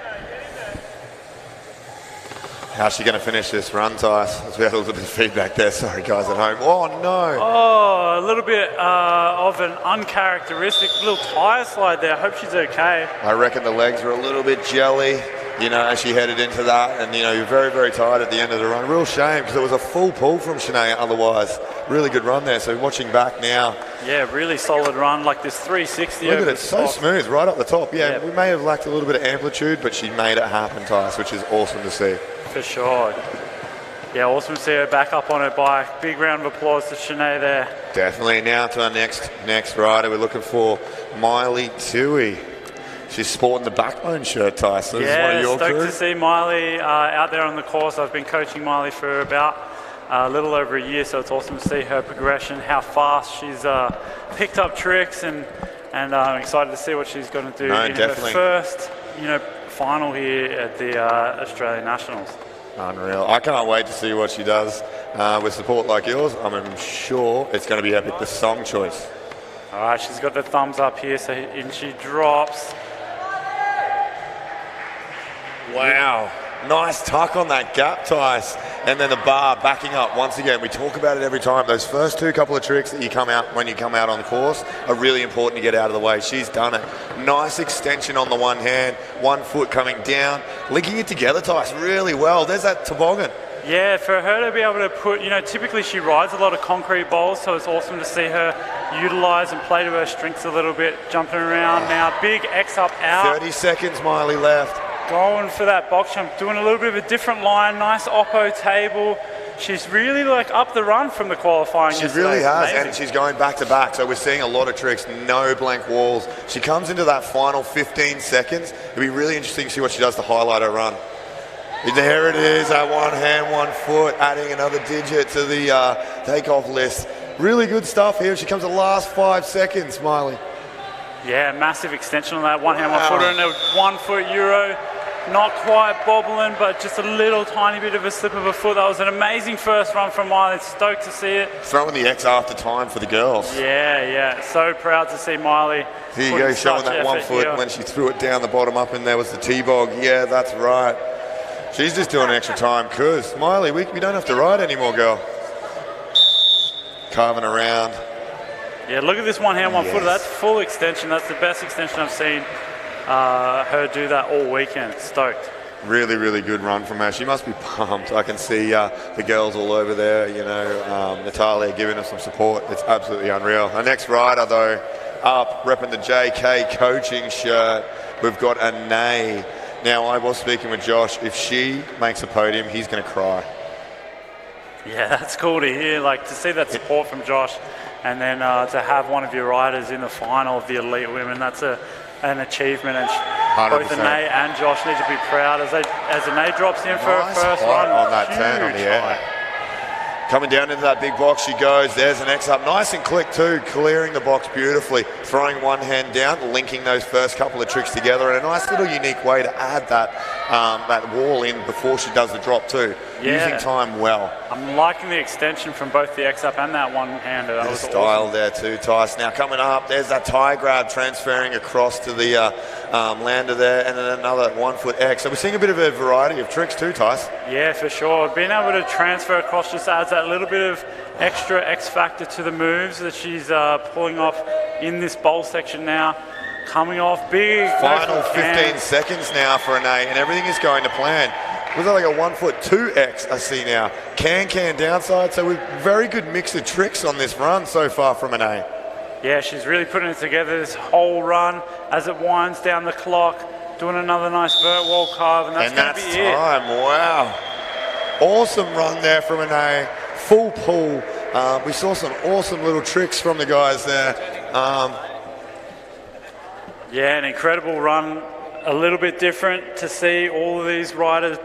How's she going to finish this run, Tice? We had a little bit of feedback there. Sorry, guys at home. Oh, no. Oh, a little bit of an uncharacteristic little tire slide there. I hope she's okay. I reckon the legs were a little bit jelly, as she headed into that. And, you're very, very tired at the end of the run. Real shame, because it was a full pull from Shanae otherwise. Really good run there. So watching back now. Yeah, really solid run, like this 360. Look at it, so smooth, right up the top. Yeah, we may have lacked a little bit of amplitude, but she made it happen, Tice, which is awesome to see. For sure. Yeah, awesome to see her back up on her bike. Big round of applause to Shanae there. Definitely. Now to our next rider. We're looking for Miley Tui. She's sporting the Backbone shirt, Tyson. Yeah, stoked to see Miley out there on the course. I've been coaching Miley for about a little over a year, so it's awesome to see her progression, how fast she's picked up tricks, and I'm excited to see what she's going to do in her first, final here at the Australian Nationals. Unreal. I can't wait to see what she does with support like yours. I'm sure it's going to be epic. The song choice. All right, she's got the thumbs up here, so and she drops. Wow. Nice tuck on that gap, Tice. And then the bar backing up once again. We talk about it every time. Those first two couple of tricks that you come out when you come out on the course are really important to get out of the way. She's done it. Nice extension on the one hand, 1 foot coming down, linking it together, Tice, really well. There's that toboggan. Yeah, for her to be able to put, typically she rides a lot of concrete bowls, so it's awesome to see her utilise and play to her strengths a little bit, jumping around now. Big X up out. 30 seconds, Miley, left. Going for that box jump, doing a little bit of a different line, nice oppo table. She's really up the run from the qualifying. She really has, and she's going back to back. So we're seeing a lot of tricks, no blank walls. She comes into that final 15 seconds. It'll be really interesting to see what she does to highlight her run. There it is, that one hand, 1 foot, adding another digit to the takeoff list. Really good stuff here. She comes the last 5 seconds, Miley. Yeah, massive extension on that one hand, 1 footer, and a 1 foot Euro. Not quite bobbling, but just a little tiny bit of a slip of a foot. That was an amazing first run from Miley. Stoked to see it. Throwing the X after time for the girls. Yeah. So proud to see Miley. Here you go, showing that 1 foot when she threw it down the bottom up, and there was the T-bog. Yeah, that's right. She's just doing extra time because, Miley, we don't have to ride anymore, girl. Carving around. Yeah, look at this one hand, 1 footer. That's full extension. That's the best extension I've seen her do that all weekend. Stoked. Really, really good run from her. She must be pumped. I can see the girls all over there, Natalia giving us some support. It's absolutely unreal. Our next rider, though, up, repping the JK coaching shirt, we've got Anae. Now, I was speaking with Josh. If she makes a podium, he's going to cry. Yeah, that's cool to hear. Like, to see that support from Josh, and then to have one of your riders in the final of the elite women, that's an achievement. And 100%. both Anae and Josh need to be proud as Anae drops in for her first run on that turn on the air. Coming down into that big box she goes. There's an X up. Nice and quick too, clearing the box beautifully. Throwing one hand down, linking those first couple of tricks together in a nice little unique way to add that wall in before she does the drop too. Yeah. Using time well. I'm liking the extension from both the X up and that one-hander. That was style awesome. there too, Tice. Now coming up, there's that tie grab transferring across to the lander there, and then another 1 foot X. So we're seeing a bit of a variety of tricks too, Tice. Yeah, for sure. Being able to transfer across just adds that little bit of extra X factor to the moves that she's pulling off in this bowl section now. Coming off big. Final 15 seconds now for Anae, and everything is going to plan. Was that like a 1 foot 2X I see now? Can downside. So we've very good mix of tricks on this run so far from Anae. Yeah, she's really putting it together this whole run as it winds down the clock, doing another nice vert wall carve, and that's going to be it. Wow. Awesome run there from Anae. Full pull. We saw some awesome little tricks from the guys there. Yeah, an incredible run. A little bit different to see all of these riders,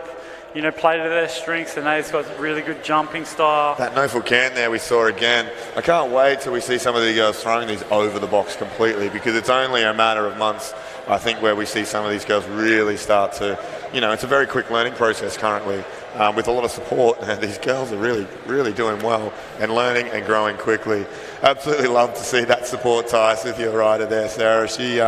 play to their strengths. Anae's got really good jumping style. That no full can there we saw again. I can't wait till we see some of the girls throwing these over the box completely, because it's only a matter of months, I think, where we see some of these girls really start to, it's a very quick learning process currently. With a lot of support, and these girls are really, really doing well and learning and growing quickly. Absolutely love to see that support, Tice, with your rider there, Sarah. She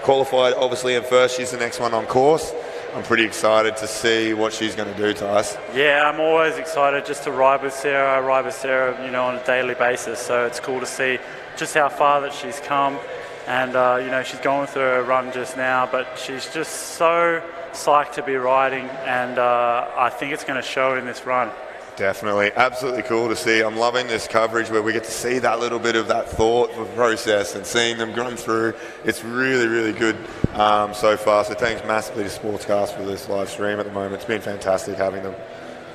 qualified, obviously, in first. She's the next one on course. I'm pretty excited to see what she's going to do, Tice. Yeah, I'm always excited just to ride with Sarah. I ride with Sarah, on a daily basis, so it's cool to see just how far that she's come. And, she's going through her run just now, but she's just so psyched to be riding, and I think it's going to show in this run. Definitely. Absolutely cool to see. I'm loving this coverage where we get to see that little bit of that thought process and seeing them run through. It's really, really good so far. So thanks massively to Sportscast for this live stream at the moment. It's been fantastic having them.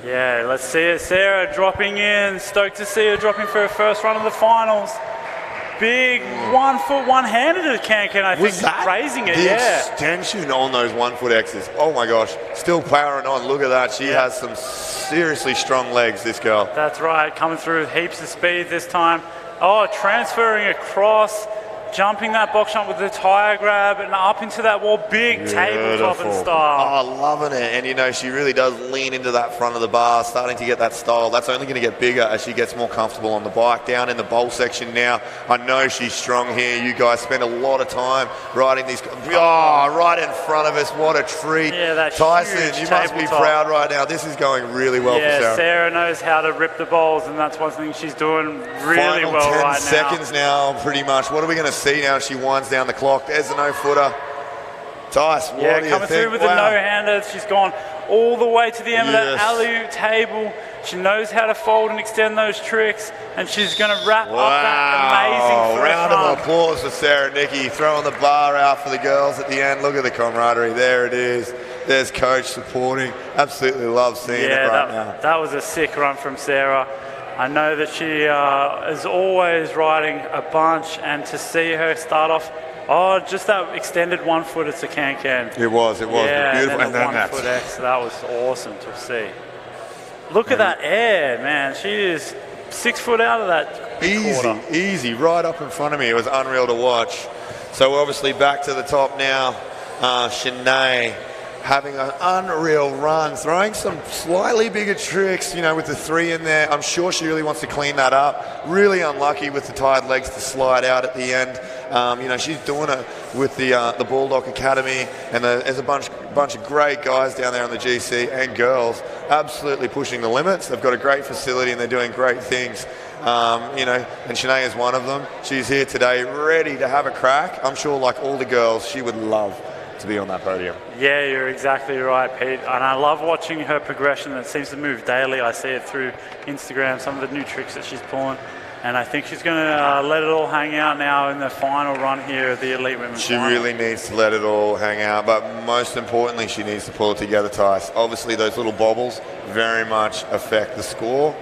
Yeah, let's see it. Sarah dropping in. Stoked to see her dropping for her first run of the finals. Big 1 foot one-handed to the can, I think, raising it, the extension on those 1 foot X's. Oh my gosh, still powering on. Look at that. She has some seriously strong legs, this girl. That's right, coming through with heaps of speed this time. Oh, transferring across, jumping that box jump with the tire grab and up into that wall, big tabletop and style. Oh, loving it. And she really does lean into that front of the bar, starting to get that style. That's only going to get bigger as she gets more comfortable on the bike. Down in the bowl section now, I know she's strong here. You guys spend a lot of time riding these. Oh, right in front of us. What a treat. Yeah, that Tyson, you must be proud right now. This is going really well for Sarah. Yeah, Sarah knows how to rip the bowls, and that's one thing she's doing really well right now. 10 seconds now, pretty much. What are we going to see now? She winds down the clock. There's a no-footer. Tice, what do you think? Coming through with the no-hander. She's gone all the way to the end of that alley-oop table. She knows how to fold and extend those tricks, and she's going to wrap up that amazing first round of applause for Sarah Nicky, throwing the bar out for the girls at the end. Look at the camaraderie. There it is. There's coach supporting. Absolutely love seeing it now. That was a sick run from Sarah. I know that she is always riding a bunch, and to see her start off, just that extended 1 foot, it's a can. It was yeah, beautiful. And then 1 foot X, that was awesome to see. Look at that air, man. She is 6 foot out of that quarter. Easy, right up in front of me. It was unreal to watch. So obviously back to the top now. Shanae having an unreal run, throwing some slightly bigger tricks, with the 3 in there. I'm sure she really wants to clean that up. Really unlucky with the tired legs to slide out at the end. She's doing it with the Bulldog Academy, and there's a bunch of great guys down there on the GC and girls absolutely pushing the limits. They've got a great facility and they're doing great things. And Shanae is one of them. She's here today ready to have a crack. I'm sure, like all the girls, she would love to be on that podium. Yeah, you're exactly right, Pete. And I love watching her progression. That seems to move daily. I see it through Instagram, some of the new tricks that she's pulling. And I think she's going to let it all hang out now in the final run here of the Elite Women's She Final. really needs to let it all hang out, but most importantly, she needs to pull it together, Tice. Obviously, those little bobbles very much affect the score.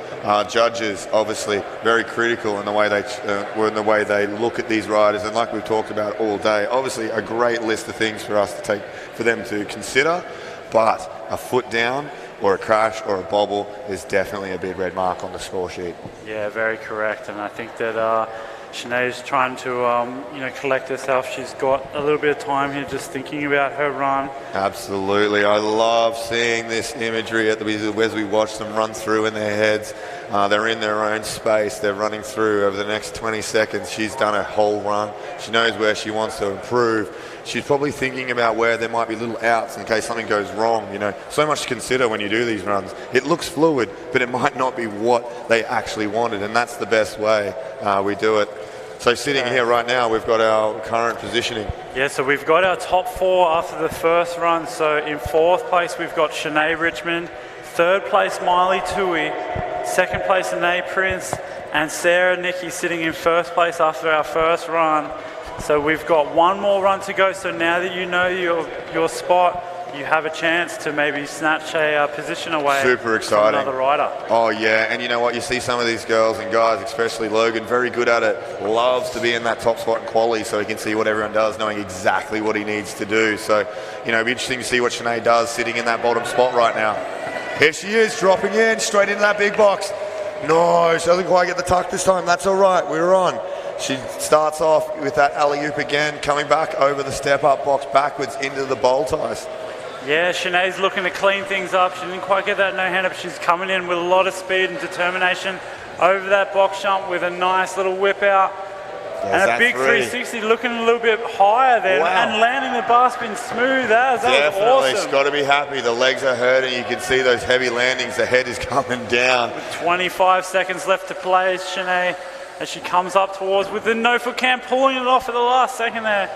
Judges, obviously, very critical in the way they look at these riders, and like we've talked about all day, obviously a great list of things for us to take, for them to consider, but a foot down or a crash or a bobble is definitely a big red mark on the score sheet. Yeah, very correct. And I think that Sinead's trying to collect herself. She's got a little bit of time here just thinking about her run. Absolutely. I love seeing this imagery as we watch them run through in their heads. They're in their own space. They're running through over the next 20 seconds. She's done a whole run. She knows where she wants to improve. She's probably thinking about where there might be little outs in case something goes wrong. You know, so much to consider when you do these runs. It looks fluid, but it might not be what they actually wanted, and that's the best way we do it. So sitting here right now, we've got our current positioning. Yeah, so we've got our top four after the first run. So in fourth place, we've got Sinead Richmond. Third place, Miley Tui. Second place, Anae Prince. And Sarah Nicky sitting in first place after our first run. So we've got one more run to go. So now that you know your spot, you have a chance to maybe snatch a position away. Super exciting. From another rider. Oh yeah, and you know what? You see some of these girls and guys, especially Logan, very good at it. Loves to be in that top spot in quali, so he can see what everyone does, knowing exactly what he needs to do. So, you know, it'll be interesting to see what Sinead does sitting in that bottom spot right now. Here she is, dropping in straight into that big box. No, she doesn't quite get the tuck this time. That's all right. We're on. She starts off with that alley-oop again, coming back over the step-up box backwards into the bowl ties. Yeah, Sinead's looking to clean things up. She didn't quite get that no-hander, but she's coming in with a lot of speed and determination over that box jump with a nice little whip out. And a big 360, looking a little bit higher then, and landing the bar spin smooth as. That was awesome. She's got to be happy. The legs are hurting. You can see those heavy landings. The head is coming down. With 25 seconds left to play, Sinead, as she comes up towards with the no-foot cam, pulling it off at the last second there.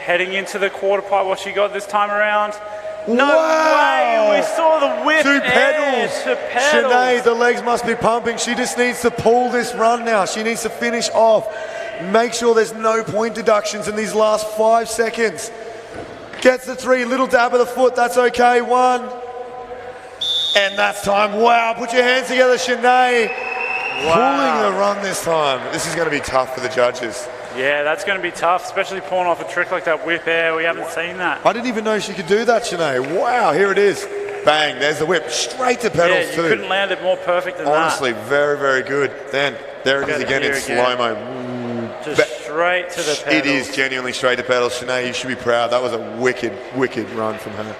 Heading into the quarter pipe, what she got this time around. No way! We saw the whip. Two pedals. Sinead, the legs must be pumping. She just needs to pull this run now. She needs to finish off. Make sure there's no point deductions in these last 5 seconds. Gets the 3, little dab of the foot. That's okay. 1. And that's time. Wow, put your hands together, Sinead. Pulling the run this time. This is going to be tough for the judges. Yeah, that's going to be tough, especially pulling off a trick like that whip air. We haven't seen that. I didn't even know she could do that, Sinead. Wow, here it is. Bang, there's the whip. Straight to pedals, too. You couldn't land it more perfect than that. Honestly, very, very good. Then, there it is again in slow-mo. Just straight to the pedals. It is genuinely straight to pedals. Sinead, you should be proud. That was a wicked, wicked run from her.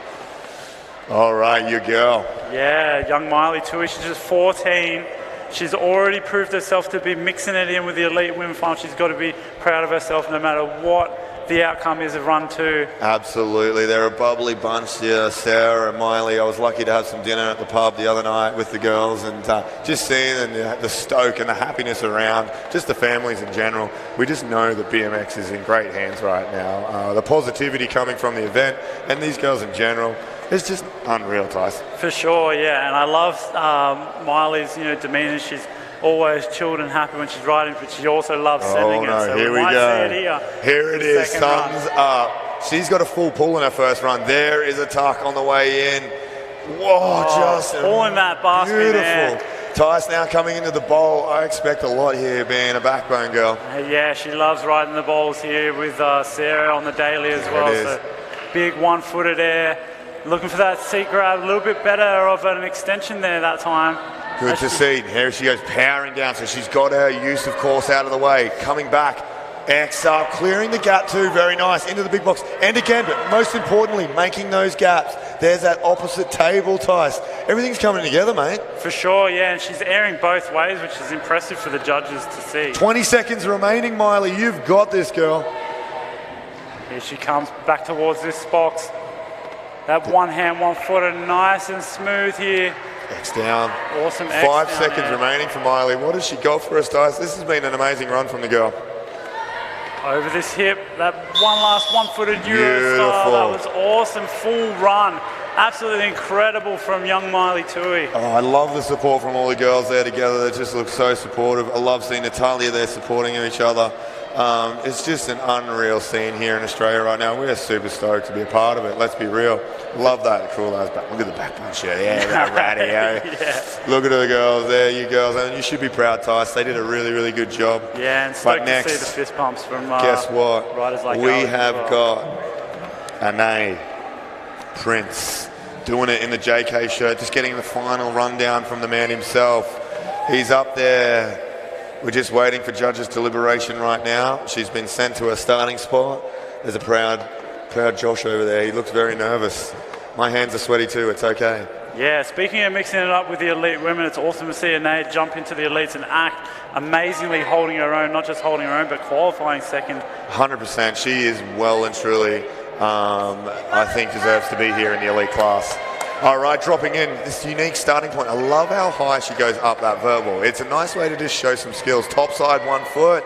All right, your girl. Yeah, young Miley Tui. She's just 14. She's already proved herself to be mixing it in with the Elite Women Final. She's got to be proud of herself no matter what the outcome is of run 2. Absolutely. They're a bubbly bunch here, Sarah and Miley. I was lucky to have some dinner at the pub the other night with the girls, and just seeing the stoke and the happiness around, just the families in general. We just know that BMX is in great hands right now. The positivity coming from the event and these girls in general, it's just unreal, Tyson. For sure, yeah, and I love Miley's, demeanour. She's always chilled and happy when she's riding, but she also loves sending it. So here we go. Here it is, thumbs up. She's got a full pull in her first run. There is a tuck on the way in. Whoa, just pulling that bar spin there. Tice now coming into the bowl. I expect a lot here, being a backbone girl. Yeah, she loves riding the bowls here with Sarah on the daily as well. So big one-footed air. Looking for that seat grab, a little bit better of an extension there that time. Good to see. Here she goes, powering down. So she's got her use, of course, out of the way. Coming back, X up, clearing the gap too. Very nice. Into the big box. And again, but most importantly, making those gaps. There's that opposite table, Tice. Everything's coming together, mate. For sure, yeah. And she's airing both ways, which is impressive for the judges to see. 20 seconds remaining, Miley. You've got this, girl. Here she comes back towards this box. That one hand, 1 footer, nice and smooth here. X down. Awesome X 5 down seconds remaining for Miley. What has she got for us, Tice? This has been an amazing run from the girl. Over this hip, that one last one-footed Euro style, that was awesome, full run. Absolutely incredible from young Miley Tui. Oh, I love the support from all the girls there together. They just look so supportive. I love seeing Natalia there supporting each other. It's just an unreal scene here in Australia right now. We're super stoked to be a part of it. Let's be real. Love that cool ass back. Look at the back punch here. Yeah, that ratty. Yeah. Look at the girls there, you girls. And you should be proud, Tice. They did a really, really good job. Yeah, and stoked to see the fist pumps from guess what? riders like we Alex have as well. got Anae Prince doing it in the JK shirt, just getting the final rundown from the man himself. He's up there. We're just waiting for judges' deliberation right now. She's been sent to her starting spot. There's a proud Josh over there. He looks very nervous. My hands are sweaty too. It's okay. Yeah, speaking of mixing it up with the elite women, it's awesome to see Anae jump into the elites and act amazingly holding her own, not just holding her own, but qualifying second. 100%. She is well and truly, I think, deserves to be here in the elite class. All right, dropping in this unique starting point. I love how high she goes up that vert wall. It's a nice way to just show some skills. Top side 1 foot,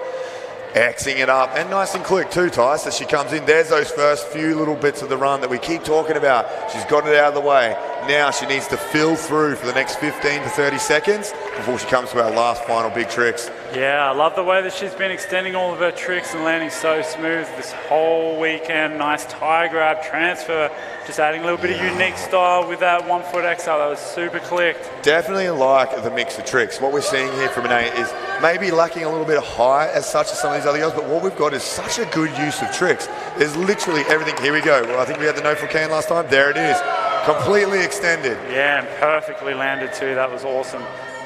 Xing it up, and nice and quick too, Tice, as she comes in. There's those first few little bits of the run that we keep talking about. She's got it out of the way. Now she needs to fill through for the next 15 to 30 seconds before she comes to our last final big tricks. Yeah, I love the way that she's been extending all of her tricks and landing so smooth this whole weekend. Nice tie grab, transfer, just adding a little bit of unique style with that 1 foot XL. That was super clicked. Definitely like the mix of tricks. What we're seeing here from Anae is maybe lacking a little bit of height as such as some of these other girls, but what we've got is such a good use of tricks. There's literally everything. Here we go. Well, I think we had the no for can last time. There it is. Completely extended. Yeah, and perfectly landed too. That was awesome.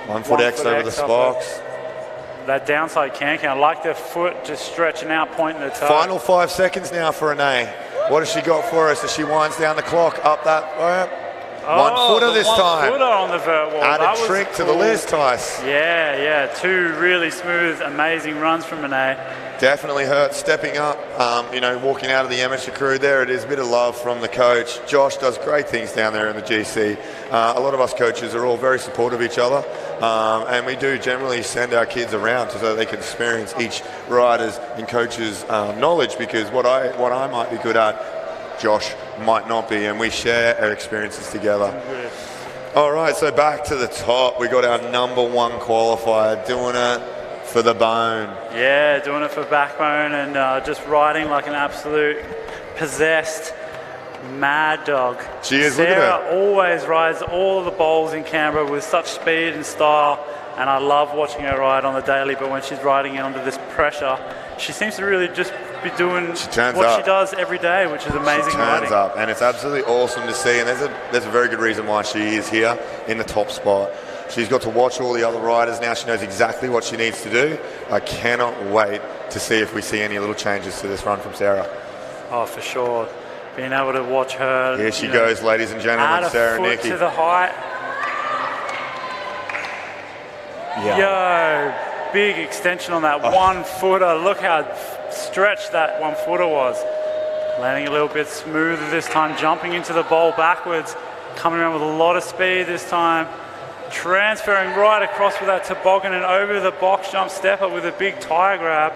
1 foot X over the spokes. That downside can I like the foot just stretching out, pointing the toe. Final 5 seconds now for Anae. What has she got for us as she winds down the clock up that? 1 footer this time. 1 footer on the vert wall. Add a trick to the list, Tice. Yeah. 2 really smooth, amazing runs from Anae. Definitely hurt stepping up, walking out of the amateur crew. There it is, a bit of love from the coach. Josh does great things down there in the GC. A lot of us coaches are all very supportive of each other, and we do generally send our kids around so they can experience each rider's and coach's knowledge, because what I might be good at, Josh might not be, and we share our experiences together. All right, so back to the top. We got our #1 qualifier doing it for the bone. Yeah, doing it for backbone and just riding like an absolute possessed mad dog. She is. Sarah look at her. always rides all of the bowls in Canberra with such speed and style, and I love watching her ride on the daily, but when she's riding under this pressure, she seems to really just be doing what she does every day, which is amazing. She turns riding. up, and it's absolutely awesome to see, and there's a very good reason why she is here in the top spot. She's got to watch all the other riders now. She knows exactly what she needs to do. I cannot wait to see if we see any little changes to this run from Sarah. Oh, for sure. Being able to watch her. Here she goes, ladies and gentlemen, Sarah Nicky. Nicky. To the height. Yo, big extension on that 1 footer. Look how stretched that 1 footer was. Landing a little bit smoother this time, jumping into the bowl backwards, coming around with a lot of speed this time. Transferring right across with that toboggan and over the box jump step up with a big tire grab.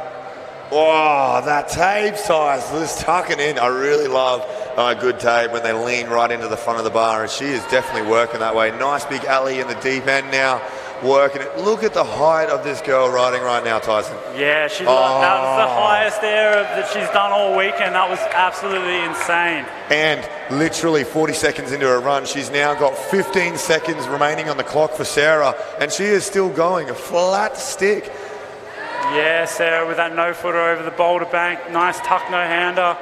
Oh, that tape size, just tucking in. I really love a good tape when they lean right into the front of the bar, and she is definitely working that way. Nice big alley in the deep end now, working it. Look at the height of this girl riding right now, Tyson. Yeah, that was the highest air that she's done all weekend. That was absolutely insane. And literally 40 seconds into her run, she's now got 15 seconds remaining on the clock for Sarah, and she is still going, a flat stick. Yeah, Sarah with that no-footer over the boulder bank. Nice tuck no-hander.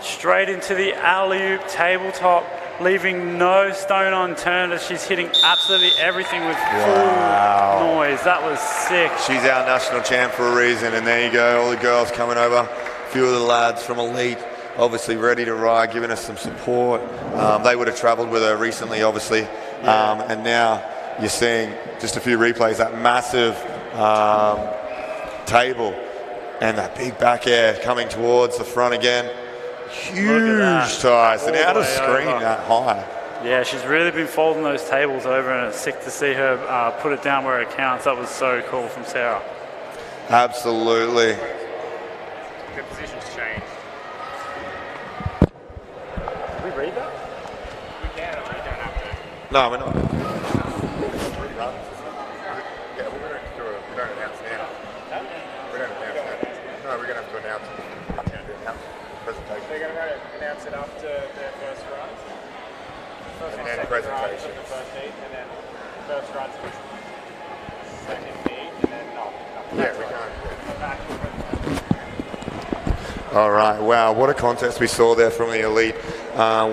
Straight into the alley-oop tabletop, leaving no stone unturned as she's hitting absolutely everything with full noise. That was sick. She's our national champ for a reason, and there you go, all the girls coming over. A few of the lads from Elite, obviously ready to ride, giving us some support. They would have travelled with her recently, obviously, and now you're seeing just a few replays, that massive table and that big back air coming towards the front again. Huge ties, and out of screen that high. Yeah, she's really been folding those tables over, and it's sick to see her put it down where it counts. That was so cool from Sarah. Absolutely. read that? We can, we don't have to. No, we're not. Yeah, we're going to do it. We don't announce now. Huh? We don't announce now. No, we're going to have to announce it. Presentation. They're going to announce it after their first runs. First And one, then second presentations. runs of the first heat, and then first runs of the second heat, and then Yeah, we can't. back to presentation. All right, wow, what a contest we saw there from the elite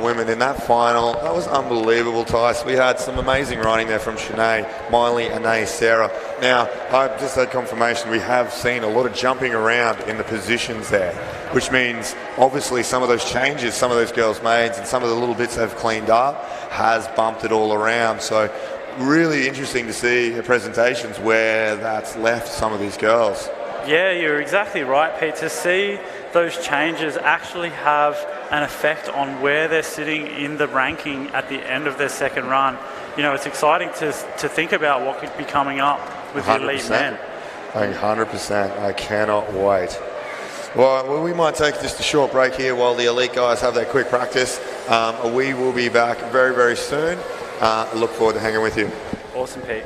women in that final. That was unbelievable, Tice. We had some amazing riding there from Shanae, Miley, Anae, Sarah. Now, I've just had confirmation we have seen a lot of jumping around in the positions there, which means obviously some of those changes some of those girls made and some of the little bits they've cleaned up has bumped it all around. So really interesting to see the presentations where that's left some of these girls. Yeah, you're exactly right, Pete. To see those changes actually have an effect on where they're sitting in the ranking at the end of their second run. You know, it's exciting to think about what could be coming up with the elite men. 100%. I cannot wait. Well, we might take just a short break here while the elite guys have their quick practice. We will be back very, very soon. Look forward to hanging with you. Awesome, Pete.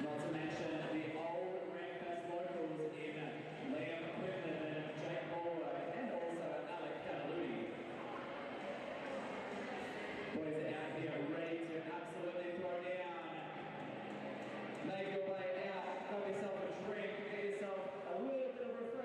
Not to mention the old RampFest locals in Liam Quinlan and Jake Bullock, and also Alec Cataludi. Boys are out here ready to absolutely throw down. Make your way out, grab yourself a drink, get yourself a little bit of refreshment.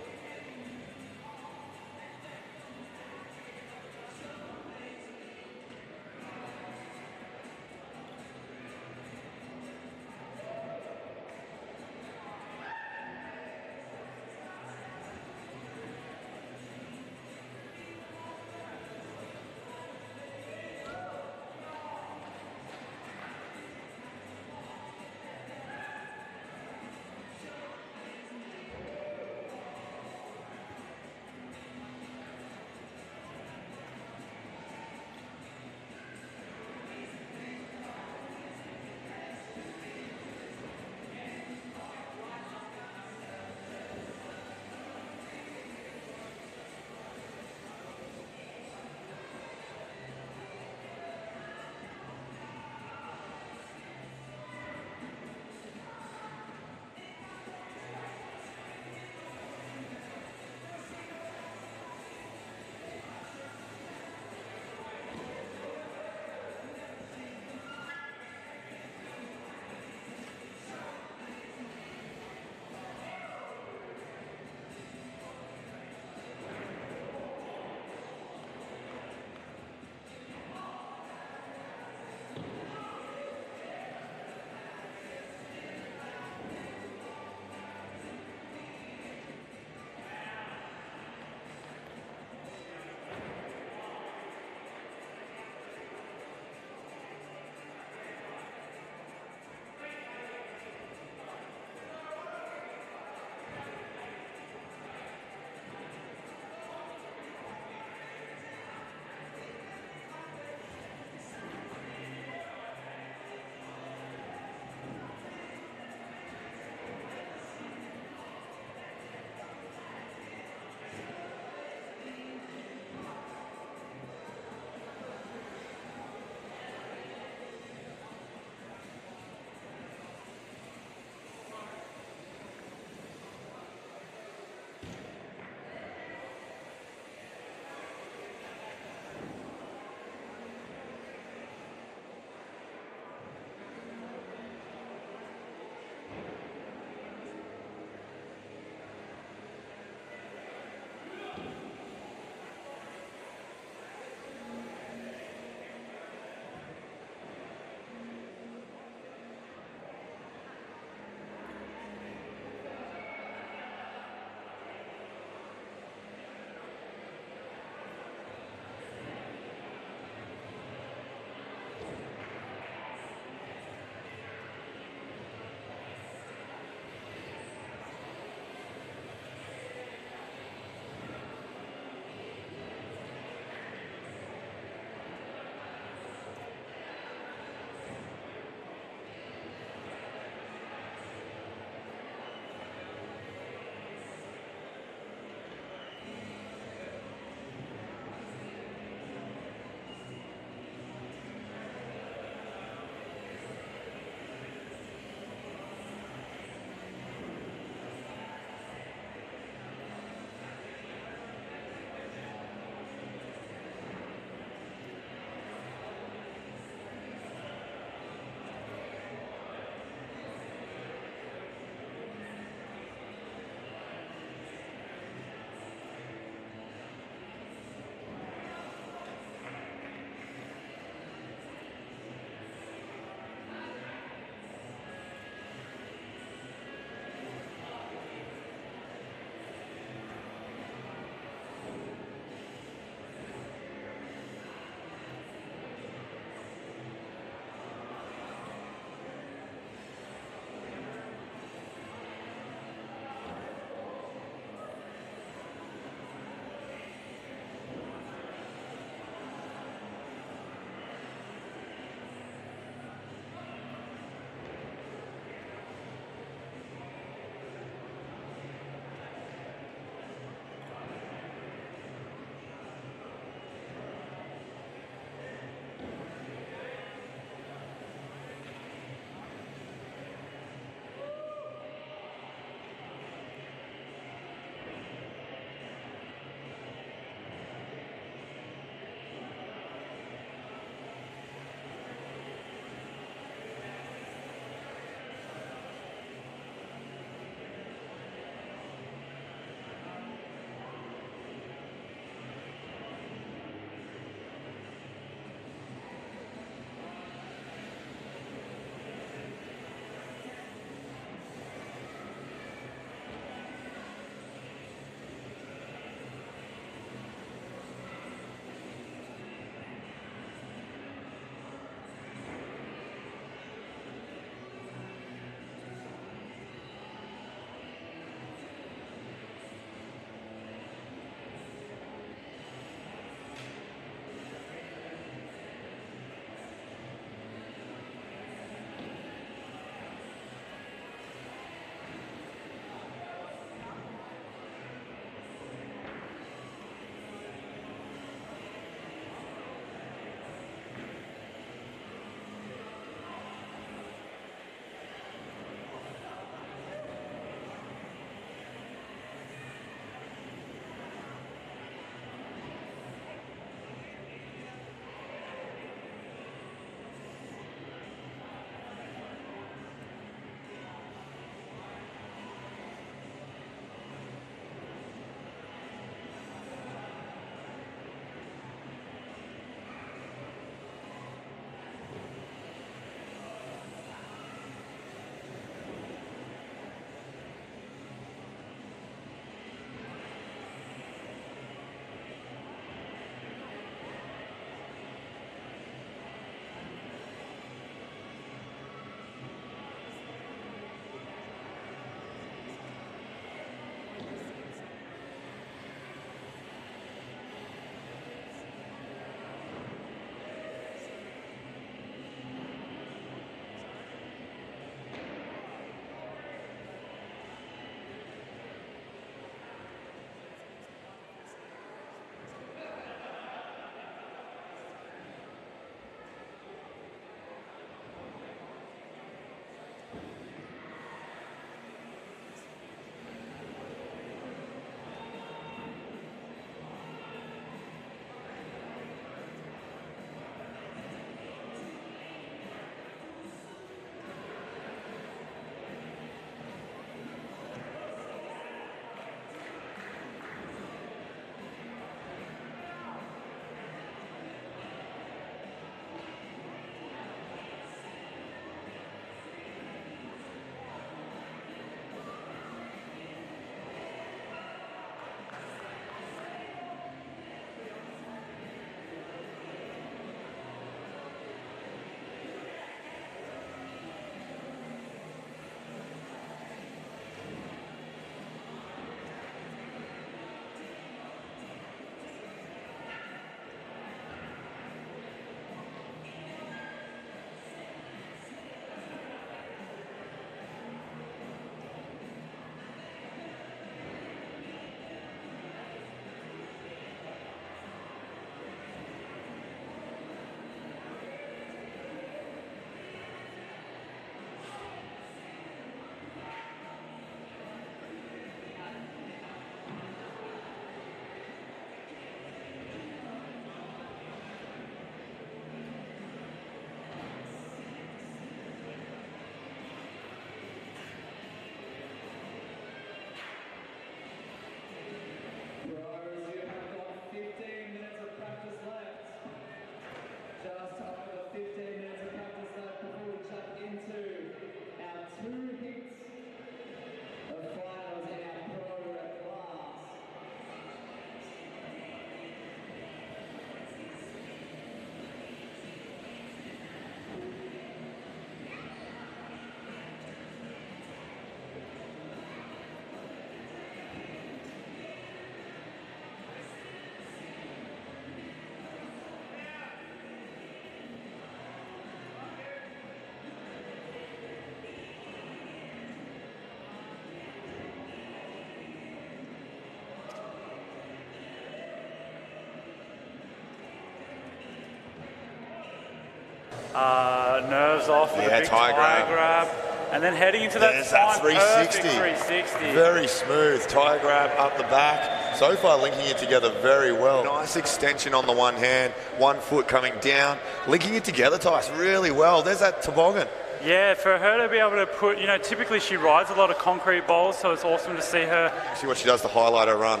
nerves off with a big tire grab. And then heading into that There's that fine, perfect 360. Very smooth. Tire grab up the back. So far linking it together very well. Nice extension on the one hand, 1 foot coming down, linking it together, Tice, really well. There's that toboggan. Yeah, for her to be able to put, typically she rides a lot of concrete bowls, so it's awesome to see her. See what she does to highlight her run.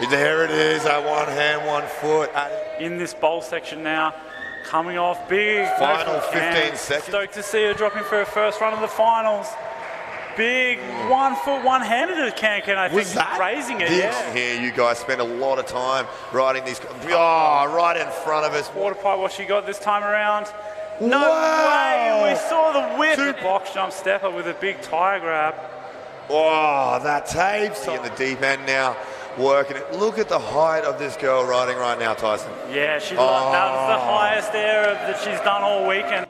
There it is, that one hand, 1 foot. In this bowl section now, coming off big. Final 15 seconds. Stoked to see her dropping for her first run of the finals. Big 1 foot, one-handed at can I think, raising it. Yeah. Here, you guys spend a lot of time riding these. Oh, right in front of us. Water pipe, what she got this time around. No way! We saw the whip. Box jump stepper with a big tire grab. Oh, that tapes in the deep end now. Working it. Look at the height of this girl riding right now, Tyson. Yeah, that was the highest air that she's done all weekend.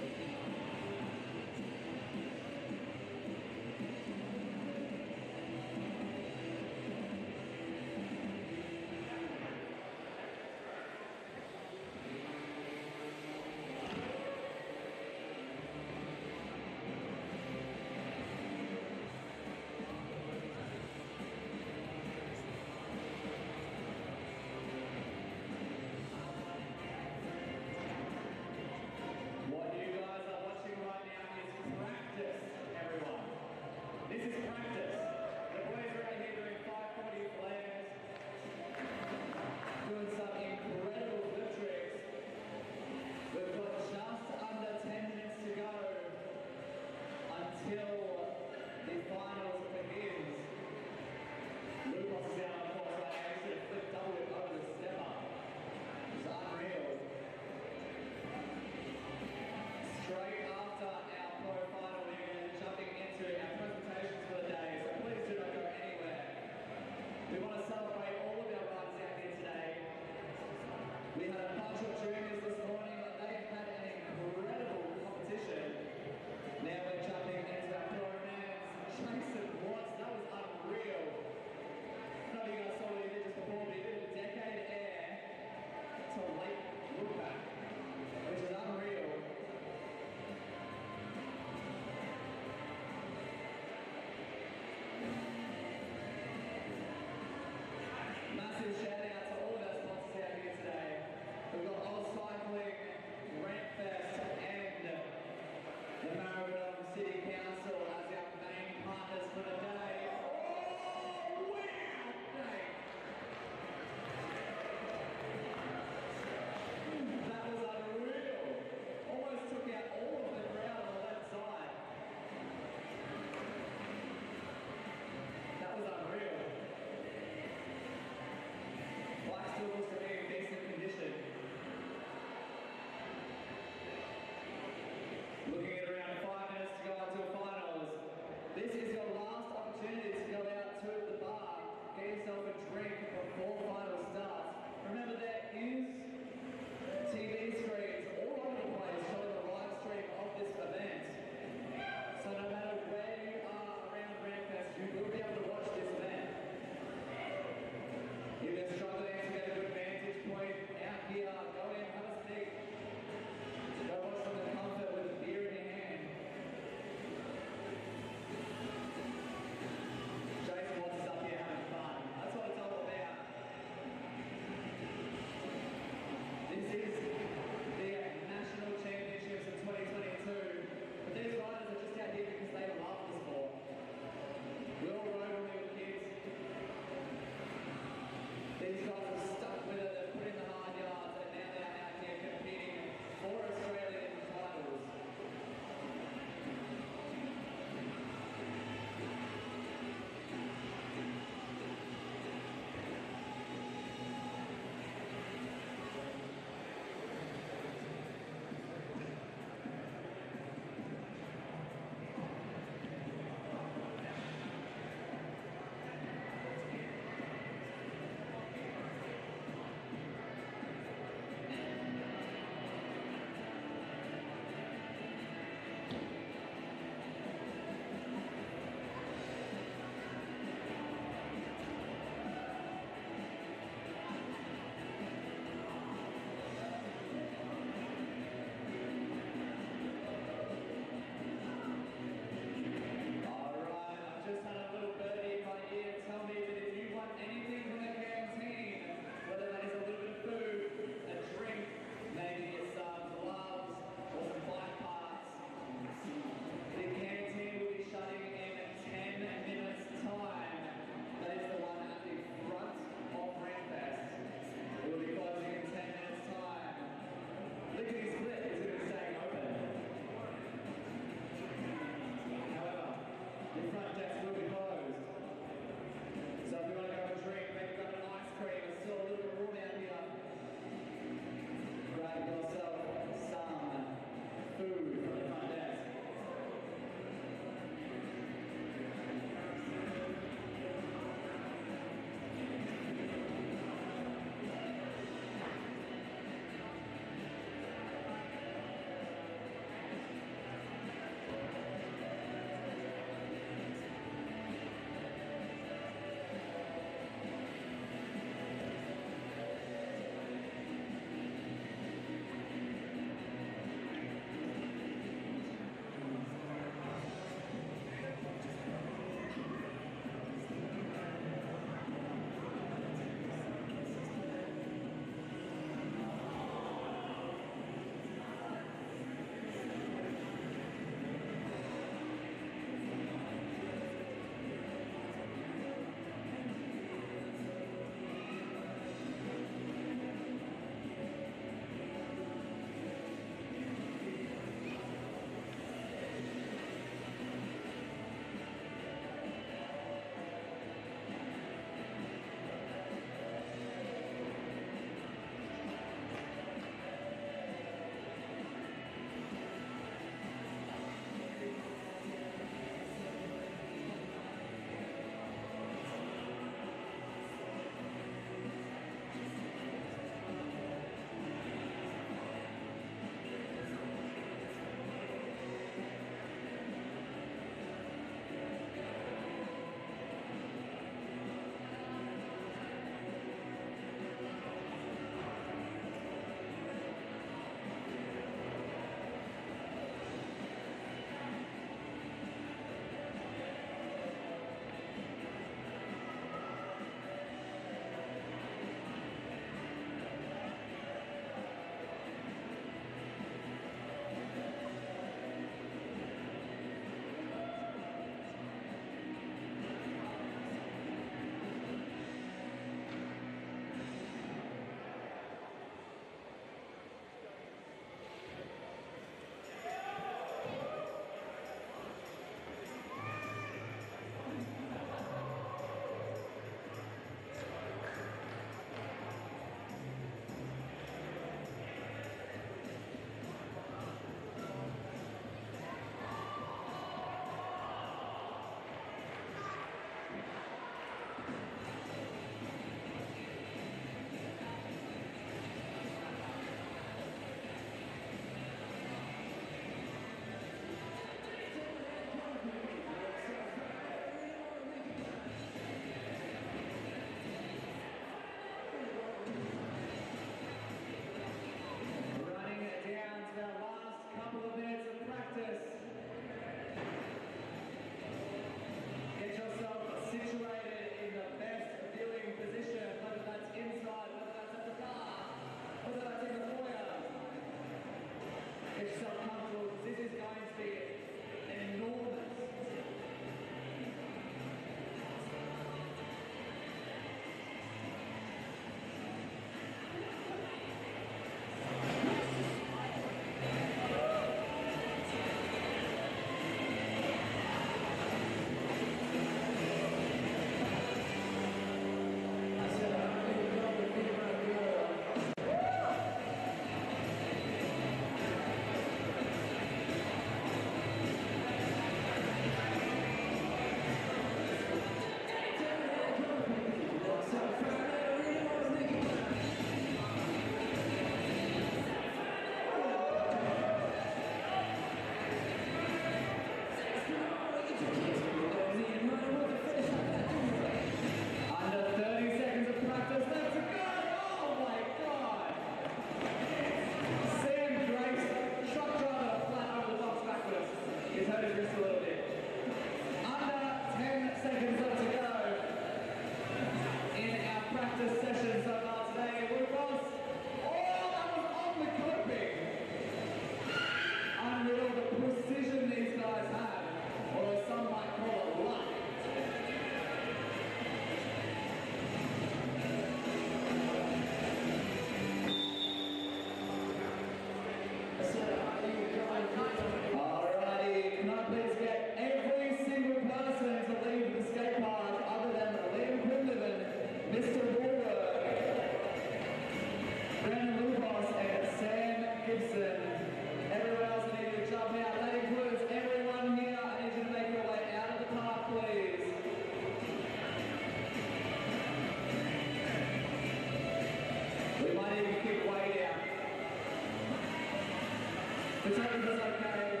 Photographers okay.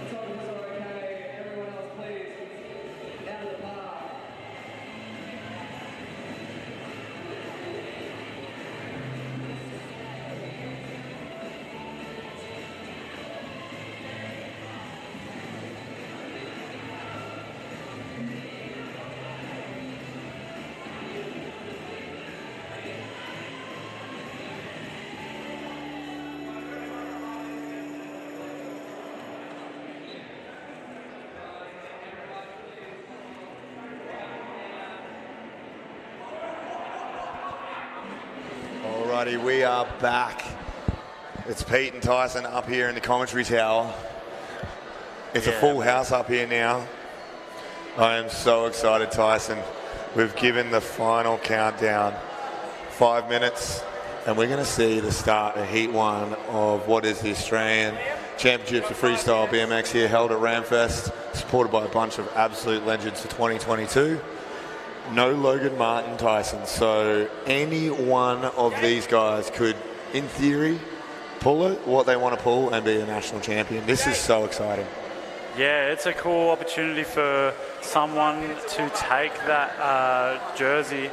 Photographers are okay. Everyone else, please. Out of the park. Alrighty, we are back. It's Pete and Tyson up here in the commentary tower. It's a full house up here now. I am so excited, Tyson. We've given the final countdown, 5 minutes, and we're going to see the start of Heat 1 of what is the Australian Championships of Freestyle BMX here, held at RampFest, supported by a bunch of absolute legends for 2022. No Logan Martin, Tyson, so any one of these guys could, in theory, pull it, what they want to pull, and be a national champion. This is so exciting. Yeah, it's a cool opportunity for someone to take that jersey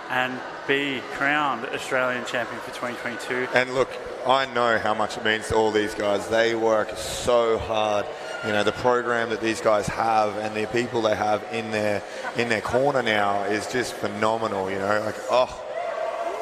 and be crowned Australian champion for 2022. And look, I know how much it means to all these guys. They work so hard. You know, the program that these guys have and the people they have in their corner now is just phenomenal. You know, like, oh,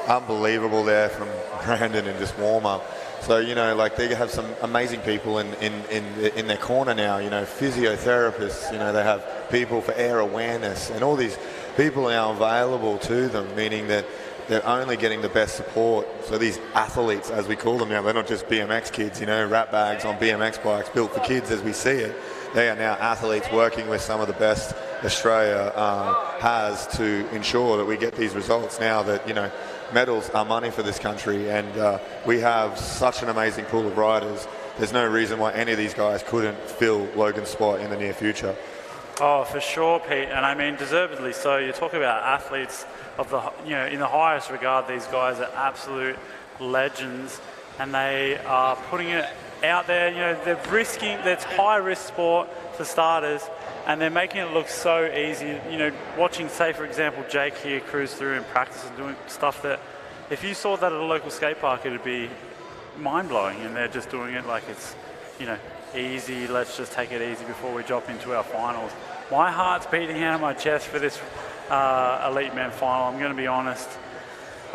unbelievable there from Brandon and just warm up. So, you know, like, they have some amazing people in their corner now. You know, physiotherapists. You know, they have people for air awareness, and all these people are now available to them, meaning that they're only getting the best support. So these athletes, as we call them now, they're not just BMX kids, you know, rat bags on BMX bikes built for kids as we see it. They are now athletes working with some of the best Australia has to ensure that we get these results now that, you know, medals are money for this country, and we have such an amazing pool of riders. There's no reason why any of these guys couldn't fill Logan's spot in the near future. Oh, for sure, Pete, and I mean deservedly so. You're talking about athletes of the, you know, in the highest regard. These guys are absolute legends, and they are putting it out there. You know, they're risking. It's high risk sport for starters, and they're making it look so easy. You know, watching, say for example, Jake here cruise through and practice and doing stuff that, if you saw that at a local skate park, it'd be mind blowing, and they're just doing it like it's, you know, easy. Let's just take it easy before we drop into our finals. My heart's beating out of my chest for this elite men final. I'm going to be honest.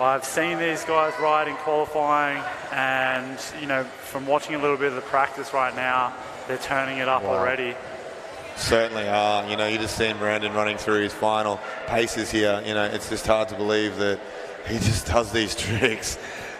I've seen these guys ride in qualifying, and, you know, from watching a little bit of the practice right now, they're turning it up already. Certainly are. You know, you just seen Brandon running through his final paces here. You know, it's just hard to believe that he just does these tricks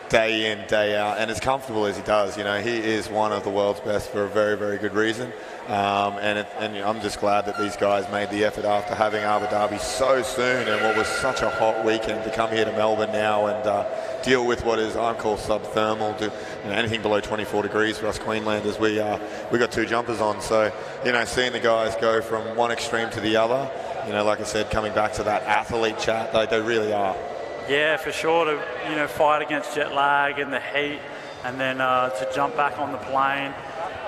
day in, day out, and as comfortable as he does. You know, he is one of the world's best for a very, very good reason. And I'm just glad that these guys made the effort after having Abu Dhabi so soon and what was such a hot weekend to come here to Melbourne now and deal with what is, I call, subthermal, to, you know, anything below 24 degrees for us Queenslanders. We got two jumpers on, so, you know, seeing the guys go from one extreme to the other, you know, like I said, coming back to that athlete chat, they really are. Yeah, for sure, to, you know, fight against jet lag and the heat, and then to jump back on the plane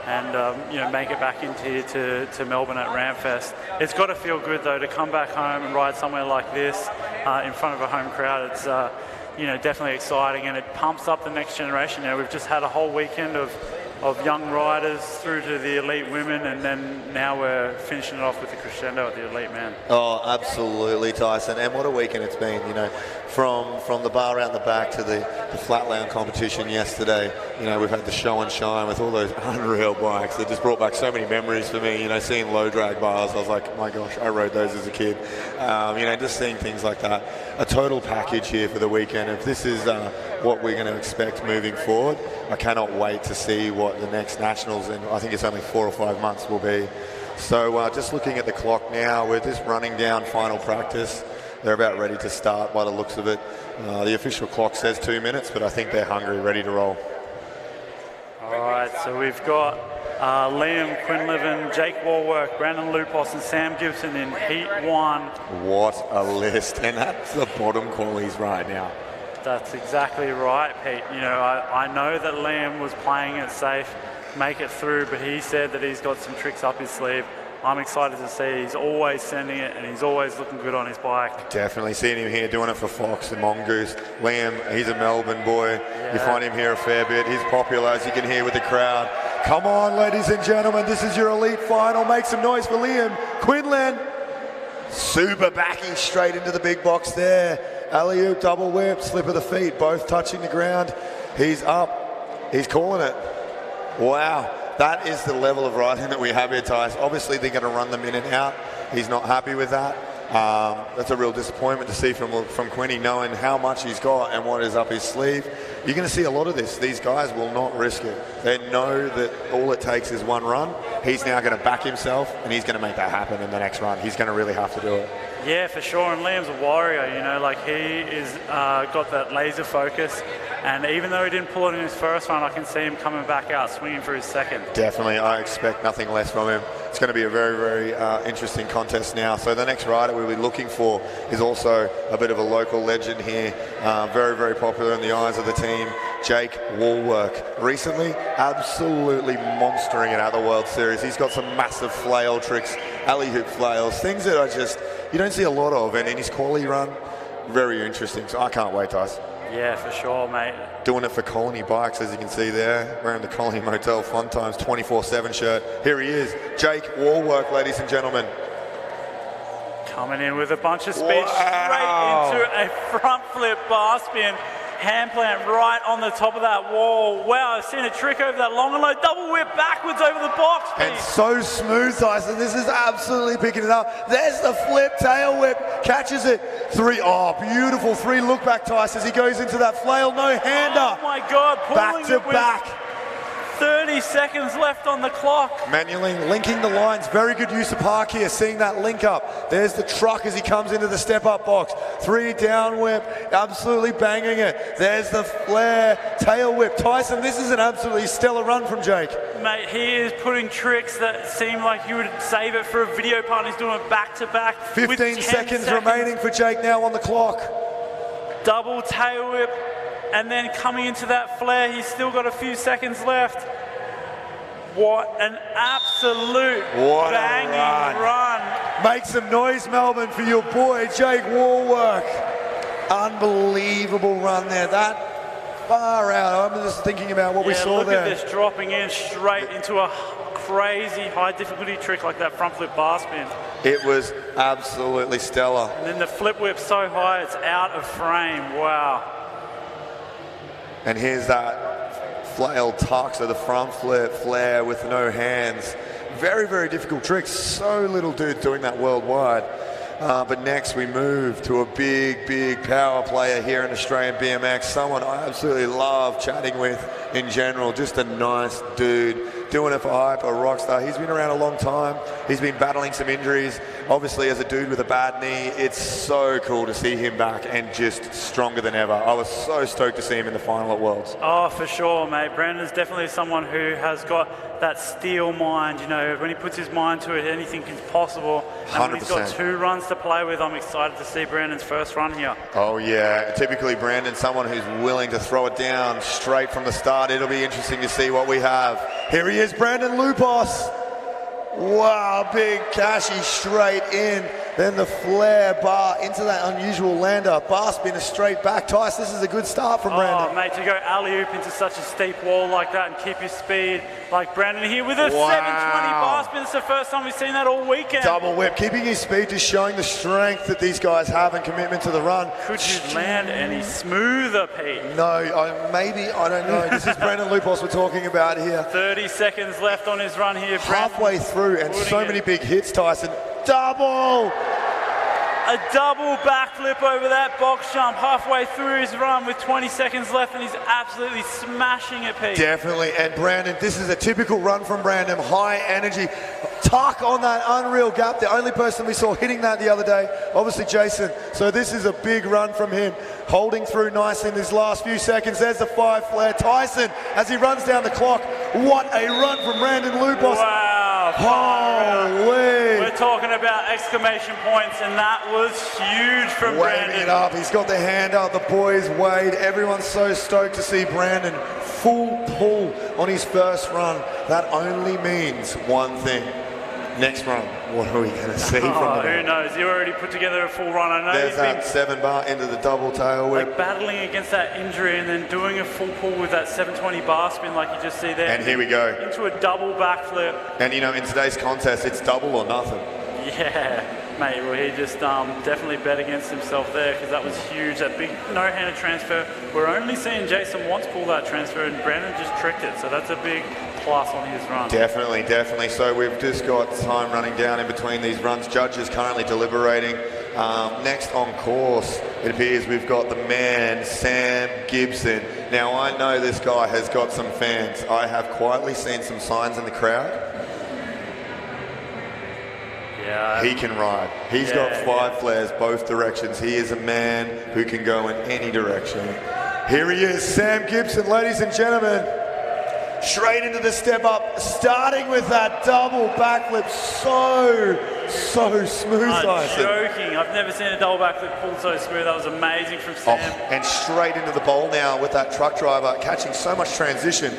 and, you know, make it back into here to Melbourne at RampFest. It's got to feel good, though, to come back home and ride somewhere like this in front of a home crowd. It's, you know, definitely exciting, and it pumps up the next generation. You know, we've just had a whole weekend of young riders through to the elite women, and then now we're finishing it off with the crescendo at the elite men. Oh, absolutely, Tyson. And what a weekend it's been, you know, from the bar out the back to the flatland competition yesterday. You know, we've had the show and shine with all those unreal bikes that just brought back so many memories for me. You know, seeing low drag bars, I was like, my gosh, I rode those as a kid. You know, just seeing things like that. A total package here for the weekend. If this is what we're going to expect moving forward, I cannot wait to see what the next Nationals, in I think it's only 4 or 5 months, will be. So just looking at the clock now, we're just running down final practice. They're about ready to start by the looks of it. The official clock says 2 minutes, but I think they're hungry, ready to roll. All right, so we've got Liam Quinlivan, Jake Warwork, Brandon Lupos, and Sam Gibson in Heat 1. What a list, and that's the bottom qualies right now. That's exactly right, Pete. You know, I know that Liam was playing it safe, make it through, but he said that he's got some tricks up his sleeve. I'm excited to see he's always sending it and he's always looking good on his bike. Definitely seen him here doing it for Fox and Mongoose. Liam, he's a Melbourne boy. Yeah. You find him here a fair bit. He's popular, as you can hear with the crowd. Come on, ladies and gentlemen, this is your elite final. Make some noise for Liam Quinlan. Super backing straight into the big box there. Alley-oop, double whip, slip of the feet, both touching the ground. He's up. He's calling it. Wow. That is the level of riding that we have here, Tice. Obviously, they're going to run them in and out. He's not happy with that. That's a real disappointment to see from Quinny, knowing how much he's got and what is up his sleeve. You're going to see a lot of this. These guys will not risk it. They know that all it takes is one run. He's now going to back himself, and he's going to make that happen in the next run. He's going to really have to do it. Yeah, for sure. And Liam's a warrior, you know, like he is got that laser focus. And even though he didn't pull it in his first run, I can see him coming back out, swinging for his second. Definitely. I expect nothing less from him. It's going to be a very, very interesting contest now. So the next rider we'll be looking for is also a bit of a local legend here. Very, very popular in the eyes of the team, Jake Woolwork. Recently, absolutely monstering it at the World Series. He's got some massive flail tricks, alley-hoop flails, things that are just, you don't see a lot of. And in his quali run, very interesting. So I can't wait, Tice. Yeah, for sure, mate. Doing it for Colony Bikes, as you can see there, wearing the Colony Motel Fun Times 24/7 shirt. Here he is, Jake Woolwork, ladies and gentlemen. Coming in with a bunch of speed, Wow. straight into a front flip bar spin. Hand plant right on the top of that wall. Wow, I've seen a trick over that long and low. Double whip backwards over the box. And so smooth, Tyson. This is absolutely picking it up. There's the flip, tail whip, catches it. Beautiful three look back, Tyson, as he goes into that flail, no hander. Oh my God, Back pulling to it with back. 30 seconds left on the clock. Manually linking the lines. Very good use of park here, seeing that link up. There's the truck as he comes into the step-up box. Three down whip, absolutely banging it. There's the flare, tail whip. Tyson, this is an absolutely stellar run from Jake. Mate, he is putting tricks that seem like you would save it for a video part. He's doing it back to back. 15 seconds remaining for Jake now on the clock. Double tail whip. And then coming into that flare, he's still got a few seconds left. What an absolute banging run. Make some noise, Melbourne, for your boy, Jake Woolwork. Unbelievable run there. That far out. I'm just thinking about what we saw there. Look at this dropping in straight into a crazy high difficulty trick like that front flip bar spin. It was absolutely stellar. And then the flip whip so high, it's out of frame. Wow. And here's that flail tuck, so the front flip, flare with no hands. Very, very difficult trick. So little dude doing that worldwide. But next we move to a big, big power player here in Australian BMX. Someone I absolutely love chatting with in general. Just a nice dude. Doing it for hype, a rock star. He's been around a long time. He's been battling some injuries. Obviously, as a dude with a bad knee, it's so cool to see him back and just stronger than ever. I was so stoked to see him in the final at Worlds. Oh, for sure, mate. Brandon's definitely someone who has got that steel mind. You know, when he puts his mind to it, anything is possible. And when he's got 2 runs to play with, I'm excited to see Brandon's first run here. Oh, yeah. Typically, Brandon, someone who's willing to throw it down straight from the start. It'll be interesting to see what we have. Here he is, Brandon Lupos. Wow, big cashy straight in. Then the flare bar into that unusual lander. Bar spinner straight back. Tice, this is a good start from Brandon. Oh, mate, to go alley-oop into such a steep wall like that and keep your speed like Brandon here with a 720 bar spin. It's the first time we've seen that all weekend. Double whip, keeping his speed, just showing the strength that these guys have and commitment to the run. Could you land any smoother, Pete? No, maybe, I don't know. This is Brandon Lupos we're talking about here. 30 seconds left on his run here. Halfway through, and so many big hits, Tyson. Double! A double backflip over that box jump halfway through his run with 20 seconds left, and he's absolutely smashing it, Pete. Definitely, and Brandon, this is a typical run from Brandon. High energy, tuck on that unreal gap. The only person we saw hitting that the other day, obviously Jason. So this is a big run from him, holding through nicely in his last few seconds. There's the 5 flare. Tyson, as he runs down the clock, what a run from Brandon Lupos. Wow. We're talking about exclamation points, and that was huge from Waving Brandon. it up. He's got the hand up. The boys wave. Everyone's so stoked to see Brandon full pull on his first run. That only means one thing. Next run, what are we going to see from him? Who knows? He already put together a full run. I know There's he's that been 7 bar into the double tail whip. like battling against that injury and then doing a full pull with that 720 bar spin like you just see there. And here we go. Into a double backflip. And you know, in today's contest, it's double or nothing. Yeah, mate. Well, he just definitely bet against himself there because that was huge. That big no-handed transfer. We're only seeing Jason Watts pull that transfer, and Brandon just tricked it. So that's a big plus on his run. Definitely, definitely. So we've just got time running down in between these runs. Judges currently deliberating. Next on course, it appears we've got the man, Sam Gibson. Now, I know this guy has got some fans. I have quietly seen some signs in the crowd. Yeah. He can ride. He's got 5 flares both directions. He is a man who can go in any direction. Here he is, Sam Gibson, ladies and gentlemen. Straight into the step up, starting with that double backflip. So smooth, Tyson. Joking. I've never seen a double backflip pulled so smooth. That was amazing from Sam. And straight into the bowl now with that truck driver, catching so much transition.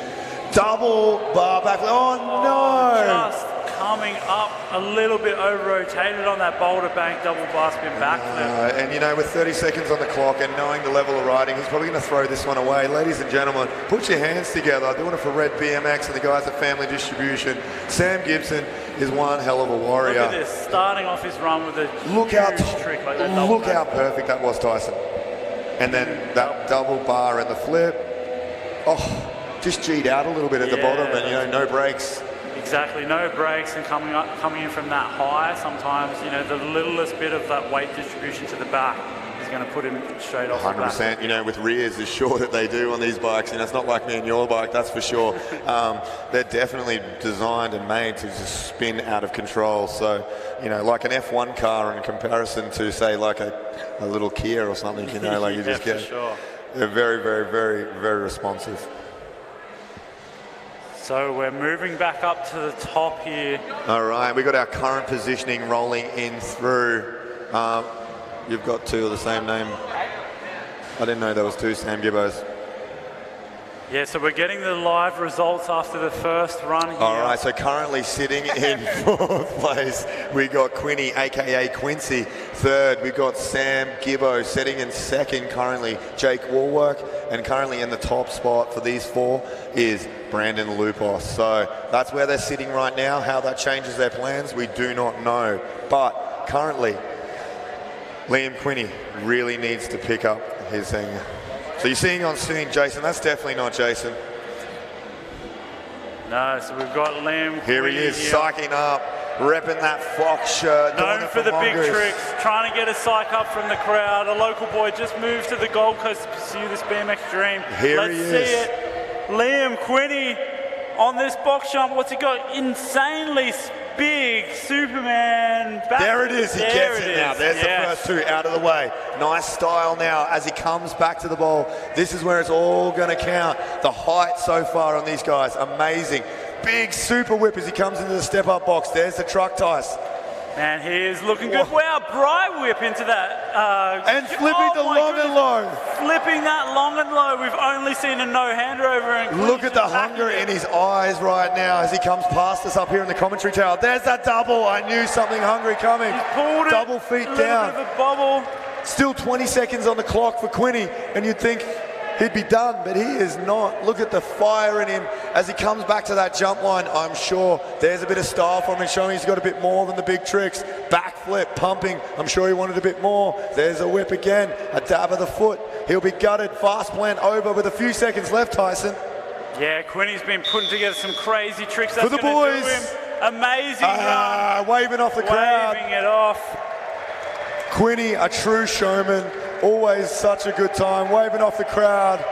Double bar backflip. Oh no! Just coming up a little bit over-rotated on that boulder bank double bar spin backflip. And you know, with 30 seconds on the clock and knowing the level of riding, he's probably going to throw this one away. Ladies and gentlemen, put your hands together. Doing it for Red BMX and the guys at Family Distribution. Sam Gibson is one hell of a warrior. Look at this, starting off his run with a huge trick like that. Look how perfect that was, Tyson. And then that double bar and the flip. Oh, just G'd out a little bit at the bottom, and you know, no brakes. Exactly, no brakes, and coming in from that high, sometimes, you know, the littlest bit of that weight distribution to the back is going to put him straight off 100%, the back. You know, with rears as short that they do on these bikes, and it's not like me and your bike, that's for sure. They're definitely designed and made to just spin out of control. So, you know, like an F1 car in comparison to, say, like a little Kia or something, you know, like you just get. Sure. They're very, very, very, very responsive. So we're moving back up to the top here. All right, we got our current positioning rolling in through. You've got 2 of the same name. I didn't know there was 2 Sam Gibbos. Yeah, so we're getting the live results after the first run here. All right, so currently sitting in 4th place, we got Quinny, aka Quincy. 3rd, we got Sam Gibbo. Sitting in 2nd currently, Jake Warwork. And currently in the top spot for these 4 is Brandon Lupos. So that's where they're sitting right now. How that changes their plans, we do not know. But currently, Liam Quinny really needs to pick up his thing. So you're seeing on scene Jason, that's definitely not Jason. No, so we've got Liam. Here he is, psyching up, repping that Fox shirt. Known for the big tricks, trying to get a psych up from the crowd. A local boy just moved to the Gold Coast to pursue this BMX dream. Let's see it. Liam Quinny on this box jump. What's he got? Insanely big Superman back. There it is, he gets it now. There's the first 2 out of the way. Nice style now as he comes back to the ball. This is where it's all going to count. The height so far on these guys, amazing. Big super whip as he comes into the step-up box. There's the truck Tice. And he is looking good. Wow, bright whip into that. And flipping the long and low. Flipping that long and low. We've only seen a no-hander over. And look at the hunger in his eyes right now as he comes past us up here in the commentary tower. There's that double. I knew something hungry coming. He's pulled it. Double feet down. A bit of a bobble. Still 20 seconds on the clock for Quinny, and you'd think he'd be done, but he is not. Look at the fire in him as he comes back to that jump line. I'm sure there's a bit of style from him, showing he's got a bit more than the big tricks. Backflip, pumping. I'm sure he wanted a bit more. There's a whip again, a dab of the foot. He'll be gutted. Fast plant over with a few seconds left, Tyson. Yeah, Quinny's been putting together some crazy tricks. That's for the boys. Do him. Amazing run. Waving off the crowd. Waving it off. Quinny, a true showman. Always such a good time, waving off the crowd,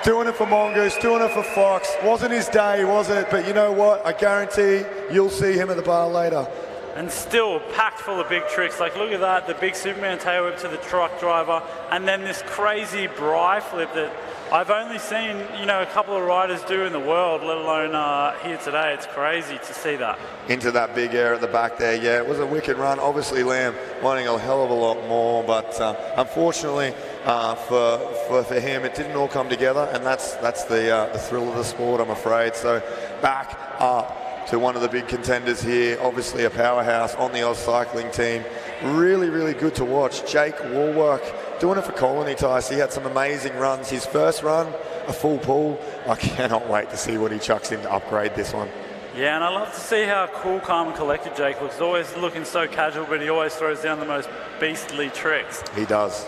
doing it for Mongoose, doing it for Fox. Wasn't his day, was it? But you know what? I guarantee you'll see him at the bar later. and still packed full of big tricks. Like, look at that, the big Superman tail whip to the truck driver, and then this crazy bri flip that I've only seen, you know, a couple of riders do in the world, let alone here today. It's crazy to see that. Into that big air at the back there. Yeah, it was a wicked run. Obviously, Lamb wanting a hell of a lot more, but unfortunately for him, it didn't all come together, and that's the thrill of the sport, I'm afraid. So back up to one of the big contenders here, obviously a powerhouse on the Oz cycling team. Really, really good to watch. Jake Warwork doing it for Colony, Tice. He had some amazing runs. His first run, a full pull. I cannot wait to see what he chucks in to upgrade this one. Yeah, and I love to see how cool, calm, and collected Jake looks. He's always looking so casual, but he always throws down the most beastly tricks. He does.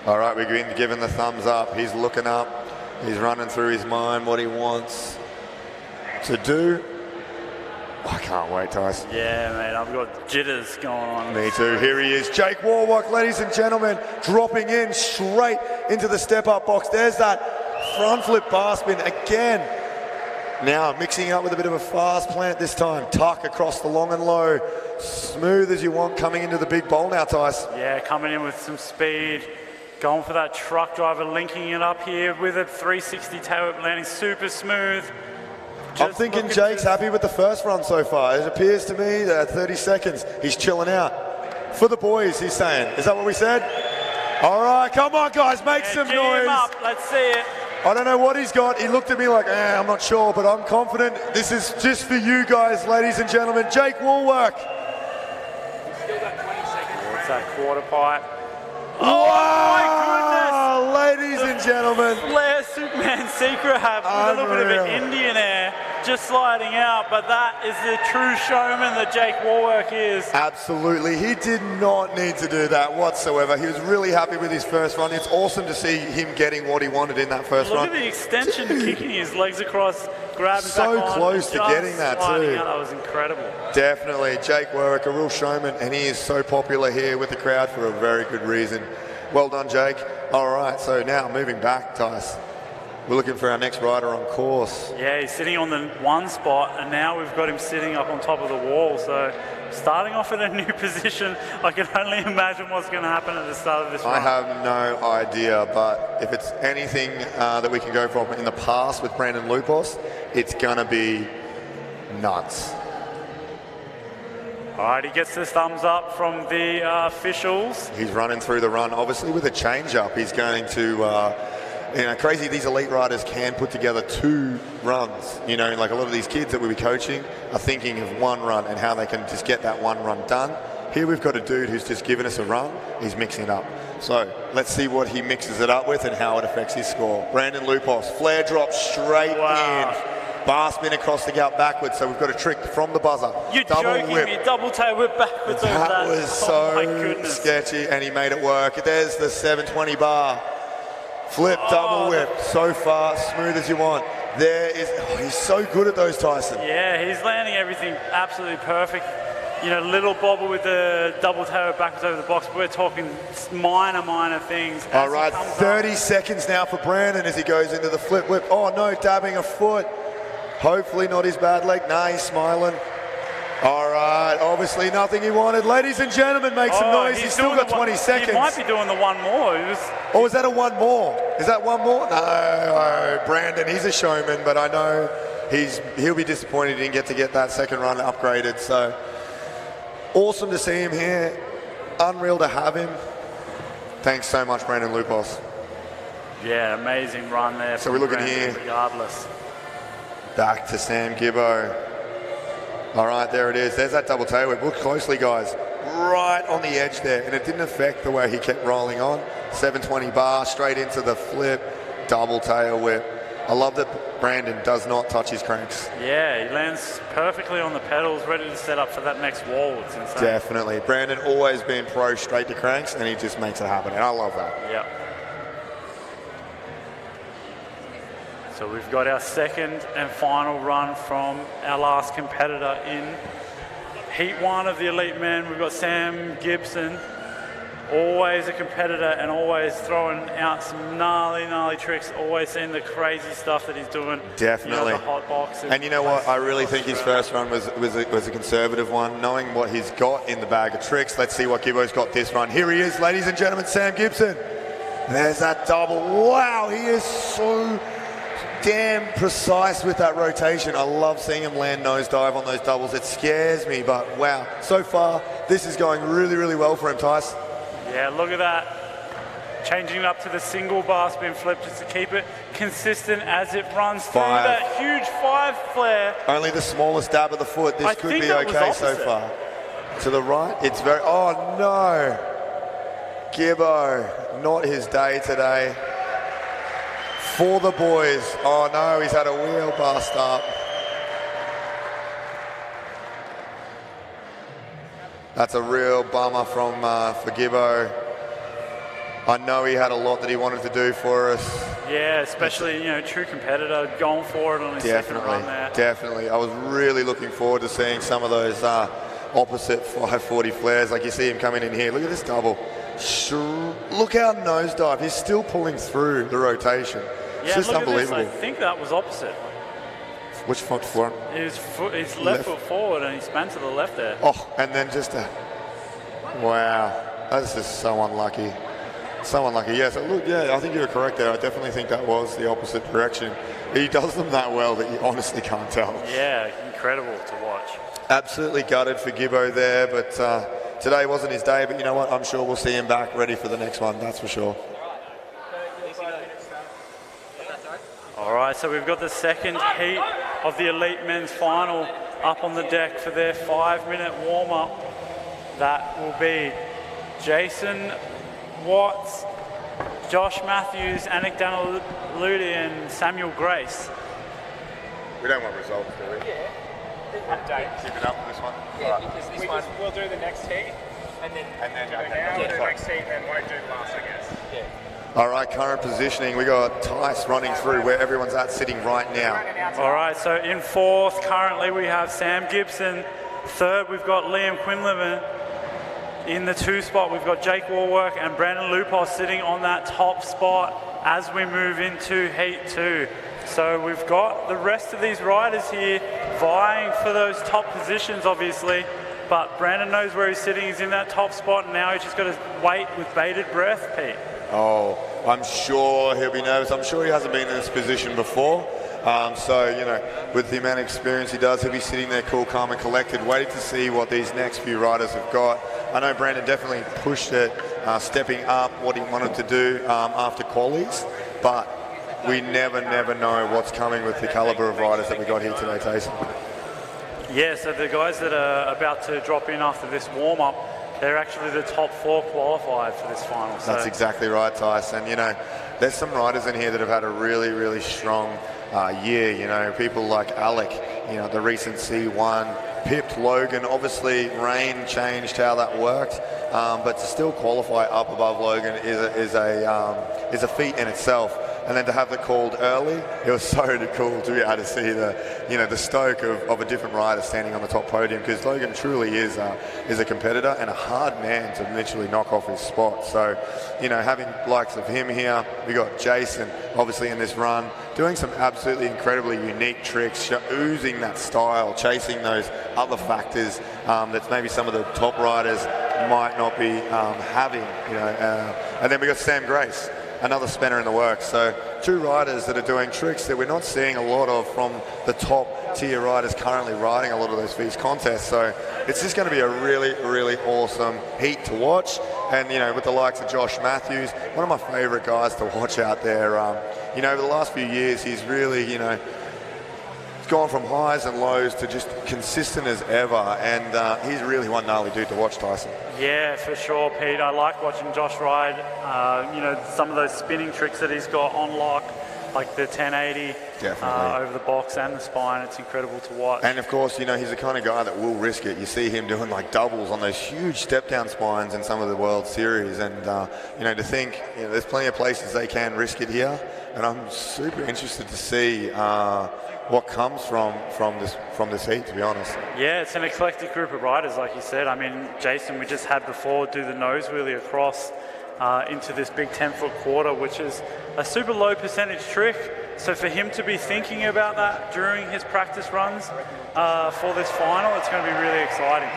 All right, we've been given the thumbs up. He's looking up. He's running through his mind what he wants to do. I can't wait, Tyson. Yeah, mate, I've got jitters going on. Me too. Here he is, Jake Warwick, ladies and gentlemen, dropping in straight into the step-up box. There's that front flip bar spin again. Now mixing up with a bit of a fast plant this time. Tuck across the long and low. Smooth as you want, coming into the big bowl now, Tyson. Yeah, coming in with some speed. Going for that truck driver, linking it up here with a 360 tail whip, landing super smooth. I'm thinking Jake's happy with the first run so far. It appears to me that 30 seconds, he's chilling out. For the boys, he's saying. Is that what we said? All right, come on, guys, make some noise. Him up. Let's see it. I don't know what he's got. He looked at me like, I'm not sure, but I'm confident. This is just for you guys, ladies and gentlemen. Jake Warwick. Still got 20 seconds. What's that quarter pipe? Oh, wow, my goodness! Ladies and gentlemen. Flair Superman secret hat with a little bit of an Indian air just sliding out, but that is the true showman that Jake Warwick is. Absolutely. He did not need to do that whatsoever. He was really happy with his first run. It's awesome to see him getting what he wanted in that first run. Look at the extension, kicking his legs across, grabbing so back on, close to getting that too. Out. That was incredible. Definitely. Jake Warwick, a real showman, and he is so popular here with the crowd for a very good reason. Well done, Jake. All right, so now moving back, Tice. We're looking for our next rider on course. Yeah, he's sitting on the one spot, and now we've got him sitting up on top of the wall. So starting off in a new position, I can only imagine what's going to happen at the start of this run. I have no idea, but if it's anything that we can go from in the past with Brandon Lupos, it's going to be nuts. All right, he gets the thumbs up from the officials. He's running through the run, obviously with a change-up. He's going to... crazy these elite riders can put together two runs. You know, like a lot of these kids that we'll be coaching are thinking of one run and how they can just get that one run done. Here we've got a dude who's just given us a run. He's mixing it up. So let's see what he mixes it up with and how it affects his score. Brandon Lupos, flare drop straight in. Bar spin across the gap backwards. So we've got a trick from the buzzer. You're joking me, double tail whip backwards. That was so sketchy, and he made it work. There's the 720 bar. Flip, double whip, so far, smooth as you want. He's so good at those, Tyson. Yeah, he's landing everything absolutely perfect. You know, little bobble with the double tail backwards over the box, but we're talking minor things. All right, 30 seconds now for Brandon as he goes into the flip whip. Oh no, dabbing a foot. Hopefully not his bad leg. Nah, he's smiling. All right, obviously nothing he wanted. Ladies and gentlemen, make some noise. He's still got 20 seconds. He might be doing the one more. Oh, is that a one more? Is that one more? No, Brandon, he's a showman, but I know he'll be disappointed he didn't get that second run upgraded. So awesome to see him here. Unreal to have him. Thanks so much, Brandon Lupos. Yeah, amazing run there. So we're looking here. Regardless. Back to Sam Gibbo. All right, there it is. There's that double tail whip. Look closely, guys. Right on the edge there, and it didn't affect the way he kept rolling on. 720 bar, straight into the flip, double tail whip. I love that Brandon does not touch his cranks. Yeah, he lands perfectly on the pedals, ready to set up for that next wall. It's insane. Definitely. Brandon always been pro straight to cranks, and he just makes it happen, and I love that. Yep. So we've got our second and final run from our last competitor in Heat 1 of the Elite Men. We've got Sam Gibson always a competitor and always throwing out some gnarly tricks, always seeing the crazy stuff that he's doing. Definitely. You know, the hot box. And you know what? I really think his first run was a conservative one. Knowing what he's got in the bag of tricks, let's see what Gibbo's got this run. Here he is, ladies and gentlemen, Sam Gibson. There's that double. Wow, he is so damn precise with that rotation. I love seeing him land nosedive on those doubles. It scares me, but wow. So far, this is going really, really well for him, Tice. Yeah, look at that. Changing it up to the single bar spin flip just to keep it consistent as it runs through that huge 5 flare. Only the smallest dab of the foot. This could be okay so far. To the right, it's very, oh no. Gibbo, not his day today. For the boys. Oh no, he's had a wheel bust up. That's a real bummer from for Gibbo. I know he had a lot that he wanted to do for us. Yeah, especially, you know, true competitor, going for it on his second run there. Definitely. I was really looking forward to seeing some of those opposite 540 flares. Like you see him coming in here. Look at this double. Look how nosedive. He's still pulling through the rotation. It's just unbelievable. I think that was opposite. Which foot front? His left foot forward, and he span to the left there. Oh, and then just a... Wow. That's just so unlucky. So unlucky. Yes, look, yeah, I think you were correct there. I definitely think that was the opposite direction. He does them that well that you honestly can't tell. Yeah, incredible to watch. Absolutely gutted for Gibbo there, but today wasn't his day. But you know what? I'm sure we'll see him back ready for the next one. That's for sure. All right, so we've got the second heat of the Elite Men's Final up on the deck for their 5-minute warm-up. That will be Jason Watts, Josh Matthews, Anik Danaludi, and Samuel Grace. We don't want results, do we? Yeah. Keep it up for this one? Yeah, right. Because this one... We'll do the next heat, and then we'll do the next heat, and won't do the last, I guess. Yeah. All right, current positioning. We got Tice running through where everyone's at sitting right now. All right, so in 4th currently we have Sam Gibson. 3rd we've got Liam Quinlivan. In the 2 spot we've got Jake Warwork and Brandon Lupos sitting on that top spot as we move into Heat 2. So we've got the rest of these riders here vying for those top positions, obviously. But Brandon knows where he's sitting. He's in that top spot, and now he's just got to wait with bated breath, Pete. Oh, I'm sure he'll be nervous. I'm sure he hasn't been in this position before. So, you know, with the amount of experience he does, he'll be sitting there cool, calm and collected, waiting to see what these next few riders have got. I know Brandon definitely pushed it, stepping up what he wanted to do after qualies, but we never know what's coming with the caliber of riders that we got here today, Tyson. Yeah, so the guys that are about to drop in after this warm-up, they're actually the top 4 qualified for this final. So. That's exactly right, Tyson. You know, there's some riders in here that have had a really strong year. You know, people like Alec, you know, the recent C1, pipped Logan. Obviously, rain changed how that worked, but to still qualify up above Logan is a feat in itself. And then to have it called early, it was so cool to be able to see the stoke of a different rider standing on the top podium, because Logan truly is a competitor and a hard man to literally knock off his spot. So, you know, having likes of him here, we got Jason obviously in this run doing some absolutely incredibly unique tricks, oozing that style, chasing those other factors that maybe some of the top riders might not be having. You know, and then we got Sam Grace, another spanner in the works. So 2 riders that are doing tricks that we're not seeing a lot of from the top tier riders currently riding a lot of those feast contests. So it's just going to be a really awesome heat to watch. And, you know, with the likes of Josh Matthews, one of my favorite guys to watch out there. You know, over the last few years, he's really, you know, gone from highs and lows to just consistent as ever, and he's really one gnarly dude to watch, Tyson. Yeah, for sure, Pete. I like watching Josh ride. You know, some of those spinning tricks that he's got on lock, like the 1080. Definitely. over the box and the spine. It's incredible to watch. And of course, you know, he's the kind of guy that will risk it. You see him doing like doubles on those huge step-down spines in some of the World Series. And, you know, to think, you know, there's plenty of places they can risk it here. And I'm super interested to see what comes from this heat, to be honest. Yeah, it's an eclectic group of riders, like you said. I mean, Jason, we just had before do the nose wheelie across into this big 10-foot quarter, which is a super low percentage trick. So for him to be thinking about that during his practice runs for this final, it's going to be really exciting.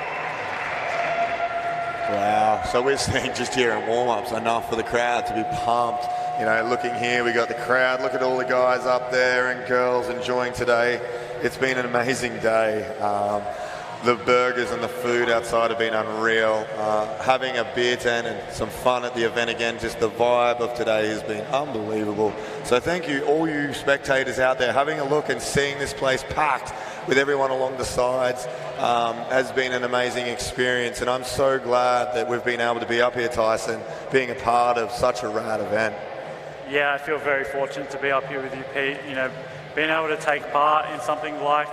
Wow. So we're seeing just here in warm-ups enough for the crowd to be pumped. You know, looking here, we got the crowd. Look at all the guys up there and girls enjoying today. It's been an amazing day. The burgers and the food outside have been unreal. Having a beer tent and some fun at the event again, just the vibe of today has been unbelievable. So thank you, all you spectators out there, having a look and seeing this place packed with everyone along the sides has been an amazing experience. And I'm so glad that we've been able to be up here, Tyson, being a part of such a rad event. Yeah, I feel very fortunate to be up here with you, Pete. You know, being able to take part in something like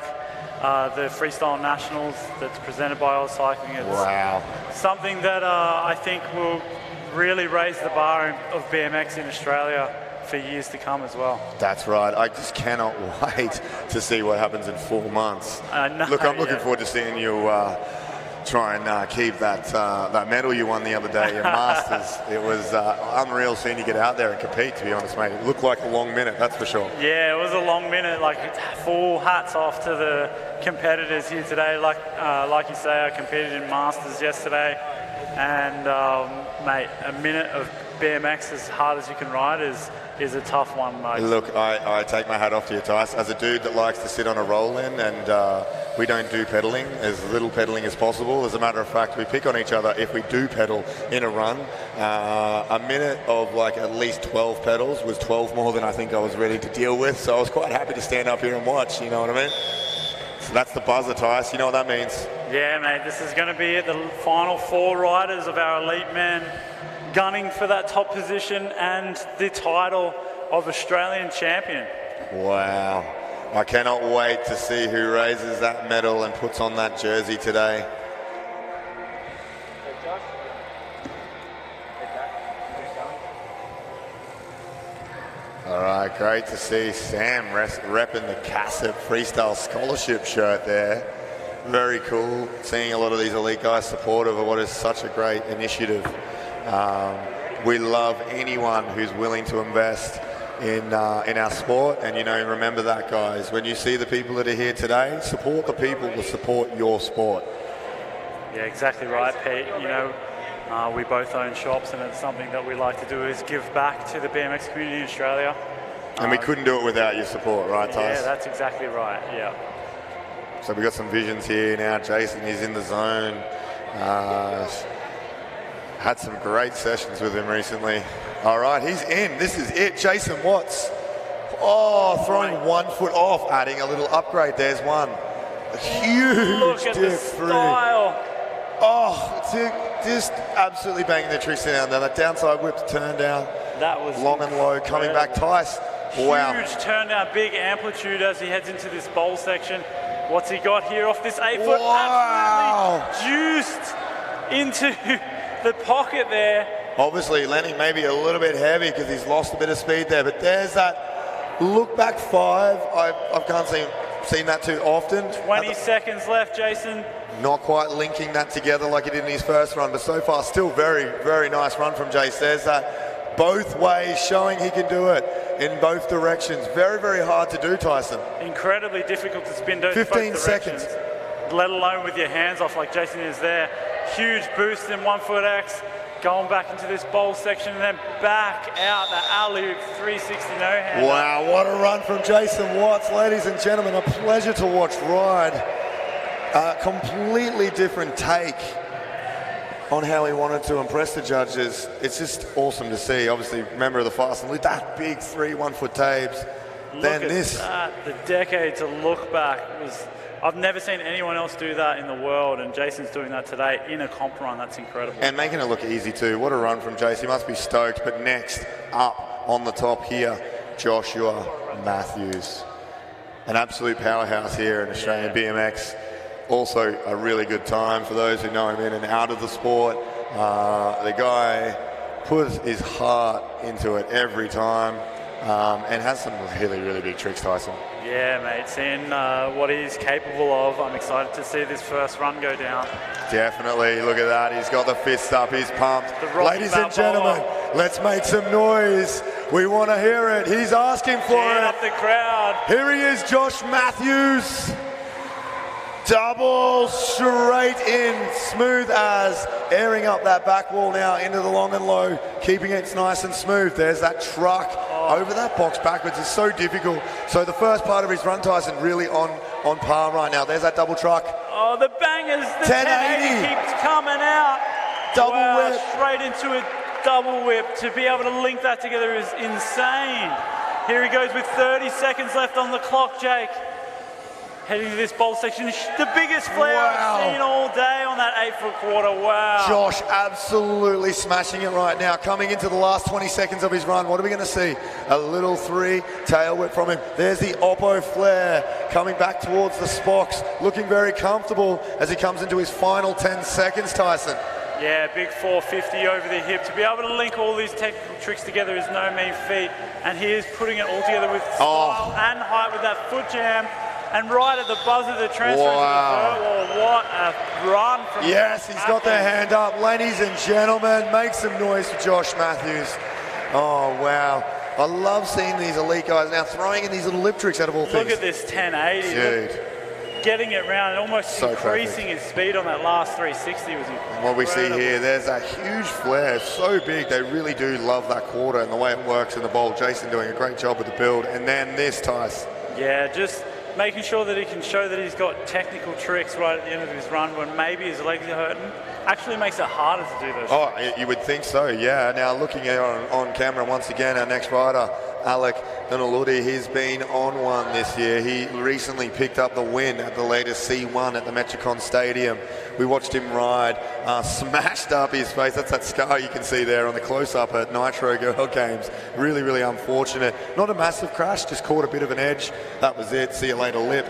the Freestyle Nationals that's presented by Oz Cycling. It's something that I think will really raise the bar of BMX in Australia for years to come as well. That's right. I just cannot wait to see what happens in 4 months. Look, I'm looking forward to seeing you try and keep that medal you won the other day at Masters. It was unreal seeing you get out there and compete, to be honest, mate. It looked like a long minute, that's for sure. Yeah, it was a long minute. Like, full hats off to the competitors here today. Like you say, I competed in Masters yesterday, and mate, a minute of BMX as hard as you can ride is a tough one, mate. Look, I take my hat off to you, Tice. As a dude that likes to sit on a roll-in, and we don't do pedaling, as little pedaling as possible. As a matter of fact, we pick on each other if we do pedal in a run. A minute of like at least 12 pedals was 12 more than I think I was ready to deal with, so I was quite happy to stand up here and watch, you know what I mean? So that's the buzzer, Tice. You know what that means? Yeah, mate, this is going to be it. The final 4 riders of our elite men gunning for that top position and the title of Australian champion. Wow. I cannot wait to see who raises that medal and puts on that jersey today. All right, great to see Sam repping the Cassett Freestyle Scholarship shirt there. Very cool, seeing a lot of these elite guys supportive of what is such a great initiative. We love anyone who's willing to invest in our sport, and you know, remember that, guys. When you see the people that are here today, support the people that support your sport. Yeah, exactly right, Pete. You know, we both own shops, and it's something that we like to do is give back to the BMX community in Australia. And we couldn't do it without your support, right, Tyson? Yeah, that's exactly right, yeah. So we got some visions here now. Jason, he's in the zone. Had some great sessions with him recently. All right, he's in. This is it. Jason Watts. Oh, throwing 1 foot off, adding a little upgrade. There's one. A huge Look at the style. Oh, just absolutely banging the tricks down. Now that downside whip turn down. That was long and low, coming back. Tice. Wow. Huge turn down, big amplitude as he heads into this bowl section. What's he got here off this 8 foot? Wow. Absolutely juiced into the pocket there. Obviously landing maybe a little bit heavy because he's lost a bit of speed there, but there's that look back 5. I can't seen that too often. 20 seconds left, Jason. Not quite linking that together like he did in his first run, but so far still very, very nice run from Jace. There's that both ways, showing he can do it in both directions. Very, very hard to do, Tyson. Incredibly difficult to spin both 15 seconds. Let alone with your hands off like Jason is there. Huge boost in 1 foot X, going back into this bowl section and then back out the alley-oop 360 no-hand. Wow, what a run from Jason Watts, ladies and gentlemen. A pleasure to watch ride. A completely different take on how he wanted to impress the judges. It's just awesome to see. Obviously, member of the Fast and Loose, that big 3 1 foot tapes. Then this. The decade to look back was. I've never seen anyone else do that in the world, and Jason's doing that today in a comp run. That's incredible. And making it look easy too. What a run from Jace. He must be stoked. But next up on the top here, Joshua Matthews. an absolute powerhouse here in Australian BMX. Also a really good time for those who know him in and out of the sport. The guy puts his heart into it every time and has some really, really big tricks, Tyson. Yeah, mate, seeing what he's capable of, I'm excited to see this first run go down. Definitely, look at that, he's got the fists up, he's pumped. Ladies and Balboa. gentlemen, let's make some noise. We want to hear it, he's asking for it. Up the crowd. Here he is, Josh Matthews. Double straight in, smooth as, airing up that back wall now into the long and low, keeping it nice and smooth. There's that truck over that box backwards. It's so difficult. So the first part of his run, Tyson, really on par right now. There's that double truck. Oh, the bangers, the 1080 keeps coming out. Double whip. Straight into a double whip. To be able to link that together is insane. Here he goes with 30 seconds left on the clock, Jake. Heading to this bowl section, the biggest flare I've seen all day on that 8-foot quarter. Wow. Josh absolutely smashing it right now. Coming into the last 20 seconds of his run, what are we going to see? A little 3 tail whip from him. There's the Oppo flare coming back towards the Spox, looking very comfortable as he comes into his final 10 seconds, Tyson. Yeah, big 450 over the hip. To be able to link all these technical tricks together is no mean feat. And he is putting it all together with style and height with that foot jam. And right at the buzzer, the transfer into the third wall. What a run from Yes, he's got their hand up. Ladies and gentlemen, make some noise for Josh Matthews. Oh, wow. I love seeing these elite guys now throwing in these little lip tricks out of all things. Look at this 1080. Dude. Look, getting it round and almost So increasing his speed on that last 360 was incredible. And what we see here, there's that huge flare, so big. They really do love that quarter and the way it works in the bowl. Jason doing a great job with the build. And then this, Tice. Yeah, just making sure that he can show that he's got technical tricks right at the end of his run when maybe his legs are hurting. Actually makes it harder to do those tricks. You would think so, yeah. Now looking at on camera once again, our next rider, Alec Donaludi, he's been on one this year. He recently picked up the win at the latest C1 at the Metricon Stadium. We watched him ride, smashed up his face. That's that scar you can see there on the close-up at Nitro Girl Games. Really, really unfortunate. Not a massive crash, just caught a bit of an edge. That was it. See you later, lip.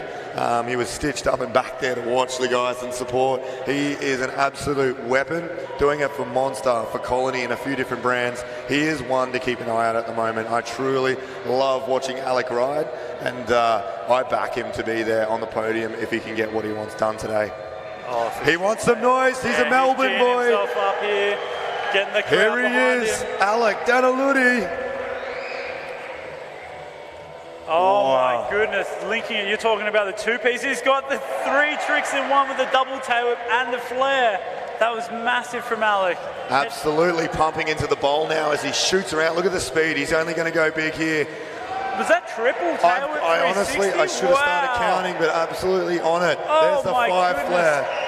He was stitched up and back there to watch the guys and support. He is an absolute weapon, doing it for Monster, for Colony, and a few different brands. He is one to keep an eye out at the moment. I truly love watching Alec ride, and I back him to be there on the podium if he can get what he wants done today. He wants some noise. He's a Melbourne boy. Himself up here, getting the crowd Here he is, Alec Donaludi. Oh my goodness, linking it. You're talking about the two-piece. He's got the 3 tricks in one with the double tail whip and the flare. That was massive from Alec. Absolutely pumping into the bowl now as he shoots around. Look at the speed. He's only going to go big here. Was that triple tail whip? I honestly, I should have started counting, but absolutely on it. There's the 5 flare.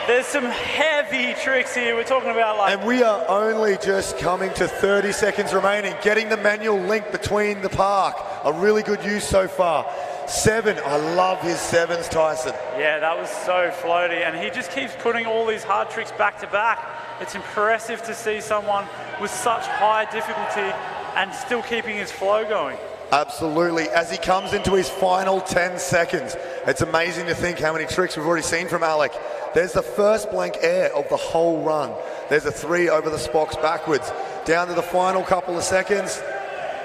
There's some heavy tricks here. We're talking about like... And we are only just coming to 30 seconds remaining, getting the manual link between the park. A really good use so far. 7, I love his 7s, Tyson. Yeah, that was so floaty, and he just keeps putting all these hard tricks back to back. It's impressive to see someone with such high difficulty and still keeping his flow going. Absolutely. As he comes into his final 10 seconds, it's amazing to think how many tricks we've already seen from Alec. There's the first blank air of the whole run. There's a 3 over the Spox backwards. Down to the final couple of seconds.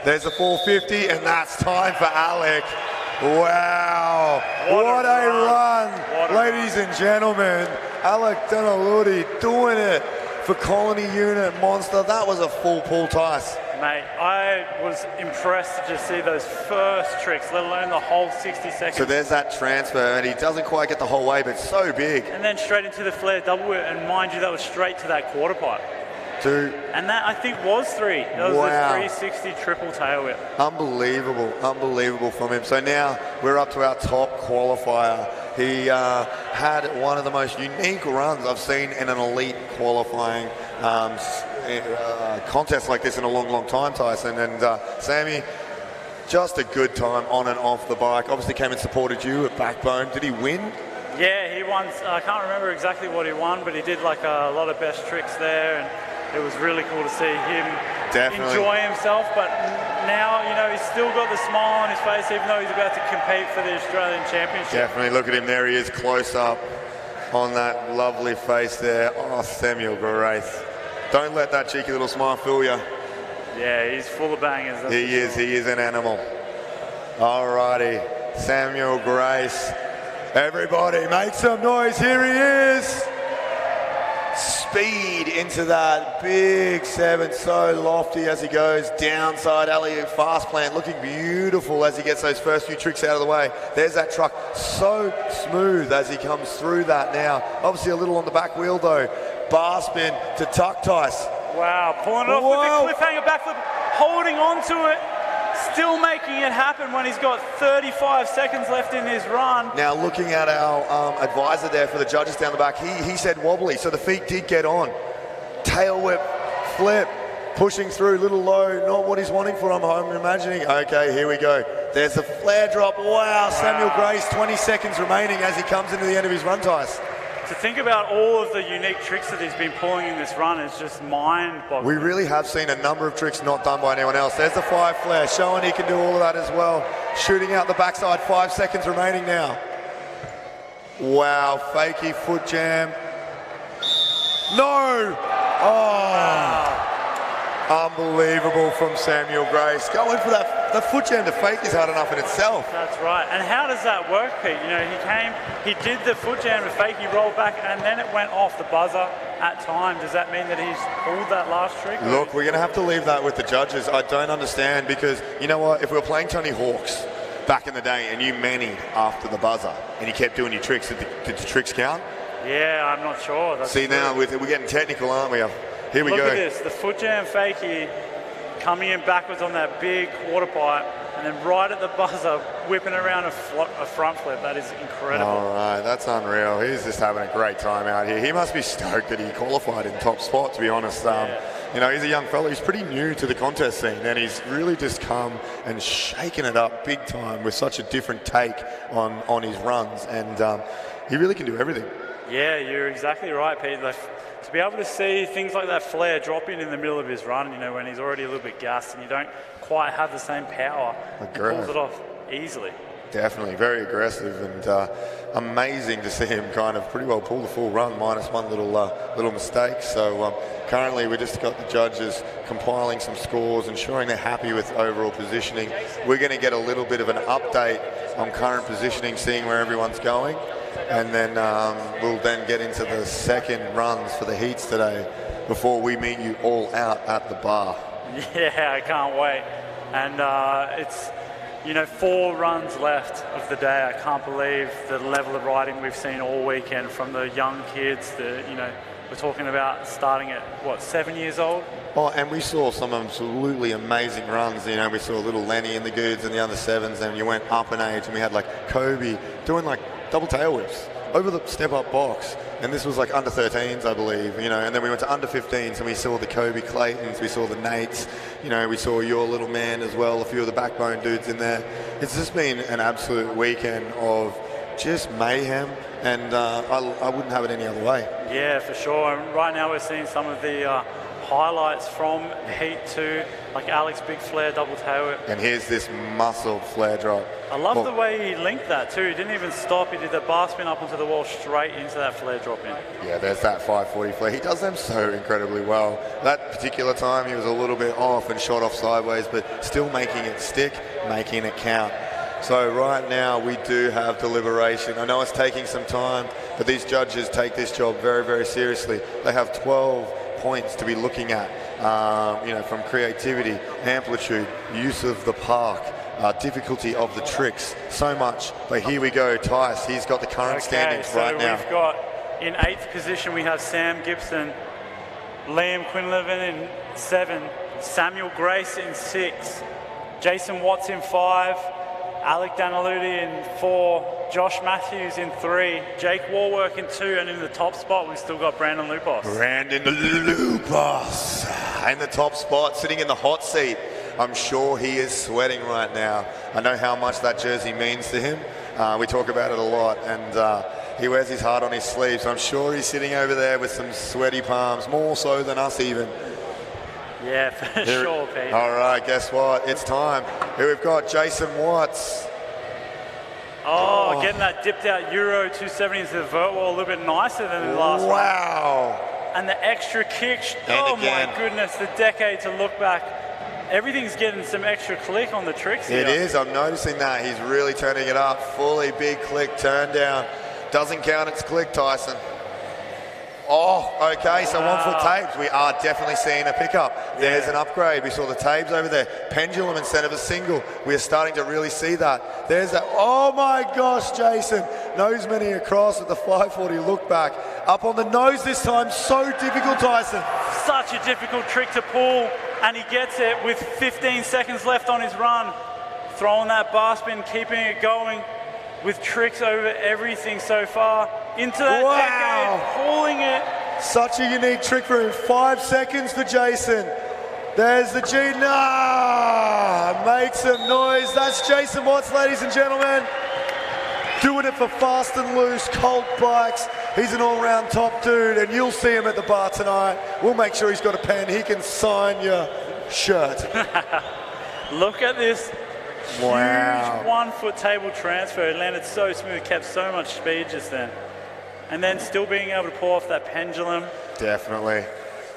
There's a 450, and that's time for Alec. Wow. What a run. Ladies and gentlemen, Alec Donaludi doing it for Colony Unit Monster. That was a full pull, Tice. Mate, I was impressed to just see those first tricks, let alone the whole 60 seconds. So there's that transfer, and he doesn't quite get the whole way, but so big. And then straight into the flare double whip, and mind you, that was straight to that quarter pipe. Dude. And that, I think, was 3. That was a 360 triple tail whip. Unbelievable, unbelievable from him. So now we're up to our top qualifier. He had one of the most unique runs I've seen in an elite qualifying contest like this in a long, long time, Tyson. And Sammy, just a good time on and off the bike. Obviously came and supported you at Backbone. Did he win? Yeah, he won. I can't remember exactly what he won, but he did like a lot of best tricks there, and it was really cool to see him enjoy himself, but now, you know, he's still got the smile on his face, even though he's about to compete for the Australian Championship. Definitely, look at him there. He is close up on that lovely face there. Oh, Samuel Grace. Don't let that cheeky little smile fool you. Yeah, he's full of bangers. He is an animal. Alrighty, Samuel Grace. Everybody make some noise, here he is. Speed into that big 7, so lofty as he goes. Downside alley fast plant, looking beautiful as he gets those first few tricks out of the way. There's that truck, so smooth as he comes through that now. Obviously a little on the back wheel though. Bar spin to tuck tice. Wow, pulling it off with the cliffhanger backflip, holding on to it, still making it happen when he's got 35 seconds left in his run. Now looking at our advisor there for the judges down the back, he said wobbly, so the feet did get on. Tail whip, flip, pushing through, little low, not what he's wanting for him, I'm imagining. Okay, here we go. There's the flare drop. Wow, Samuel Grace, 20 seconds remaining as he comes into the end of his run ties. To think about all of the unique tricks that he's been pulling in this run is just mind-boggling. We really have seen a number of tricks not done by anyone else. There's the 5 flare, showing he can do all of that as well. Shooting out the backside, 5 seconds remaining now. Wow, fakey foot jam. No! Oh! Unbelievable from Samuel Grace. Going for that, the foot jam to fake is hard enough in itself. That's right. And how does that work, Pete? You know, he did the foot jam to fake, he rolled back, and then it went off the buzzer at time. Does that mean that he's pulled that last trick? Look, we're going to have to leave that with the judges. I don't understand because, you know what, if we were playing Tony Hawk's back in the day and you manied after the buzzer and you kept doing your tricks, did the tricks count? Yeah, I'm not sure. That's See, true. now we're getting technical, aren't we? Here we go. Look at this, the foot jam fakie coming in backwards on that big quarter pipe and then right at the buzzer whipping around a front flip. That is incredible. All right, that's unreal. He's just having a great time out here. He must be stoked that he qualified in top spot, to be honest. You know, he's a young fella. He's pretty new to the contest scene and he's really just come and shaken it up big time with such a different take on his runs, and he really can do everything. Yeah, you're exactly right, Pete. To be able to see things like that flare dropping in the middle of his run, you know, when he's already a little bit gassed and you don't quite have the same power, he pulls it off easily. Definitely, very aggressive and amazing to see him kind of pretty well pull the full run minus one little mistake. So currently we just got the judges compiling some scores, ensuring they're happy with overall positioning. We're going to get a little bit of an update on current positioning, seeing where everyone's going. And then we'll then get into the second runs for the heats today before we meet you all out at the bar. Yeah, I can't wait. And it's, you know, 4 runs left of the day. I can't believe the level of riding we've seen all weekend from the young kids. You know, we're talking about starting at, what, 7 years old? Oh, and we saw some absolutely amazing runs. You know, we saw little Lenny in the goods and the under 7s, and you went up in age, and we had like Kobe doing like double tail whips over the step-up box, and this was like under 13s, I believe, you know, and then we went to under 15s and we saw the Kobe Claytons, we saw the Nates, you know, we saw your little man as well, a few of the backbone dudes in there. It's just been an absolute weekend of just mayhem, and I wouldn't have it any other way. Yeah, for sure. And right now we're seeing some of the highlights from Heat 2, like Alex big flare double tail whip. And here's this muscle flare drop. I love the way he linked that too. He didn't even stop. He did the bar spin up onto the wall straight into that flare drop in. Yeah, there's that 540 flare. He does them so incredibly well. That particular time he was a little bit off and shot off sideways, but still making it stick, making it count. So right now we do have deliberation. I know it's taking some time, but these judges take this job very, very seriously. They have 12 points to be looking at, you know, from creativity, amplitude, use of the park, difficulty of the tricks, so much. But here we go, Tice, he's got the current standings right now. We've got in 8th position, we have Sam Gibson, Liam Quinlivan in 7, Samuel Grace in 6, Jason Watts in 5, Alec Danaludi in 4, Josh Matthews in 3, Jake Warwork in 2, and in the top spot we've still got Brandon Lupos. Brandon Lupos in the top spot, sitting in the hot seat. I'm sure he is sweating right now. I know how much that jersey means to him. We talk about it a lot, and he wears his heart on his sleeve, so I'm sure he's sitting over there with some sweaty palms, more so than us even. Yeah, for sure, Pete. All right, guess what? It's time. Here we've got Jason Watts. Oh, getting that dipped out Euro 270 into the vert wall a little bit nicer than the last one. Wow. And the extra kick. And My again. goodness, the decade to look back. Everything's getting some extra click on the tricks here. It is. I'm noticing that. He's really turning it up. Fully big click, turn down. Doesn't count its click, Tyson. Oh, okay, so 1 foot tapes. We are definitely seeing a pickup. There's an upgrade. We saw the tapes over there. Pendulum instead of a single. We are starting to really see that. There's that. Oh my gosh, Jason. Nose many across with the 540 look back. Up on the nose this time. So difficult, Tyson. Such a difficult trick to pull, and he gets it with 15 seconds left on his run. Throwing that bar spin, keeping it going with tricks over everything so far. Into that decade, pulling it. Such a unique trick for him. 5 seconds for Jason. There's the G. Make some noise. That's Jason Watts, ladies and gentlemen. Doing it for Fast and Loose, Colt Bikes. He's an all-round top dude, and you'll see him at the bar tonight. We'll make sure he's got a pen. He can sign your shirt. Look at this. Wow. Huge 1 foot table transfer. It landed so smooth, kept so much speed just then. And then still being able to pull off that pendulum. Definitely.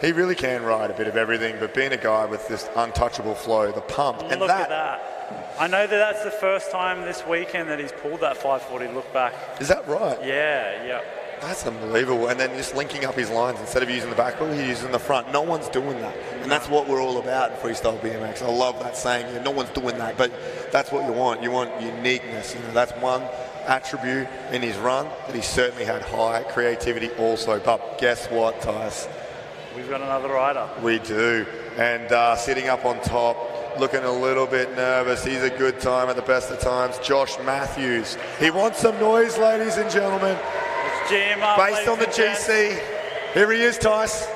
He really can ride a bit of everything, but being a guy with this untouchable flow, the pump, and Look at that. I know that that's the first time this weekend that he's pulled that 540 look back. Is that right? Yeah. That's unbelievable. And then just linking up his lines, instead of using the back wheel, he's using the front. No one's doing that. And that's what we're all about in freestyle BMX. I love that saying. No one's doing that, but that's what you want. You want uniqueness. That's one attribute in his run that he certainly had high creativity also. But guess what, Tice? We've got another rider. We do. And sitting up on top, looking a little bit nervous. He's a good time at the best of times. Josh Matthews. He wants some noise, ladies and gentlemen. Let's G him up, based on the GC. Here he is, Tice.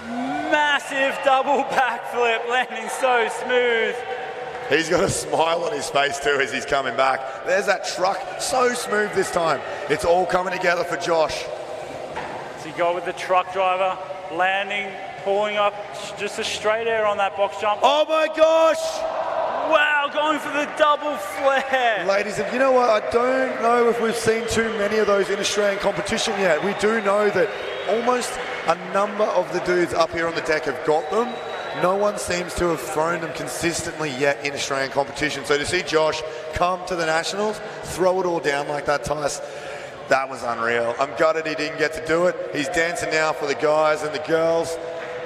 Massive double backflip, landing so smooth. He's got a smile on his face too as he's coming back. There's that truck, so smooth this time. It's all coming together for Josh. So you go with the truck driver, landing, pulling up, just a straight air on that box jump. Oh my gosh! Wow, going for the double flare. Ladies, and you know what? I don't know if we've seen too many of those in Australian competition yet. We do know that almost a number of the dudes up here on the deck have got them. No one seems to have thrown them consistently yet in Australian competition. So to see Josh come to the Nationals, throw it all down like that, Tice, that was unreal. I'm gutted he didn't get to do it. He's dancing now for the guys and the girls.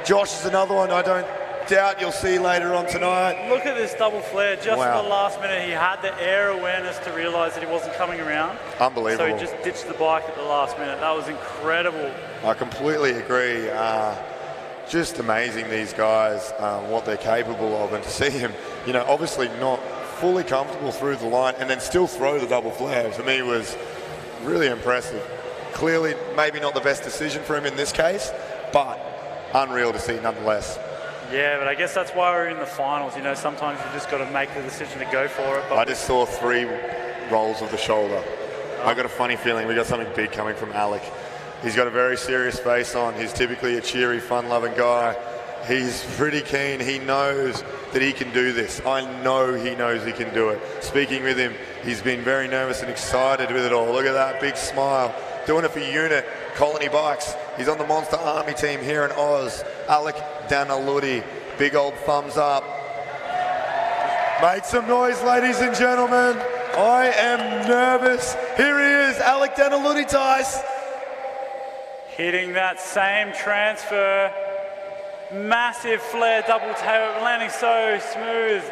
Josh is another one I don't doubt you'll see later on tonight. Look at this double flare. Just at the last minute, he had the air awareness to realise that he wasn't coming around. Unbelievable. So he just ditched the bike at the last minute. That was incredible. I completely agree. Just amazing, these guys, what they're capable of, and to see him, obviously not fully comfortable through the line and then still throw the double flare, to me was really impressive. Clearly, maybe not the best decision for him in this case, but unreal to see nonetheless. Yeah, but I guess that's why we're in the finals. Sometimes you just got to make the decision to go for it. But I just saw 3 rolls of the shoulder. I got a funny feeling we got something big coming from Alec. He's got a very serious face on. He's typically a cheery, fun-loving guy. He's pretty keen. He knows that he can do this. I know he knows he can do it. Speaking with him, he's been very nervous and excited with it all. Look at that big smile. Doing it for Unit, Colony Bikes. He's on the Monster Army team here in Oz. Alec Danaludi, big old thumbs up. Make some noise, ladies and gentlemen. I am nervous. Here he is, Alec Danaludi, Tice. hitting that same transfer. Massive flare double tail, landing so smooth.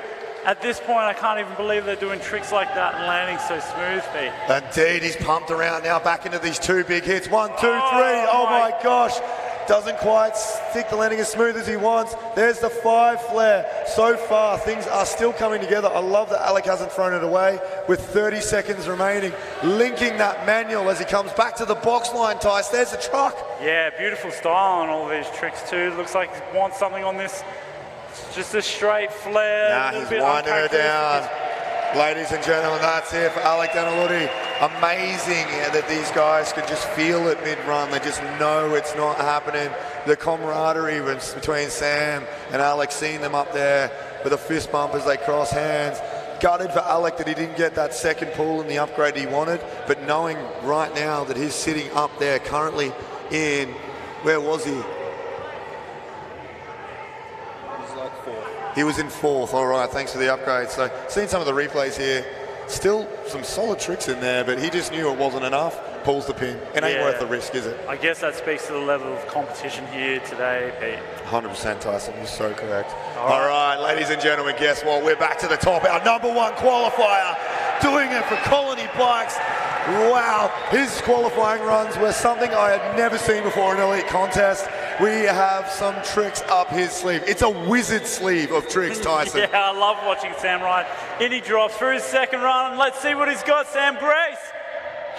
At this point, I can't even believe they're doing tricks like that and landing so smooth, Pete. Indeed, he's pumped around now, back into these 2 big hits. 1, 2, 3. Oh my gosh. Doesn't quite stick the landing as smooth as he wants. There's the 5 flare. So far, things are still coming together. I love that Alec hasn't thrown it away with 30 seconds remaining. Linking that manual as he comes back to the box line, Tice. There's the truck. Yeah, beautiful style on all these tricks too. Looks like he wants something on this. It's just a straight flare. Nah, he's winding her down. Ladies and gentlemen, that's it for Alec Danaludi. amazing that these guys can just feel it mid-run. They just know it's not happening. The camaraderie between Sam and Alex, seeing them up there with a fist bump as they cross hands. Gutted for Alec that he didn't get that second pull and the upgrade he wanted, but knowing right now that he's sitting up there currently in, where was he? He was in fourth. All right, thanks for the upgrade. So seeing some of the replays here, still some solid tricks in there, but he just knew it wasn't enough. Pulls the pin. It ain't worth the risk, is it? I guess that speaks to the level of competition here today, Pete. 100% Tyson, you're so correct. All right, ladies and gentlemen, guess what? We're back to the top. Our number one qualifier, doing it for Colony Bikes. Wow, his qualifying runs were something I had never seen before in an elite contest. We have some tricks up his sleeve. It's a wizard sleeve of tricks, Tyson. Yeah, I love watching Sam ride. In he drops for his second run. Let's see what he's got, Sam Grace.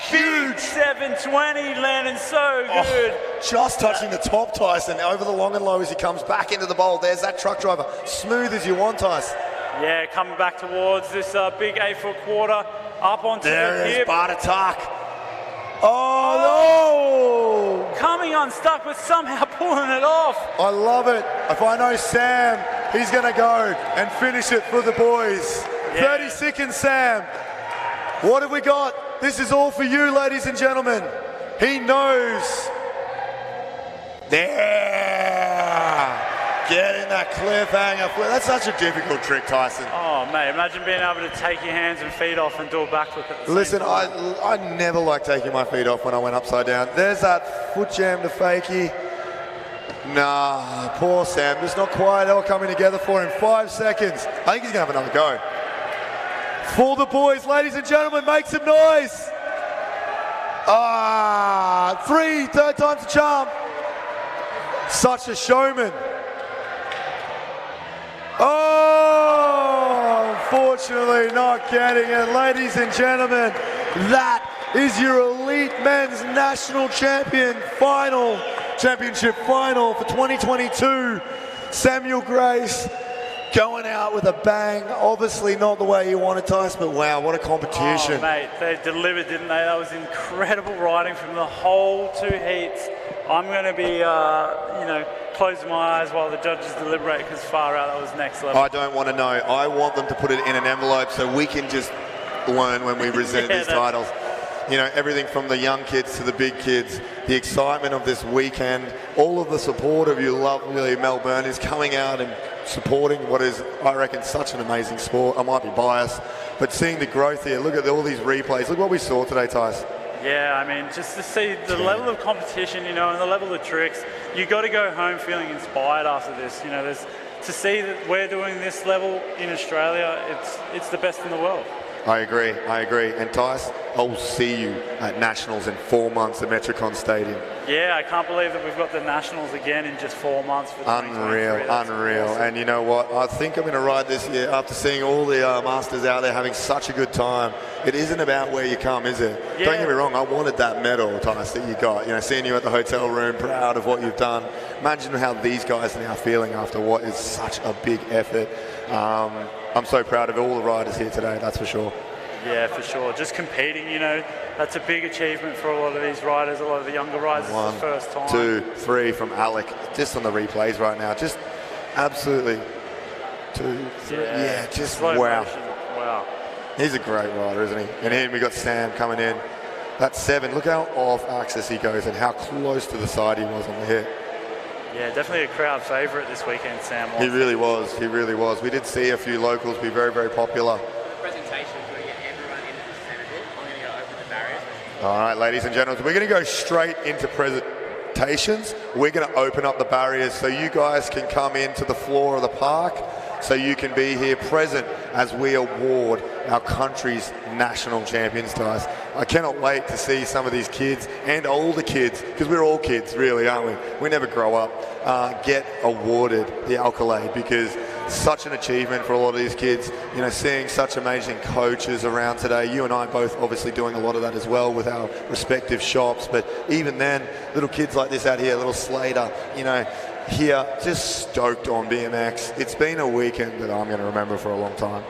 Huge. 720, landing so good. Just touching the top, Tyson. Over the long and low as he comes back into the bowl. There's that truck driver. Smooth as you want, Tyson. Yeah, coming back towards this big 8-foot quarter. Up onto the hip. There is Bartatak. Oh, no! Coming unstuck, but somehow pulling it off. I love it. If I know Sam, he's going to go and finish it for the boys. Yeah. 30 seconds, Sam. What have we got? This is all for you, ladies and gentlemen. He knows. There. Getting that cliffhanger. That's such a difficult trick, Tyson. Oh, mate, imagine being able to take your hands and feet off and do a backflip at the same Listen, time. I never liked taking my feet off when I went upside down. There's that foot jam to fakie. Nah, poor Sam. Just not quite all coming together for him. 5 seconds. I think he's going to have another go. For the boys, ladies and gentlemen, make some noise. Third time's a charm. Such a showman. Oh, unfortunately not getting it. Ladies and gentlemen, that is your elite men's national championship final for 2022. Samuel Grace going out with a bang. Obviously not the way you wanted, Tice, but wow, what a competition. Oh, mate, they delivered, didn't they? That was incredible riding from the whole 2 heats. I'm going to be, closing my eyes while the judges deliberate, because far out, that was next level. I don't want to know. I want them to put it in an envelope so we can just learn when we present these titles. You know, everything from the young kids to the big kids, the excitement of this weekend, all of the support of you lovely Melbourne is coming out and supporting what is, I reckon, such an amazing sport. I might be biased, but seeing the growth here, look at all these replays. Look what we saw today, Tice. Yeah, I mean, just to see the level of competition, and the level of tricks, you got to go home feeling inspired after this. To see that we're doing this level in Australia, it's the best in the world. I agree. And Tice, I'll see you at Nationals in 4 months at Metricon Stadium. Yeah, I can't believe that we've got the Nationals again in just 4 months. For Unreal. Awesome. And you know what? I think I'm going to ride this year after seeing all the masters out there having such a good time. It isn't about where you come, is it? Yeah. Don't get me wrong, I wanted that medal, Tice, that you got. Seeing you at the hotel room, proud of what you've done. Imagine how these guys are now feeling after what is such a big effort. I'm so proud of all the riders here today, that's for sure. Yeah, for sure. Just competing, that's a big achievement for a lot of these riders, a lot of the younger riders. It's the first time. 2, 3 from Alec, just on the replays right now. Just absolutely 2, 3. Yeah, just wow. Wow. He's a great rider, isn't he? And then we got Sam coming in. That's 7. Look how off axis he goes and how close to the side he was on the hit. Yeah, definitely a crowd favourite this weekend, Sam. He really was. We did see a few locals be very, very popular. Presentation, we're going to get everyone into the centre bit. I'm going to go open the barriers. All right, ladies and gentlemen, we're going to go straight into presentations. We're going to open up the barriers so you guys can come into the floor of the park, so you can be here present as we award our country's national champions to us. I cannot wait to see some of these kids and older kids, because we're all kids really, aren't we? We never grow up, get awarded the accolade, because such an achievement for a lot of these kids. Seeing such amazing coaches around today. You and I both obviously doing a lot of that as well with our respective shops, but even then, little kids like this out here, little Slater, here, just stoked on BMX. It's been a weekend that I'm going to remember for a long time.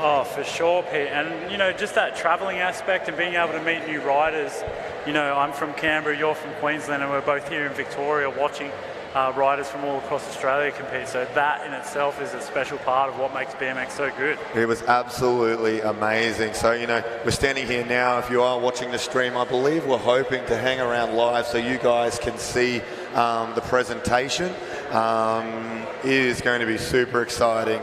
Oh, for sure, Pete. And, you know, just that travelling aspect and being able to meet new riders. You know, I'm from Canberra, you're from Queensland, and we're both here in Victoria watching riders from all across Australia compete. So that in itself is a special part of what makes BMX so good. It was absolutely amazing. So, you know, we're standing here now. If you are watching the stream, I believe we're hoping to hang around live so you guys can see the presentation. It is going to be super exciting.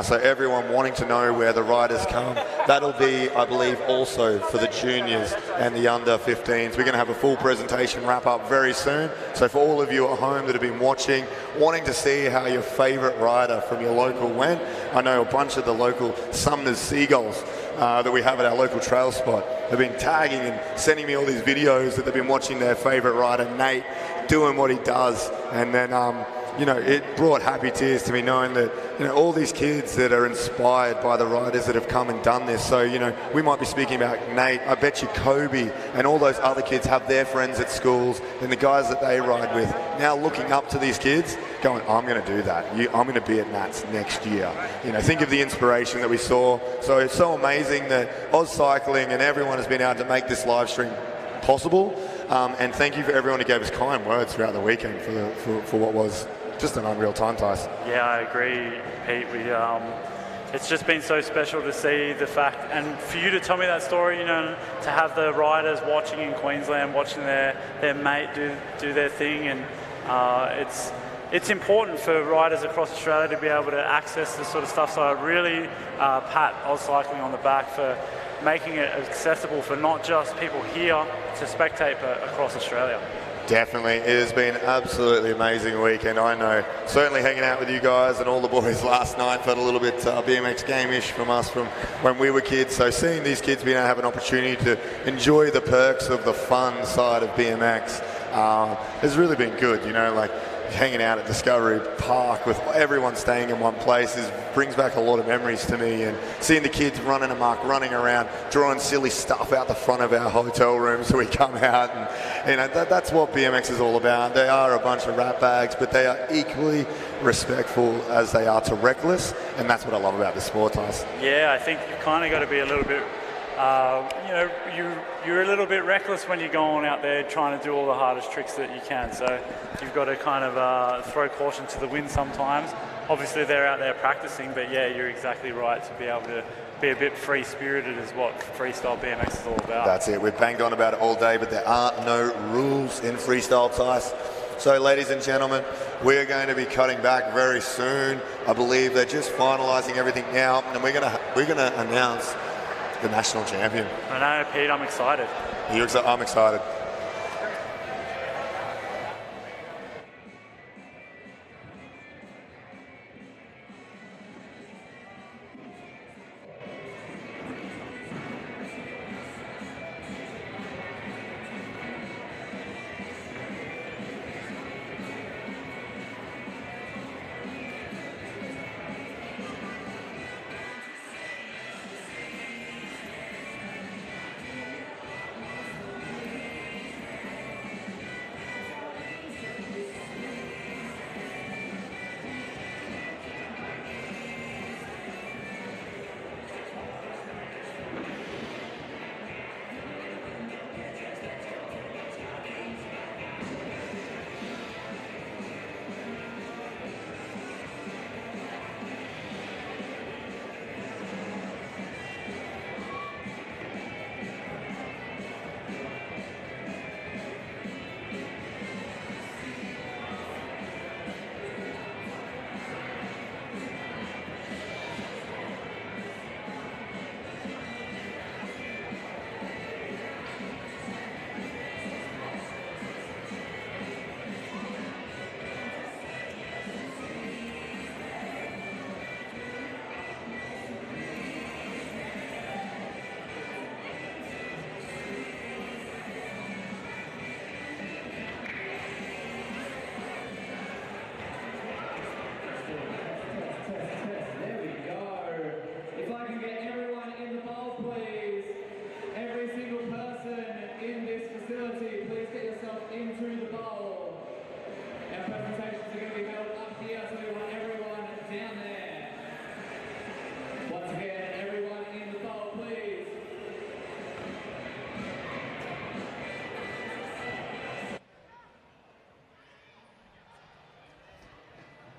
So everyone wanting to know where the riders come, that'll be, I believe, also for the juniors and the under 15s. We're going to have a full presentation wrap up very soon. So for all of you at home that have been watching, wanting to see how your favourite rider from your local went, I know a bunch of the local Sumner's Seagulls that we have at our local trail spot have been tagging and sending me all these videos that they've been watching their favourite rider, Nate, doing what he does. And then you know, it brought happy tears to me knowing that, you know, all these kids that are inspired by the riders that have come and done this. So, you know, we might be speaking about Nate. I bet you Kobe and all those other kids have their friends at schools and the guys that they ride with now looking up to these kids going, I'm going to do that. I'm going to be at Nats next year. You know, think of the inspiration that we saw. So it's so amazing that Oz Cycling and everyone has been able to make this live stream possible. And thank you for everyone who gave us kind words throughout the weekend for what was just an unreal time, Tice. Yeah, I agree, Pete. It's just been so special to see the fact, and for you to tell me that story, you know, to have the riders watching in Queensland, watching their mate do their thing, and it's important for riders across Australia to be able to access this sort of stuff. So I really pat Oz Cycling on the back for making it accessible for not just people here to spectate, but across Australia. Definitely. It has been an absolutely amazing weekend. I know. Certainly hanging out with you guys and all the boys last night felt a little bit BMX game-ish from us from when we were kids. So seeing these kids being able to have an opportunity to enjoy the perks of the fun side of BMX has really been good. You know, like hanging out at Discovery Park with everyone staying in one place brings back a lot of memories to me, and seeing the kids running amok, running around, drawing silly stuff out the front of our hotel rooms so we come out, and you know, that's what BMX is all about. They are a bunch of rat bags, but they are equally respectful as they are to reckless, and that's what I love about the sport, Tice. Yeah, I think you've kind of got to be a little bit you know, you're a little bit reckless when you're going out there trying to do all the hardest tricks that you can. So you've got to kind of throw caution to the wind sometimes. Obviously they're out there practicing, but yeah, you're exactly right to be able to be a bit free-spirited is what freestyle BMX is all about. That's it. We've banged on about it all day, but there are no rules in freestyle, Tice. So, ladies and gentlemen, we're going to be cutting back very soon. I believe they're just finalising everything now, and we're going to announce the national champion. I know, Pete, I'm excited. I'm excited.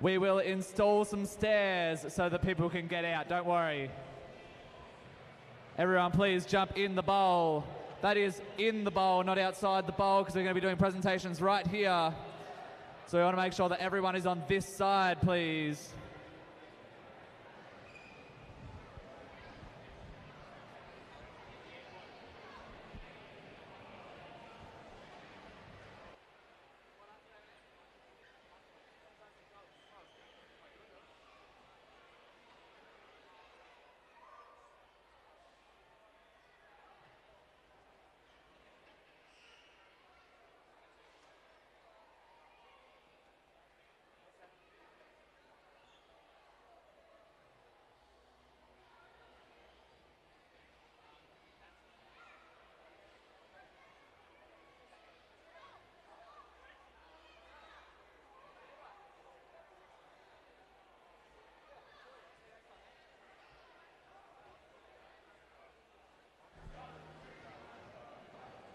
we will install some stairs so that people can get out. Don't worry. Everyone, please jump in the bowl. That is in the bowl, not outside the bowl, because we're going to be doing presentations right here. So we want to make sure that everyone is on this side, please.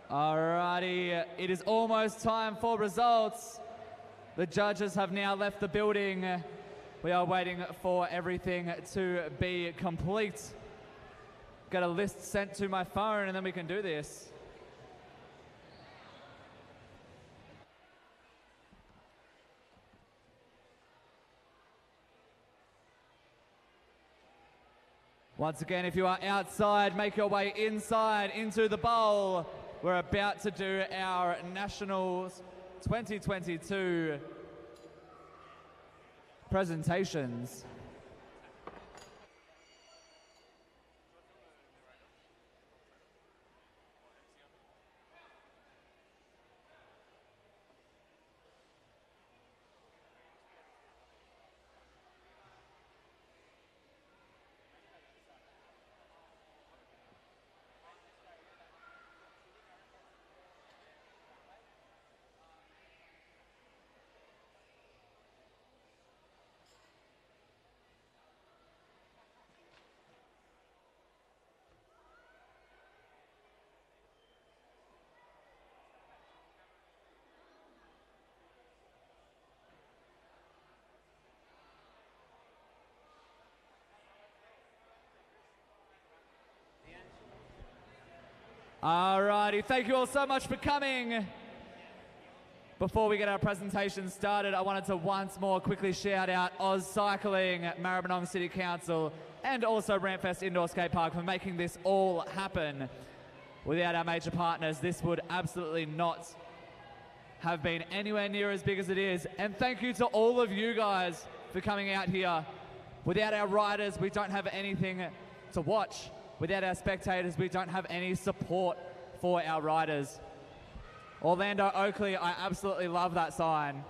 Alrighty, it is almost time for results. The judges have now left the building. We are waiting for everything to be complete. Get a list sent to my phone and then we can do this. Once again, if you are outside, make your way inside into the bowl. We're about to do our Nationals 2022 presentations. Alrighty, thank you all so much for coming. Before we get our presentation started, I wanted to once more quickly shout out Oz Cycling, Maribyrnong City Council, and also RampFest Indoor Skate Park for making this all happen. Without our major partners, this would absolutely not have been anywhere near as big as it is. And thank you to all of you guys for coming out here. Without our riders, we don't have anything to watch. Without our spectators, we don't have any support for our riders. Orlando Oakley, I absolutely love that sign.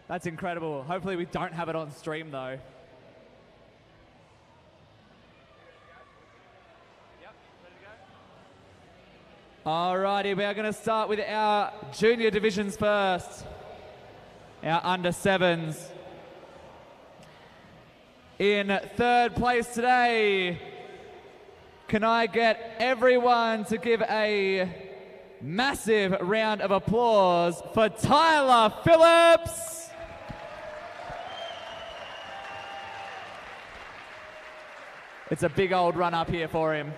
That's incredible. Hopefully we don't have it on stream though. Alrighty, we are going to start with our junior divisions first. Our under sevens. In third place today, can I get everyone to give a massive round of applause for Tyler Phillips? It's a big old run up here for him.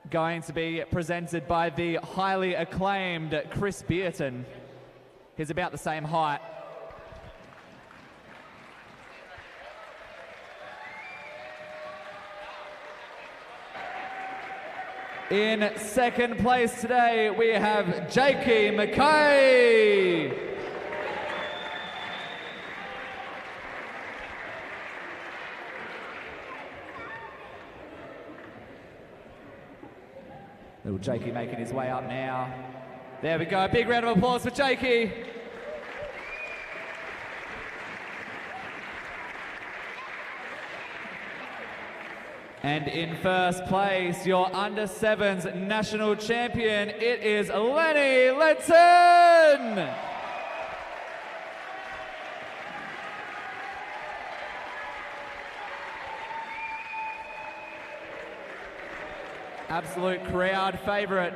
Going to be presented by the highly acclaimed Chris Beerton. He's about the same height. In second place today, we have Jakey McKay. Little Jakey making his way up now. There we go, a big round of applause for Jakey. And in first place, your under sevens national champion, it is Lenny Letton. Absolute crowd favorite.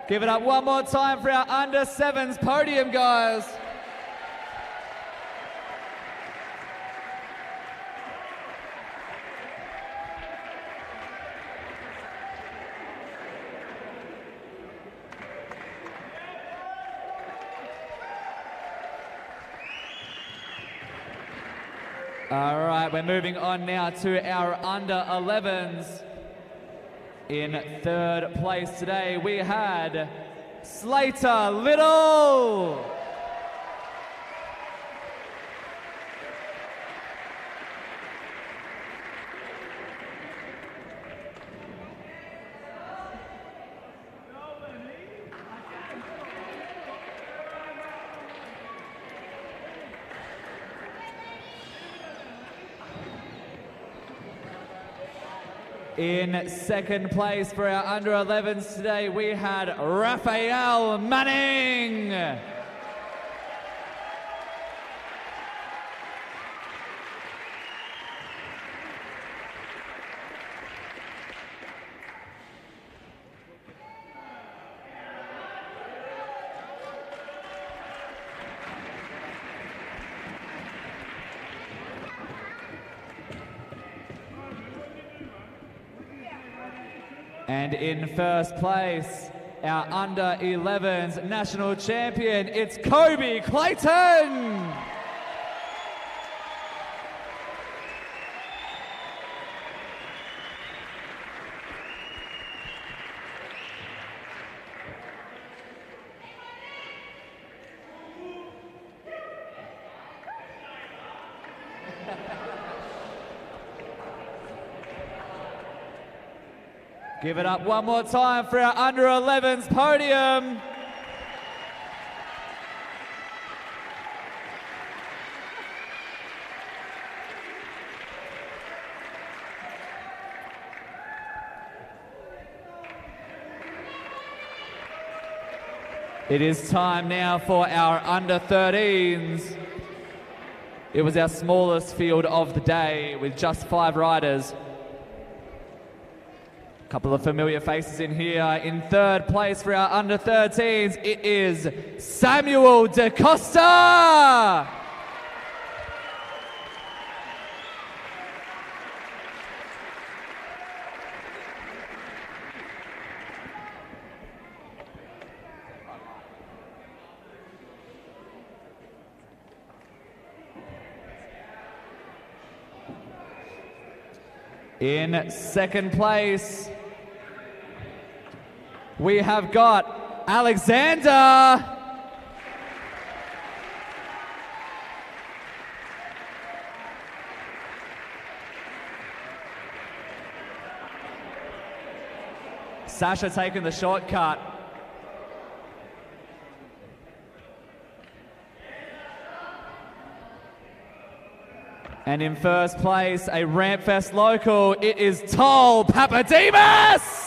Give it up one more time for our under 7s podium, guys. All right, we're moving on now to our under 11s. In third place today, we had Slater Little. In second place for our under 11s today, we had Raphael Manning. And in first place, our under 11s national champion, it's Kobe Clayton. Give it up one more time for our under 11s podium. It is time now for our under 13s. It was our smallest field of the day with just 5 riders. Couple of familiar faces in here. In third place for our under 13s, it is Samuel DaCosta. In second place, we have got Alexander. Sasha taking the shortcut. And in first place, a RampFest local, it is Tol Papademos!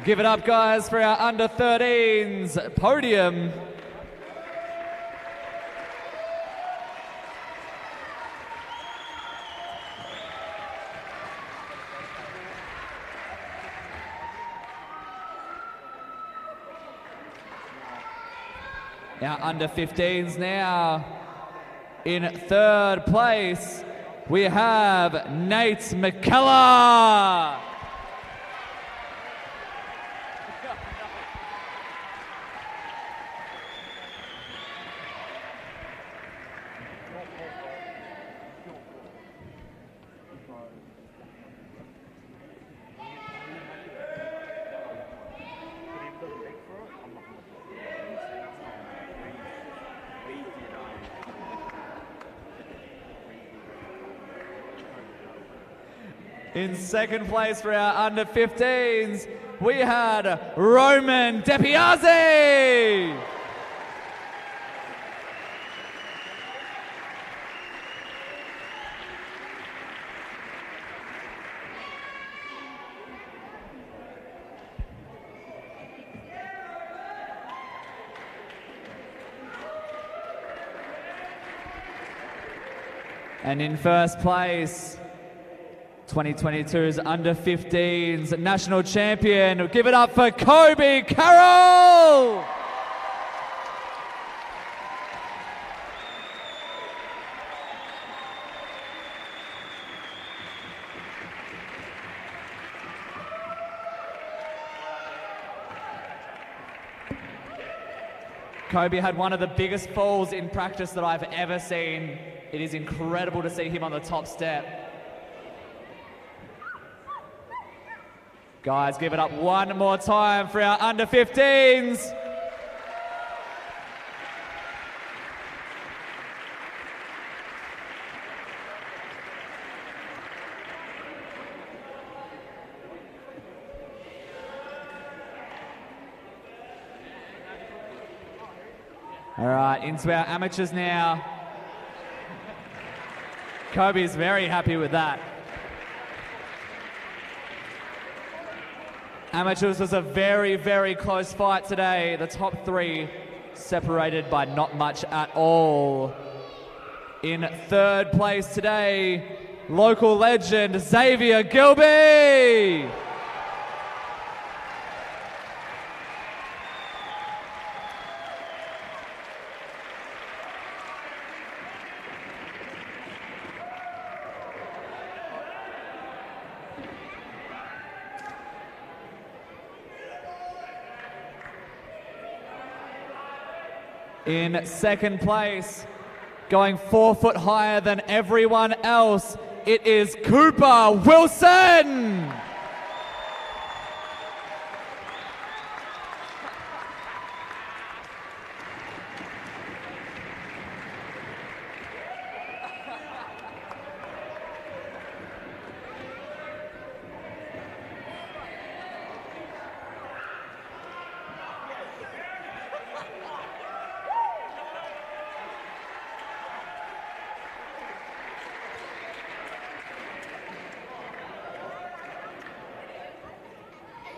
Give it up, guys, for our under 13s podium. Our under 15s now. In third place, we have Nate McKellar. In second place for our under 15s, we had Roman DePiazzi. And in first place, 2022's under 15s national champion. Give it up for Kobe Carroll! Kobe had one of the biggest falls in practice that I've ever seen. It is incredible to see him on the top step. Guys, give it up one more time for our under 15s. All right, into our amateurs now. Kobe is very happy with that. Amateurs was a very, very close fight today. The top three separated by not much at all. In third place today, local legend Xavier Gilby. In second place, going 4 foot higher than everyone else, it is Cooper Wilson.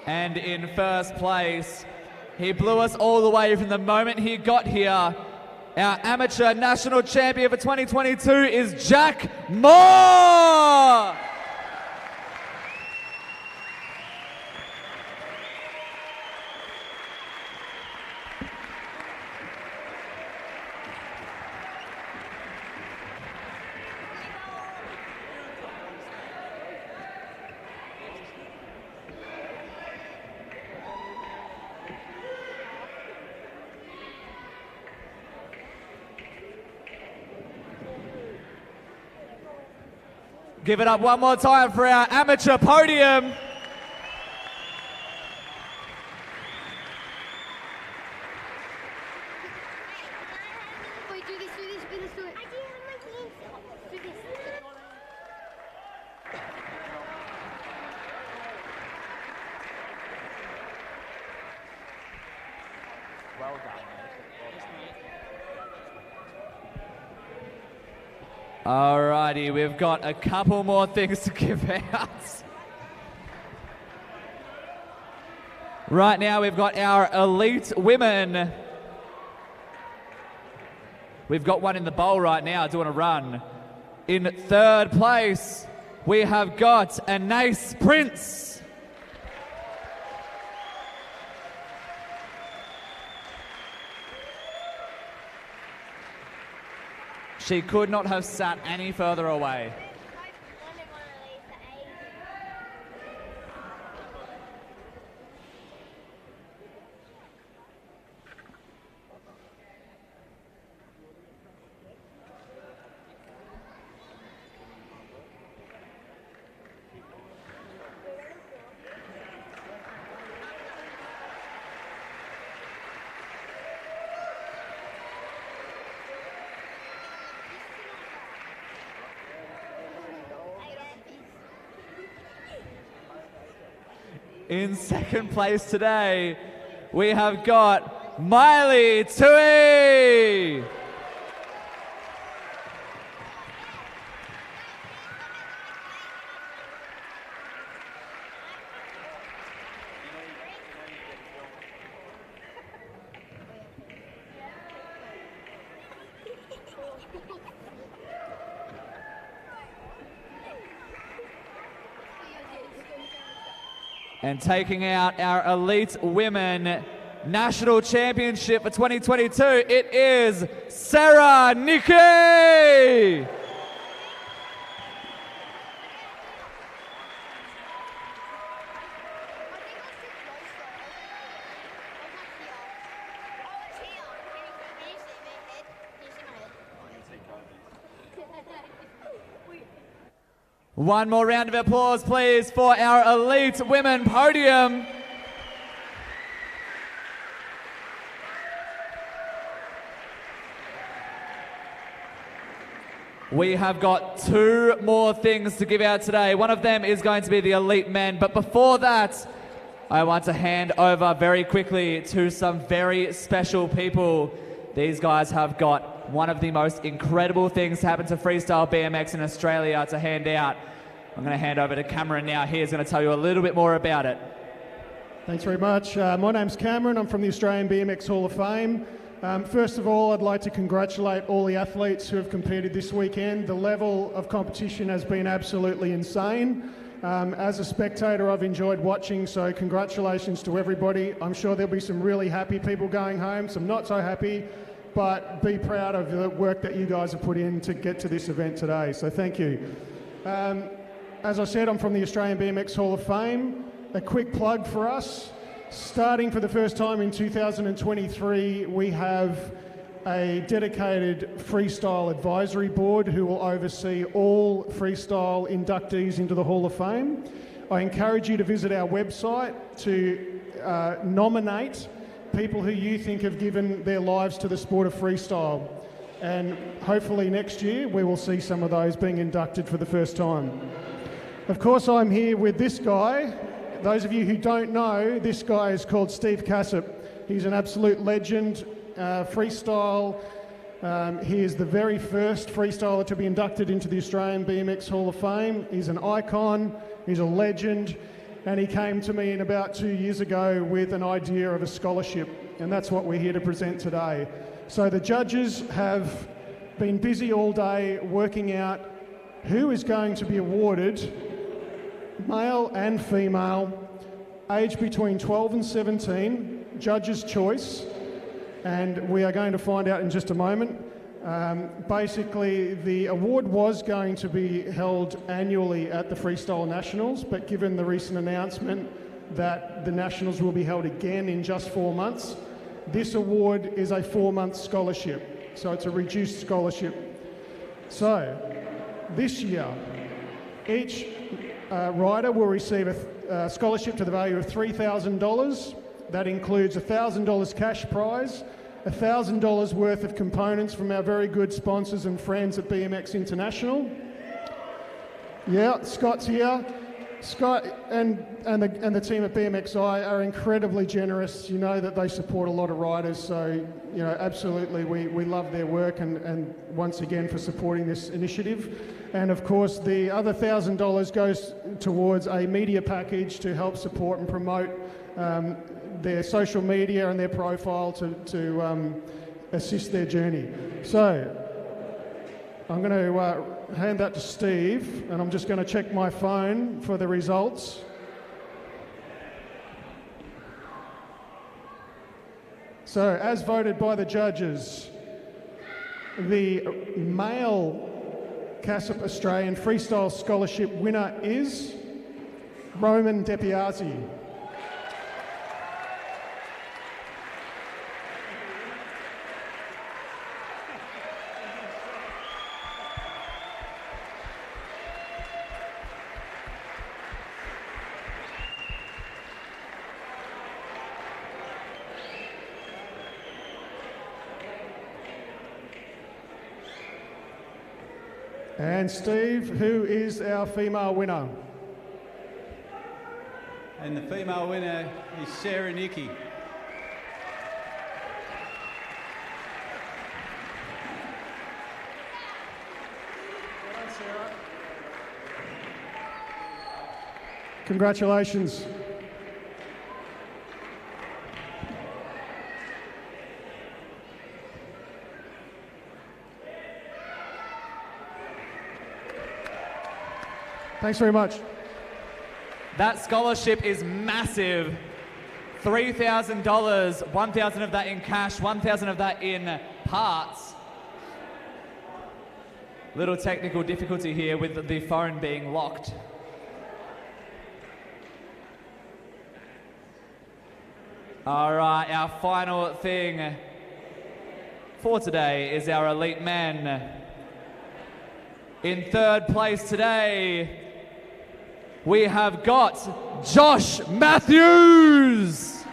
And in first place, he blew us all away from the moment he got here. Our amateur national champion for 2022 is Jack Moore! Give it up one more time for our amateur podium. Wait, do this, do it. I do have my hands. Do this. Well done. Alrighty, we've got a couple more things to give out. Right now we've got our elite women. We've got one in the bowl right now doing a run. In third place, we have got Anais Prince. She could not have sat any further away. In second place today, we have got Miley Tui. And taking out our Elite Women National Championship for 2022, it is Sarah Nikki! One more round of applause, please, for our Elite Women podium. We have got 2 more things to give out today. One of them is going to be the Elite Men, but before that, I want to hand over very quickly to some very special people. These guys have got one of the most incredible things to happen to freestyle BMX in Australia to hand out. I'm going to hand over to Cameron now. He's going to tell you a little bit more about it. Thanks very much. My name's Cameron. I'm from the Australian BMX Hall of Fame. First of all, I'd like to congratulate all the athletes who have competed this weekend. The level of competition has been absolutely insane. As a spectator, I've enjoyed watching, so congratulations to everybody. I'm sure there'll be some really happy people going home, some not so happy, but be proud of the work that you guys have put in to get to this event today, so thank you. As I said, I'm from the Australian BMX Hall of Fame. A quick plug for us. Starting for the first time in 2023, we have a dedicated freestyle advisory board who will oversee all freestyle inductees into the Hall of Fame. I encourage you to visit our website to nominate people who you think have given their lives to the sport of freestyle. And hopefully next year we will see some of those being inducted for the first time. Of course, I'm here with this guy. Those of you who don't know, this guy is called Steve Cassip. He's an absolute legend, freestyle. He is the very first freestyler to be inducted into the Australian BMX Hall of Fame. He's an icon, he's a legend, and he came to me about 2 years ago with an idea of a scholarship, and that's what we're here to present today. So the judges have been busy all day working out who is going to be awarded, male and female, aged between 12 and 17, judge's choice, and we are going to find out in just a moment. Basically, the award was going to be held annually at the Freestyle Nationals, but given the recent announcement that the Nationals will be held again in just 4 months, this award is a 4-month scholarship, so it's a reduced scholarship. So, this year, each rider will receive a scholarship to the value of $3,000. That includes $1,000 cash prize, $1,000 worth of components from our very good sponsors and friends at BMX International. Yeah, Scott's here. Scott and the team at BMXI are incredibly generous. You know that they support a lot of riders, so you know absolutely we love their work and once again for supporting this initiative. And of course the other $1,000 goes towards a media package to help support and promote their social media and their profile to assist their journey. So I'm going to hand that to Steve, and I'm just going to check my phone for the results. So, as voted by the judges, the male Cassip Australian Freestyle Scholarship winner is Roman Depiazzi. And Steve, who is our female winner? And the female winner is Sarah Nikki. Congratulations. Thanks very much. That scholarship is massive. $3,000, $1,000 of that in cash, $1,000 of that in parts. Little technical difficulty here with the phone being locked. All right, our final thing for today is our elite men. In third place today, we have got Josh Matthews.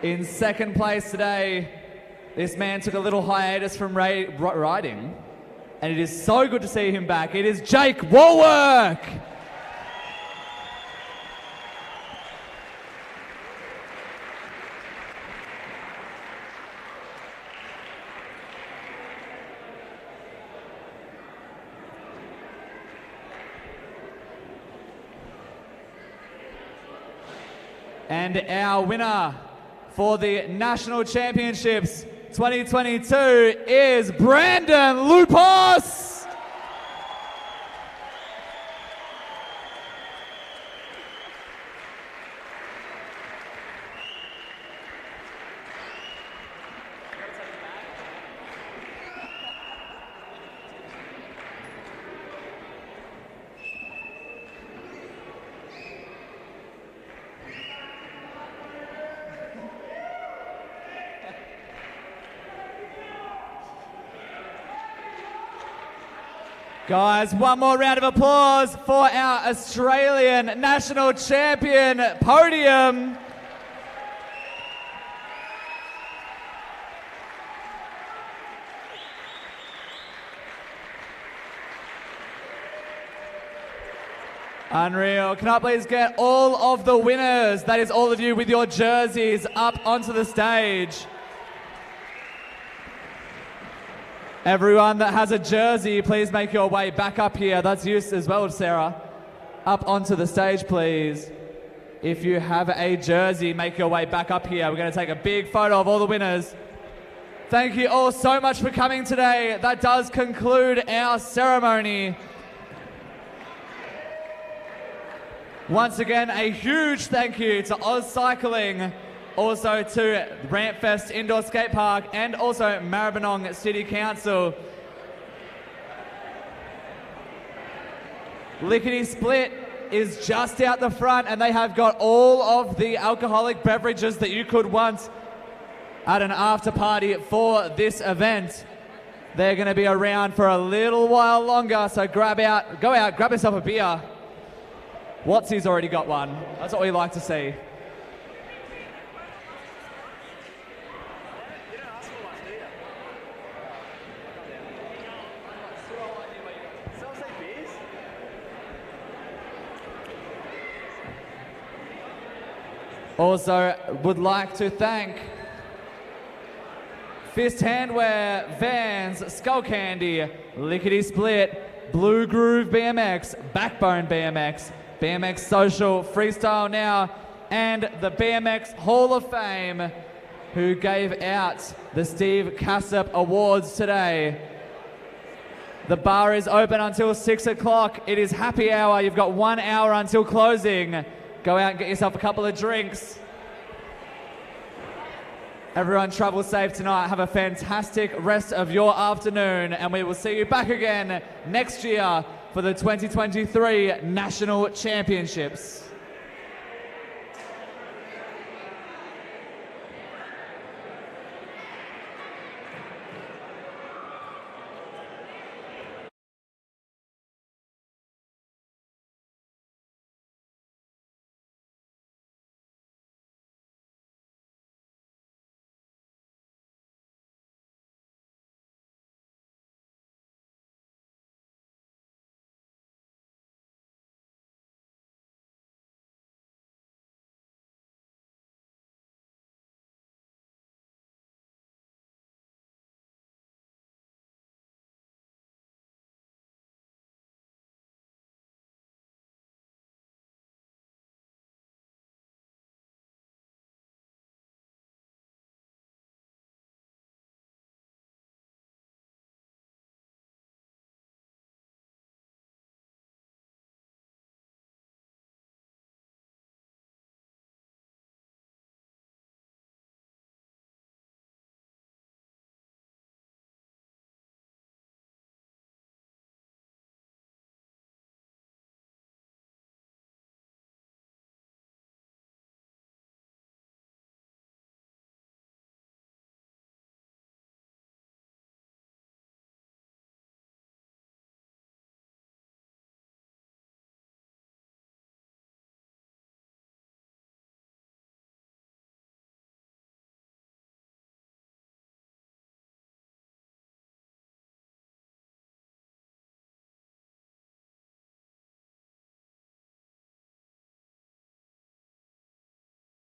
In second place today, this man took a little hiatus from riding, and it is so good to see him back. It is Jake Warwick. And our winner for the National Championships 2022 is Brandon Lupos. Guys, one more round of applause for our Australian national champion podium. Unreal. Can I please get all of the winners, that is all of you with your jerseys, up onto the stage? Everyone that has a jersey, please make your way back up here. That's you as well, Sarah. Up onto the stage, please. If you have a jersey, make your way back up here. We're going to take a big photo of all the winners. Thank you all so much for coming today. That does conclude our ceremony. Once again, a huge thank you to Oz Cycling, also to RampFest Indoor Skate Park, and also Maribyrnong City Council. Lickety Split is just out the front, and they have got all of the alcoholic beverages that you could want at an after party for this event. They're going to be around for a little while longer, so go out, grab yourself a beer. Watsy's already got one. That's what we like to see. Also, would like to thank Fist Handwear, Vans, Skull Candy, Lickety Split, Blue Groove BMX, Backbone BMX, BMX Social, Freestyle Now, and the BMX Hall of Fame, who gave out the Steve Cassip Awards today. The bar is open until 6 o'clock. It is happy hour. You've got 1 hour until closing. Go out and get yourself a couple of drinks. Everyone travel safe tonight. Have a fantastic rest of your afternoon, and we will see you back again next year for the 2023 National Championships.